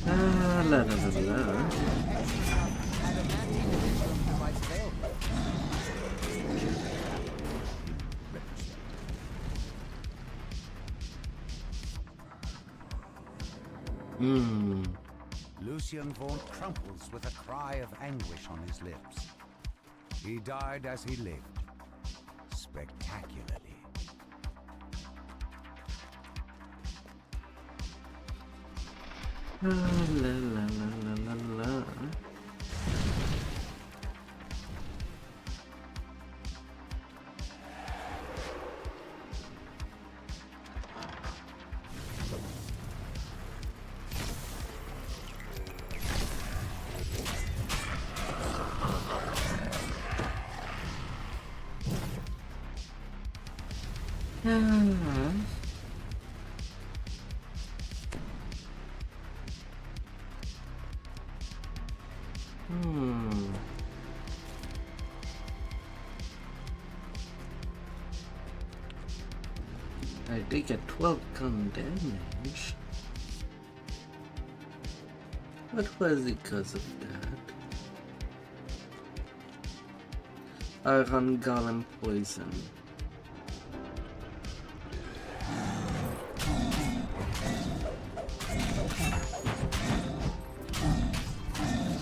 La la la la. Lucien Vaughnt crumples with a cry of anguish on his lips. He died as he lived, spectacularly. La la la la la la. They get 12 gun damage. What was it because of that? Iron Golem poison.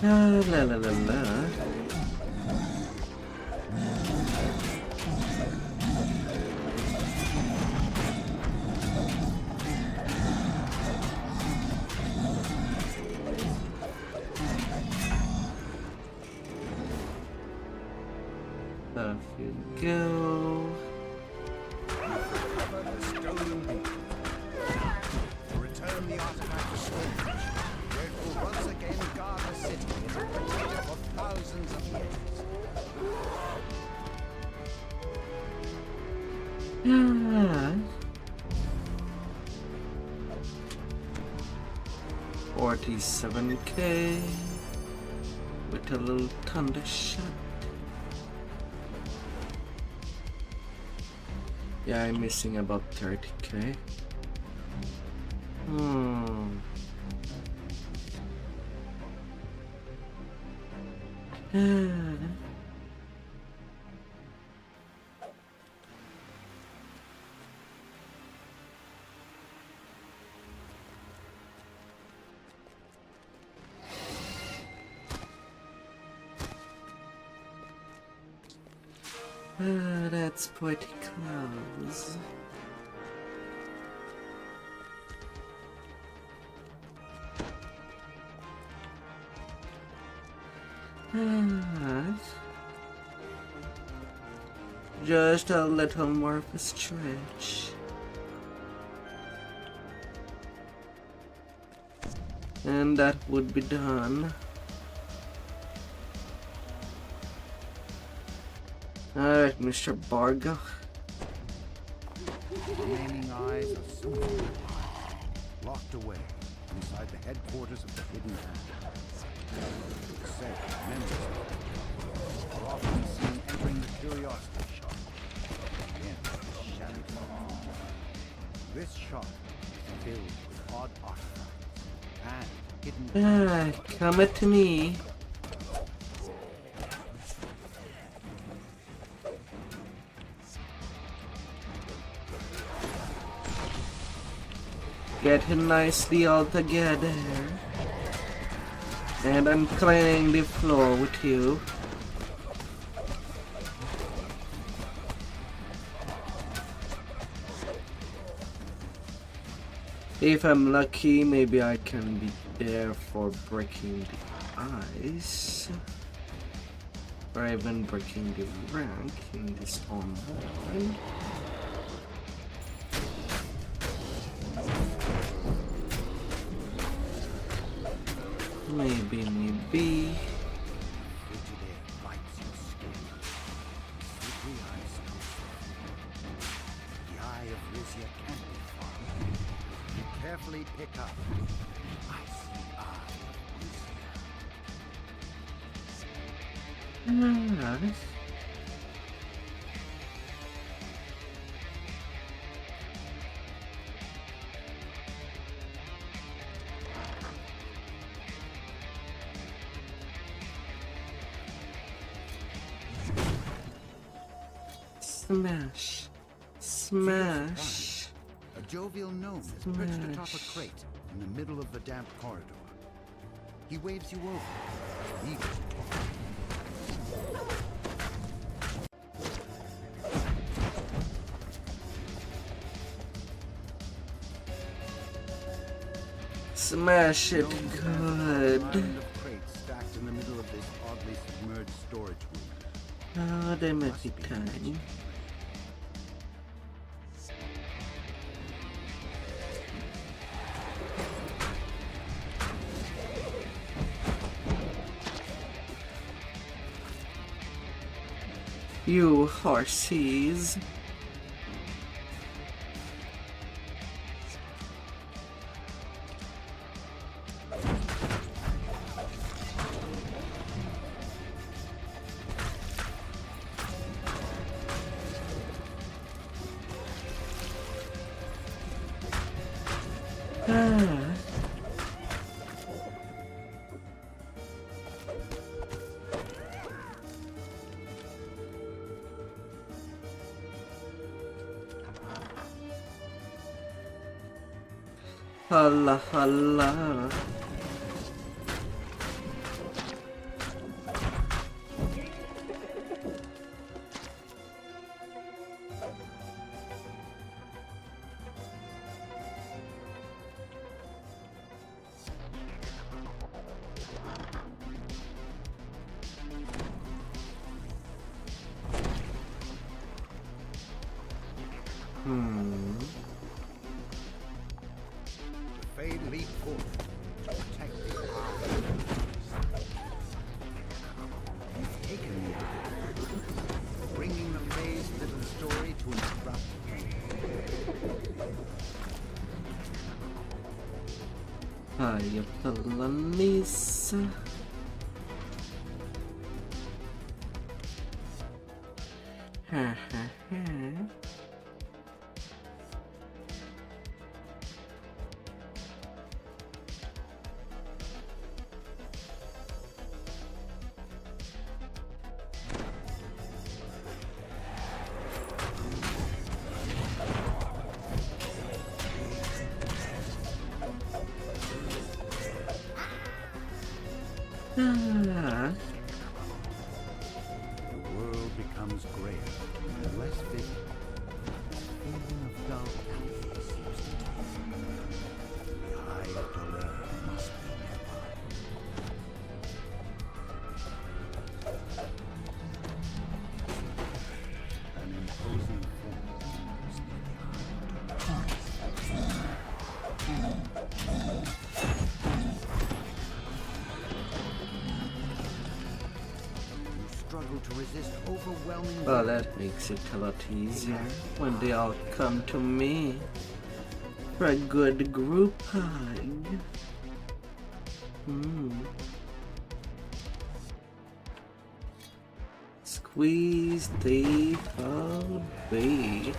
La la la la la. Off you go. Recover the stolen beacon. Return the artifact to storage, where it will once again guard the city as it protected for thousands of years. Yeah. 47k with a little thunder shot. Yeah, I'm missing about 30k. That's pretty close. Just a little more of a stretch. And that would be done. Alright, Mr. Barga. Remaining eyes are soon locked away inside the headquarters of the Hidden Hand. Said members are often seen entering the curiosity shop. Again, the shabby shop. This shop is filled with odd artifacts and hidden. Come it to me. Getting nicely all together. And I'm cleaning the floor with you. If I'm lucky, maybe I can be there for breaking the ice. Or even breaking the rank in this online. Maybe. Carefully pick up. Smash. Smash. A jovial gnome is perched atop a crate in the middle of the damp corridor. He waves you over, eager to talk. Smash it good. Crates stacked in the middle of this oddly submerged storage room. Oh, they might be tiny. You horsies. Ah. Holla, holla. The Fade leap forth to protect the eye. You've taken me, bringing the Fade's little story to an abrupt end. Hiya, Palanis. Ha ha ha. Ah. The world becomes grayer and less vivid. A feeling of dull apathy seeps into it. The eye of Dolor must be nearby. An imposing form looms near the eye of Dolor. Struggle to resist overwhelming. Well, that makes it a lot easier when they all come to me for a good group hug. Squeeze the baby.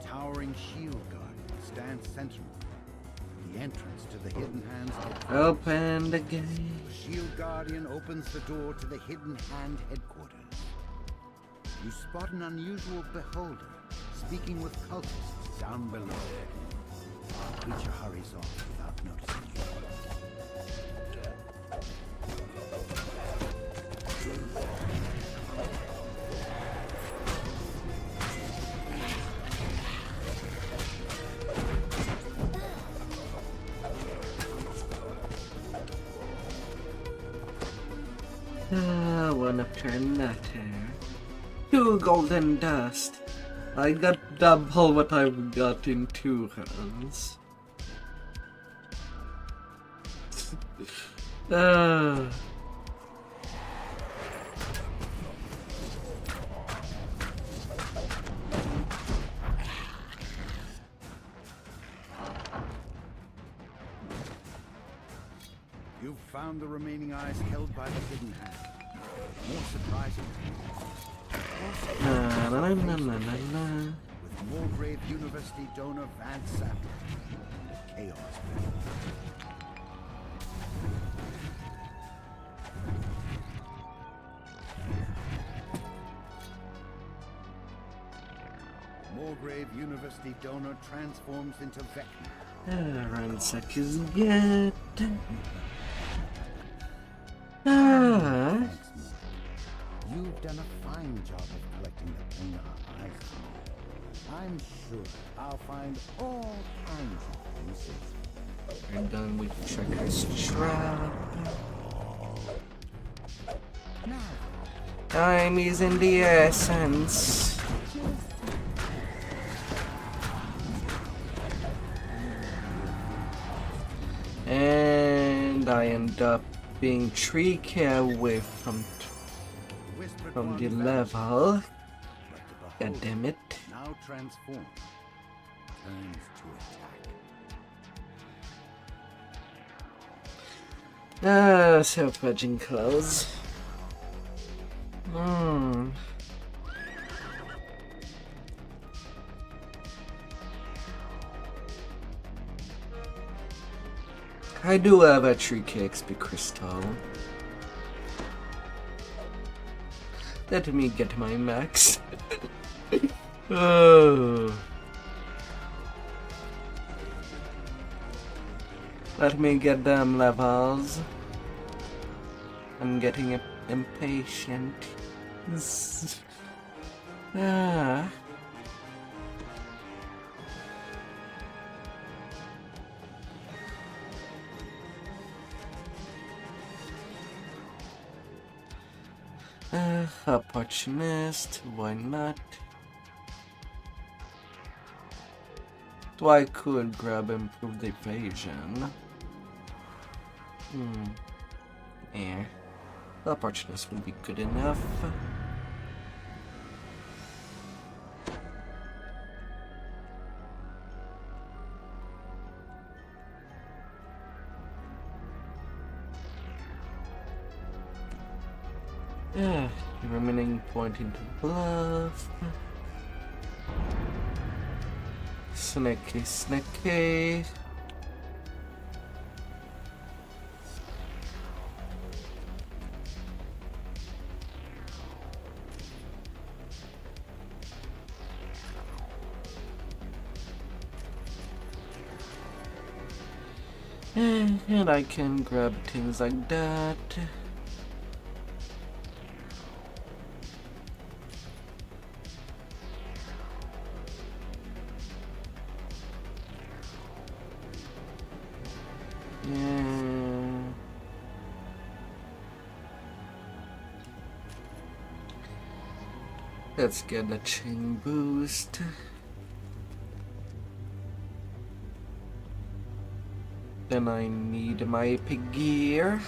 Towering shield guard stands sentinel. The entrance to the Hidden Hand's headquarters. Open the gate. The shield guardian opens the door to the Hidden Hand headquarters. You spot an unusual beholder speaking with cultists down below. The creature hurries off without noticing you. I wanna turn that hair. 2 golden dust. I got double what I've got in 2 hands. You've found the remaining eyes held by the Hidden Hand. More surprisingly, with Mulgrave University donor Van Sattler, Chaos Bell. Mulgrave University donor transforms into Vecna. Ransack is good. You've done a fine job of collecting the Planar eyes. I'm sure I'll find all kinds of uses. We're done with Checker's trap. Time is in the essence. And I end up being 3k away from the level. God damn it. Now transformed, turns to attack. So fudging close. I do have a 3k XP crystal. Let me get my max. Oh. Let me get them levels. I'm getting impatient. Ah. Opportunist, why not? Though I could grab improved evasion. Yeah. Opportunist would be good enough. Remaining point into bluff. Snaky, snaky. And I can grab things like that. Let's get the chain boost. Then I need my epic gear.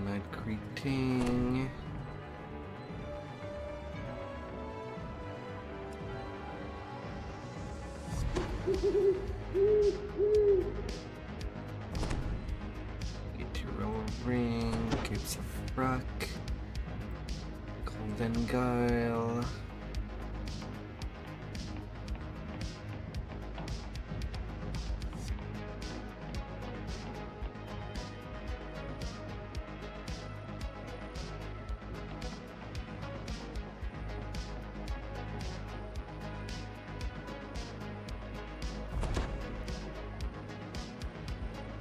Night greeting. Ethereal ring, gives a rock. Golden guile.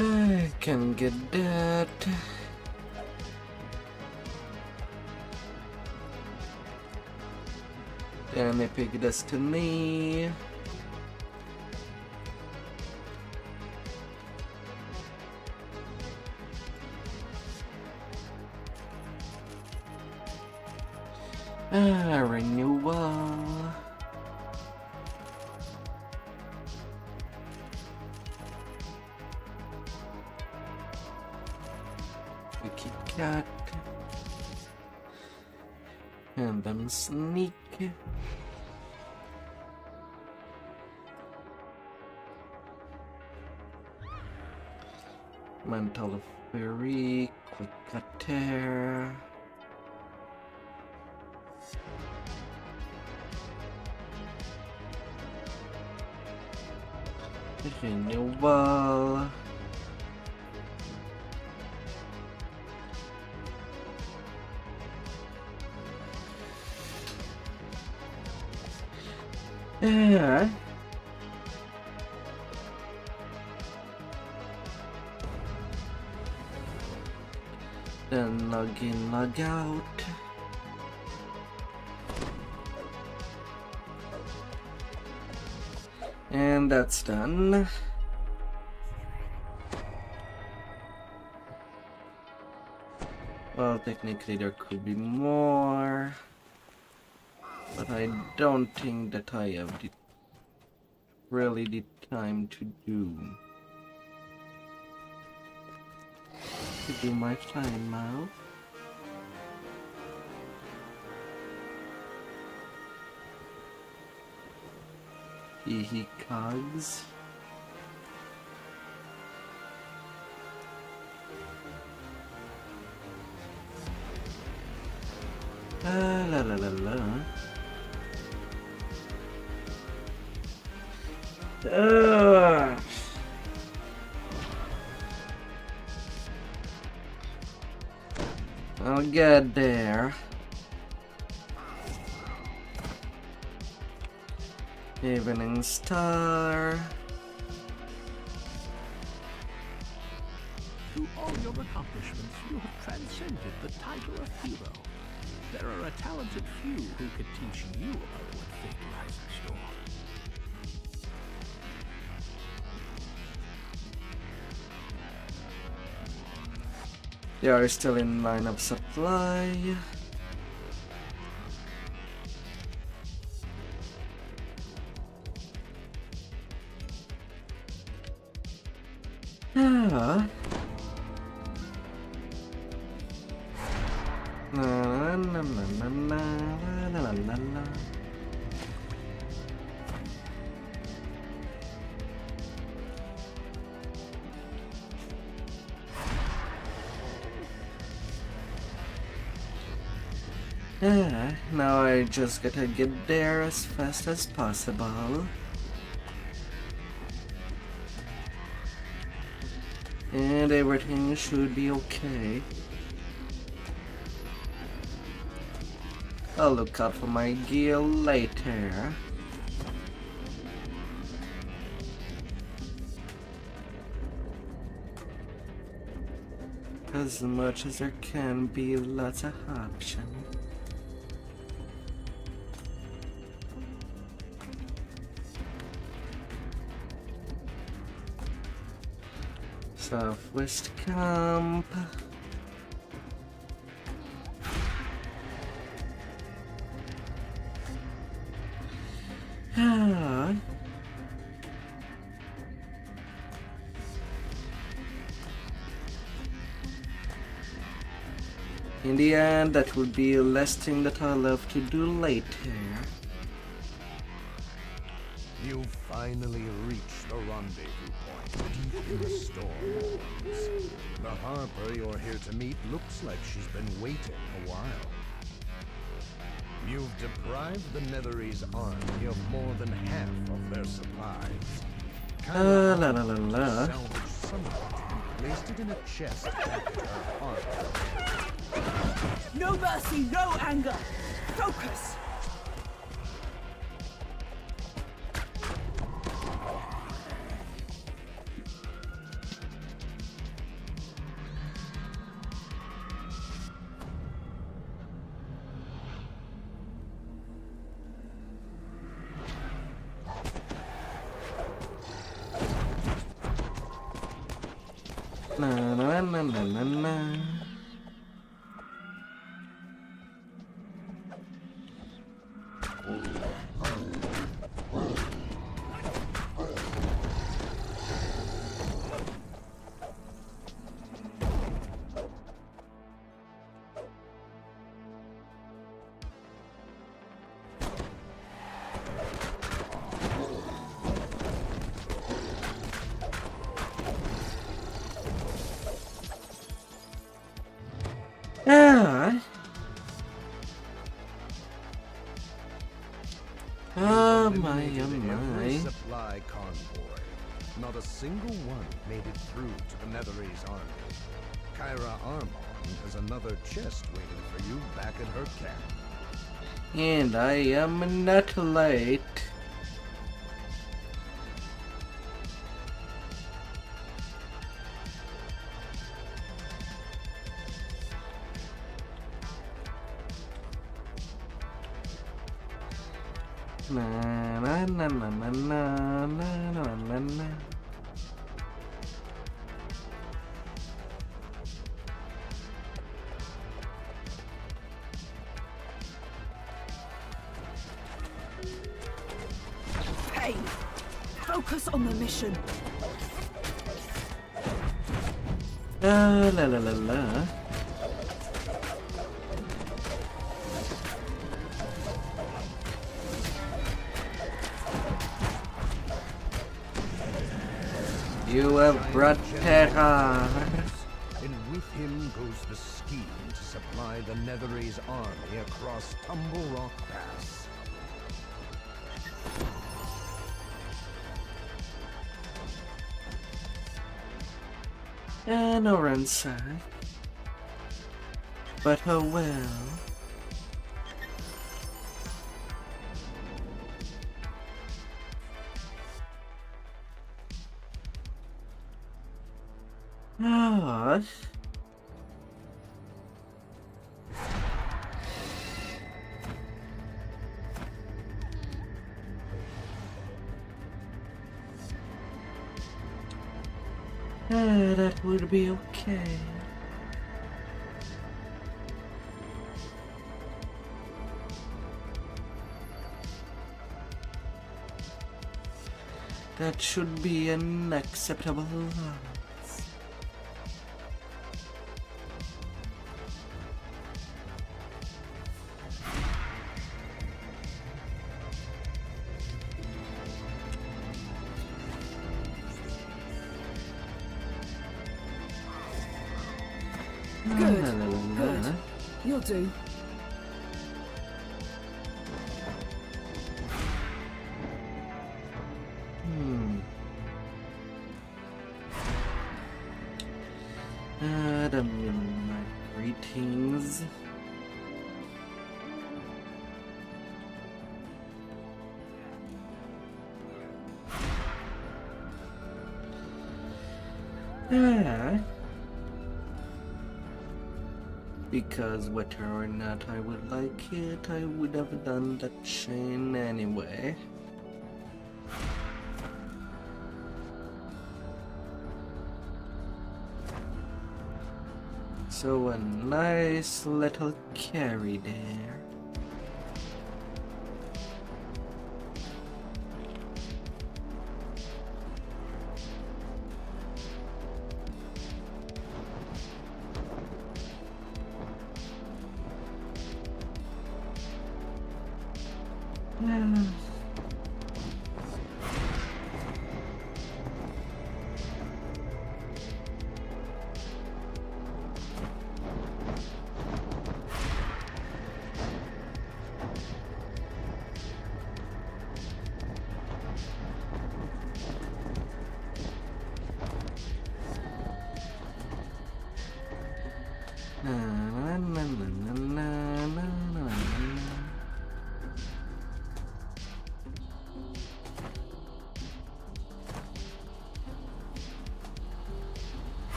I can get that. Then epic destiny. Renewal. Wiki cat. And then sneak. Mental Fury, quick attack. Renewal. Yeah. Then log in, log out. And that's done. Well, technically there could be more, but I don't think that I have really the time to do my time out. cogs. La la la la. I'll get there. Evening Star. Through all your accomplishments, you have transcended the title of hero. There are a talented few who could teach you about what fate lies in store. They are still in line of supply. Ah. La la la la la la la la la. Now I just gotta get there as fast as possible. And everything should be okay. I'll look out for my gear later. As much as there can be, lots of options. Southwest Camp. In the end, that would be the last thing that I'll have to do later. You finally reached the rendezvous point, deep in the storm. The Harper you're here to meet looks like she's been waiting a while. You've deprived the Netherese army of more than half of their supplies. La la la la. Salvaged some of it and placed it in a chest back at her Harper. No mercy, no anger. Focus. Na na na na na na. Oh my, oh my. Supply convoy. Not a single one made it through to the Netherese army. Kyra Armon has another chest waiting for you back at her camp. And I am not late. Na na na na na na na na na. Hey, focus on the mission. La la la la la. You have brought terror. And with him goes the scheme to supply the Netherese army across Tumble Rock Pass. And no ransack. But oh well. Ah. That would be okay. That should be an acceptable allowance. Good. Good. You'll do. My greetings. Because whether or not I would like it, I would have done that chain anyway. So a nice little carry there.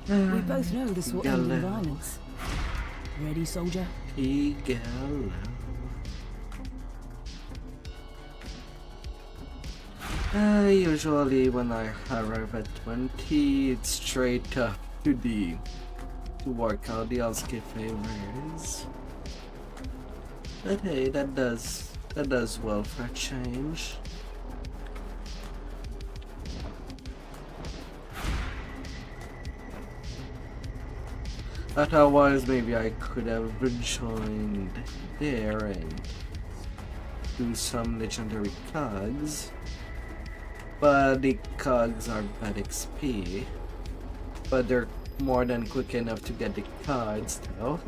We both know this will end in violence. Ready, soldier? Hello. Usually when I arrive at 20, it's straight up to work out the Alski favors. But hey, that does well for a change. Otherwise, maybe I could have joined there and do some legendary cogs. But the cogs are bad XP. But they're more than quick enough to get the cards though.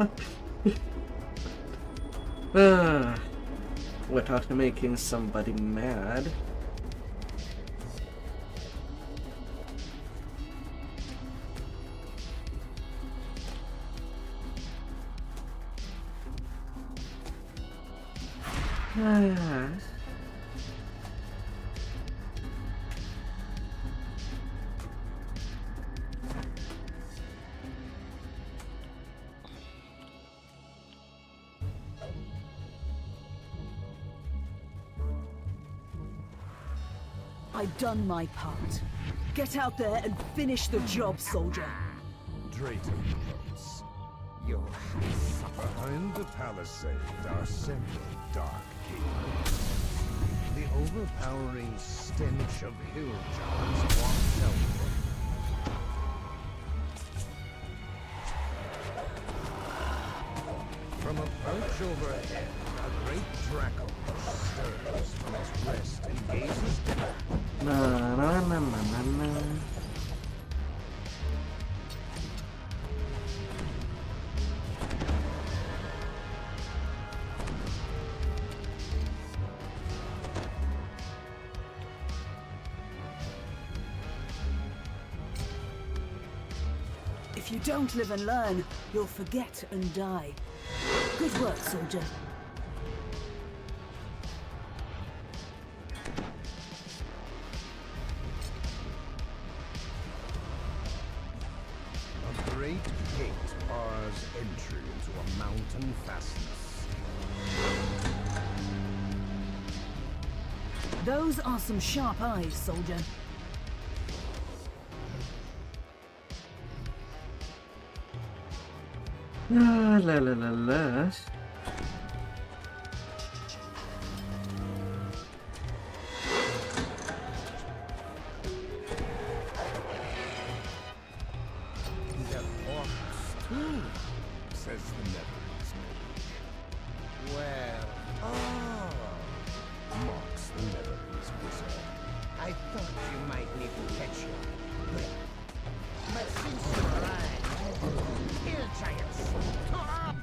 Without making somebody mad. I've done my part. Get out there and finish the job, soldier. Drayton notes. Your behind the palisade are several dark caves. The overpowering stench of hill giants walks outward. From a perch overhead, a great Draco stirs from its rest and gazes down. Na na na na na na. If you don't live and learn, you'll forget and die. Good work, soldier. A great gate bars entry into a mountain fastness. Those are some sharp eyes, soldier. La la la la la. The orcs too, says the Netherlands mage. Well, mocks the Netherlands wizard. I thought you might need to catch your breath. But since you're alive, hill giants, come!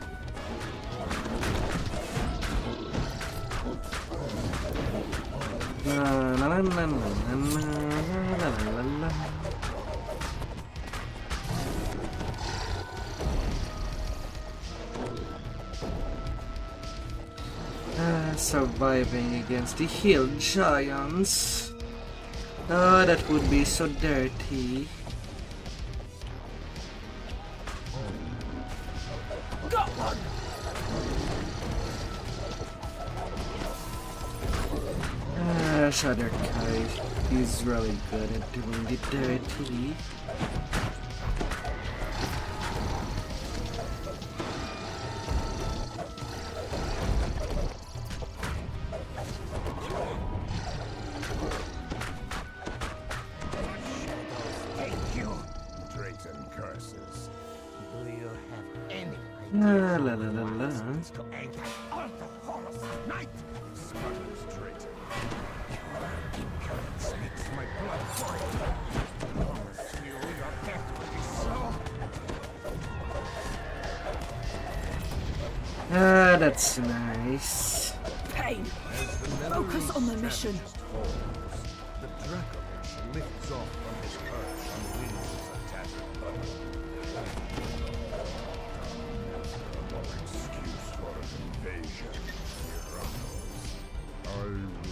La la la la la la la la la. Surviving against the hill giants. Oh, that would be so dirty. Got one! Shadar-kai is really good at doing the dirty. Thank you, Drayton curses. Do you have any La idea la la la la. to anchor all the horrors of night? Sputters Drayton. Incurrence makes my blood boil. Promise you your death will be slow. That's nice. Pain! As the Focus on the mission. strategist falls, the Dracolich lifts off from his perch on the wings of tattered bubble. Excuse for an invasion, Heroes.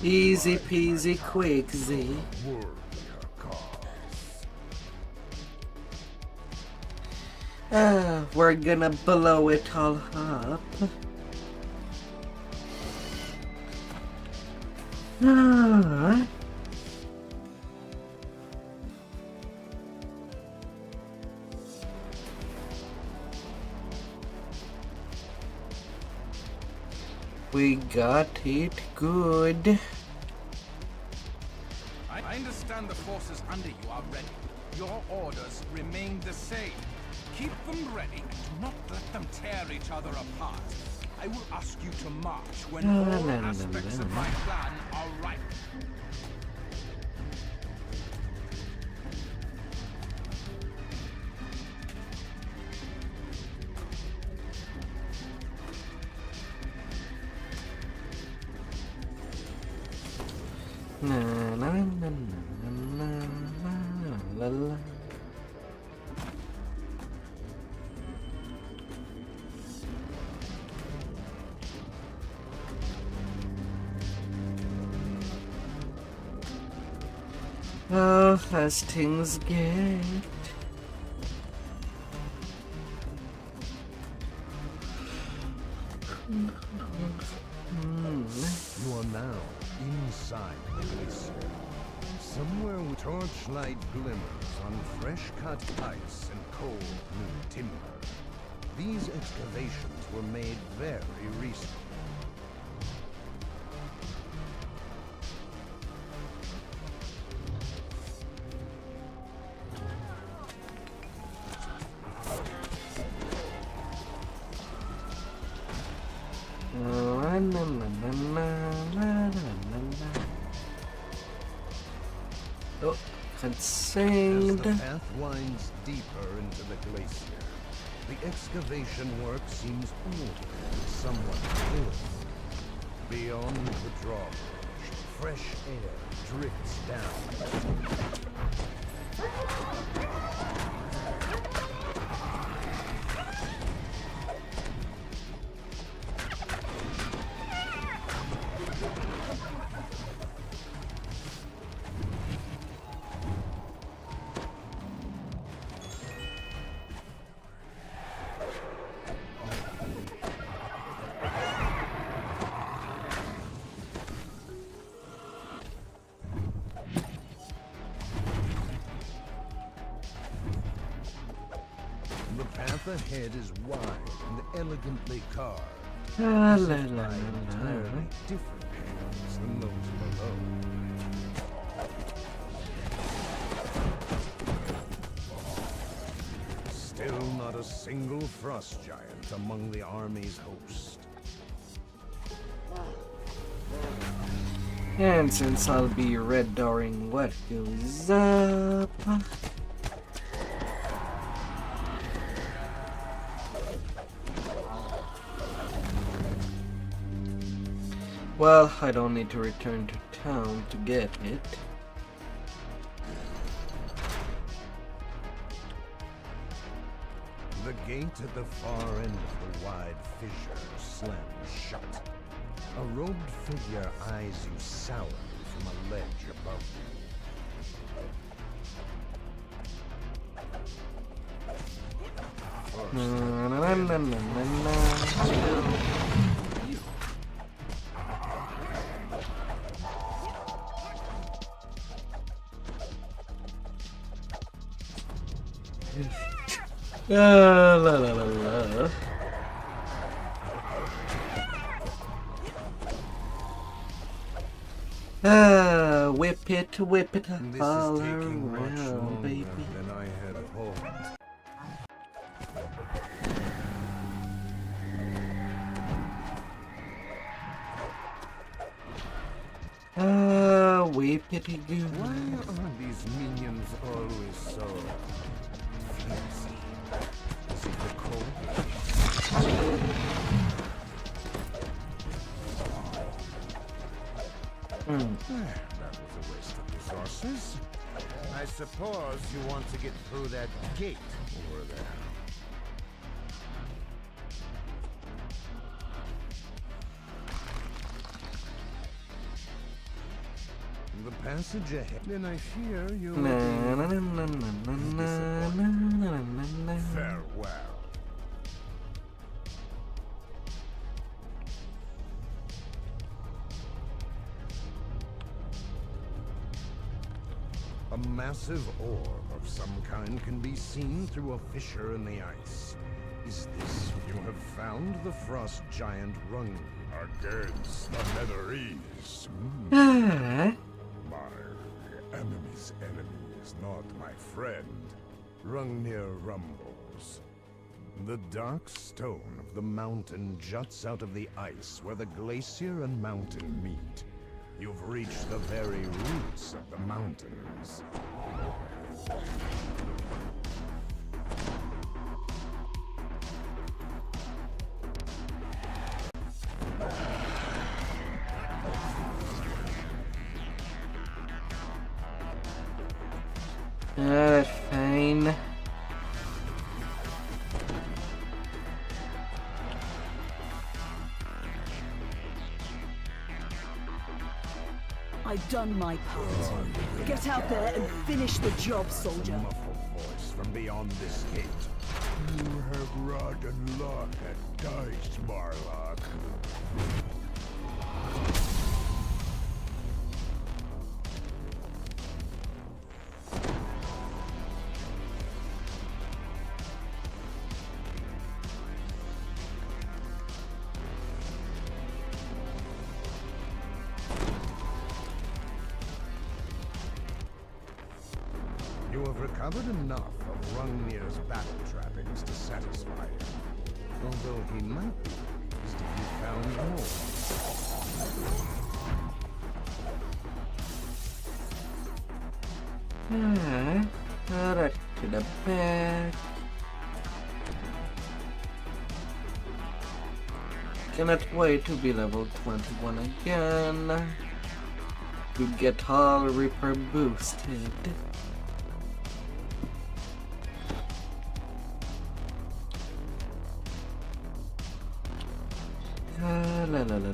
Easy peasy quick, Z. Warrior cause. We're gonna blow it all up. We got it good. I understand the forces under you are ready. Your orders remain the same. Keep them ready and do not let them tear each other apart. I will ask you to march when all aspects of my plan are right. Na na na na na na la. Oh, as things get. You are now inside the glacier. Somewhere with torchlight glimmers on fresh-cut ice and cold blue timber. These excavations were made very recently. La la la la la la. Oh, As contained. the path winds deeper into the glacier, the excavation work seems older and somewhat filthy. Beyond the drawbridge, fresh air drifts down. The path ahead is wide and elegantly carved. La, as la, if la, by la, entirely la. different hands than those below. Still not a single frost giant among the army's host. And since I'll be red dooring what goes up. Well, I don't need to return to town to get it. The gate at the far end of the wide fissure slams shut. A robed figure eyes you sourly from a ledge above you. Na, na, na, na, na, na. La la la la. Whip it This all is taking much around, longer baby. than I had hoped. Whip it good. Why are these minions always so flimsy? Is it the cold? That was a waste of resources. I suppose you want to get through that gate over there. The passage ahead. Then I fear you will Na, na, be na, na, na, na, na, na, na, na. farewell. A massive orb of some kind can be seen through a fissure in the ice. Is this you have found the frost giant Rung against the Netherese? My enemy's enemy is not my friend. Rungnir rumbles. The dark stone of the mountain juts out of the ice where the glacier and mountain meet. You've reached the very roots of the mountains. That's fine. I've done my part. Get out there and finish the job, soldier. A muffled voice from beyond this gate. You have rotten luck at dice, Marlock. You have recovered enough of Rungnir's battle trappings to satisfy him. Although he might be pleased if you found more. Alright, to the back. Cannot wait to be level 21 again. To get all Reaper boosted. La la la la.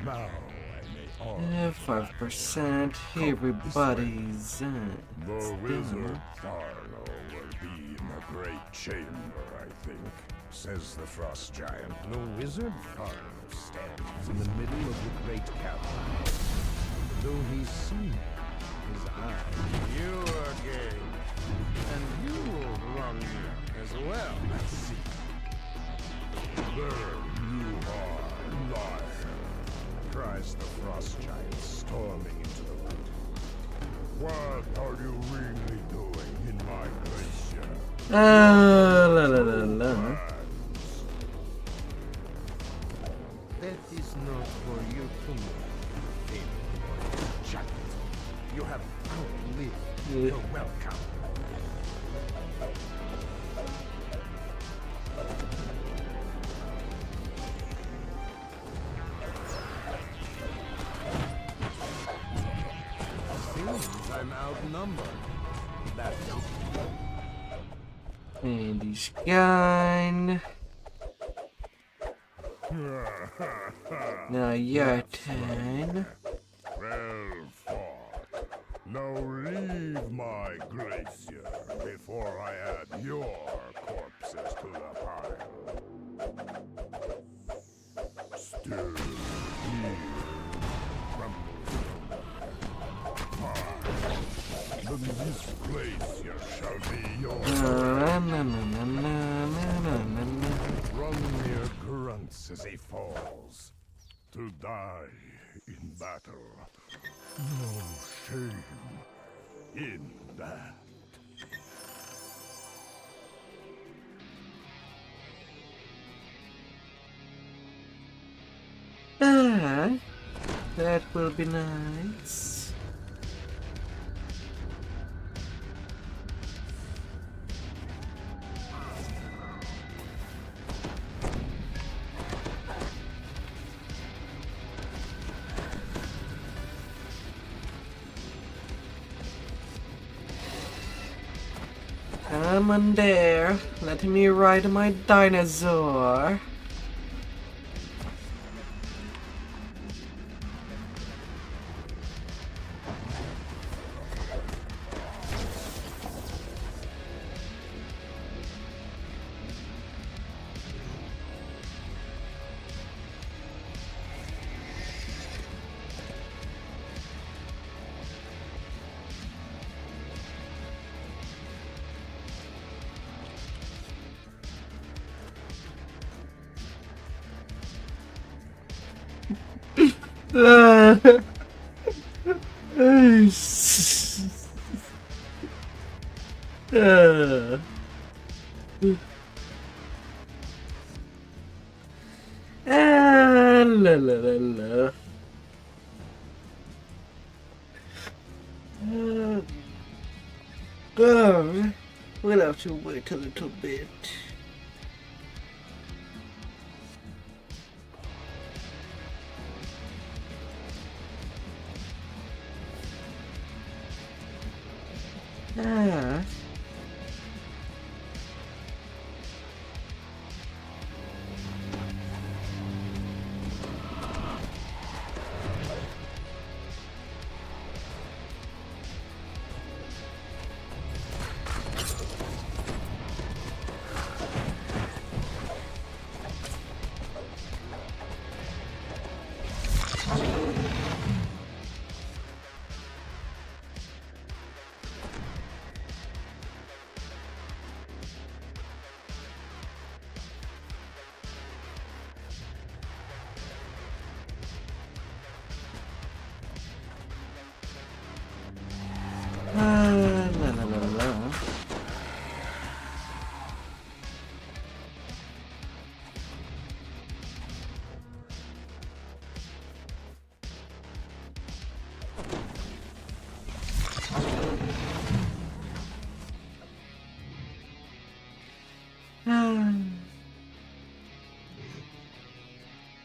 Now I may 5%. Everybody's The wizard Tharno will be in the great chamber, I think, says the frost giant. The wizard Tharno stands in the middle of the great cavern. Though he's seen his eye. You again. And you will run as well, I see. There you are, liar, cries the frost giant, storming into the room. What are you really doing in my glacier? La la la la. That is not for you to know, giant. You have outlived your welcome. I'm outnumbered. That's And he's gone. Now your turn. Well fought. Now leave my glacier before I add your corpses to the pile. Still here, then this glacier shall be yours. Runmir grunts as he falls, to die in battle. No shame in that. That will be nice. Come on there, let me ride my dinosaur. La la la la. We'll have to wait a little bit.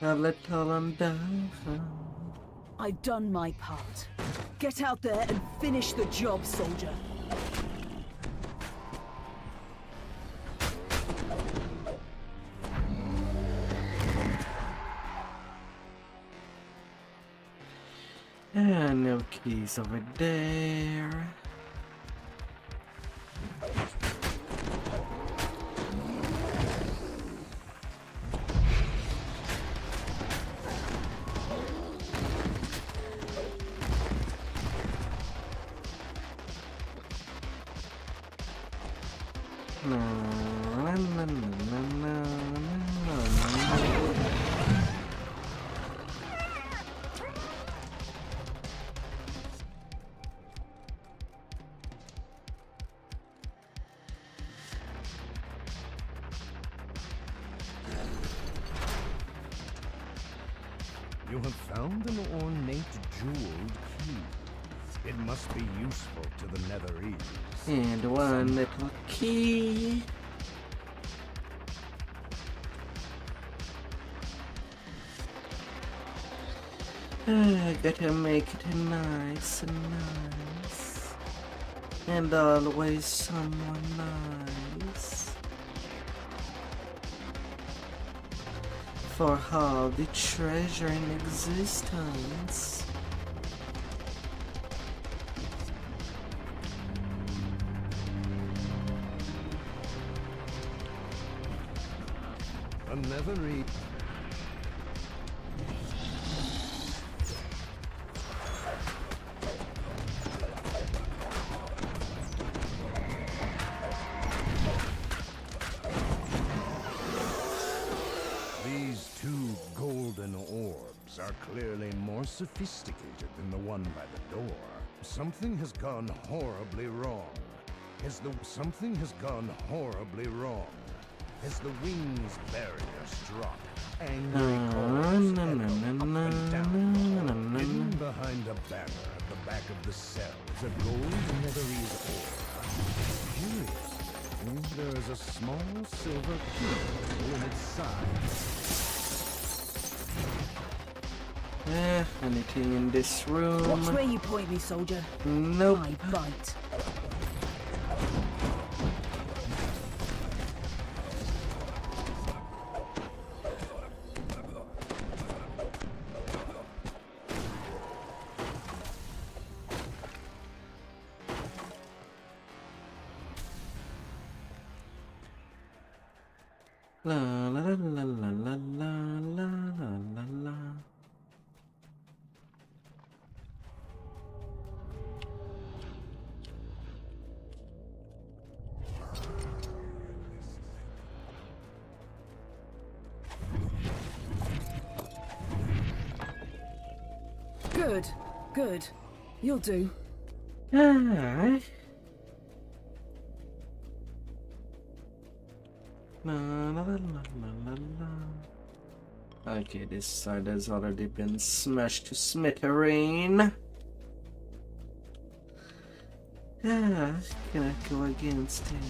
A little undone. I've done my part. Get out there and finish the job, soldier. No keys over there. You have found an ornate jeweled key. It must be useful to the Netherese. And one little key. Gotta make it nice and nice. And always someone nice. For all the treasure in existence. A Netherese. These two golden orbs are clearly more sophisticated than the one by the door. Something has gone horribly wrong. Something has gone horribly wrong. As the wings barriers drop, angry calls echo up and down. Hidden behind a banner at the back of the cell is a gold Netherese orb. Curiously, there is a small silver key in its side. Anything in this room? Watch where you point me, soldier. Nope. I bite. La la la la la la la la la la. Good, good. You'll do. Alright. La, la, la, la, la, la. Okay, this side has already been smashed to smithereen. Can I go against him?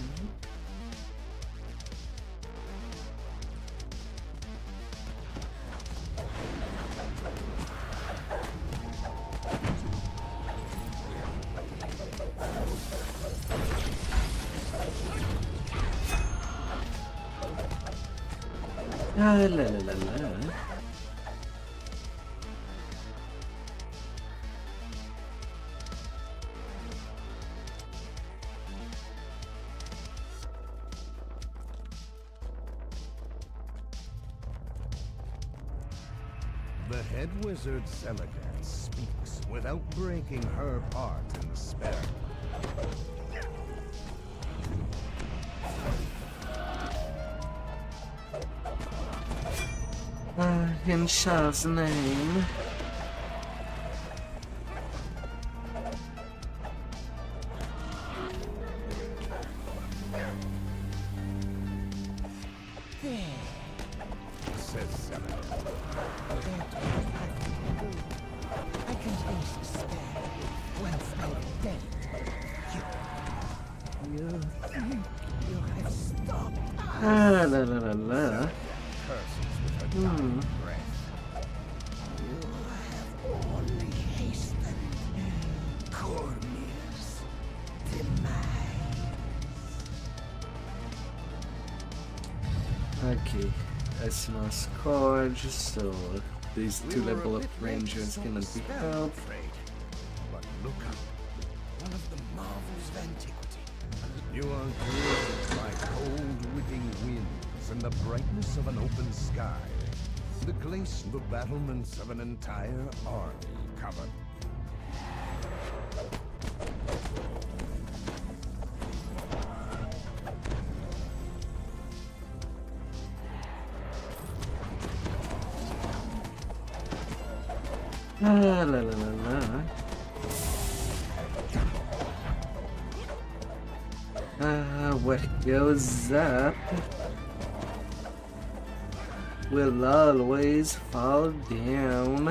La la la la. The head wizard Selagat speaks without breaking her part in the spell. In Shah's name. Says Selagat. I can taste despair once I'm dead. You think you have stopped? La la la la. Curses with her dying breath. see. Asima Scourge, so these two level up rangers cannot be helped. But look up, one of the marvels of antiquity. You are greeted by cold, whipping winds and the brightness of an open sky. The the battlements of an entire army covered. La la la la. What goes up will always fall down.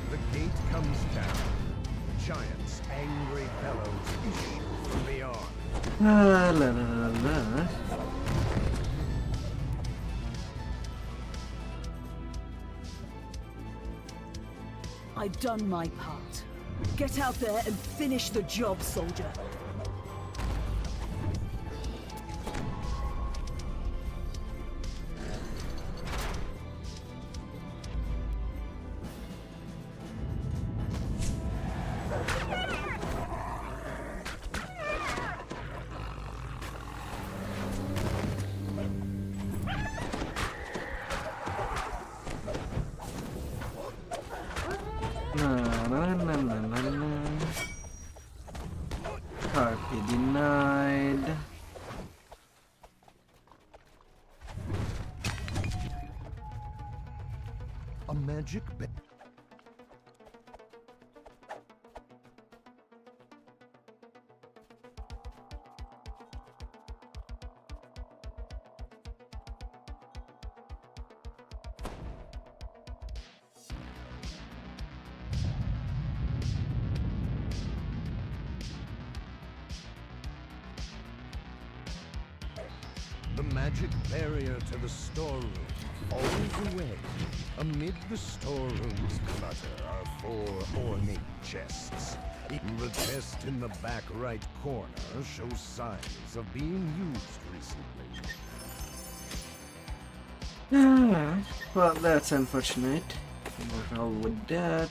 The gate comes down. Giants' angry bellows issue from beyond. La la la la. I've done my part. Get out there and finish the job, soldier. Carpe denied. A magic bed. The magic barrier to the storeroom falls away. Amid the storeroom's clutter are 4 ornate chests. The chest in the back right corner shows signs of being used recently. Well, that's unfortunate. What hell with that?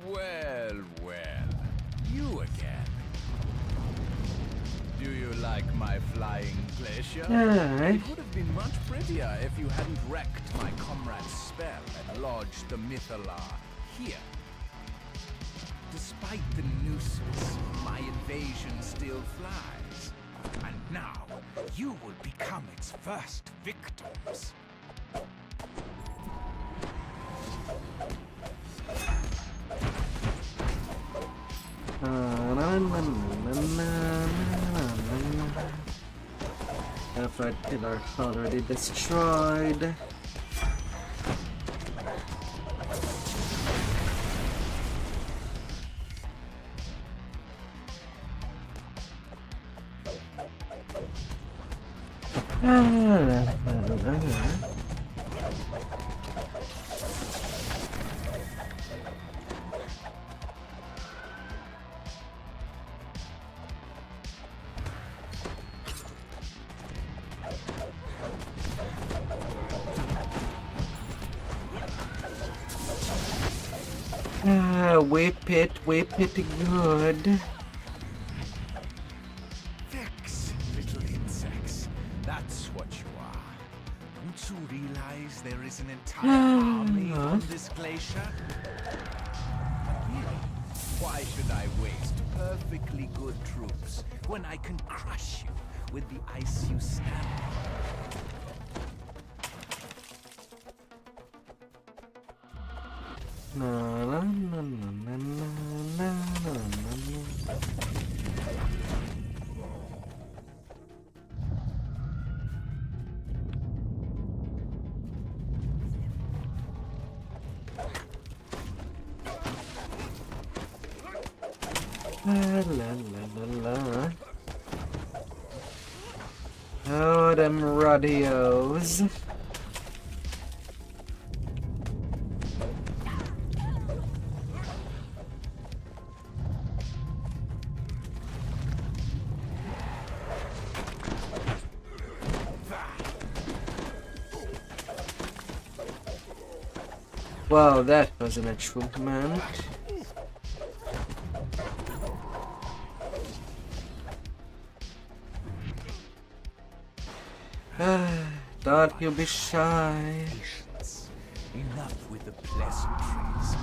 Well, well, you again. Do you like my flying glacier? Aye. It would have been much prettier if you hadn't wrecked my comrade's spell and lodged the Mythala here. Despite the nuisance, my invasion still flies. And now, you will become its first victims. Alpha pillar already destroyed. Whip it good. Vex, little insects. That's what you are. Don't you realize there is an entire army on this glacier? Why should I waste perfectly good troops when I can crush you with the ice you stand on? Na na na na na na na na. La la la la. Oh, them radios. Wow, that was an actual command. Thought you'd be shy. Patience. Enough with the pleasantries.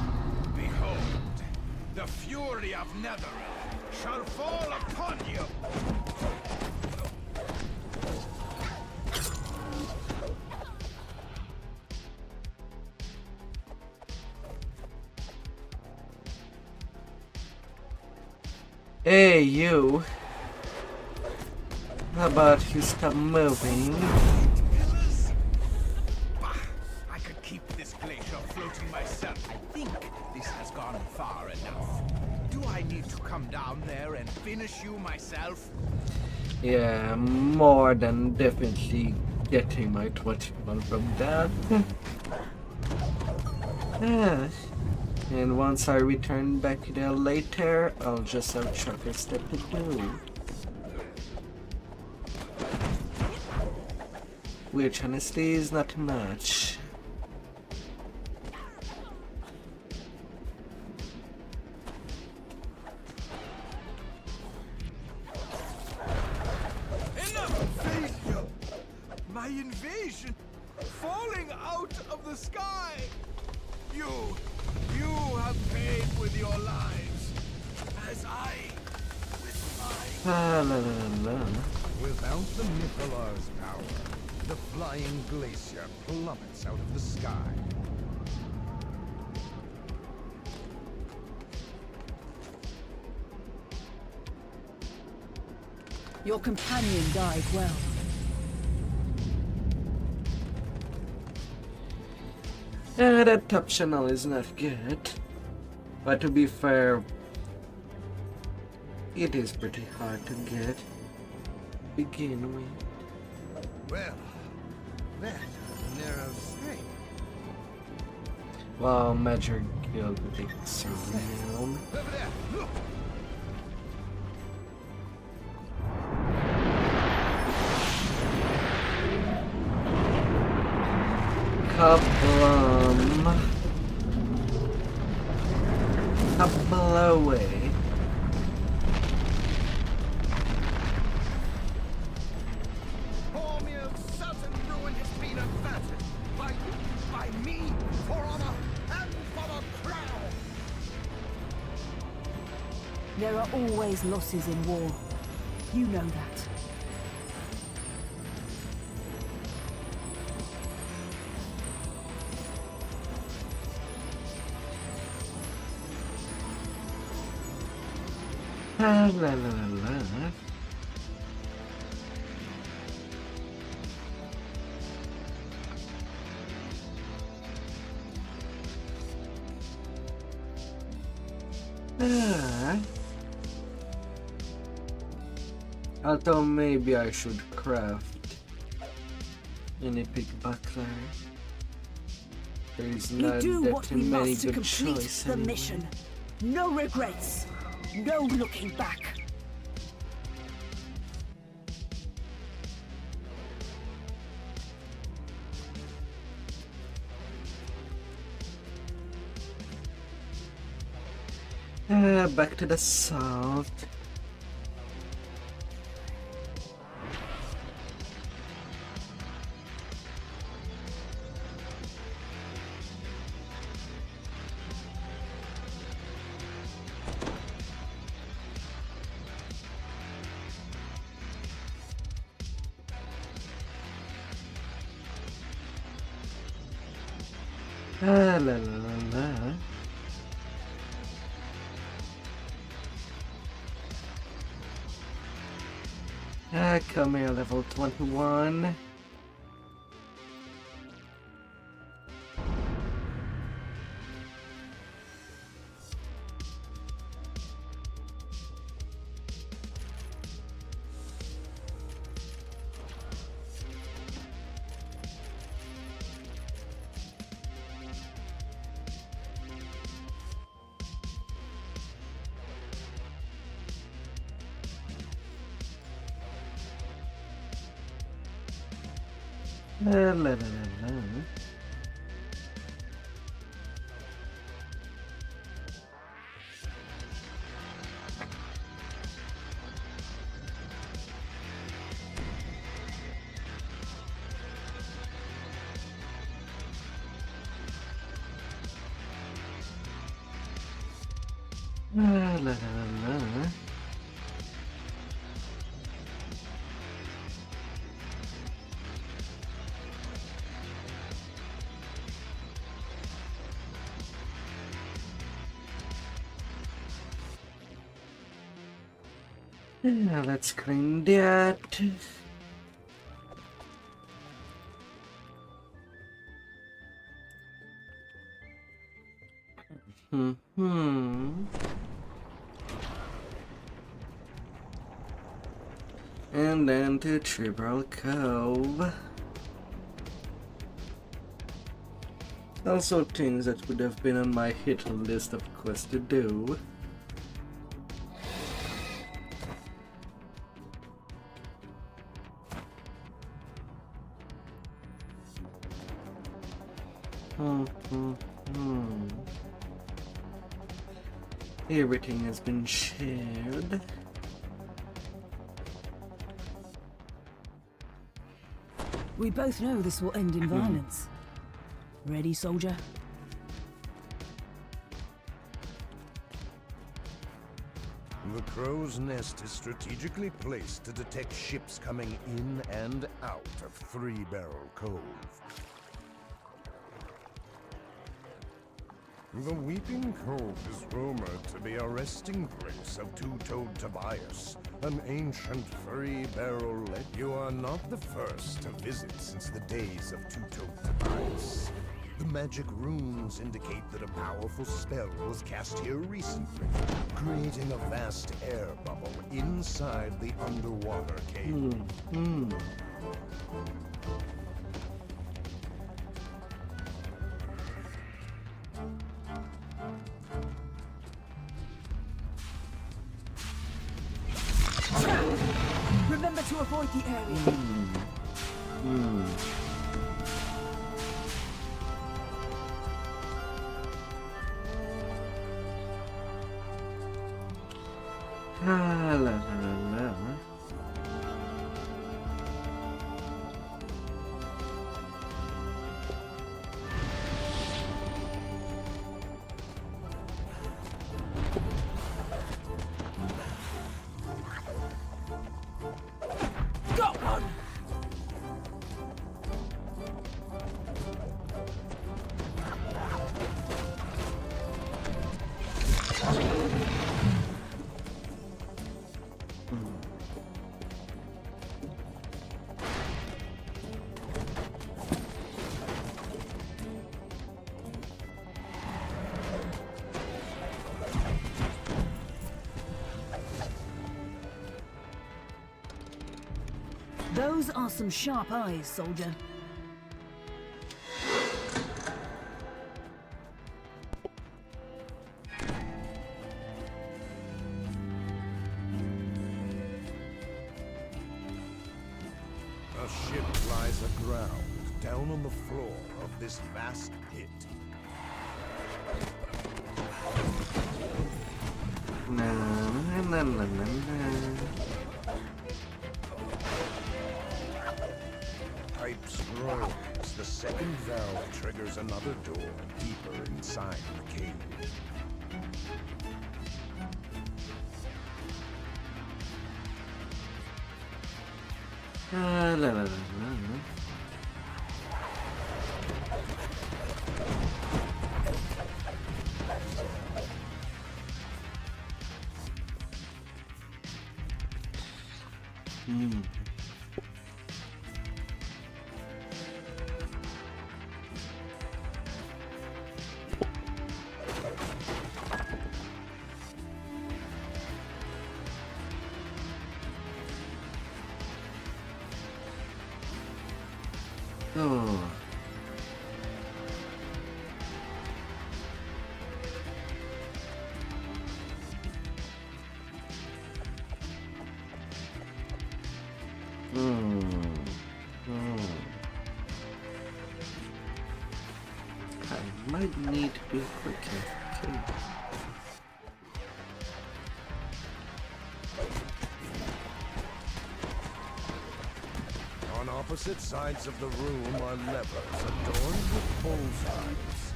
Behold, the fury of Netherrealm shall fall upon you. Hey, you. How about you stop moving? Bah, I could keep this glacier floating myself. I think this has gone far enough. Do I need to come down there and finish you myself? Yeah, more than definitely getting my 21 from that. Yeah. And once I return back there later, I'll just have trucker stuff to do. Which honestly is not much. Failure! My invasion! Falling out of the sky! You have paid with your lives, as I with mine. La la la la. Without the Mythalar's power, the flying glacier plummets out of the sky. Your companion died well. That top channel is not good. But to be fair, it is pretty hard to get. Begin with. Well, that was a narrow escape. Wow, Major killed the big surround. Over there, look! Couple away. Army of certain ruin has been averted by me for honor and for the crown. There are always losses in war. You know that. La la la la. Although maybe I should craft an epic buckler. There is not You do that what we many must to good complete choices. the mission. No regrets. No looking back. Back to the south. La la la la. Come here, level 21. La la la la. La la la la. Now let's clean that. And then to Tribal Cove. Also things that would have been on my hit list of quests to do. Everything has been shared. We both know this will end in violence. Ready, soldier? The Crow's Nest is strategically placed to detect ships coming in and out of Three Barrel Cove. The Weeping Cove is rumored to be a resting place of Two-Toed Tobias, an ancient three-barrel legend. You are not the first to visit since the days of Two-Toed Tobias. The magic runes indicate that a powerful spell was cast here recently, creating a vast air bubble inside the underwater cave. Remember to avoid the area. La la la la. Got one! Those are some sharp eyes, soldier. A ship lies aground, down on the floor of this vast pit. Pipes grow as the second valve triggers another door deeper inside the cave. La la la la. Oh. I might need to be quicker. Okay. On opposite sides of the room are levers adorned with bullseyes.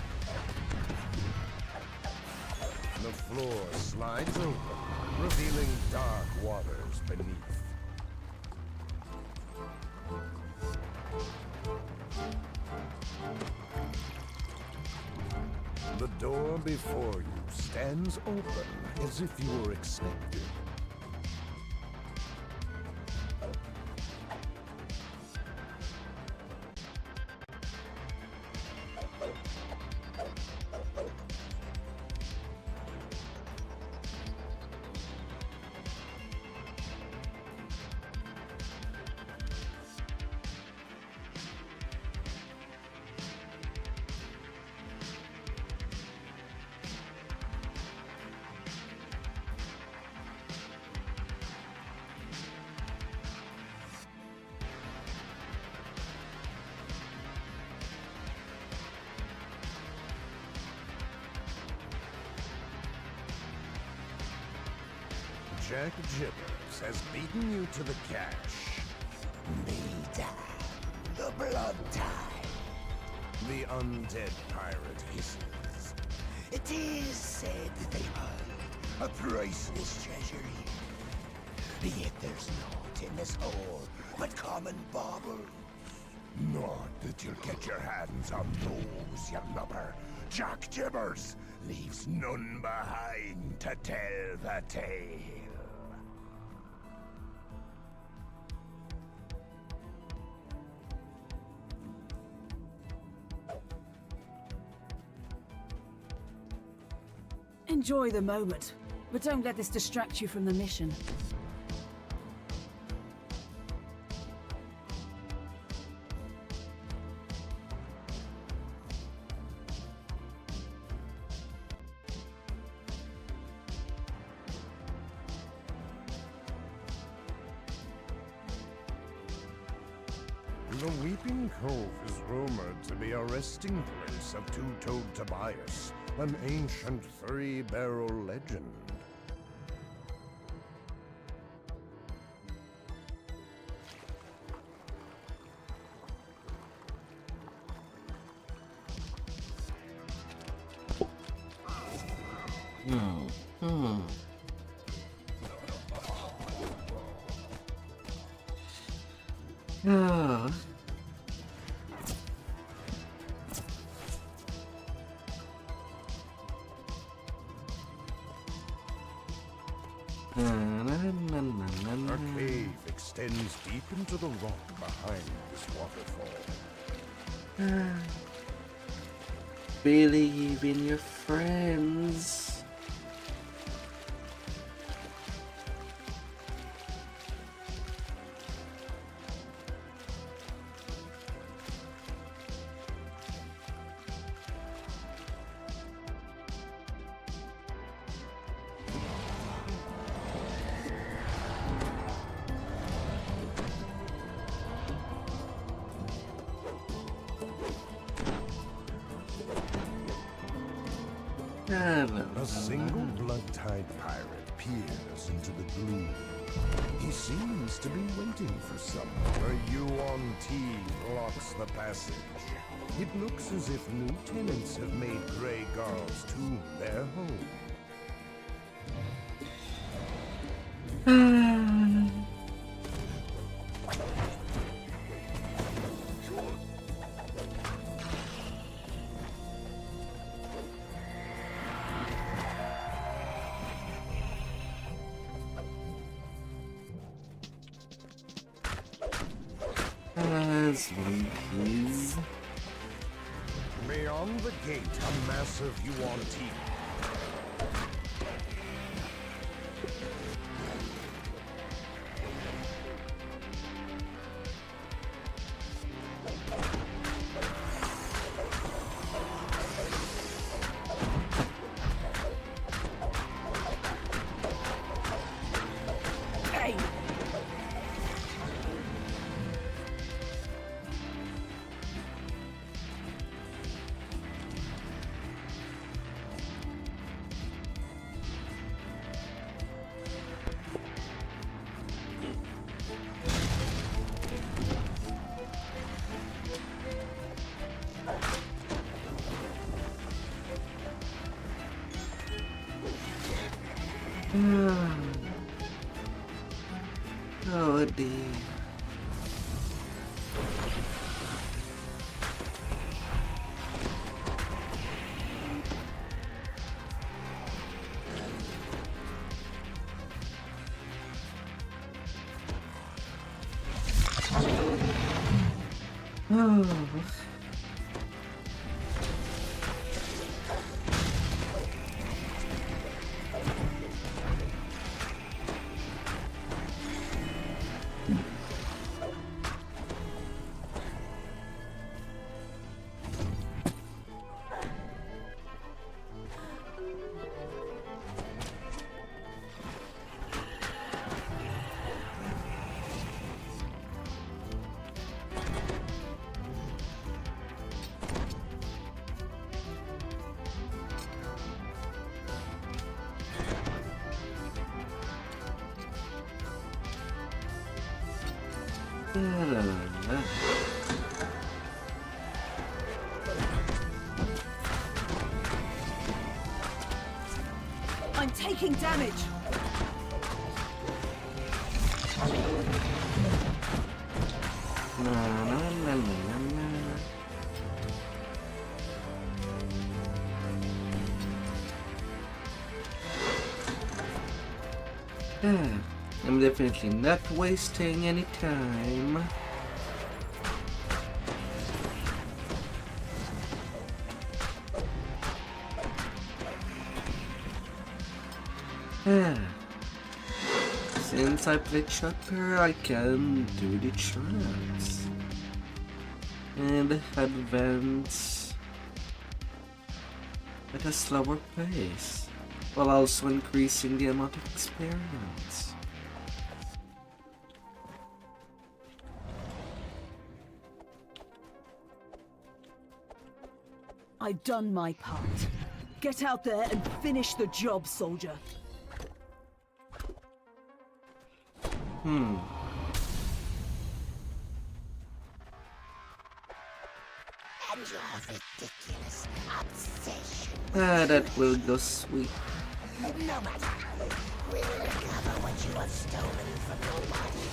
The floor slides open, revealing dark waters beneath. The door before you stands open as if you were expected. Jack Jibbers has beaten you to the cash. Mida, the blood tie. The undead pirate hisses. It is said that they hold a priceless treasure here. Yet there's naught in this hole but common baubles. Not that you'll get your hands on those, you lubber. Jack Jibbers leaves none behind to tell the tale. Enjoy the moment, but don't let this distract you from the mission. The Weeping Cove is rumored to be a resting place of two-toed Tobias, an ancient three-barrel legend. Ah. Our cave extends deep into the rock behind this waterfall. Believe in your friends. A single blood-tied pirate peers into the gloom. He seems to be waiting for someone. A Yuan T blocks the passage. It looks as if new tenants have made Grey Garl's tomb their home. Yes, one keys. Beyond the gate, a massive Yuan-ti. Oh dear. Oh. I'm taking damage. I'm definitely not wasting any time. Since I played Chopper, I can do the traps and advance at a slower pace, while also increasing the amount of experience. I've done my part. Get out there and finish the job, soldier. And your ridiculous obsession. That will go sweet. No matter. We will recover what you have stolen from your body.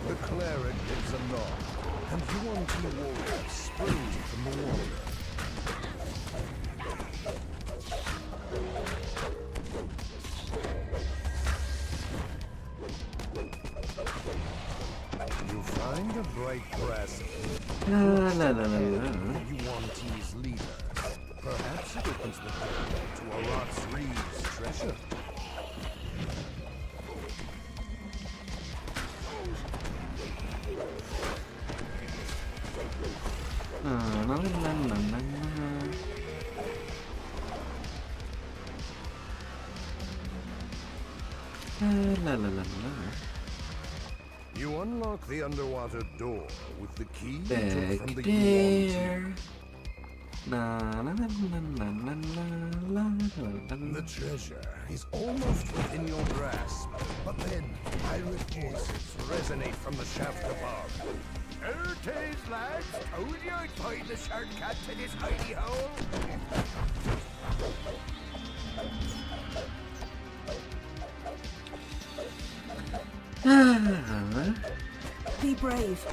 The cleric gives a nod, and Yuan-ti warriors spring from the water. You find a bright brass Yuan-ti's leader. Perhaps it opens the door to a Rot's treasure. You unlock the underwater door with the key you took from the Yuan-ti. The treasure is almost within your grasp, but then pirate voices resonate from the shaft above. Ertes, lads, told you I'd find the shortcut to this hidey hole. Be brave.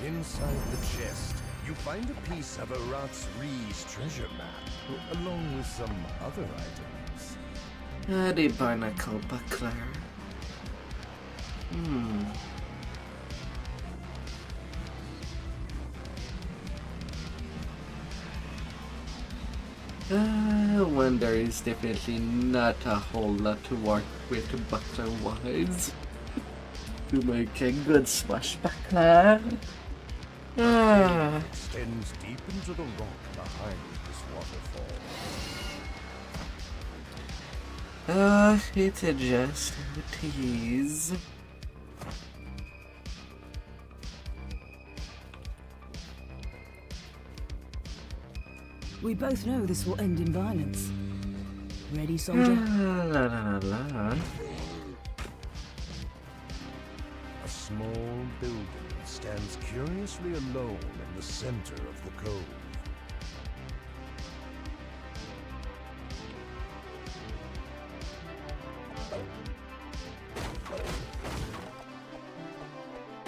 Inside the chest, you find a piece of a Rot's treasure map, along with some other items. The barnacle buckler. When there is definitely not a whole lot to work with butter-wise to make a good swashbuckler. Extends deep into the rock behind this waterfall. It's just a tease. We both know this will end in violence. Ready, soldier? La, la, la, la. A small building stands curiously alone in the center of the cove.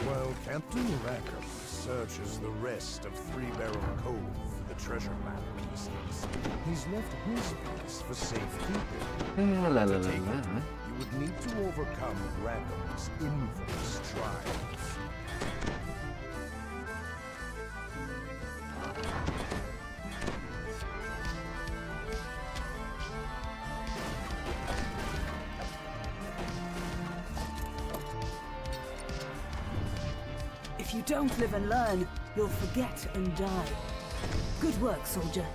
While Captain Rackham searches the rest of Three Barrel Cove for the treasure map pieces, he's left his piece for safekeeping. La, la, la, To take la. it, you would need to overcome Rackham's infamous trials. If you don't live and learn, you'll forget and die. Good work, soldier.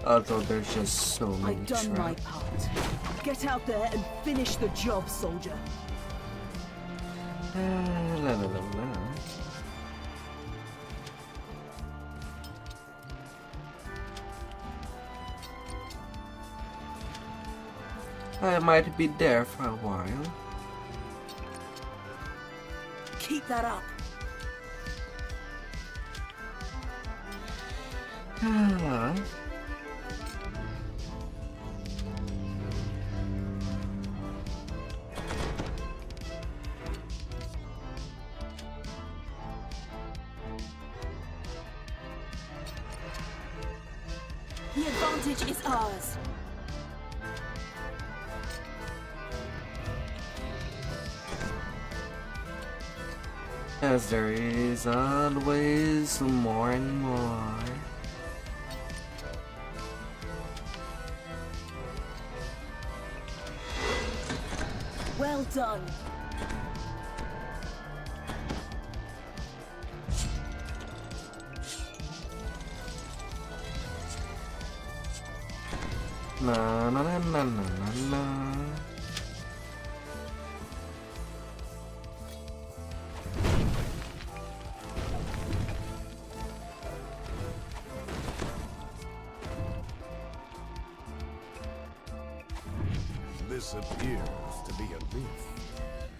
Although there's just so many I've done my traps. part. Get out there and finish the job, soldier. La, la, la, la. I might be there for a while. Keep that up. Ah. The advantage is ours. As there is always more and more. Well done. Na na na na na na na. This appears to be a lift.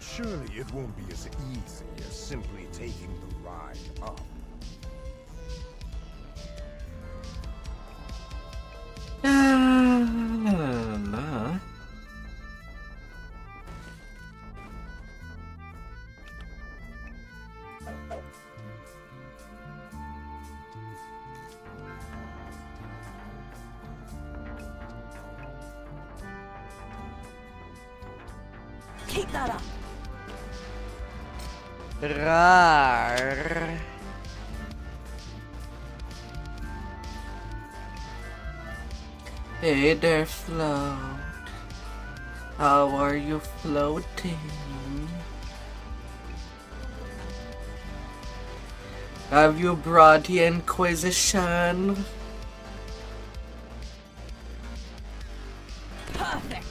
Surely it won't be as easy as simply taking the ride up. La, la, la. Keep that up. Rar. Hey there, float. How are you floating? Have you brought the Inquisition? Perfect.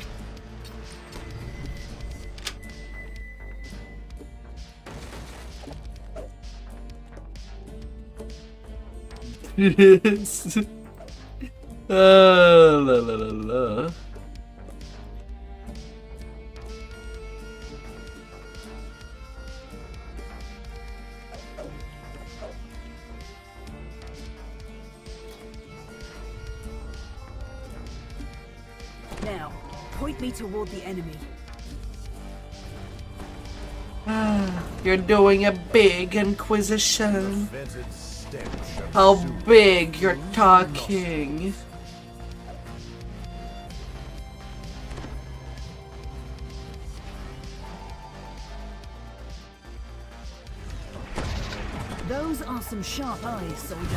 Yes. La la la la. Now, point me toward the enemy. You're doing a big inquisition. How big you're talking. Those are some sharp eyes, soldier.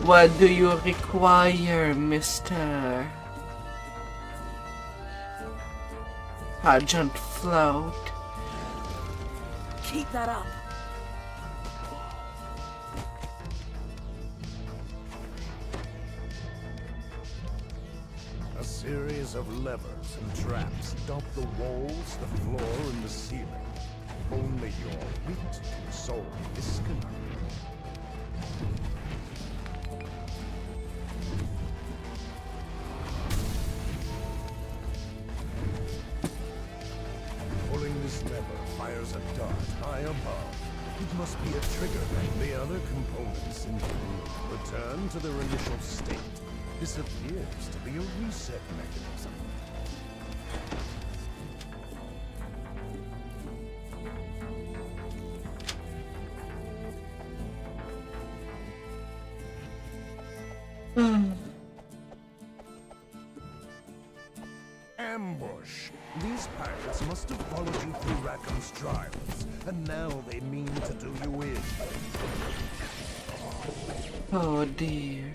What do you require, mister? Pageant float. Keep that up. A series of levers and traps stop the walls, the floor, and the ceiling. Only your wit can solve this conundrum. Pulling this lever fires a dart high above. It must be a trigger. The other components in the room return to their initial state. This appears to be a reset mechanism. Ambush! These pirates must have followed you through Rackham's trials, and now they mean to do you in. Oh dear.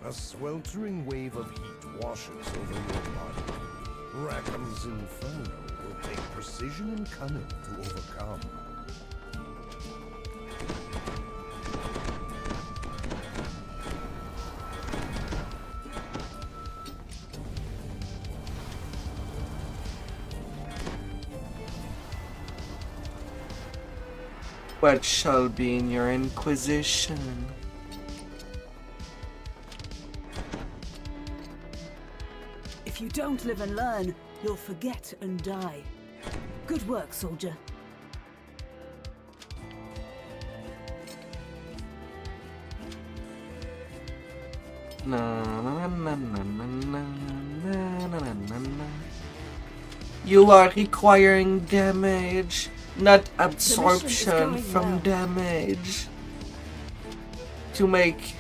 A sweltering wave of heat washes over your body. Rackham's inferno will take precision and cunning to overcome. What shall be in your inquisition? If you don't live and learn, you'll forget and die. Good work, soldier. You are requiring damage, not absorption from damage. To make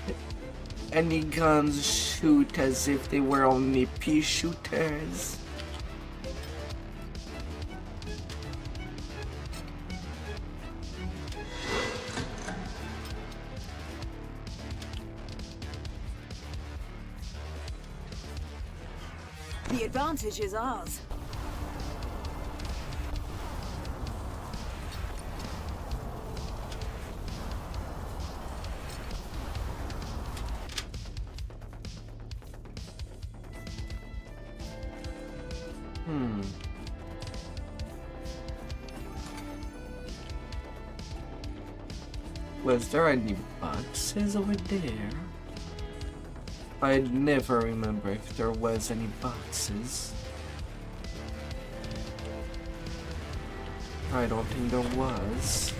any guns shoot as if they were only pea shooters. The advantage is ours. Was there any boxes over there? I'd never remember if there was any boxes. I don't think there was.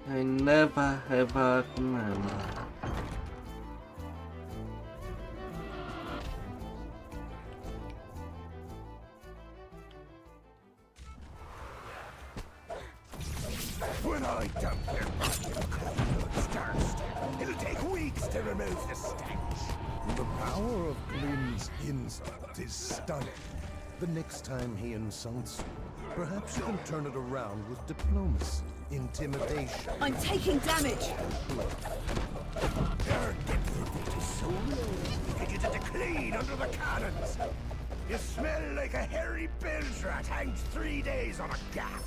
I never ever remember. When I dump their body of cold starched, it'll take weeks to remove the stench. The power of Glynn's insult is stunning. The next time he insults you, perhaps you can turn it around with diplomacy, intimidation. I'm taking damage! They're getting so low, they get it to clean under the cannons. You smell like a hairy bilge rat hanged 3 days on a gap.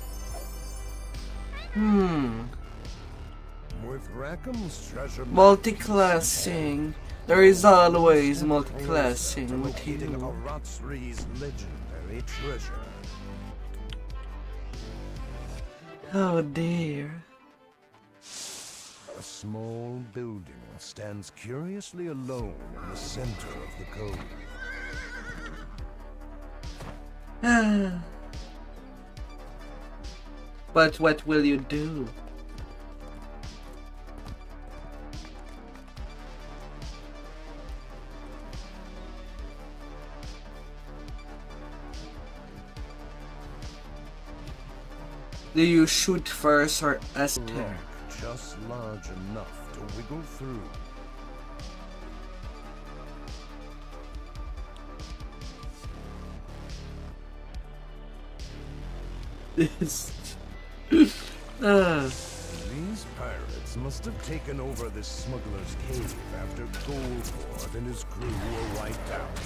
With Rackham's treasure Multiclassing. There is always multiclassing with locating you. Aratsri's legendary treasure. Oh dear. A small building stands curiously alone in the center of the cove. But what will you do? Do you shoot first or attack? Just large enough to wiggle through. This. These pirates must have taken over this smuggler's cave after Goldford and his crew were wiped out.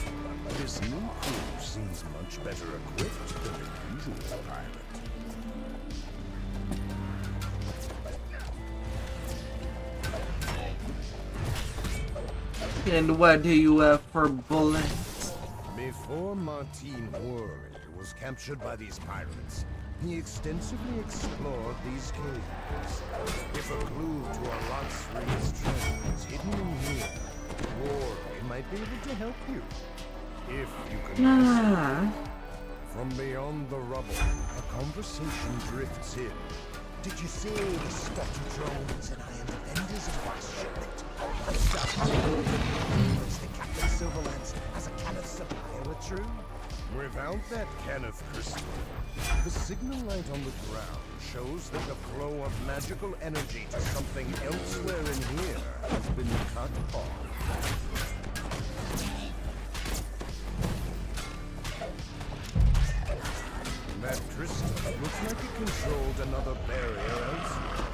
This new crew seems much better equipped than the usual pirate. And what do you have for bullets? Before Martin Worley was captured by these pirates, he extensively explored these caves. If a clue to Aratsri's treasure is hidden in here, Worley might be able to help you. If you can. From beyond the rubble, a conversation drifts in. Did you see the Scotty drones and iron defenders of last shipment? The Captain Silverlands as a Kenneth supplier are true? Without that Kenneth crystal, the signal light on the ground shows that the flow of magical energy to something elsewhere in here has been cut off. That crystal looks like it controlled another barrier elsewhere.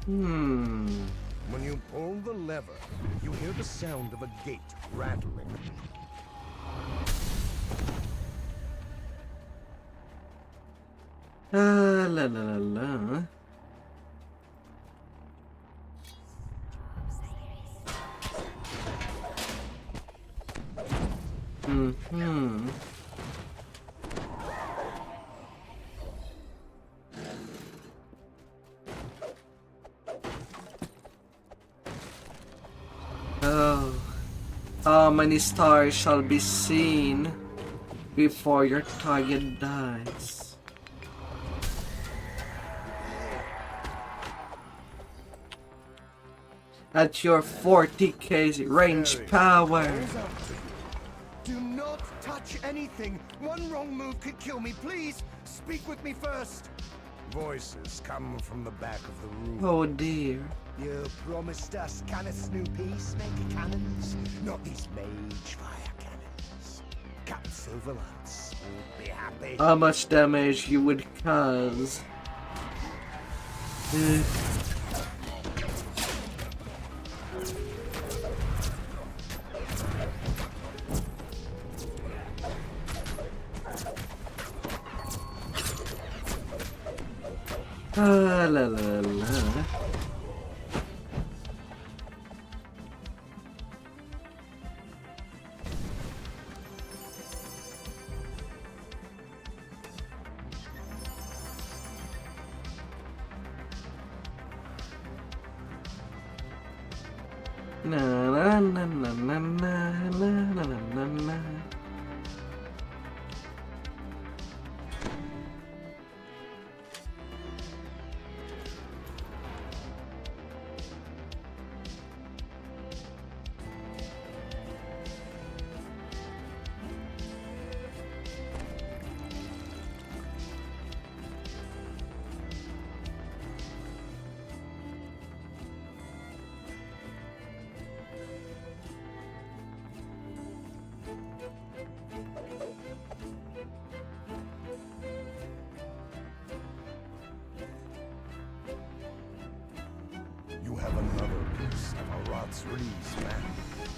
When you pull the lever, you hear the sound of a gate rattling. La la la la. Oh, how many stars shall be seen before your target dies? At your 40k range power. Do not touch anything. One wrong move could kill me. Please, speak with me first. Voices come from the back of the room. Oh dear. You promised us Kenneth's new peacemaker cannons, not these mage fire cannons. Captain Silverlands will be happy. How much damage you would cause? La la la. Na na na na na na na na na. You have another piece of God's release, man.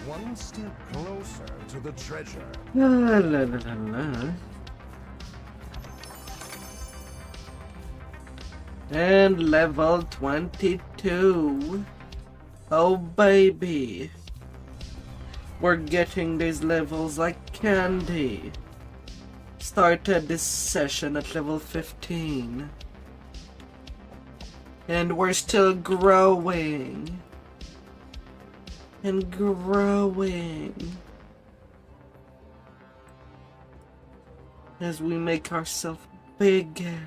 One step closer to the treasure. La la la la la. And level 22. Oh baby. We're getting these levels like candy. Started this session at level 15. And we're still growing. And growing. As we make ourselves bigger.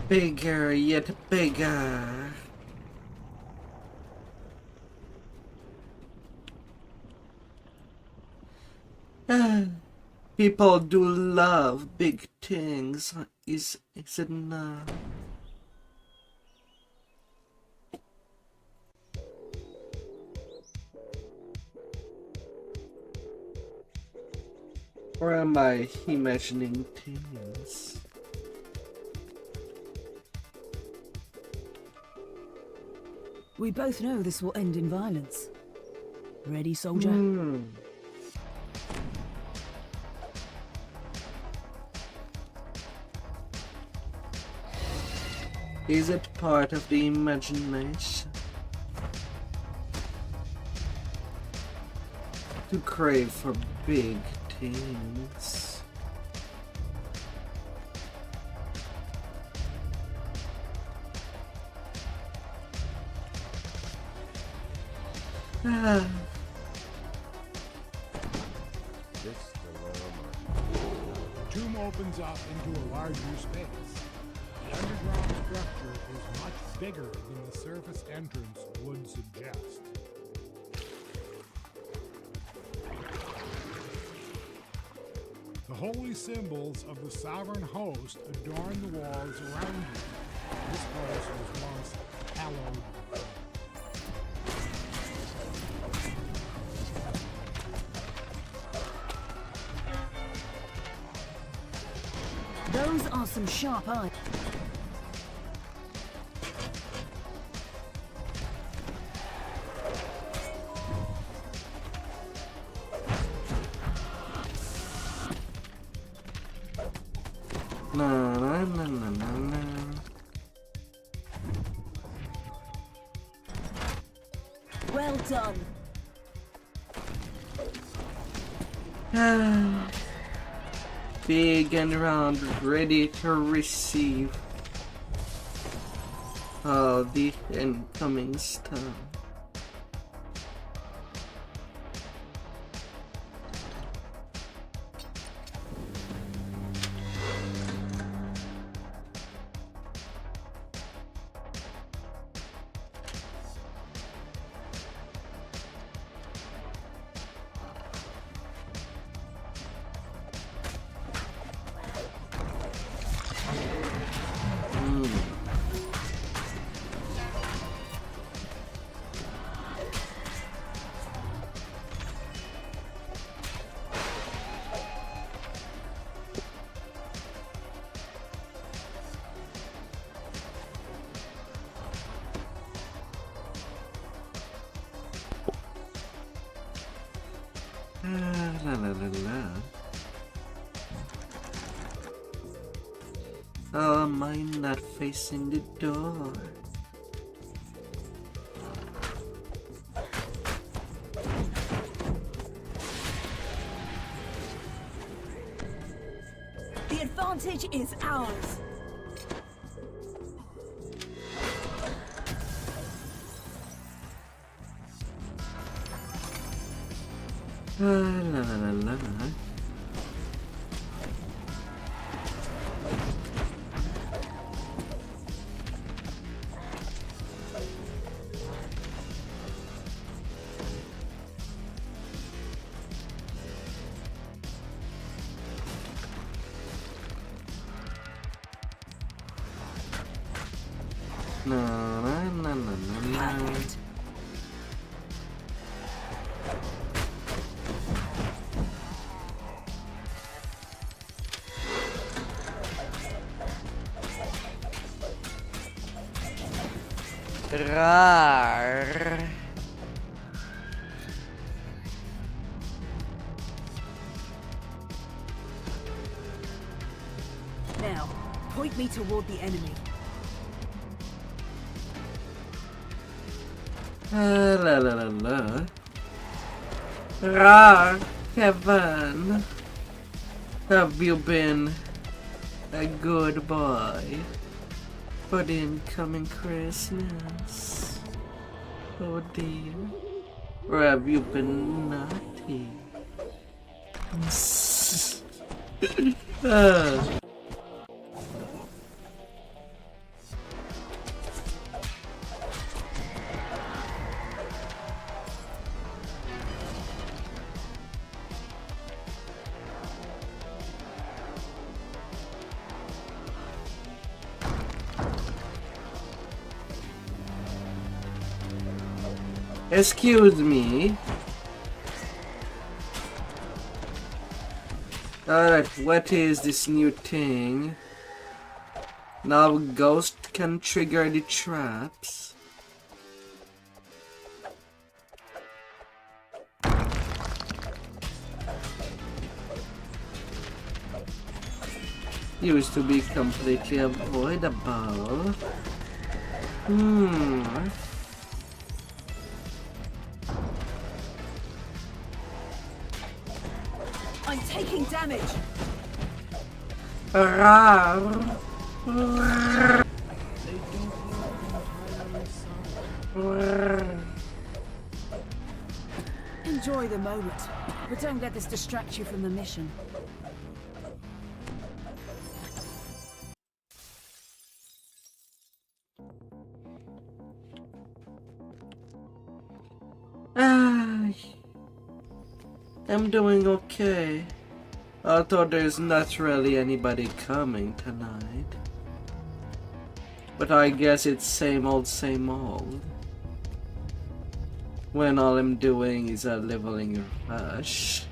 Bigger, yet bigger. People do love big things, is it not? Or am I imagining things? We both know this will end in violence. Ready, soldier? Is it part of the imagination? To crave for big things. This the tomb opens up into a larger space. The underground structure is much bigger than the surface entrance would suggest. The holy symbols of the sovereign host adorn the walls around you. This place was once hallowed. Those are some sharp eyes. Na na na na na na. Well done. Big and round, ready to receive all the incoming stuff. La la la la. Oh, am I not facing the door? The advantage is ours. La la la la la. Na na na na na na. Rar. Now, point me toward the enemy. La la la la. Rar, Kevin. Have you been a good boy for the incoming Christmas? Oh dear. Or have you been naughty? Excuse me. Alright, what is this new thing? Now Ghost can trigger the traps. Used to be completely avoidable. I'm taking damage. Enjoy the moment, but don't let this distract you from the mission. I'm doing okay. Although there's not really anybody coming tonight. But I guess it's same old, when all I'm doing is a leveling rush.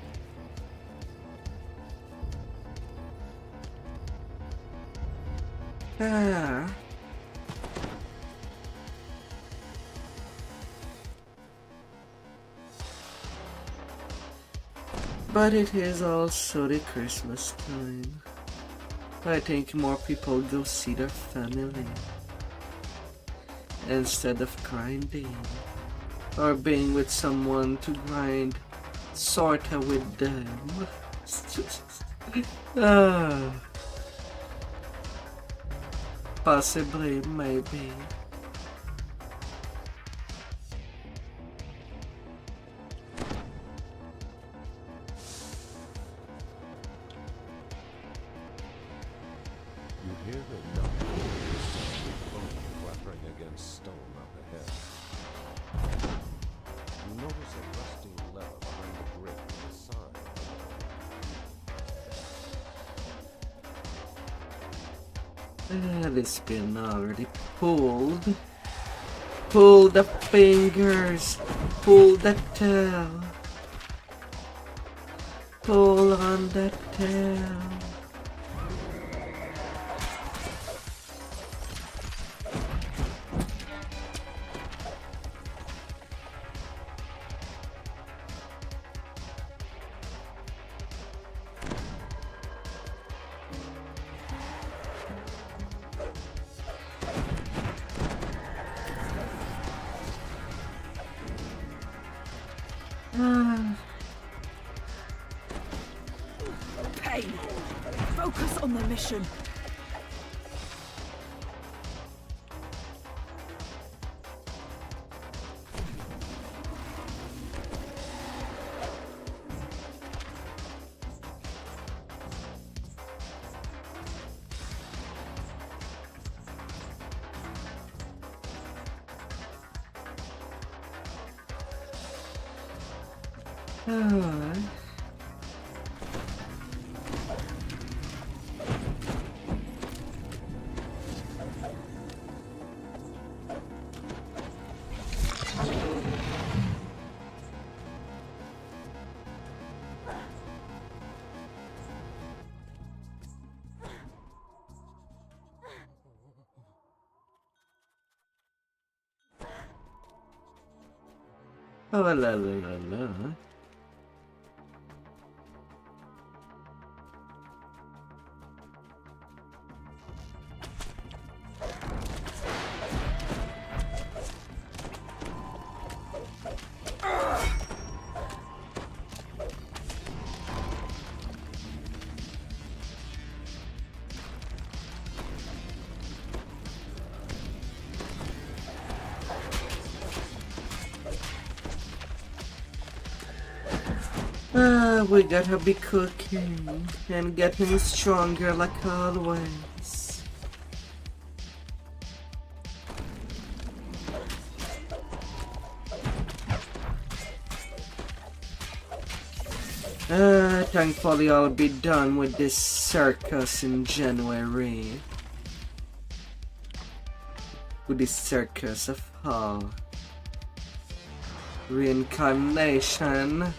But it is also the Christmas time. I think more people go see their family instead of grinding or being with someone to grind sorta with them. Possibly, maybe. This pin already pulled. Pull the fingers. Pull the tail. Pull on the tail. Pain. Focus on the mission. Oh, la la la la. We gotta be cooking and getting stronger like always. Thankfully I'll be done with this circus in January. With this circus of hell. Reincarnation.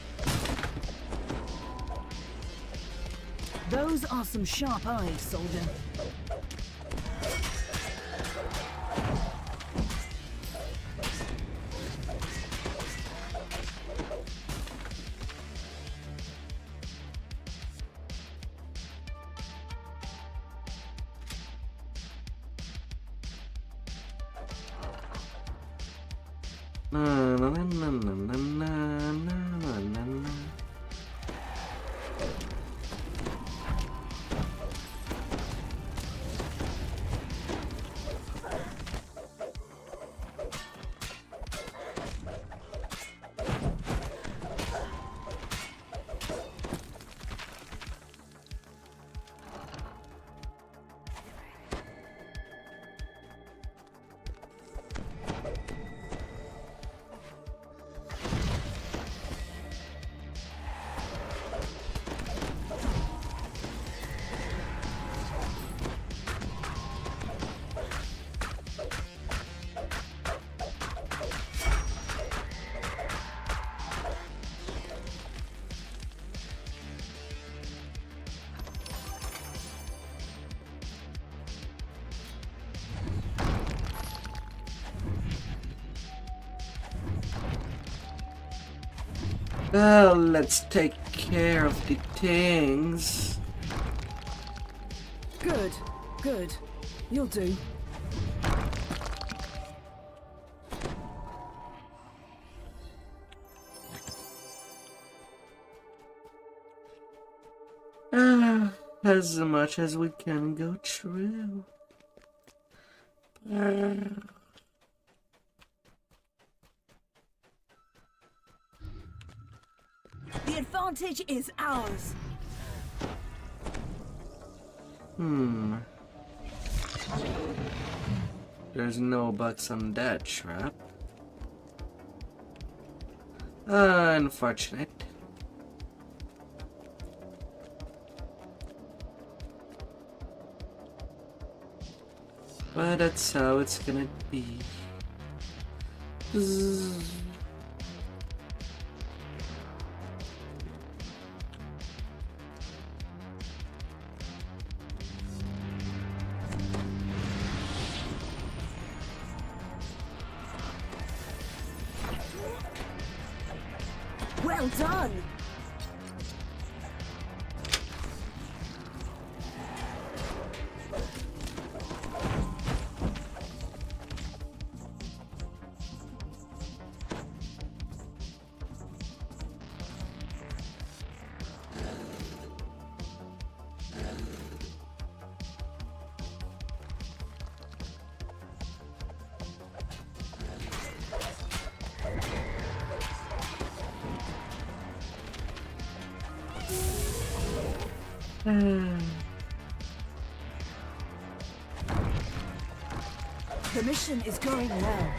Those are some sharp eyes, soldier. Na na na na na na na na na. Well, let's take care of the things. Good, good. You'll do. As much as we can go through. The advantage is ours. There's no bugs on that trap. Unfortunate. But that's how it's gonna be. Well done. The mission is going well.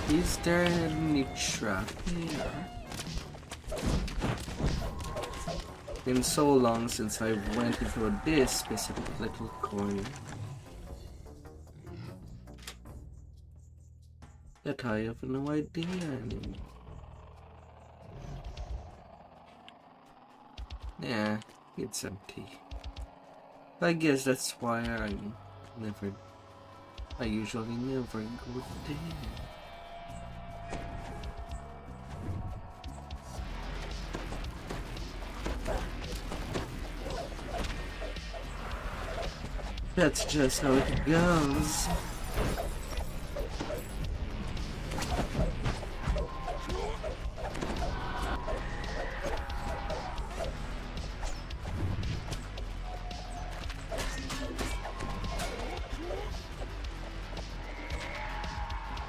Is there any trap here? Been so long since I went into this specific little corner that I have no idea anymore. Yeah, it's empty. I guess that's why I usually never go there. That's just how it goes.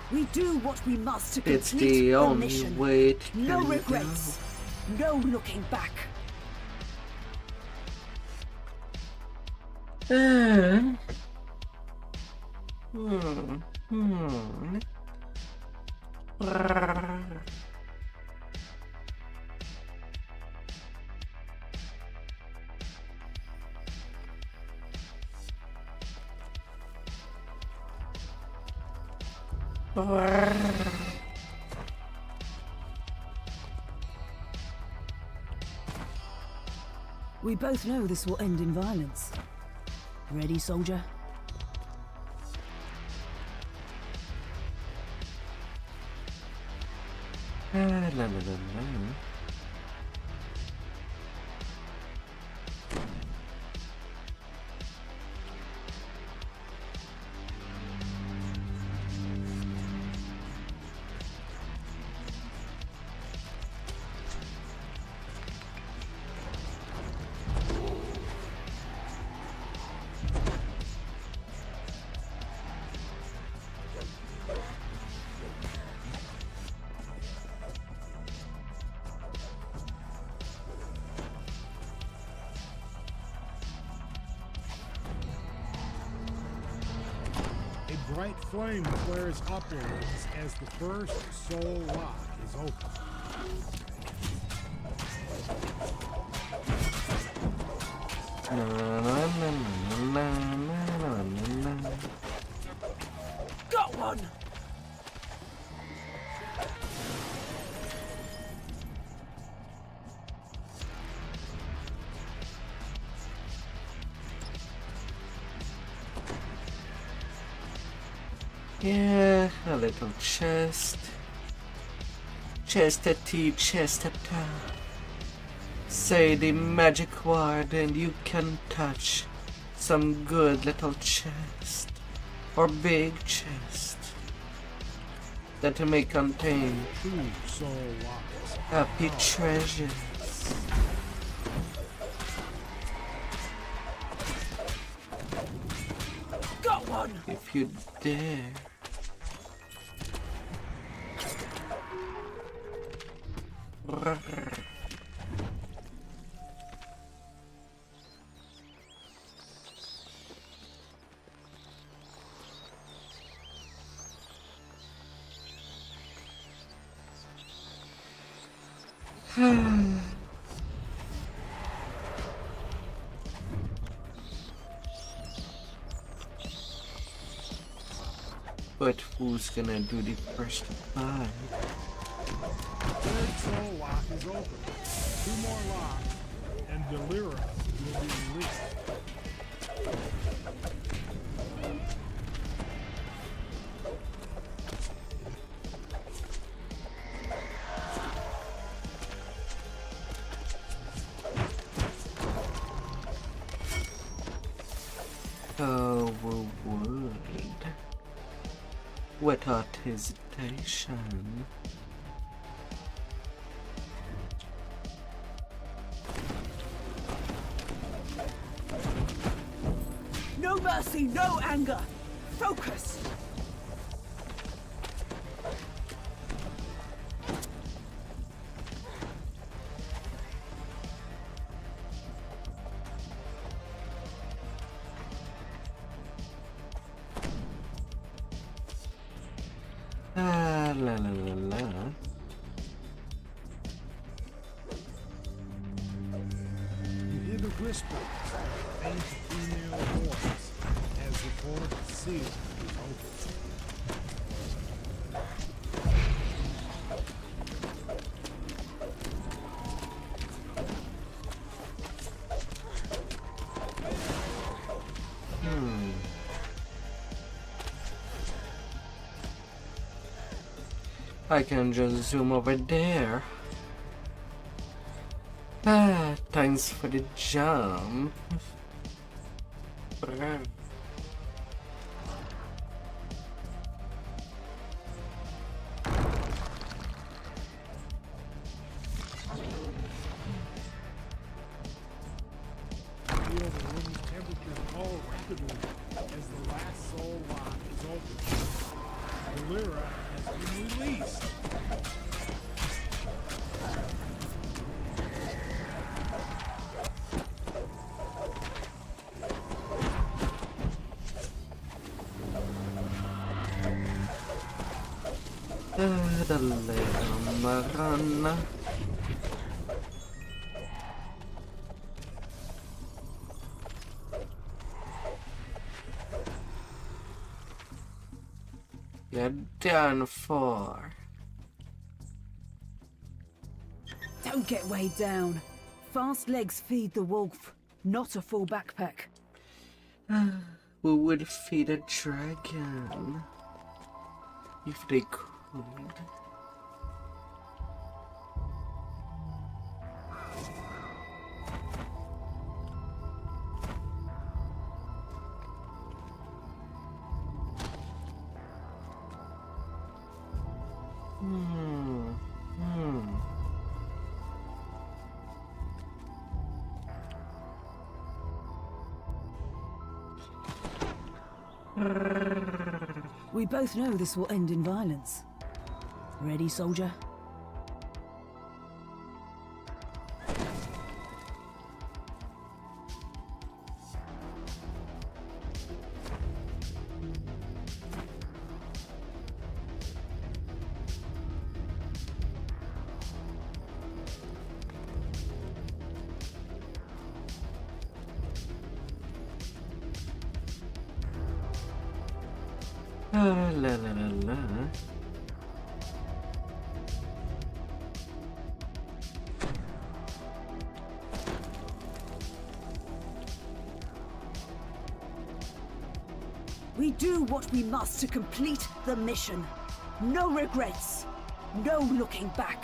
We do what we must to It's complete the only mission. way to No go. regrets. No looking back. We both know this will end in violence. Ready, soldier? A bright flame flares upwards as the first soul lock is opened. Got one! Yeah, a little chest. Chest at tea, chest at top. Say the magic word and you can touch some good little chest. Or big chest. That may contain happy treasures. Got one! If you dare. But who's gonna do the first buy? Third soul lock is open. 2 more locks, and Delira will be released. Overworld. Without hesitation. No mercy, no anger. Focus. La la la la. You hear the whisper, faint female voice, as the portal seal is opened. I can just zoom over there. Ah, thanks for the jump. Feel the room's temperature fall rapidly as the last soul lock is opened. The Lyra has been released. The little Marana. You're done for. Don't get weighed down. Fast legs feed the wolf, not a full backpack. Who would feed a dragon? If they could. We both know this will end in violence. Ready, soldier? La la la la. We do what we must to complete the mission. No regrets. No looking back.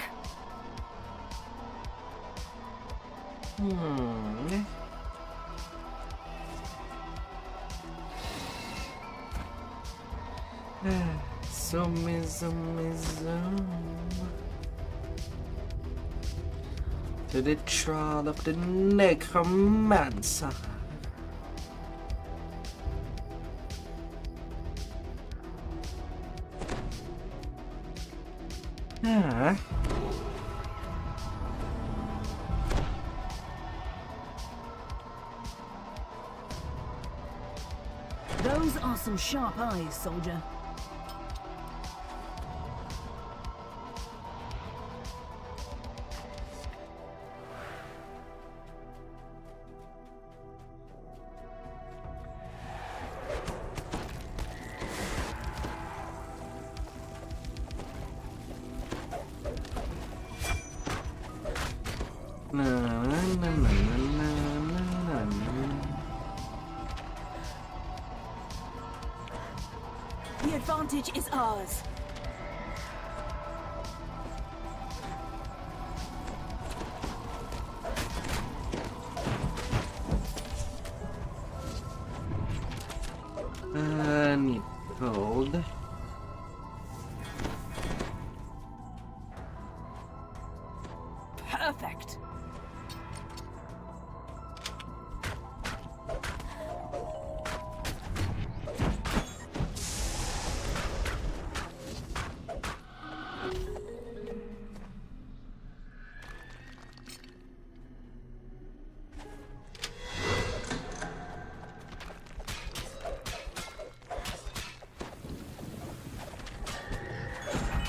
Zoom. To the trial of the necromancer. Those are some sharp eyes, soldier. The advantage is ours. Need gold. Perfect.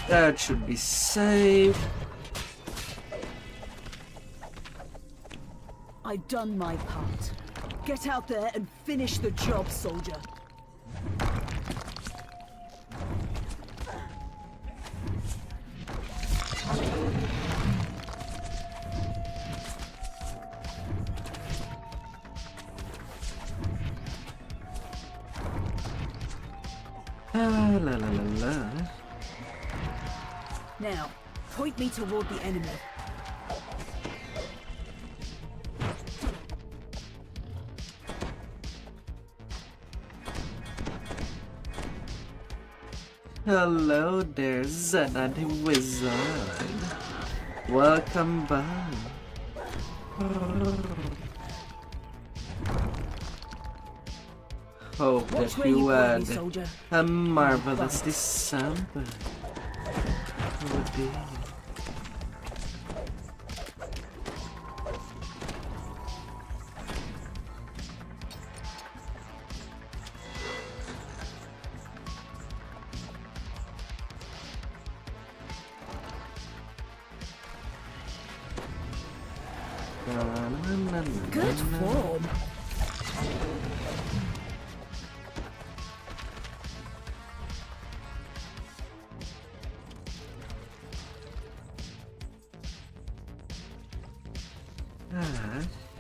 That should be safe. I've done my part. Get out there and finish the job, soldier. Ah, la la la la. Now, point me toward the enemy. Hello there, Zena the Wizard. Welcome back. Hope that you had a marvelous December. Oh dear. Good form.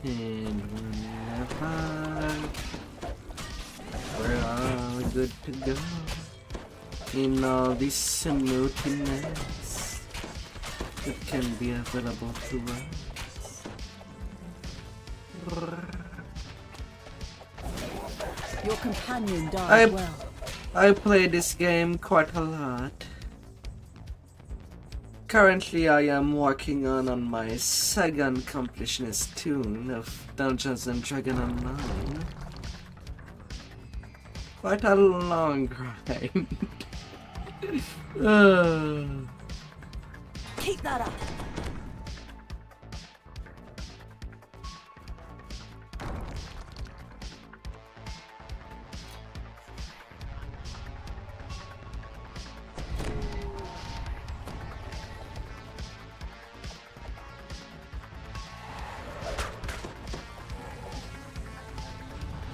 And we're all good to go in all this smoothness that can be available to us. Your companion died well. I play this game quite a lot. Currently, I am working on my second completionist tune of Dungeons and Dragons Online. Quite a long grind. Keep that up.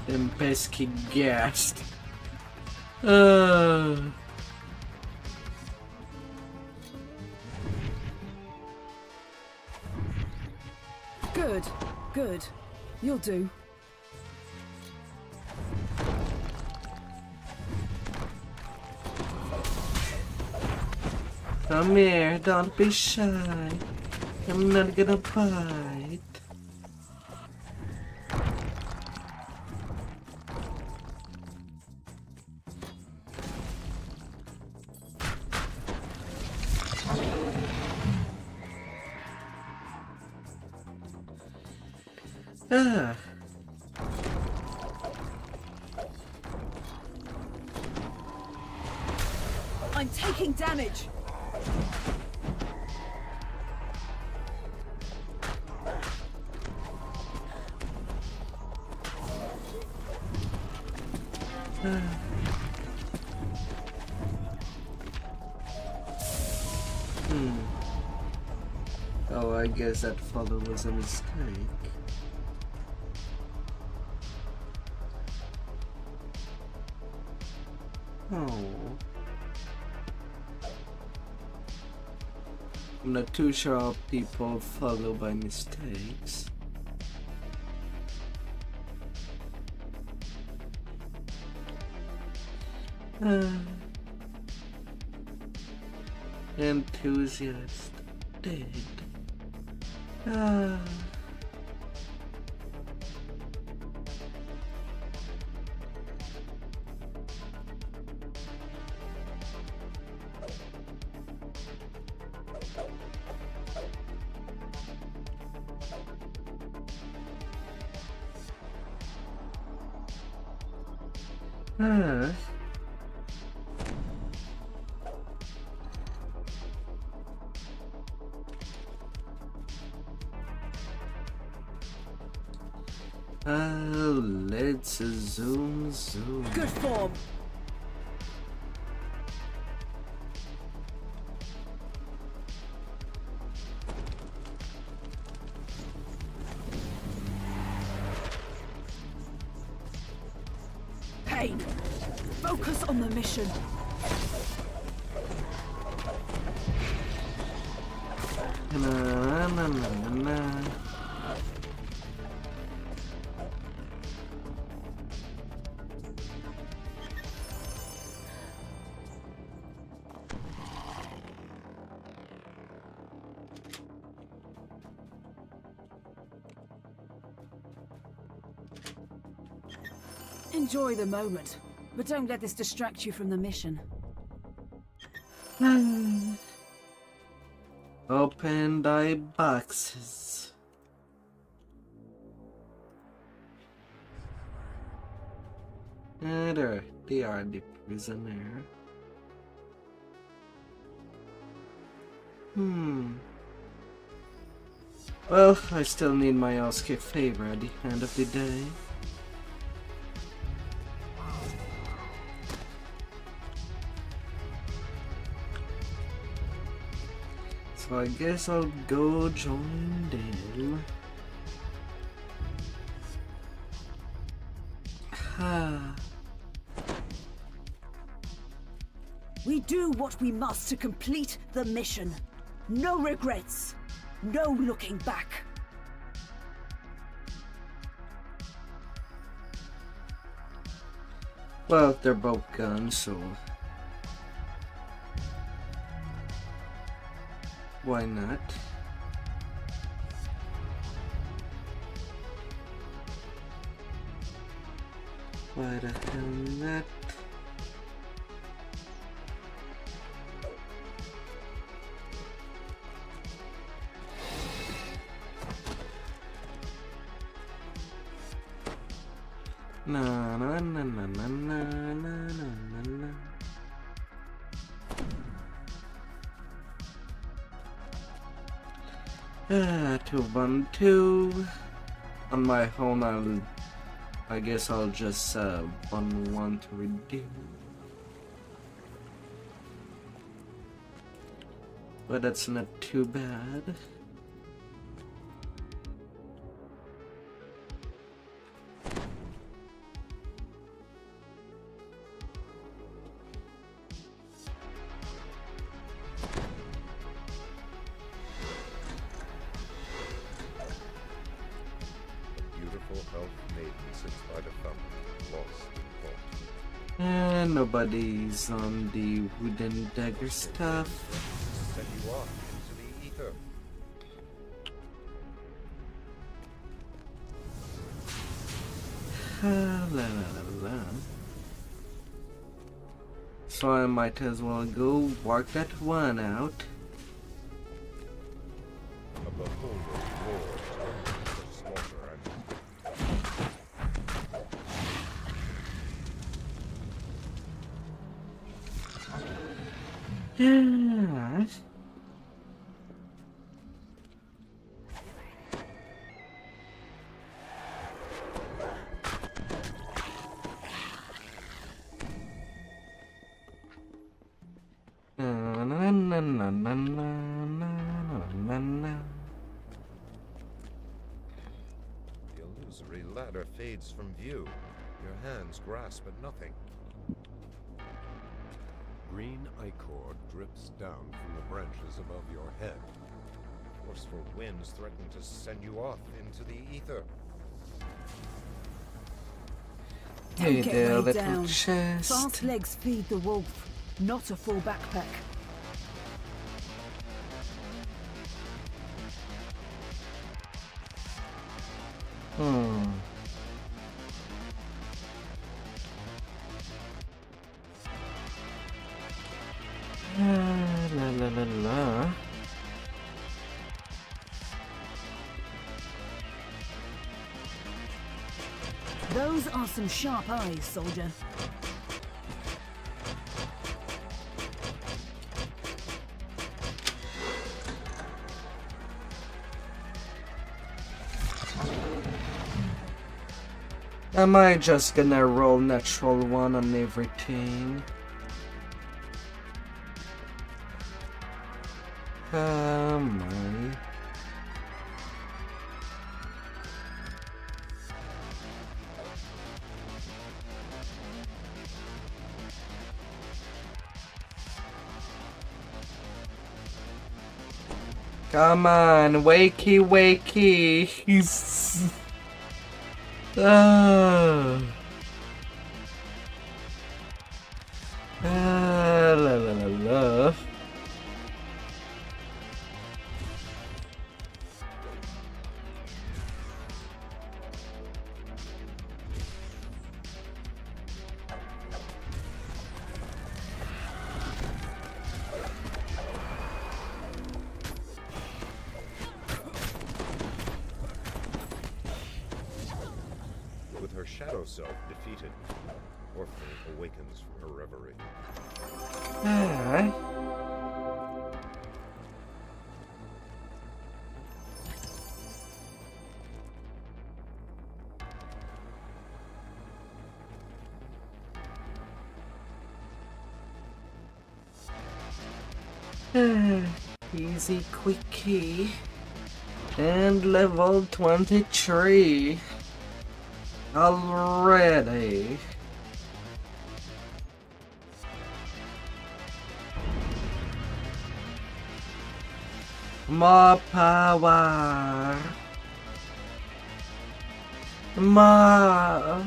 Them pesky ghast. Good, good. You'll do. Come here, don't be shy. I'm not gonna bite. I'm taking damage. Oh, I guess that follow was a mistake. Oh. I'm not too sure how people follow by mistakes. Enthusiast dead. Let's zoom. Good form. pain. Focus on the mission. Na, na, na, na, na. Enjoy the moment, but don't let this distract you from the mission. Open thy boxes. There, they are the prisoner. Well, I still need my Oscar favor at the end of the day. So I guess I'll go join them. We do what we must to complete the mission. No regrets. No looking back. Well, they're both guns, so why not? Why the hell not? Na na na na na na na na na. To 1-2 on my home. I guess I'll just 1-1 to redeem. But that's not too bad. And nobody's on the wooden dagger stuff. Send you off into the ether. La la la la. So I might as well go work that one out. A beholder roars for slaughter and... Yes. The illusory ladder fades from view. Your hands grasp at nothing. Green ichor drips down from the branches above your head. Forceful winds threaten to send you off into the ether. Hey Don't there, get weighed little down. chest. Fast legs feed the wolf, not a full backpack. La la la la. Those are some sharp eyes, soldier. Am I just gonna roll natural one on everything? My. Come on, wakey, wakey. La la la la. With her shadow self defeated, Orphan awakens from her reverie. Alright. Easy quickie. And level 23. Already. More power. More.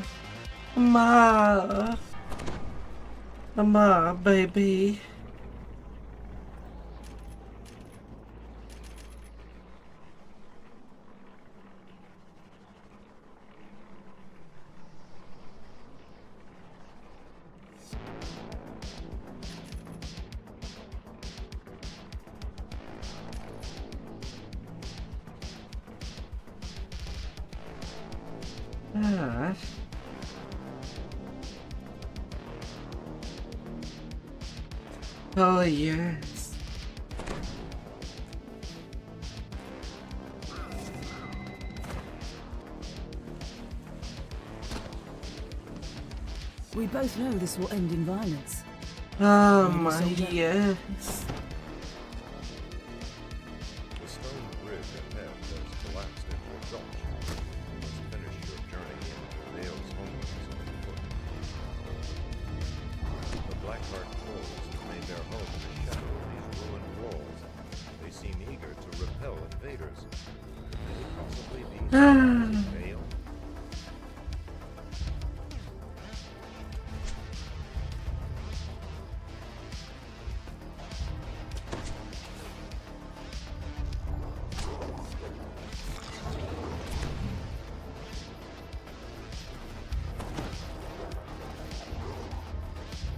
More, baby. Alright. Oh yes. We both know this will end in violence. Oh my yes. The stone bridge ahead has collapsed into a gulch. You must finish your journey into Leo's homelands on foot. The Blackheart trolls have made their home in the shadow of these ruined walls. They seem eager to repel invaders. Could they possibly be Vale?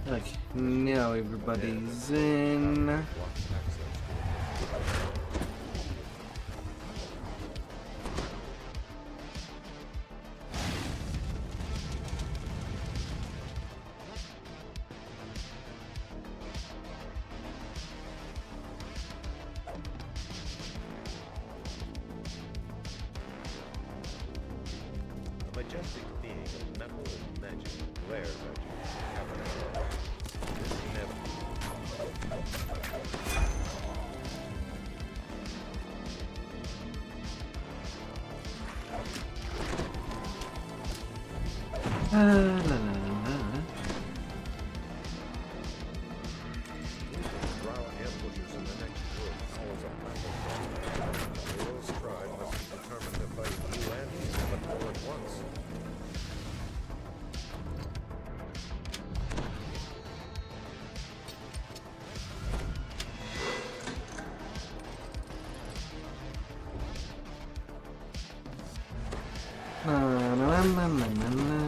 Okay, now everybody's in. A majestic being of metal and magic glares at you from the cavern below. This La la la la. drow ambushes in the next wood calls a battle. Leo's tribe must be determined to fight you and me, but all at once. Na na na na na na.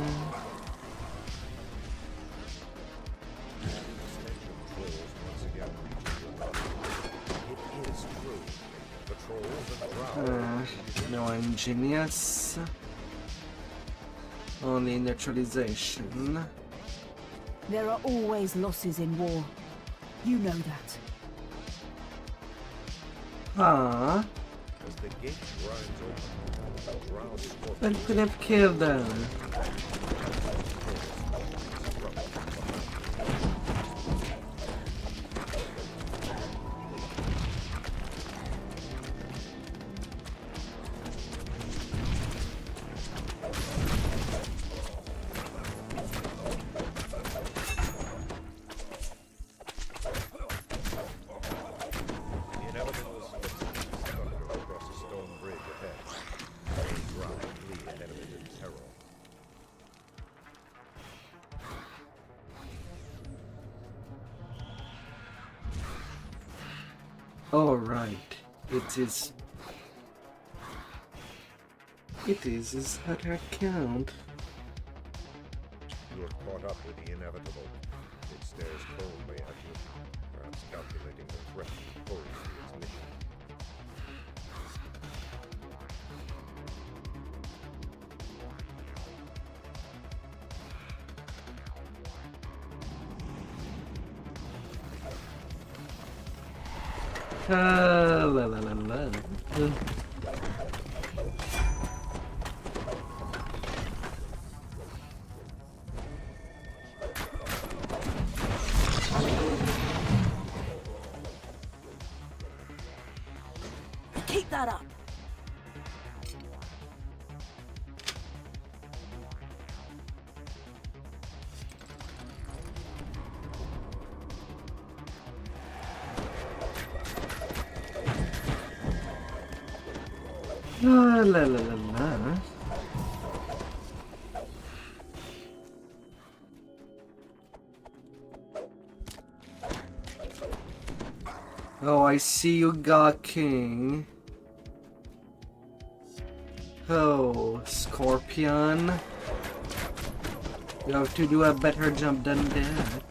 No ingenious. Only neutralization. There are always losses in war. You know that. Huh? As the gate grinds open, the drow scorpion I could have killed them. All right, it is. Is that account? You have caught up with the inevitable. It stares coldly at you, perhaps calculating the threat you pose to its mission. La la la la. Keep that up. La la la la la. Oh, I see you got king. Oh, Scorpion. You have to do a better jump than that.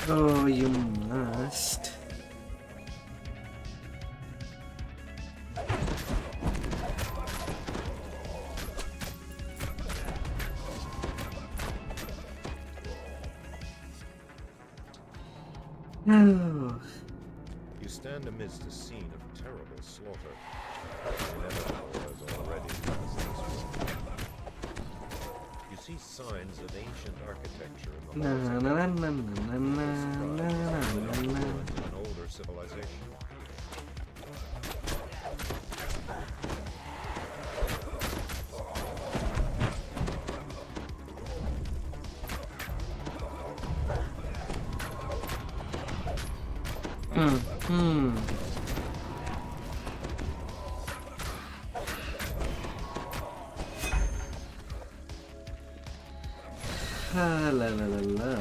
Oh, you must. Oh. You stand amidst a scene of terrible slaughter. The inevitable has already passed this way. You see signs of ancient architecture in the halls of an older civilization. La la la la.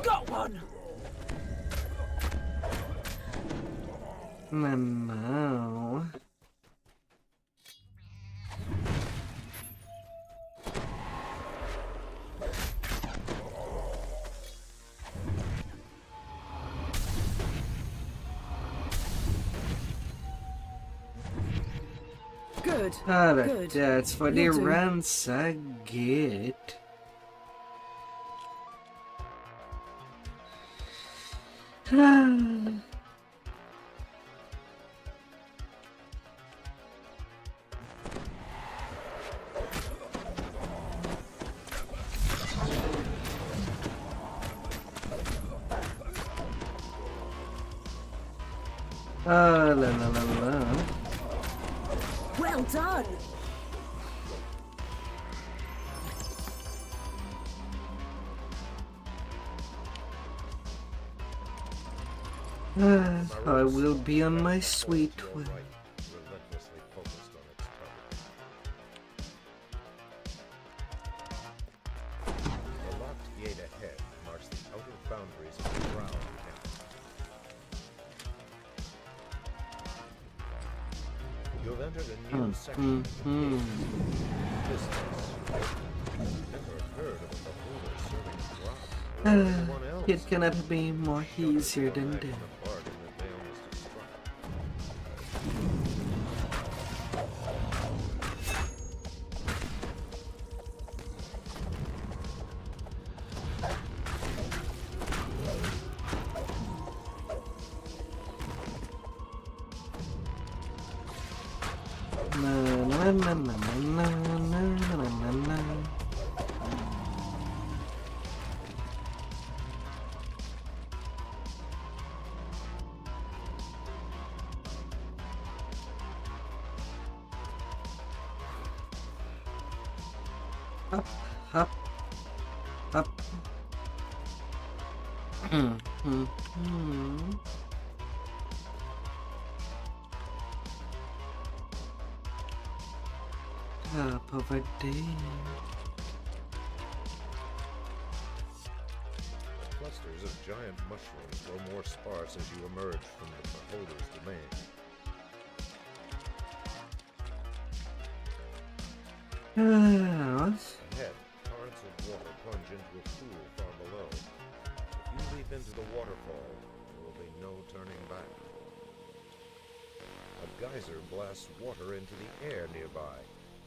Got one. No. Good. Alright, Good. that's for the You'll do. ransack gate. La la la la. Well done. I will be on my sweet way. Relentlessly focused on its target. The locked gate ahead marks the outer boundaries of the ground camp. You have entered a new section of the gate. Business. Never heard of a beholder serving grog or anyone else. It cannot be more easier than that. Bargain that they almost struck. Na na na na na na na na na. Up, up, up. Top of a day. Clusters of giant mushrooms grow more sparse as you emerge from the beholder's domain. Ahead, torrents of water plunge into a pool far below. If you leap into the waterfall, there will be no turning back. A geyser blasts water into the air nearby.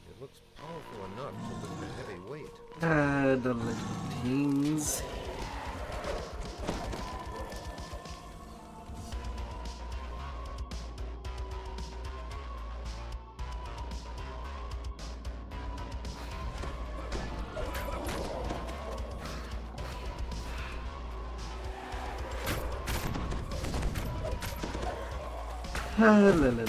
It looks powerful enough to lift a heavy weight. The little things. La la la la.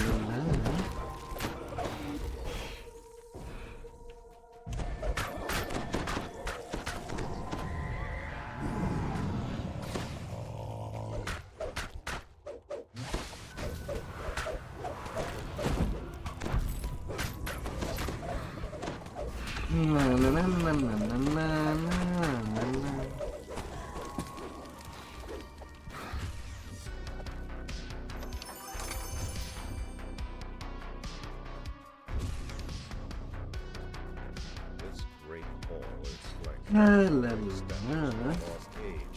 This great hall is flanked La by la statues la. of the lost age.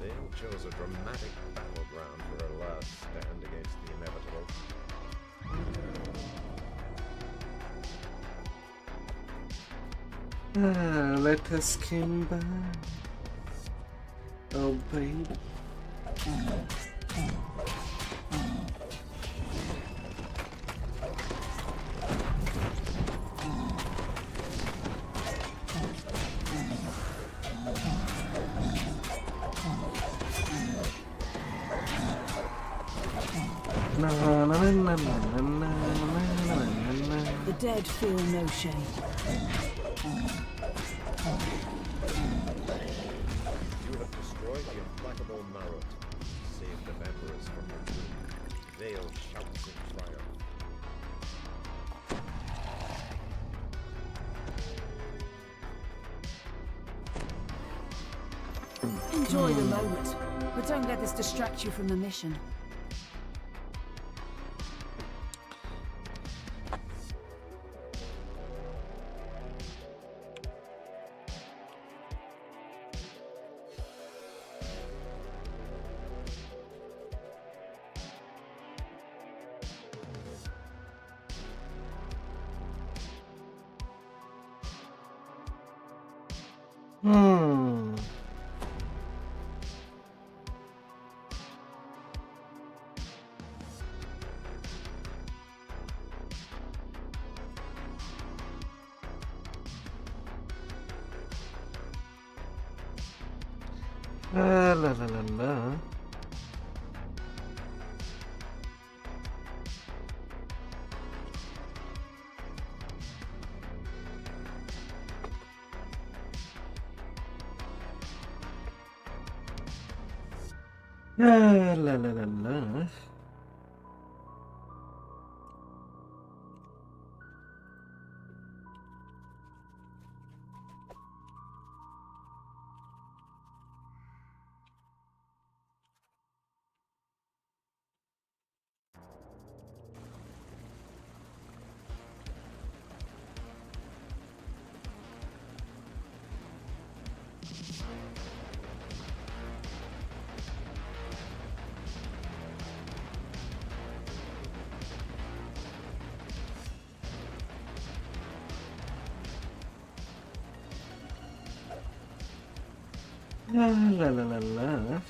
Vale chose a dramatic battleground for her last stand against the inevitable. Let us come by. Oh, baby. The dead feel no shame. You have destroyed the implacable Marut, saved the vampires from her tomb. Vale shouts in triumph. Enjoy the moment, but don't let this distract you from the mission. La la la la. La la la la la. La la la la la.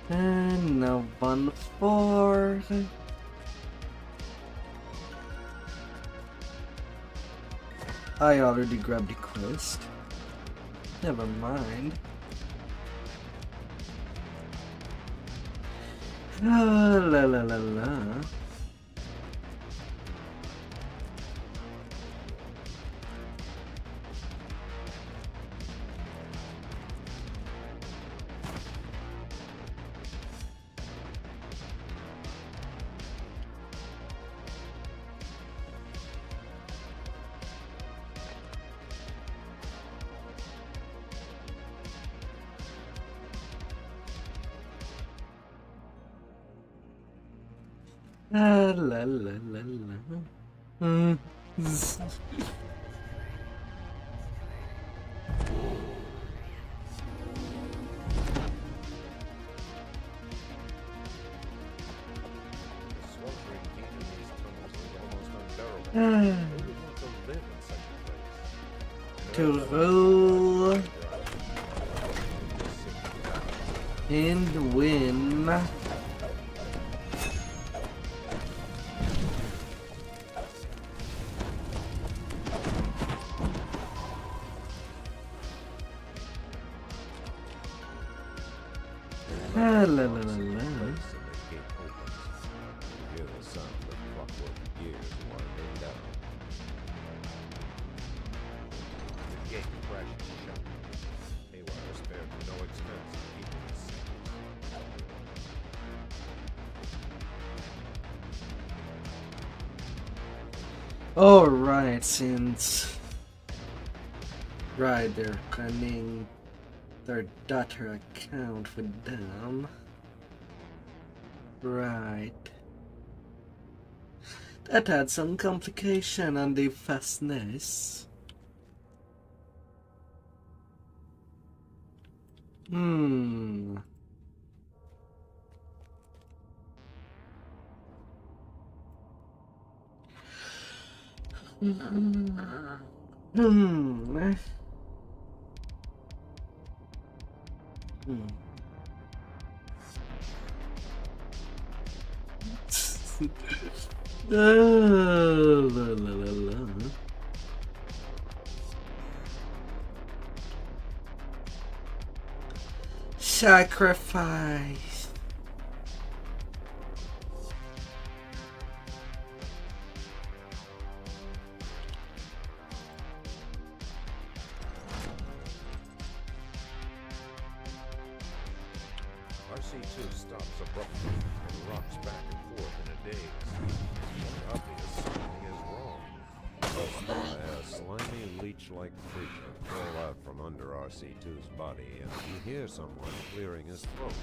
And now 1-4. I already grabbed the quest. Never mind. La la la la la. La la la la la. sweltering heat in these tunnels is almost unbearable. Who would want to live in such a place? To roll and win. La la la la la. Hear the sound of clockwork gears winding down. The gate crashes shut. Haywire spared no expense in keeping it safe. Alright, since they're claiming their daughter account for them. Right. That had some complication on the fastness. La, la, la, la. Sacrifice. RC2 stops abruptly and rocks back and forth in a daze. It's obvious something is wrong. A slimy leech-like creature crawl out from under RC2's body, and you hear someone clearing his throat.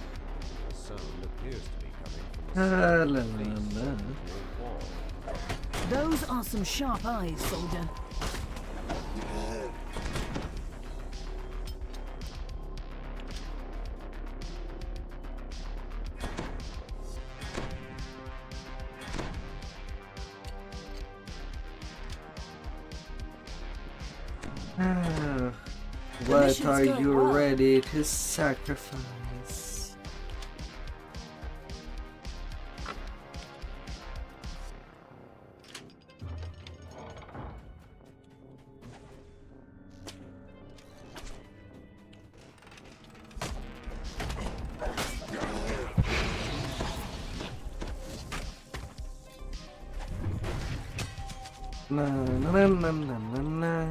The sound appears to be coming from the face of the wall. Those are some sharp eyes, soldier. What are you ready to sacrifice? Na na na na na na na.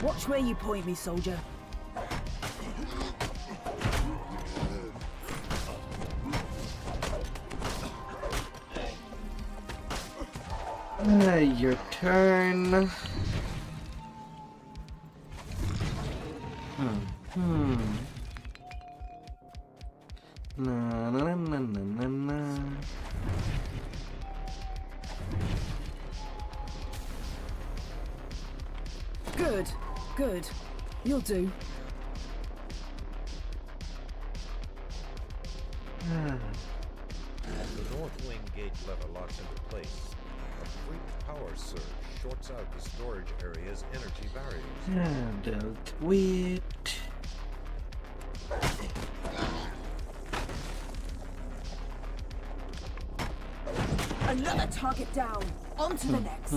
Watch where you point me, soldier. Your turn. Na na na na na na. Good, good. You'll do. The north wing gate lever locks into place. A brief power surge shorts out the storage area's energy barriers. Dealt with. Another target down. On to the next.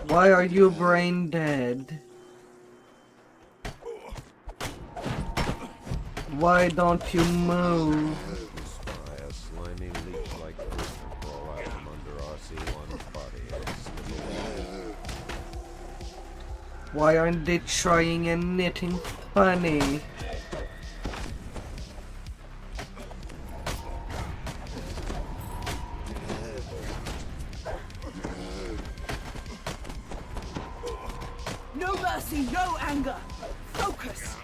Why are you brain dead? Why don't you move? A slimy leech-like creature crawl out from under RC1's body and slither. Why aren't they trying anything funny? mercy, no anger. Focus.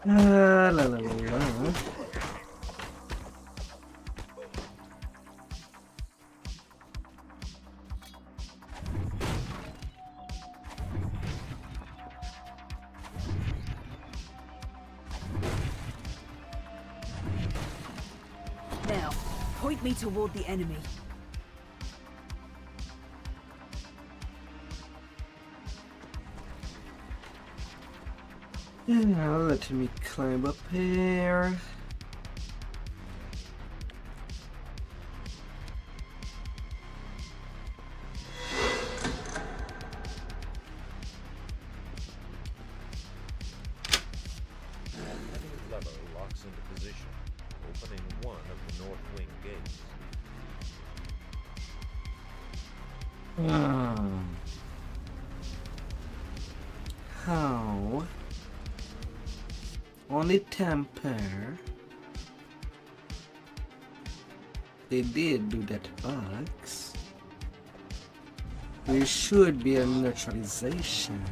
La la la la. Now, point me toward the enemy. Now let me climb up here. Heavy lever locks into position, opening one of the north wing gates. How? Only temper. They did do that box. There should be a neutralization.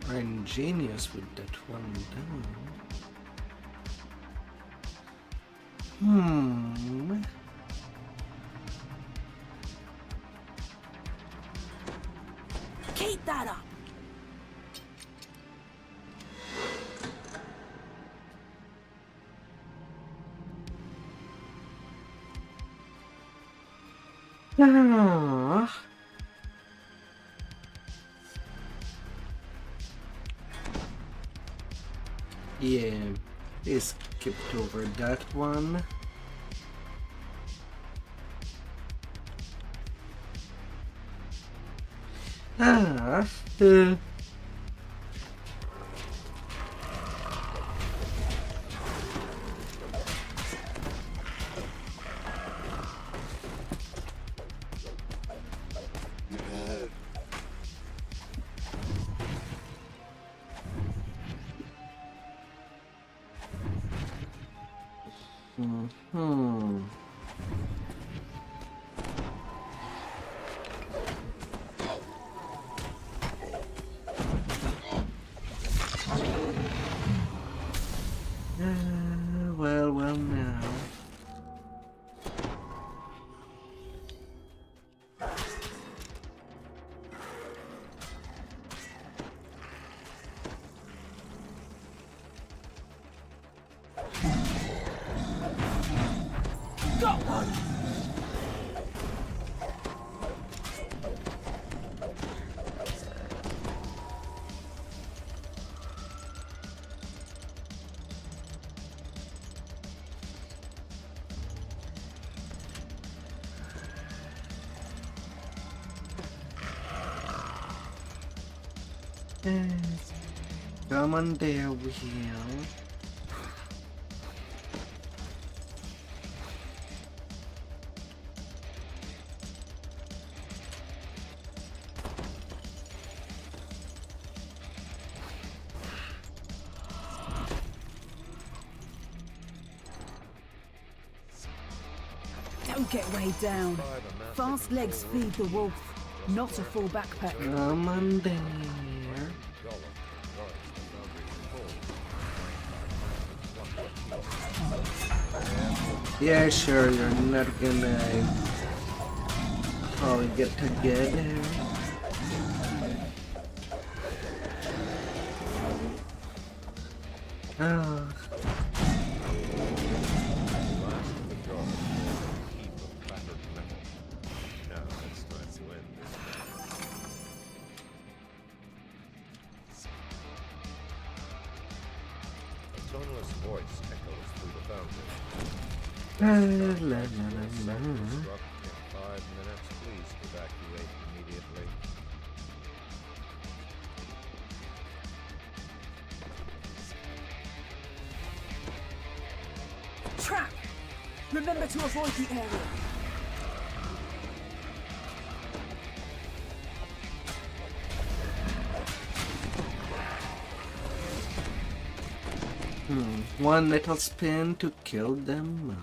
Are ingenious with that one down. Keep that up. Yeah, they skipped over that one. Well now. Got one. Come on there, wheel. Don't get weighed down. Fast legs feed the wolf, not a full backpack. Come on there. Yeah, sure, you're not gonna probably get together. Oh. Toneless voice echoes through the foundry. La, la, la, la. Struck in 5 minutes. Please evacuate immediately. Trap! Remember to avoid the area. One little spin to kill them.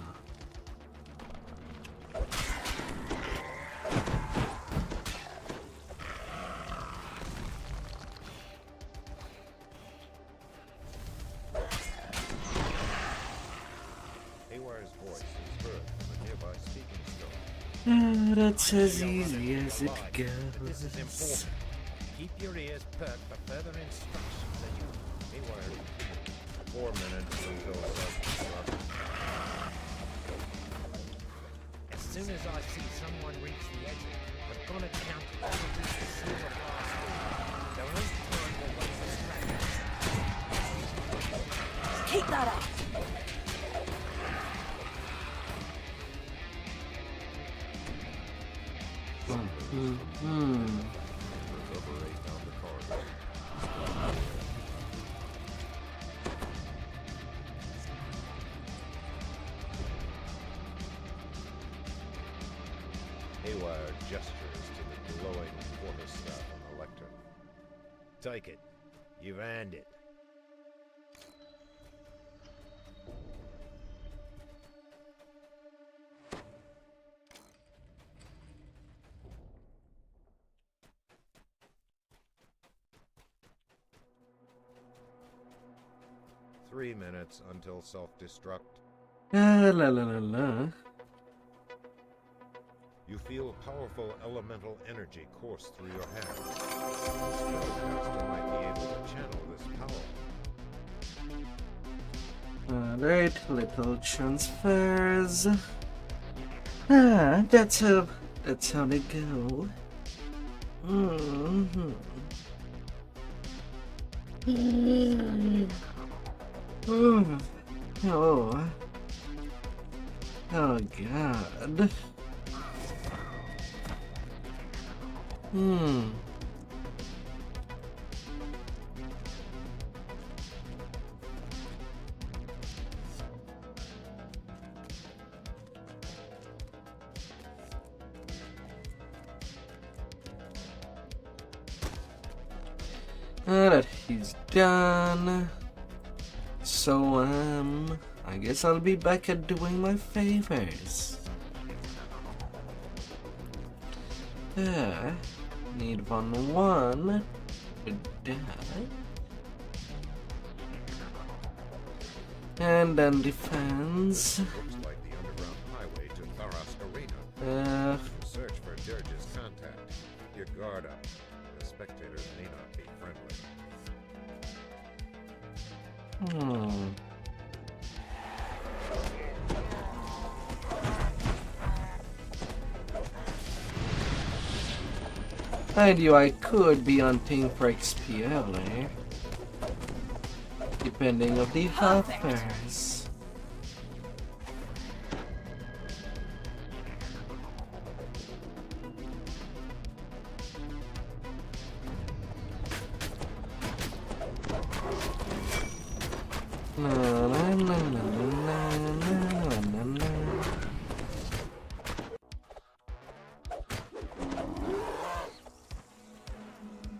That's as easy as it This is goes. important. Keep your ears perked for further instructions that you be word. 4 minutes until self-destruct. As soon as I see someone reach the exit, I'm gonna count to 20 to seal the blast door. There ain't time to waste distractions. Keep that up! Reverberate down the corridor. Haywire gestures to the glowing quarterstaff on the lectern. Take it. You've earned it. Three minutes until self-destruct. La la la la. You feel powerful elemental energy course through your hands. The spellcaster might be able to channel this power. Alright, little transfers. That's how they go. Oh. Oh god. Alright, he's done. So, I guess I'll be back at doing my favors. Need 1-1 with that. And then defense. Looks like the underground highway to Tharask Arena. Search for Dirge's contact. Keep your guard up. The spectators may not be friendly. Mind you, I could be hunting for XP early, depending on the offers.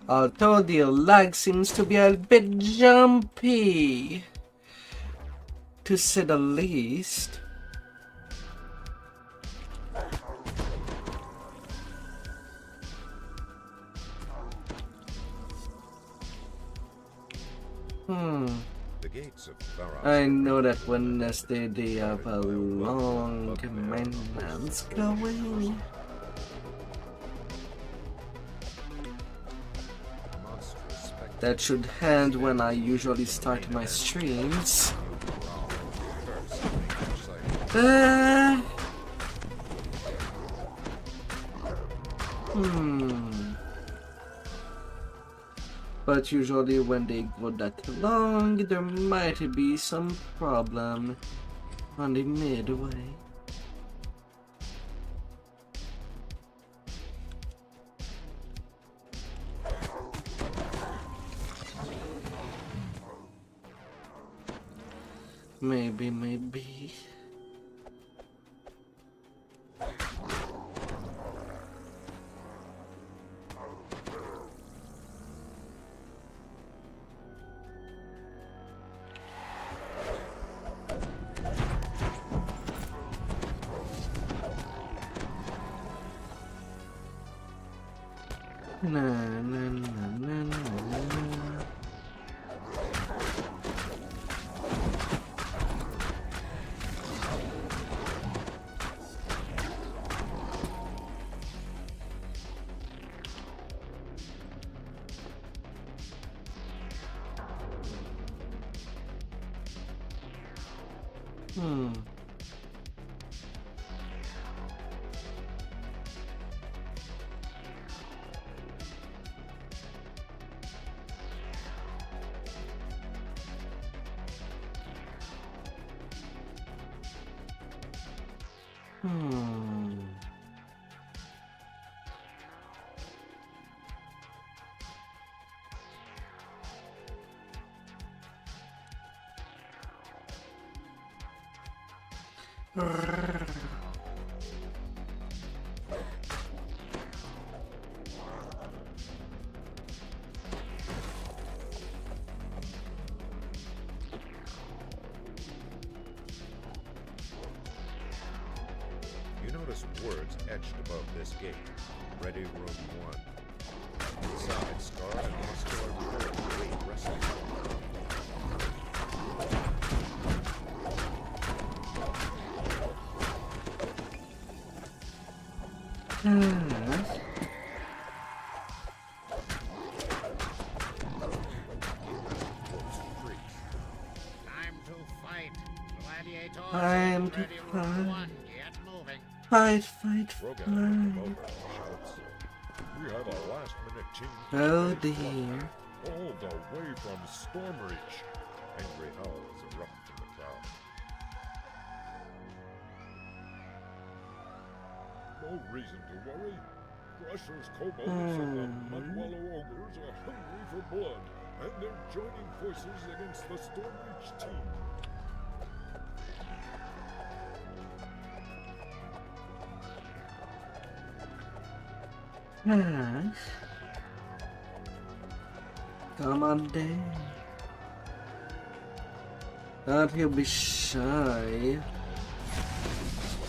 Although the lag seems to be a bit jumpy, to say the least. The gates of Tharask I know that Wednesday they have a long maintenance going. That should end when I usually start my streams. But usually when they go that long, there might be some problem on the midway. Maybe. You notice words etched above this gate. Ready Room 1. Inside, scarred and muscular pillars wrestling. Time to fight. Fight, fight, fight. Shouts. We have a last-minute team. Oh dear. All the way from Stormreach. Angry howls erupt from the crowd. No reason to worry. Crusher's kobolds and the Mudwallow ogres are hungry for blood, and they're joining forces against the Stormreach team. Come on, Dan. Thought he'll be shy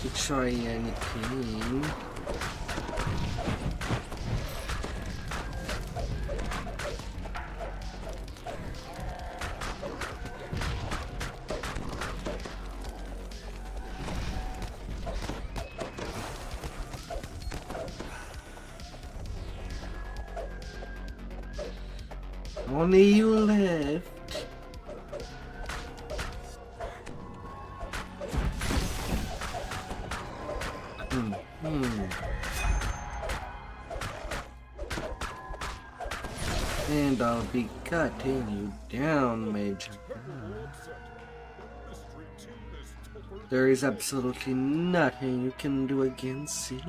to try anything. Only you left. And I'll be cutting you down, Major. There is absolutely nothing you can do against it.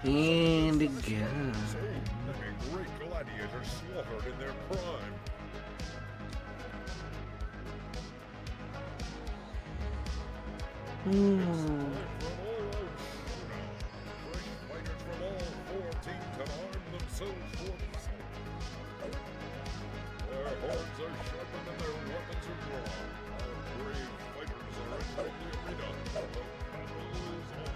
And again. Great gladiators slaughtered in their prime. Fighters from all 4 teams have armed themselves for the fight. Their horns are sharpened and their weapons are drawn. Our brave fighters are entering the arena. The battle is on.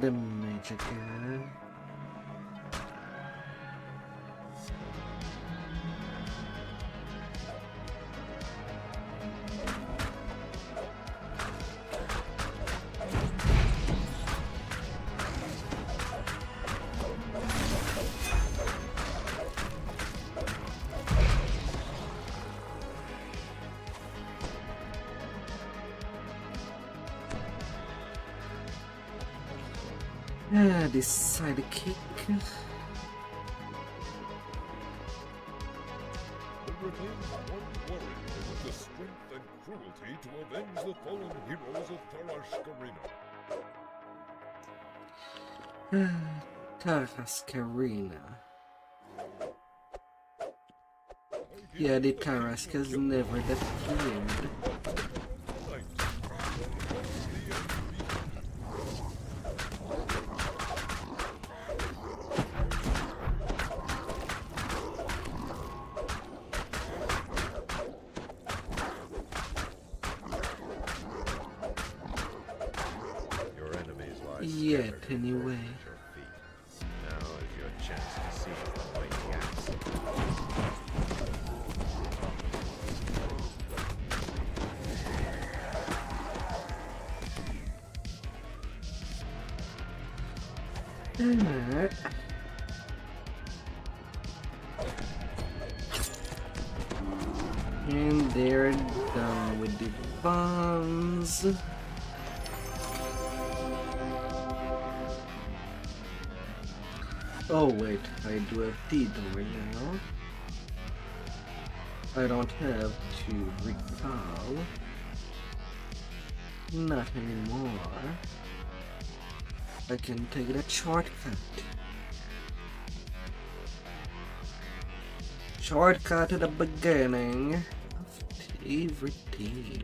The Major guy. This sidekick. There remains one warrior with the strength and cruelty to avenge the fallen heroes of Tarascarina. Yeah, the Tarascas never disappeared. Yet, anyway. Now is your chance to seize the mighty axe. And they're done with the bombs. Oh wait, I do have T-door now. I don't have to recall. Not anymore. I can take that shortcut. Shortcut to the beginning of everything.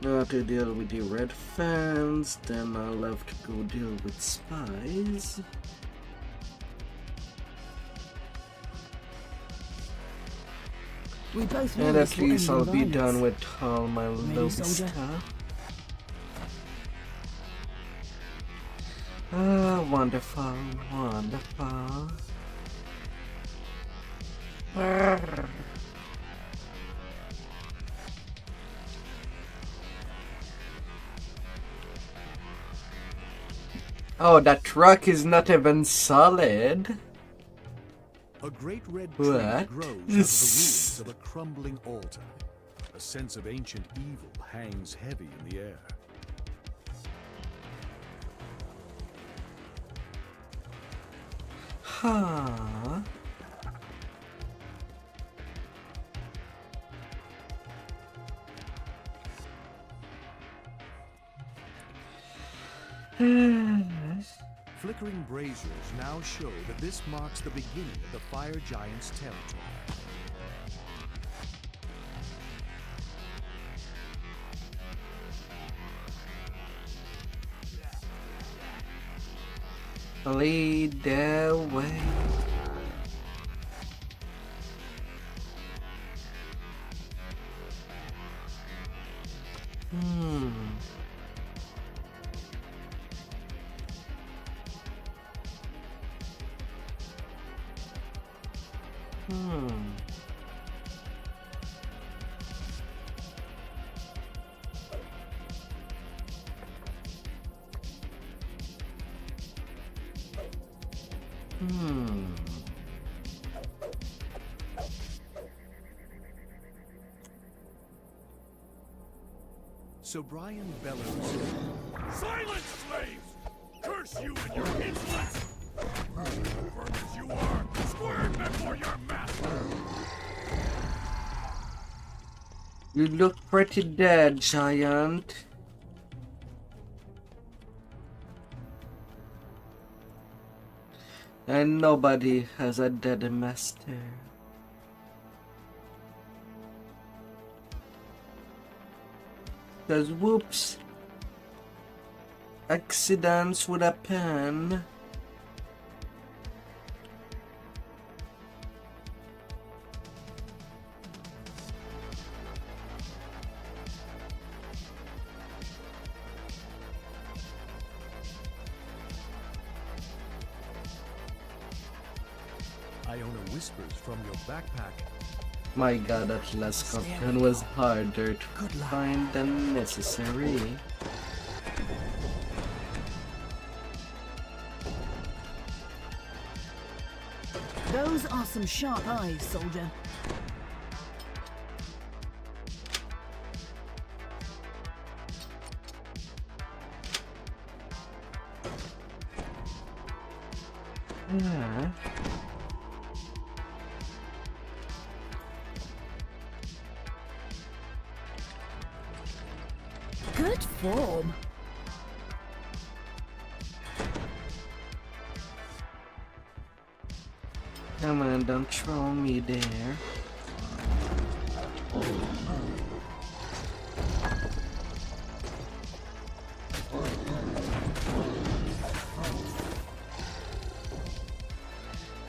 Now to deal with the red fans, then I'll have to go deal with spies. We both know And this at will least end in I'll be violence. done with all my Ready, low soldier? stuff. Ah, wonderful, wonderful. Arrgh. Oh, that truck is not even solid. A great red What? tree grows out of the ruins of a crumbling altar. A sense of ancient evil hangs heavy in the air. Huh. Flickering braziers now show that this marks the beginning of the Fire Giant's territory. Lead the way. So Brian bellows, Silence, slaves! Curse you and your insolence! Firm as you are, squared before your master! You look pretty dead, giant. And nobody has a dead master. Cause whoops. Accidents with a pen. Iona whispers from your backpack. My god, that last gun was harder to find than necessary. Those are some sharp eyes, soldier. Yeah. Good form. Come on, don't throw me there.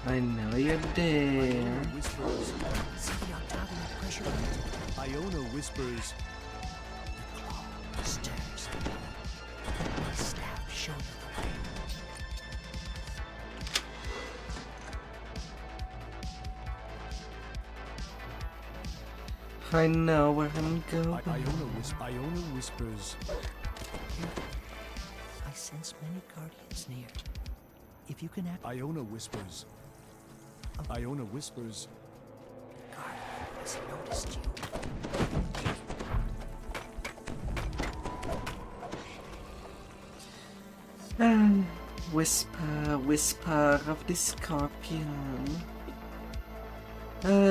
I know you're there. Whispers. See the Octavian pressure on it. Iona whispers. The claw stirs. My staff show you the way. I know where I'm going. Iona whispers. I sense many guardians near. If you can act... Iona whispers. Iona whispers. Guardian has noticed you. Whisper, whisper of the scorpion.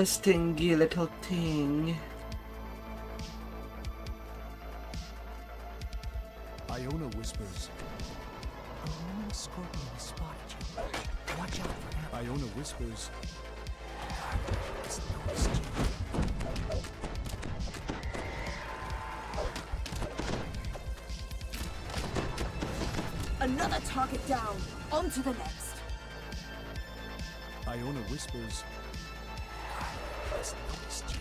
Stingy little thing. Iona whispers. A woman scorpion has spotted you. Watch out for him. Iona whispers. Guardian has noticed you. Another target down. On to the next. Iona whispers. Guardian has noticed you.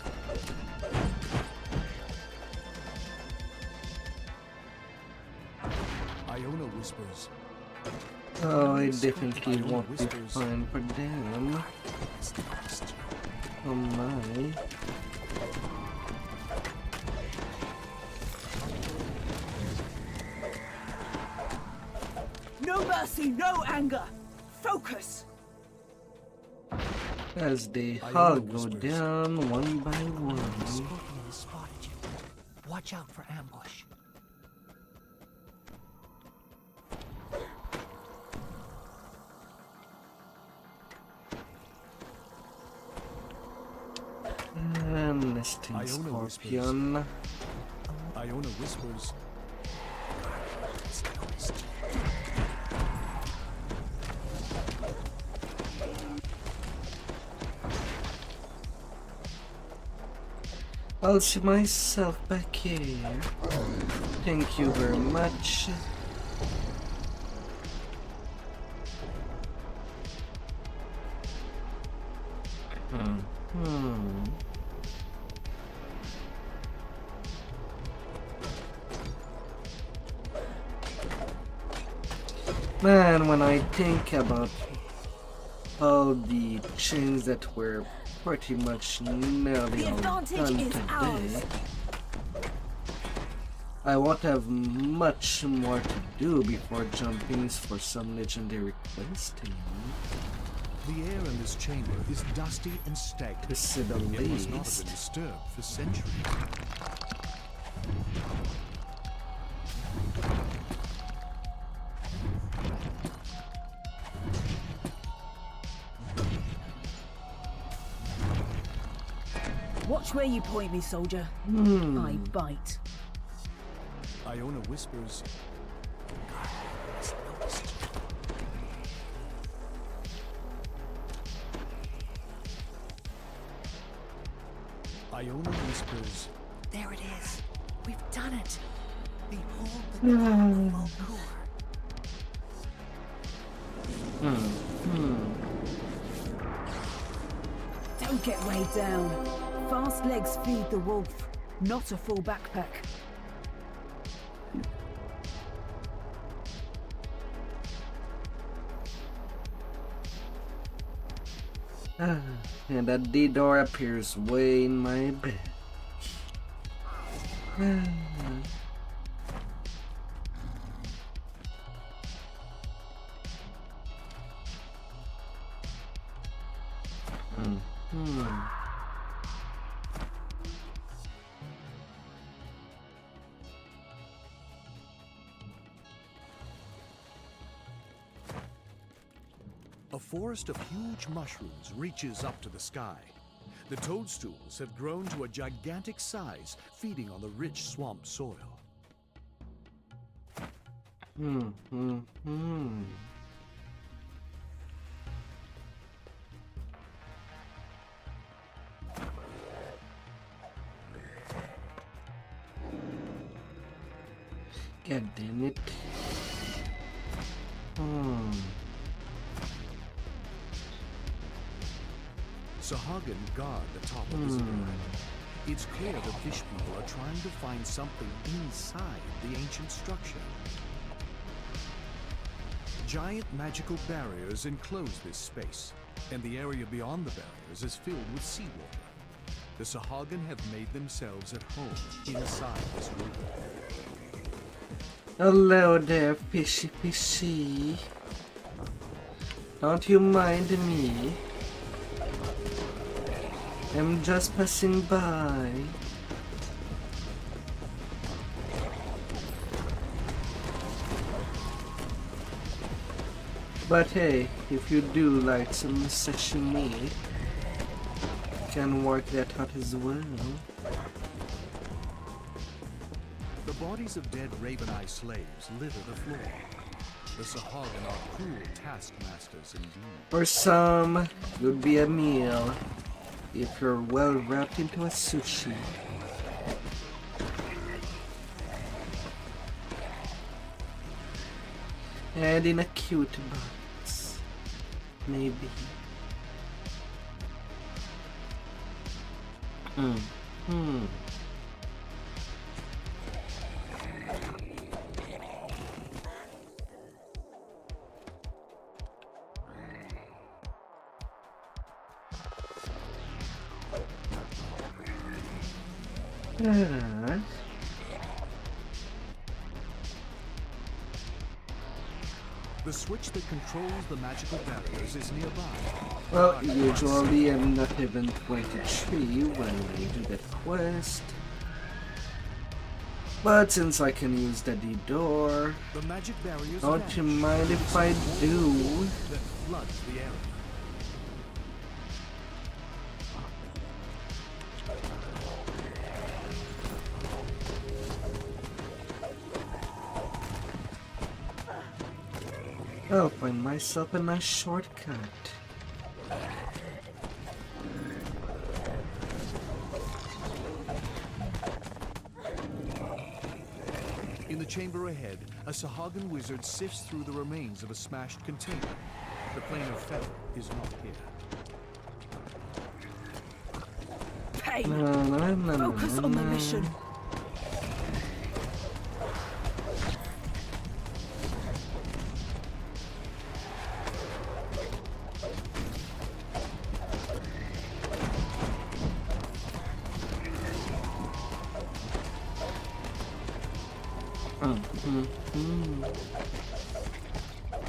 Iona whispers. Oh, I definitely won't be fine for them. Oh my. No mercy, no anger. Focus. As they all go down one by one. Scorpion has spotted you. Watch out for ambush. Nesting scorpion. Iona whispers. I'll see myself back here. Thank you very much. Man, when I think about all the chains that were pretty much nearly all done today, I won't have much more to do before jumping for some legendary questing. The air in this chamber is dusty and stagnant. To say the It must not least. have been disturbed for centuries. Watch where you point me, soldier. I bite. Iona whispers. Iona whispers. There it is. We've done it. Behold the crown of Volkur. Don't get weighed down. Fast legs feed the wolf, not a full backpack. And that D door appears way in my bed. A forest of huge mushrooms reaches up to the sky. The toadstools have grown to a gigantic size, feeding on the rich swamp soil. God damn it. Sahagin guard the top of the ziggurat. It's clear the fish people are trying to find something inside the ancient structure. Giant magical barriers enclose this space, and the area beyond the barriers is filled with seawater. The Sahagin have made themselves at home inside this room. Hello there, fishy. Don't you mind me? I'm just passing by. But hey, if you do like some sashimi, can work that out as well. The bodies of dead Raven-Eye slaves litter the floor. The Sahagin are cruel taskmasters indeed. For some, it would be a meal if you're well wrapped into a sushi. And in a cute box, maybe. The switch that controls the magical barriers is nearby. Well, usually I'm not even 23 when I do that quest. But since I can use the D door, the magic barriers don't you mind if I do? That floods the area. I'll find myself a nice shortcut. In the chamber ahead, a Sahagin wizard sifts through the remains of a smashed container. The plane of feather is not here. Pain! Focus on the mission.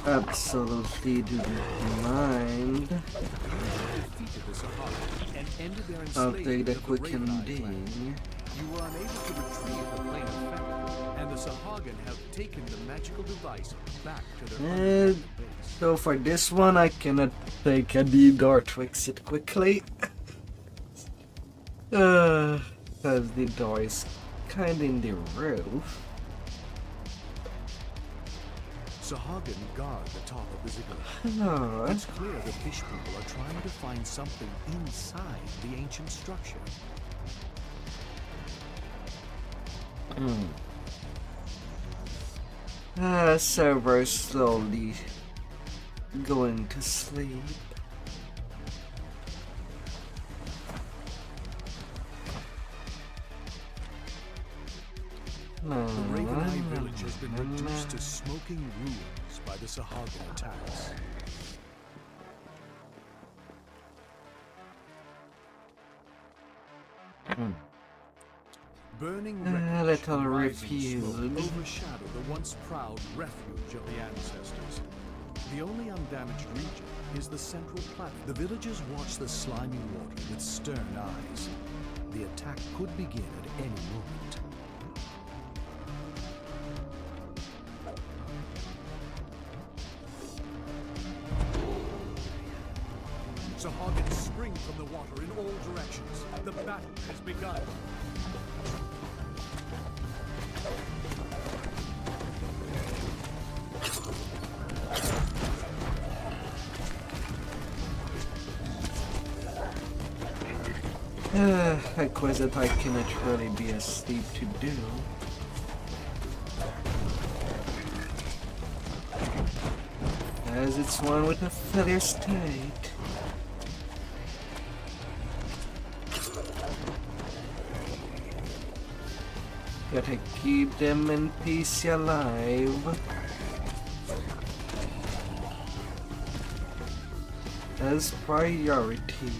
Absolutely do not mind. I'll take the quick ending. You were unable to retrieve the plane of feather, and the Sahagin have taken the magical device back to their base. So for this one, I cannot take a D door to exit quickly. Because the door is kinda in the roof. Sahagin guard the top of the ziggurat. Hello. It's clear the fish people are trying to find something inside the ancient structure. Server slowly going to sleep. The Raven-Eye village has been reduced to smoking ruins by the Sahagin attacks. Burning wreckage and rising smoke overshadow the once proud refuge of the ancestors. The only undamaged region is the central platform. The villagers watch the slimy water with stern eyes. The attack could begin at any moment. Sahagins spring from the water in all directions. The battle has begun. A quest that I cannot really be asleep to do. As it's one with a failure state. Gotta keep them in peace alive. As priority.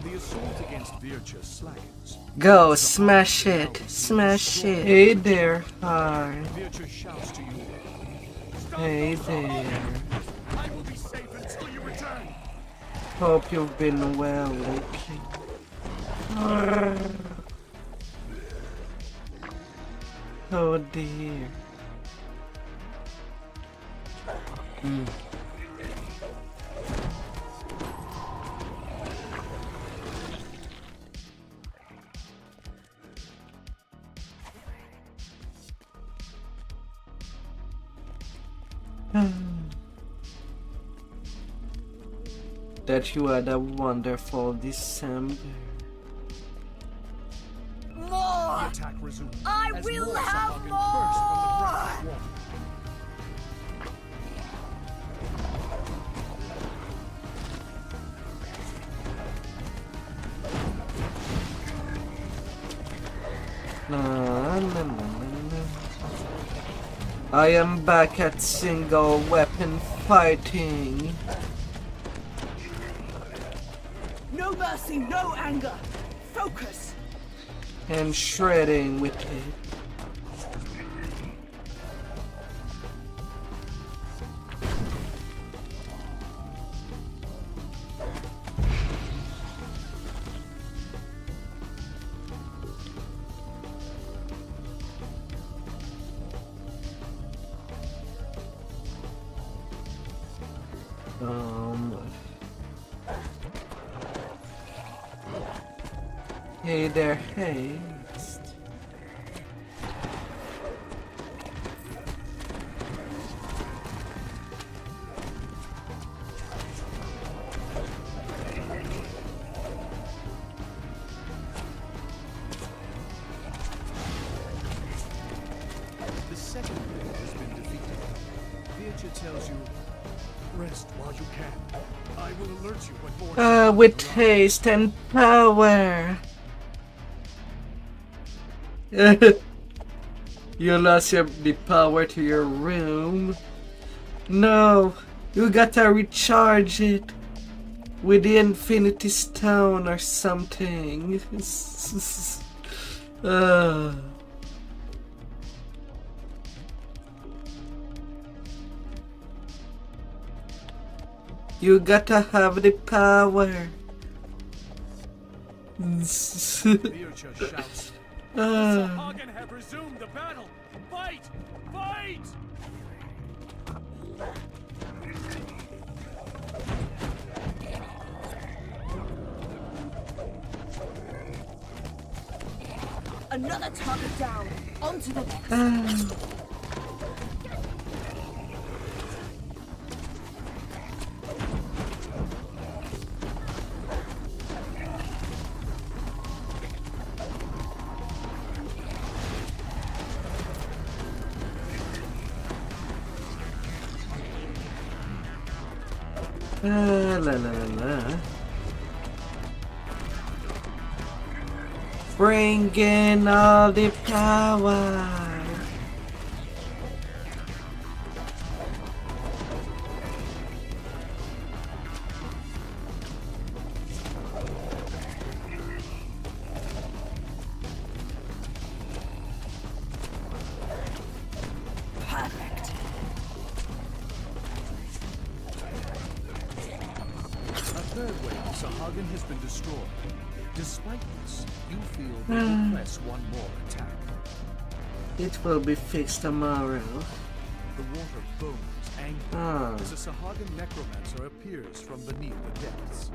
The assault against Vircha slackens. Go, smash it, smash it. Hey there, hi. Vircha shouts to you. Hey there. I will be safe until you return. Hope you've been well lately. Oh dear. That you had a wonderful December. More! Attack resumes. I as will more have Sahagin more! burst from the ground water. I am back at single weapon fighting. No mercy, no anger. Focus. And shredding with it. Hey there, haste. The second wave has been defeated. Vircha tells you, rest while you can. I will alert you when more With haste and power. You lost the power to your room. No, you gotta recharge it with the Infinity Stone or something. You gotta have the power. Vircha shouts. The Sahagin have resumed the battle! Fight! Fight! Another target down. Onto the next. La la la. Bring in all the power. Sahagin has been destroyed. Despite this, you feel they will press one more attack. It will be fixed tomorrow. The water foams angry as a Sahagin necromancer appears from beneath the depths.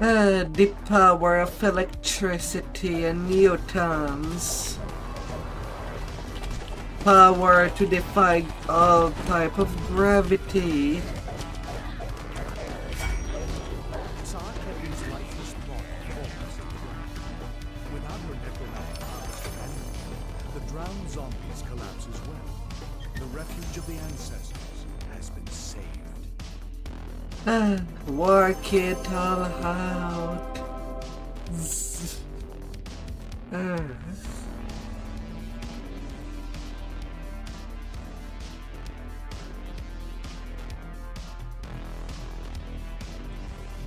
The power of electricity and newtons. Power to defy all type of gravity. Without her necromantic powers, the drowned zombies collapse as well. The refuge of the ancestors has been saved. Work it all out.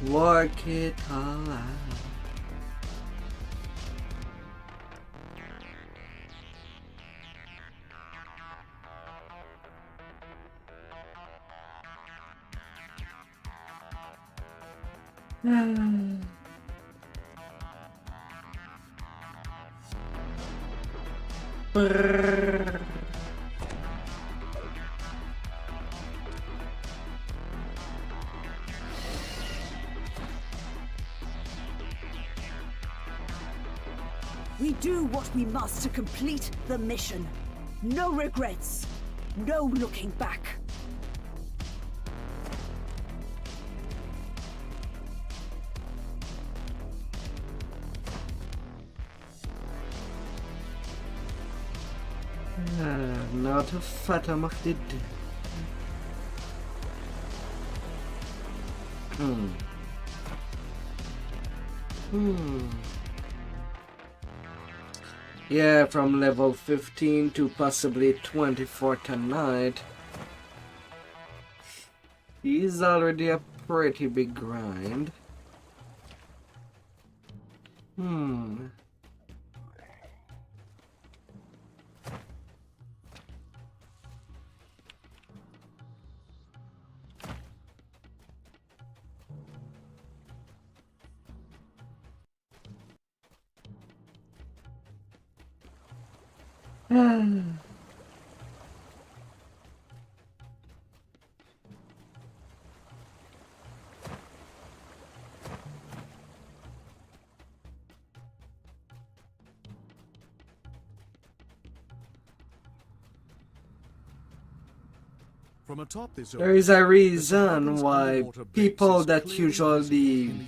Work it all out. Brrr. We do what we must to complete the mission. No regrets. No looking back. Not a fata machtid. Yeah, from level 15 to possibly 24 tonight. He's already a pretty big grind. From atop this There is a reason why people that usually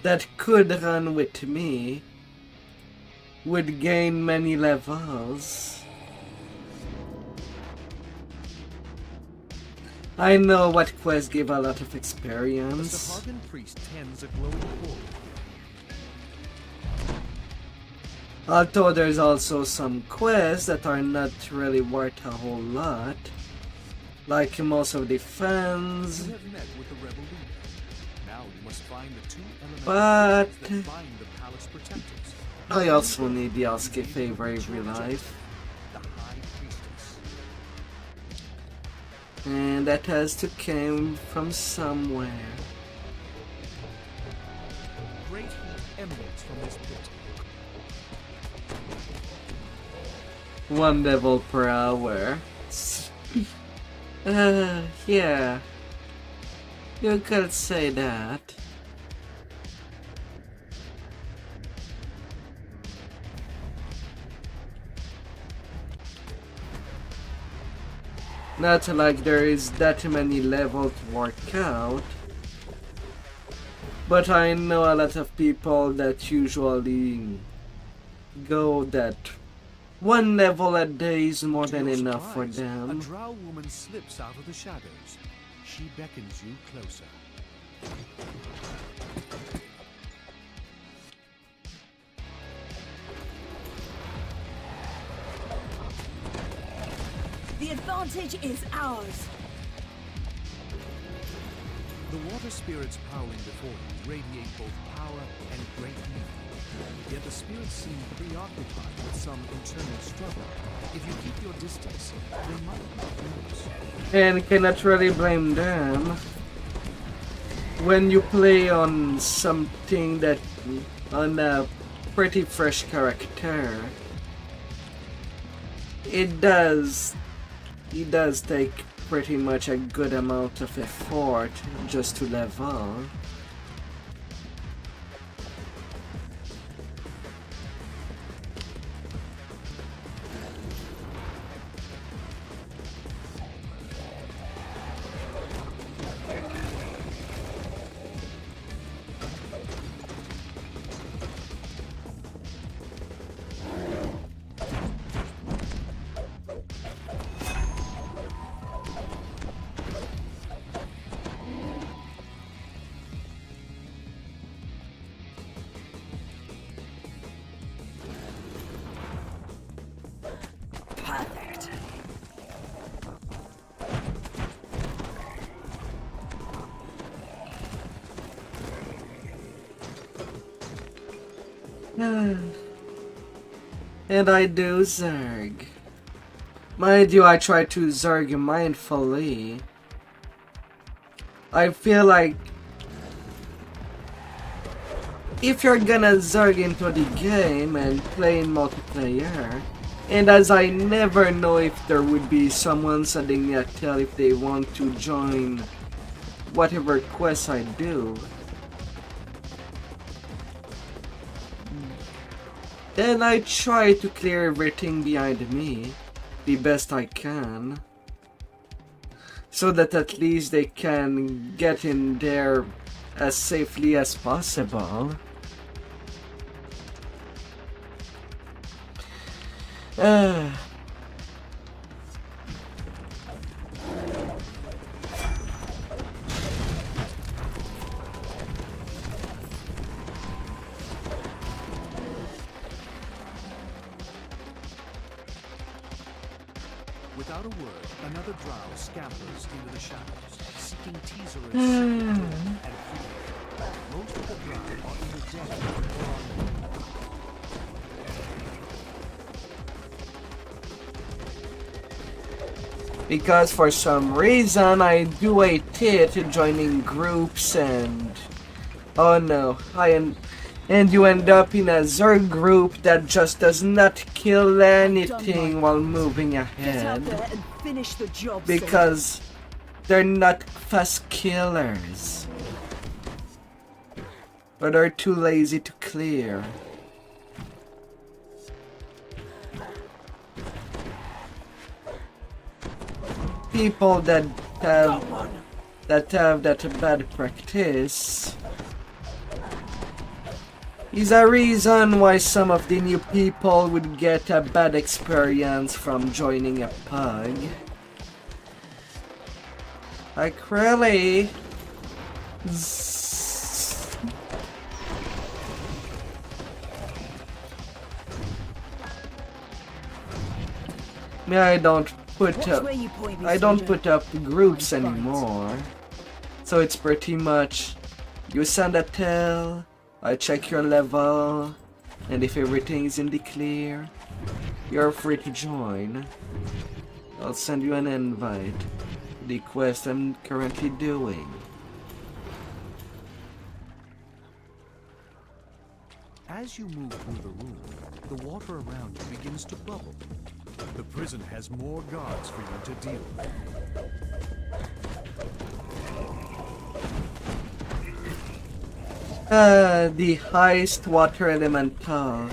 that could run with me would gain many levels. I know what quests give a lot of experience. The Sahagin priest tends a glowing orb. Although there's also some quests that are not really worth a whole lot. Like most of the fans. You have met with the rebel leader. Now you must find the two But that bind the palace protectors. I also need the Oski favor every life. The High Priestess. And that has to come from somewhere. Great heat emanates from this pit. 1 level per hour. Yeah. You could say that. Not like there is that many levels to work out. But I know a lot of people that usually go that 1 level a day is more than enough for them. A drow woman slips out of the shadows. She beckons you closer. The advantage is ours. The The water spirits prowling before you radiate both power and great evil. Yet the spirits seem preoccupied with some internal struggle. If you keep your distance, they might not notice. And cannot really blame them. When you play on something that on a pretty fresh character, it does take pretty much a good amount of effort just to level. Perfect. And I do Zerg. Mind you, I try to Zerg mindfully. I feel like if you're gonna Zerg into the game and play in multiplayer, and as I never know if there would be someone sending me a tell if they want to join whatever quest I do, then I try to clear everything behind me the best I can, so that at least they can get in there as safely as possible. Without a word, another drow scampers into the shadows, seeking teaserous and freedom. Most of the drow are either dead or on the move. Because for some reason I do hate it joining groups and oh no, and you end up in a Zerg group that just does not kill anything while moving ahead Finish the job, because they're not fast killers or they're too lazy to clear. People that have that bad practice is a reason why some of the new people would get a bad experience from joining a pug. Like really? I don't put up groups anymore. So it's pretty much you send a tell, I check your level, and if everything's in the clear, you're free to join. I'll send you an invite. The quest I'm currently doing. As you move through the room, the water around you begins to bubble. The prison has more guards for you to deal with. The highest water elemental,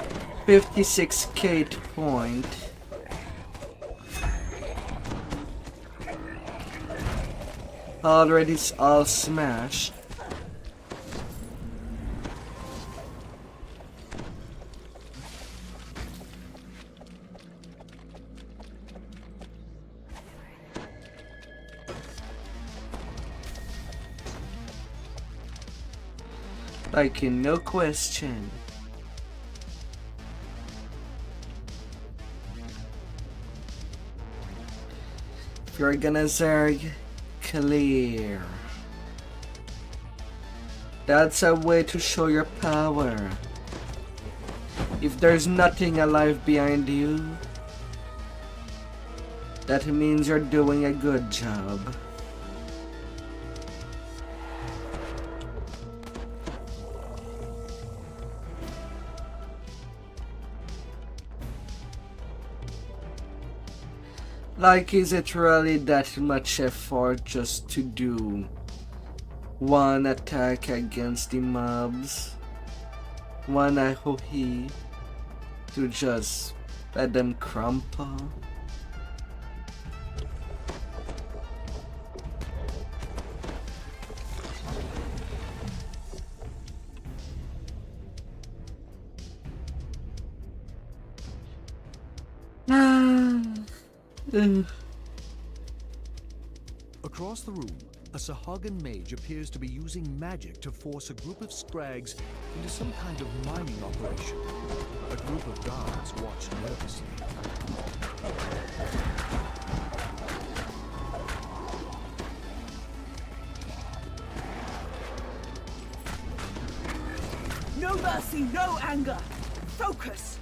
56 Kate point. Already all smashed. Like in no question. If you're gonna Zerg, clear. That's a way to show your power. If there's nothing alive behind you, that means you're doing a good job. Like, is it really that much effort just to do one attack against the mobs? One AoE to just let them crumple? Across the room, a Sahuagin mage appears to be using magic to force a group of scrags into some kind of mining operation. A group of guards watch nervously. No mercy, no anger. Focus.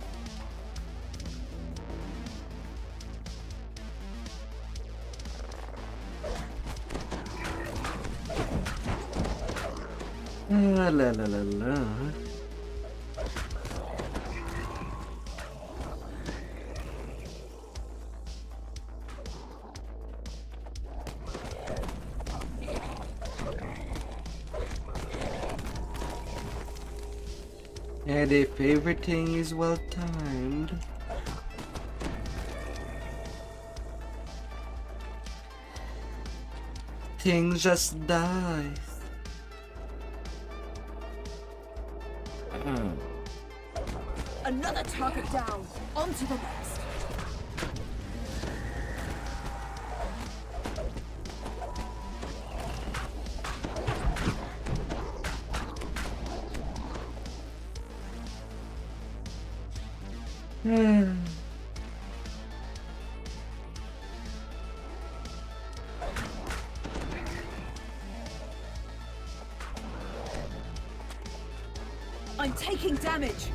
La la la la. And if everything is well timed, things just die. Another target down. On to the next. I'm taking damage.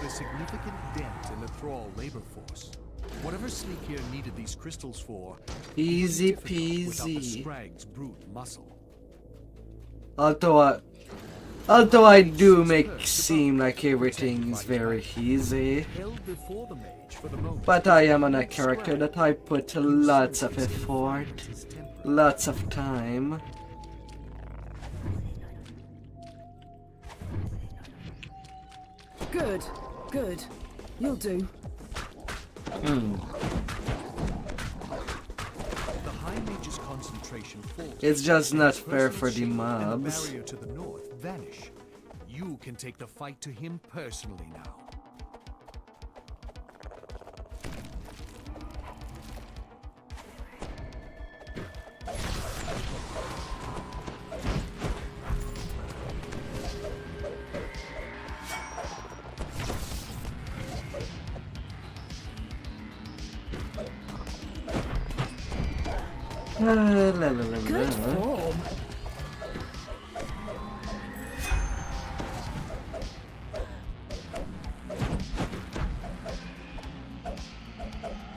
Significant dent in the Thrall labor force. Whatever Sleek here needed these crystals for, easy without the peasy. Scrag's brute muscle. Although I do make seem like everything is very easy, but I am on a character that I put lots of effort, lots of time. Good. Good. You'll do. The High Mage's concentration falls. It's just not fair for the mobs. The barrier to the north vanish. You can take the fight to him personally now. Good form.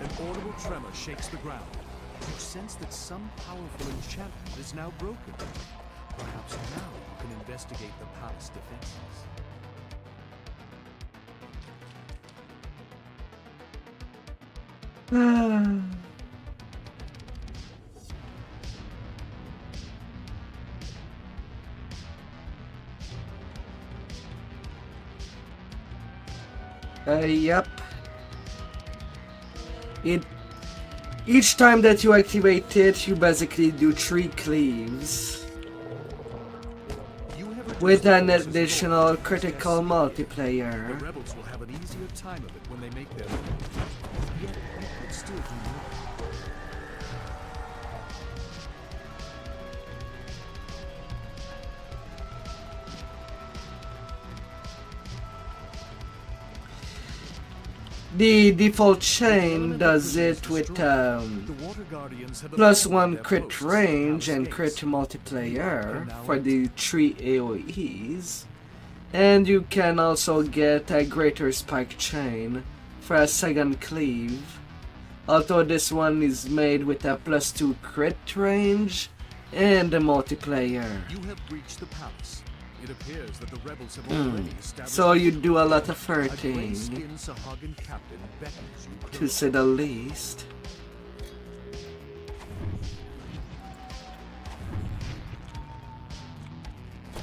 An audible tremor shakes the ground. You sense that some powerful enchantment is now broken. Perhaps now you can investigate the palace defenses. Yep. Each time that you activate it, you basically do 3 cleaves. With an additional critical multiplayer. The rebels will have an easier time of it when they make their move. Yet you could still do more. The default chain does it with +1 crit range and crit multiplayer for the 3 AoEs, and you can also get a greater spike chain for a second cleave, although this one is made with a +2 crit range and a multiplayer. You have breached the palace. It appears that the rebels have already established. So you do a lot of hurting, gray-skinned Sahuagin captain beckons you to close. say the least.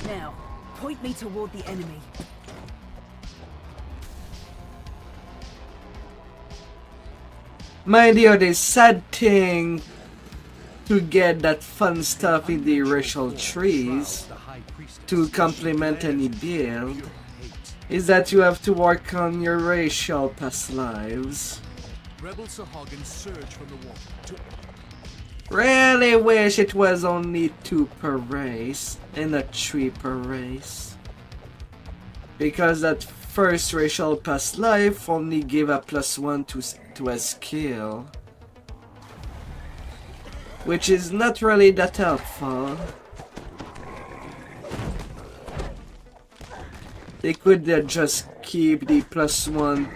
Now, point me toward the enemy. Mind you, the sad thing to get that fun stuff in the racial trees to complement any build is that you have to work on your racial past lives. Rebel Sahuagin surge from the water. Really wish it was only 2 per race and not 3 per race, because that first racial past life only gave a +1 to a skill, which is not really that helpful. They could just keep the +1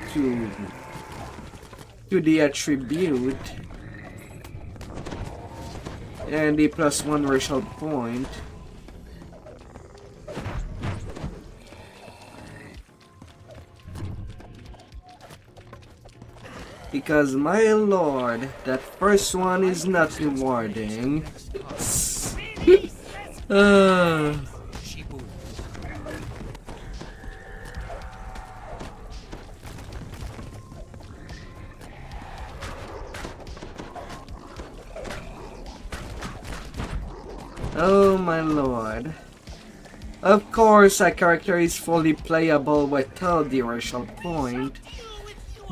to the attribute and the +1 racial point. Because my lord, that first one is not rewarding. Oh my lord. Of course, a character is fully playable without the racial point,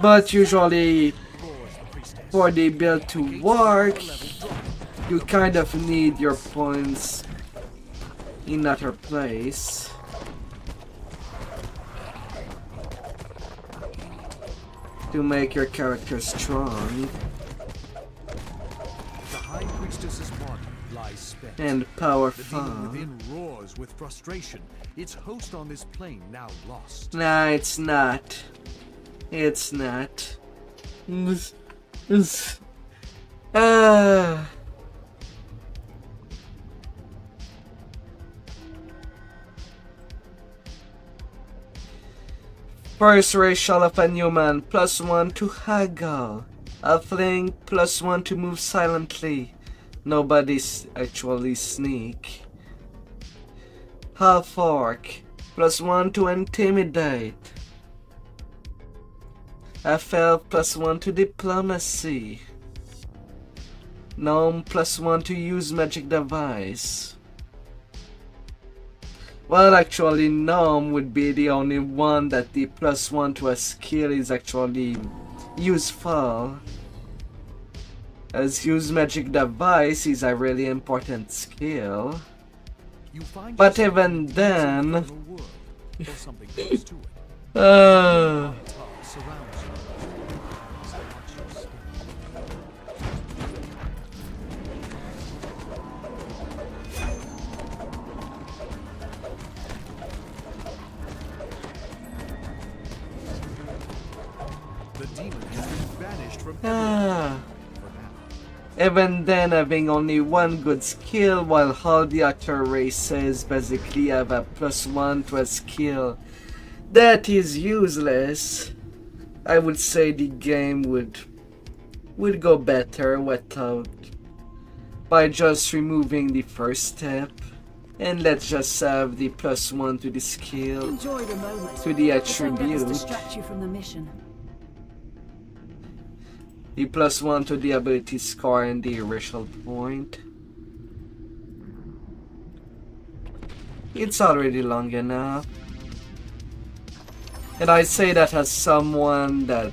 but usually for the build to work, you kind of need your points in another place. To make your character strong. The High Priestess's body lies spent. And powerful. The demon within roars with frustration. Its host on this plane now lost. Nah, it's not. It's not. First racial of a human, +1 to haggle. A fling, +1 to move silently. Nobody's actually sneak. Half orc, +1 to intimidate. FL, +1 to diplomacy. Gnome, +1 to use magic device. Well, actually, Gnome would be the only one that the +1 to a skill is actually useful, as use magic device is a really important skill. But even then, even then, having only one good skill while all the other races basically have a +1 to a skill that is useless, I would say the game would go better without, by just removing the first step, and let's just have the +1 to the skill, Enjoy the moment. to the But don't let attribute. this distract you from the mission. The +1 to the ability score and the racial point. It's already long enough. And I say that as someone that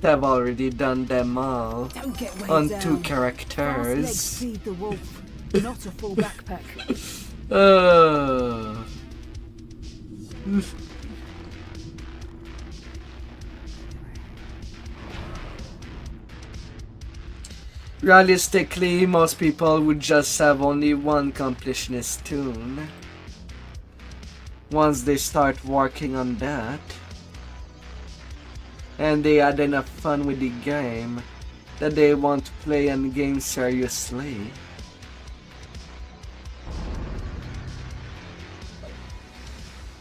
have already done them all Don't get weighed on down. 2 Fast legs characters. feed the wolf, not a full backpack. Realistically, most people would just have only one completionist tune. Once they start working on that, and they had enough fun with the game that they want to play and game seriously.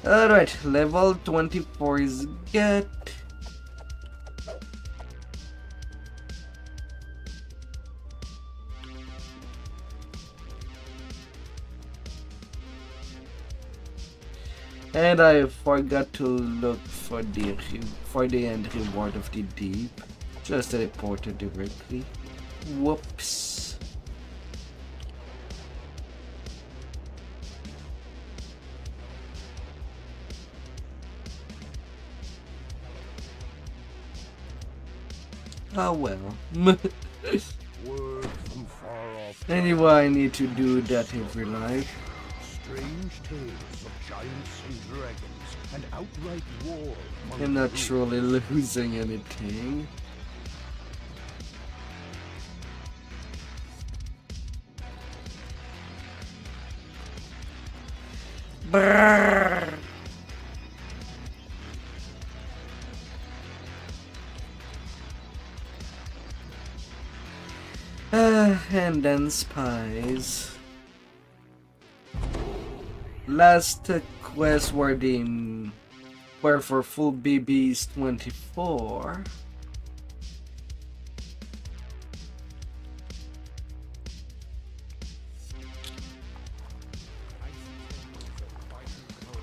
Alright, level 24 is get. And I forgot to look for the end reward of the deep. Just teleported directly. Whoops. Oh well. Anyway, I need to do that every life. Strange tales of giants and dragons and outright war. I'm not truly losing anything. Brrr. And then spies. Last quest were for full BBs 24.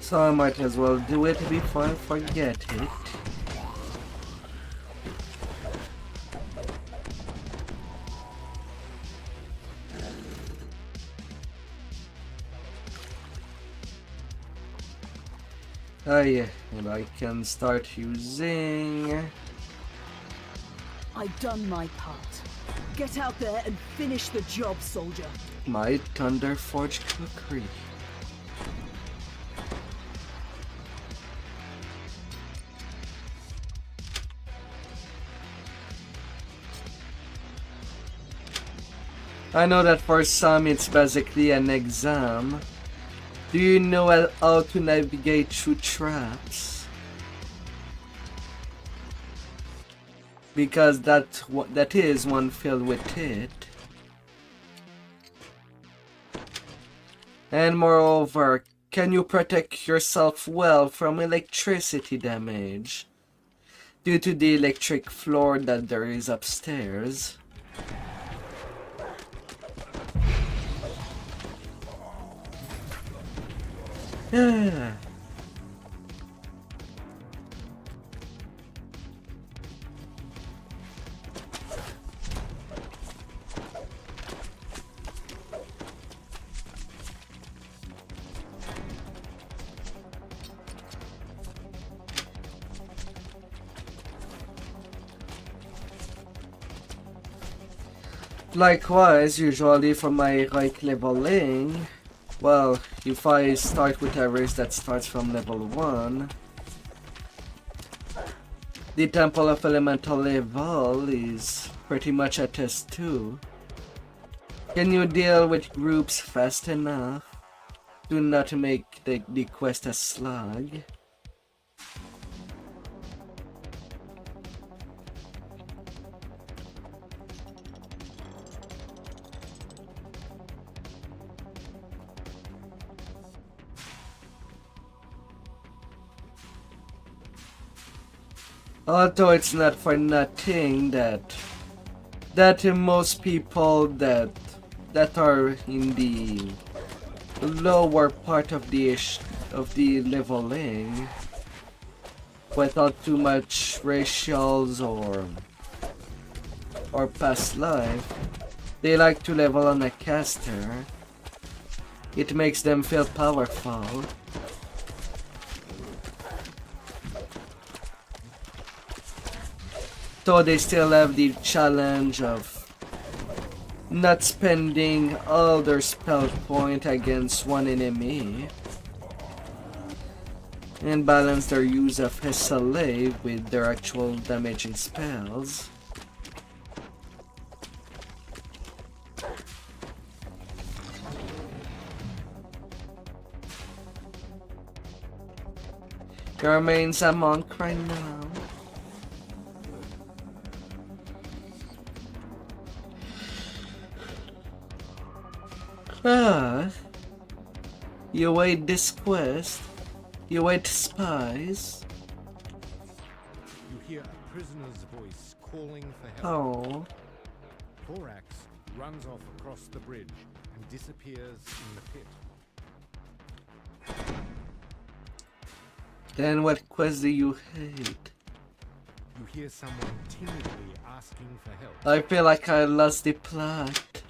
So I might as well do it before I forget it. Oh yeah, and I can start using... I've done my part. Get out there and finish the job, soldier. my Thunderforge cookery. I know that for some it's basically an exam. Do you know how to navigate through traps? Because that is one filled with it. And moreover, can you protect yourself well from electricity damage due to the electric floor that there is upstairs? Yeah. Likewise, usually for my right leveling, well, if I start with a race that starts from level 1, the Temple of Elemental level is pretty much at test 2. Can you deal with groups fast enough? Do not make the quest a slog. Although it's not for nothing that most people that are in the lower part of the leveling, without too much racials or past life, they like to level on a caster. It makes them feel powerful. So they still have the challenge of not spending all their spell point against one enemy and balance their use of his slave with their actual damaging spells. remains a monk right now. You await this quest. You await spies. You hear a prisoner's voice calling for help. Oh. Thorax runs off across the bridge and disappears in the pit. Then what quest do you hate? You hear someone timidly asking for help. I feel like I lost the plot.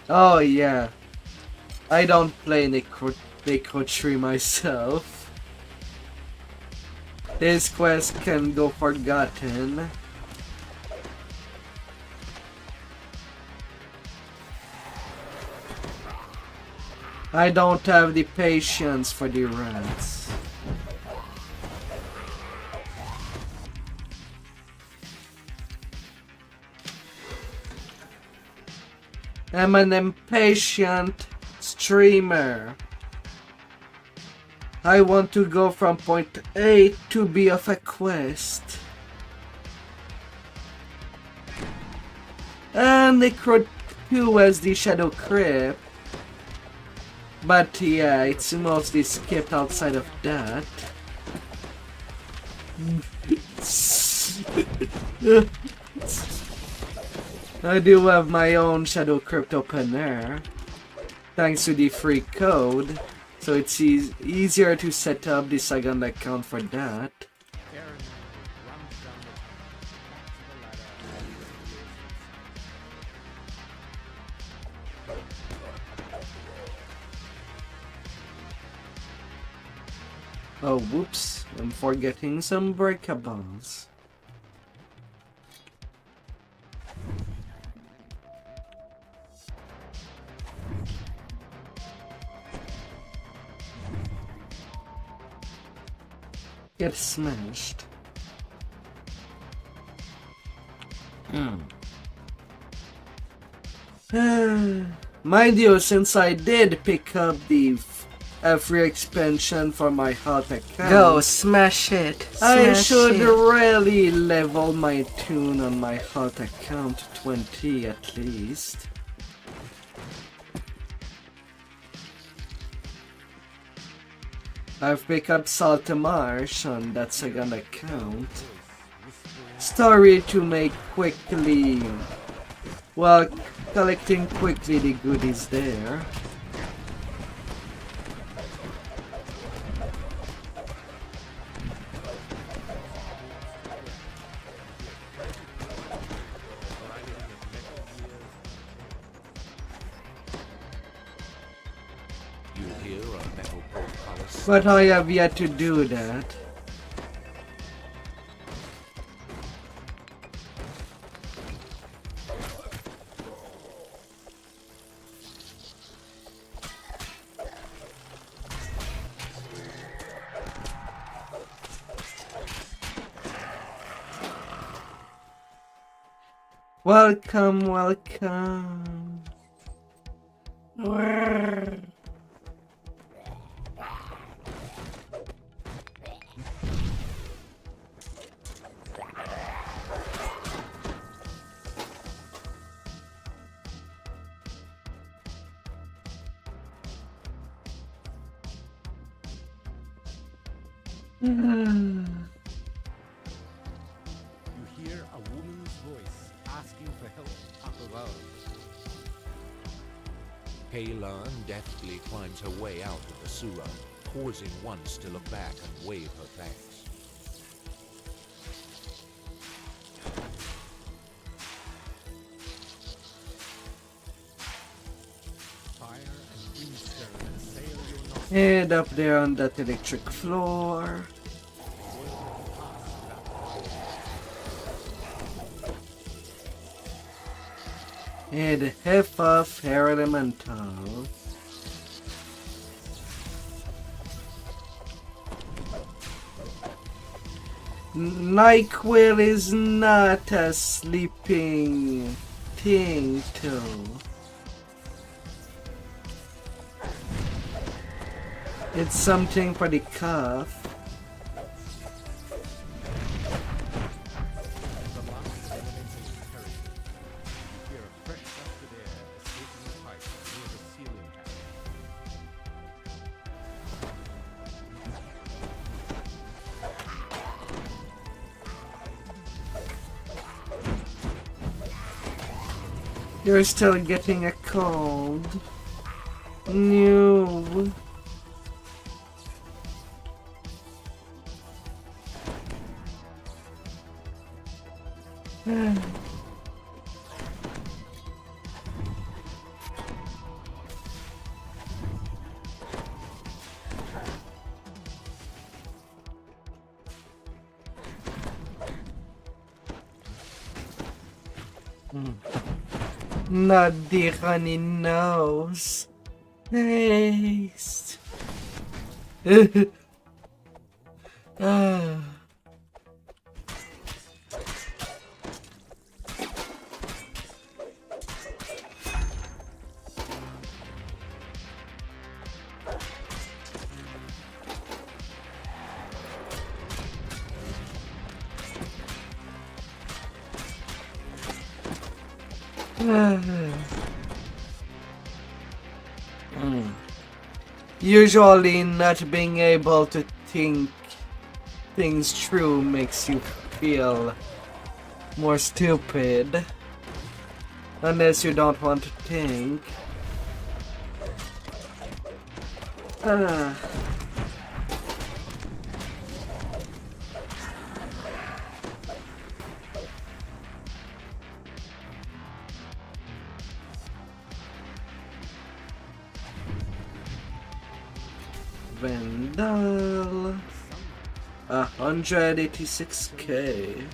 Oh yeah, I don't play Necro myself. This quest can go forgotten. I don't have the patience for the rats. I'm an impatient streamer. I want to go from point A to B of a quest. And Necro 2 as the Shadow Crypt. But yeah, it's mostly skipped outside of that. I do have my own Shadow Crypt open there, thanks to the free code, so it's easier to set up the second account for that. Oh, whoops, I'm forgetting some breakables. Get smashed. Mind you, since I did pick up the free expansion for my health account, Go smash it. I Smash should it. really level my tune on my health account 20 at least. I've picked up Saltamarsh on that second account. Story to make quickly, while collecting quickly the goodies there. But I have yet to do that. Welcome, welcome. You hear a woman's voice asking for help up above. Kaylan deftly climbs her way out of the sewer, pausing once to look back and wave her thanks. Head up there on that electric floor. And half of Air Elemental. NyQuil is not a sleeping thing too. It's something for the cough. You're still getting a cold. No. Not the runny nose. Haste. Ah. Usually not being able to think things through makes you feel more stupid. Unless you don't want to think. Vandal. 186k.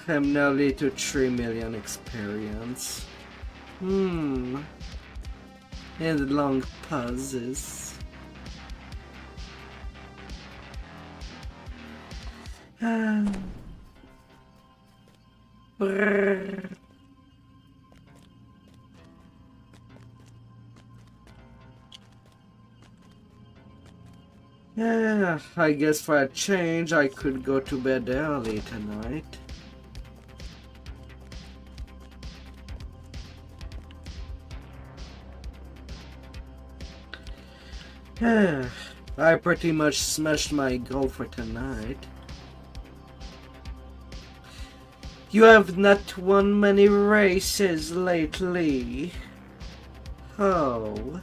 I'm nearly to 3 million experience. And long pauses. Yeah, I guess for a change I could go to bed early tonight. I pretty much smashed my goal for tonight. You have not won many races lately. Oh.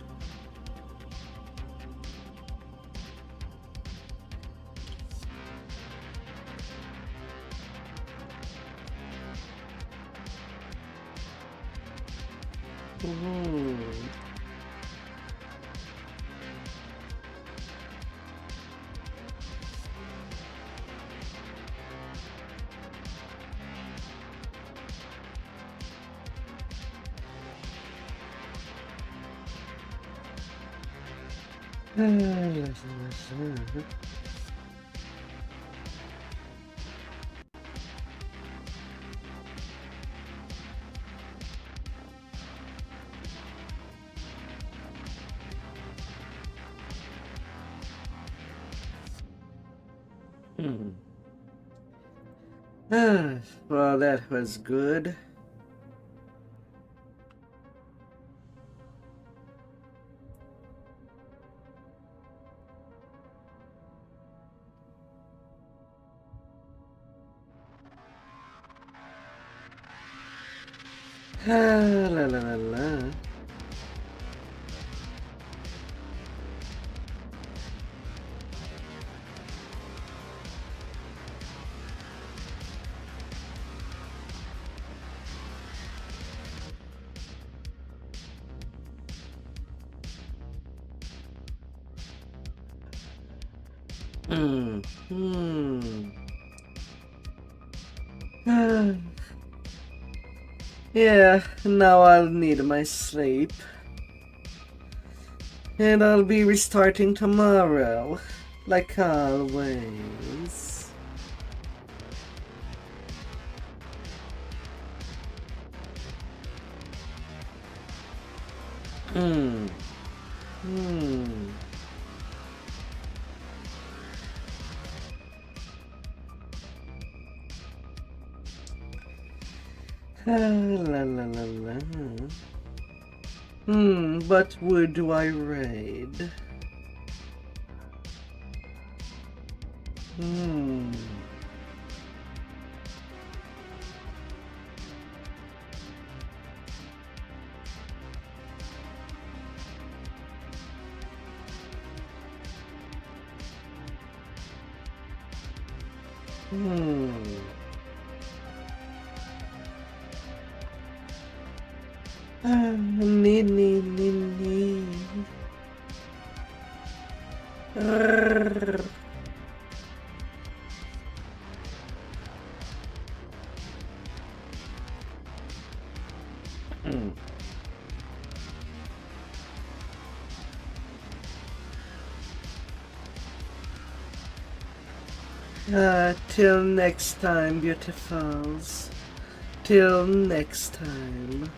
Well, that was good. La la la la. Yeah, now I'll need my sleep. And I'll be restarting tomorrow, like always. La la la la. But where do I raid? Nee. Till next time, beautifuls. Till next time.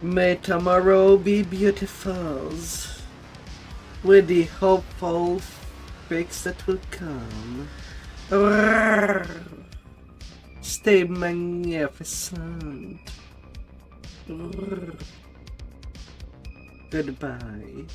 May tomorrow be beautifuls. With the hopeful fix that will come. Stay magnificent. Goodbye.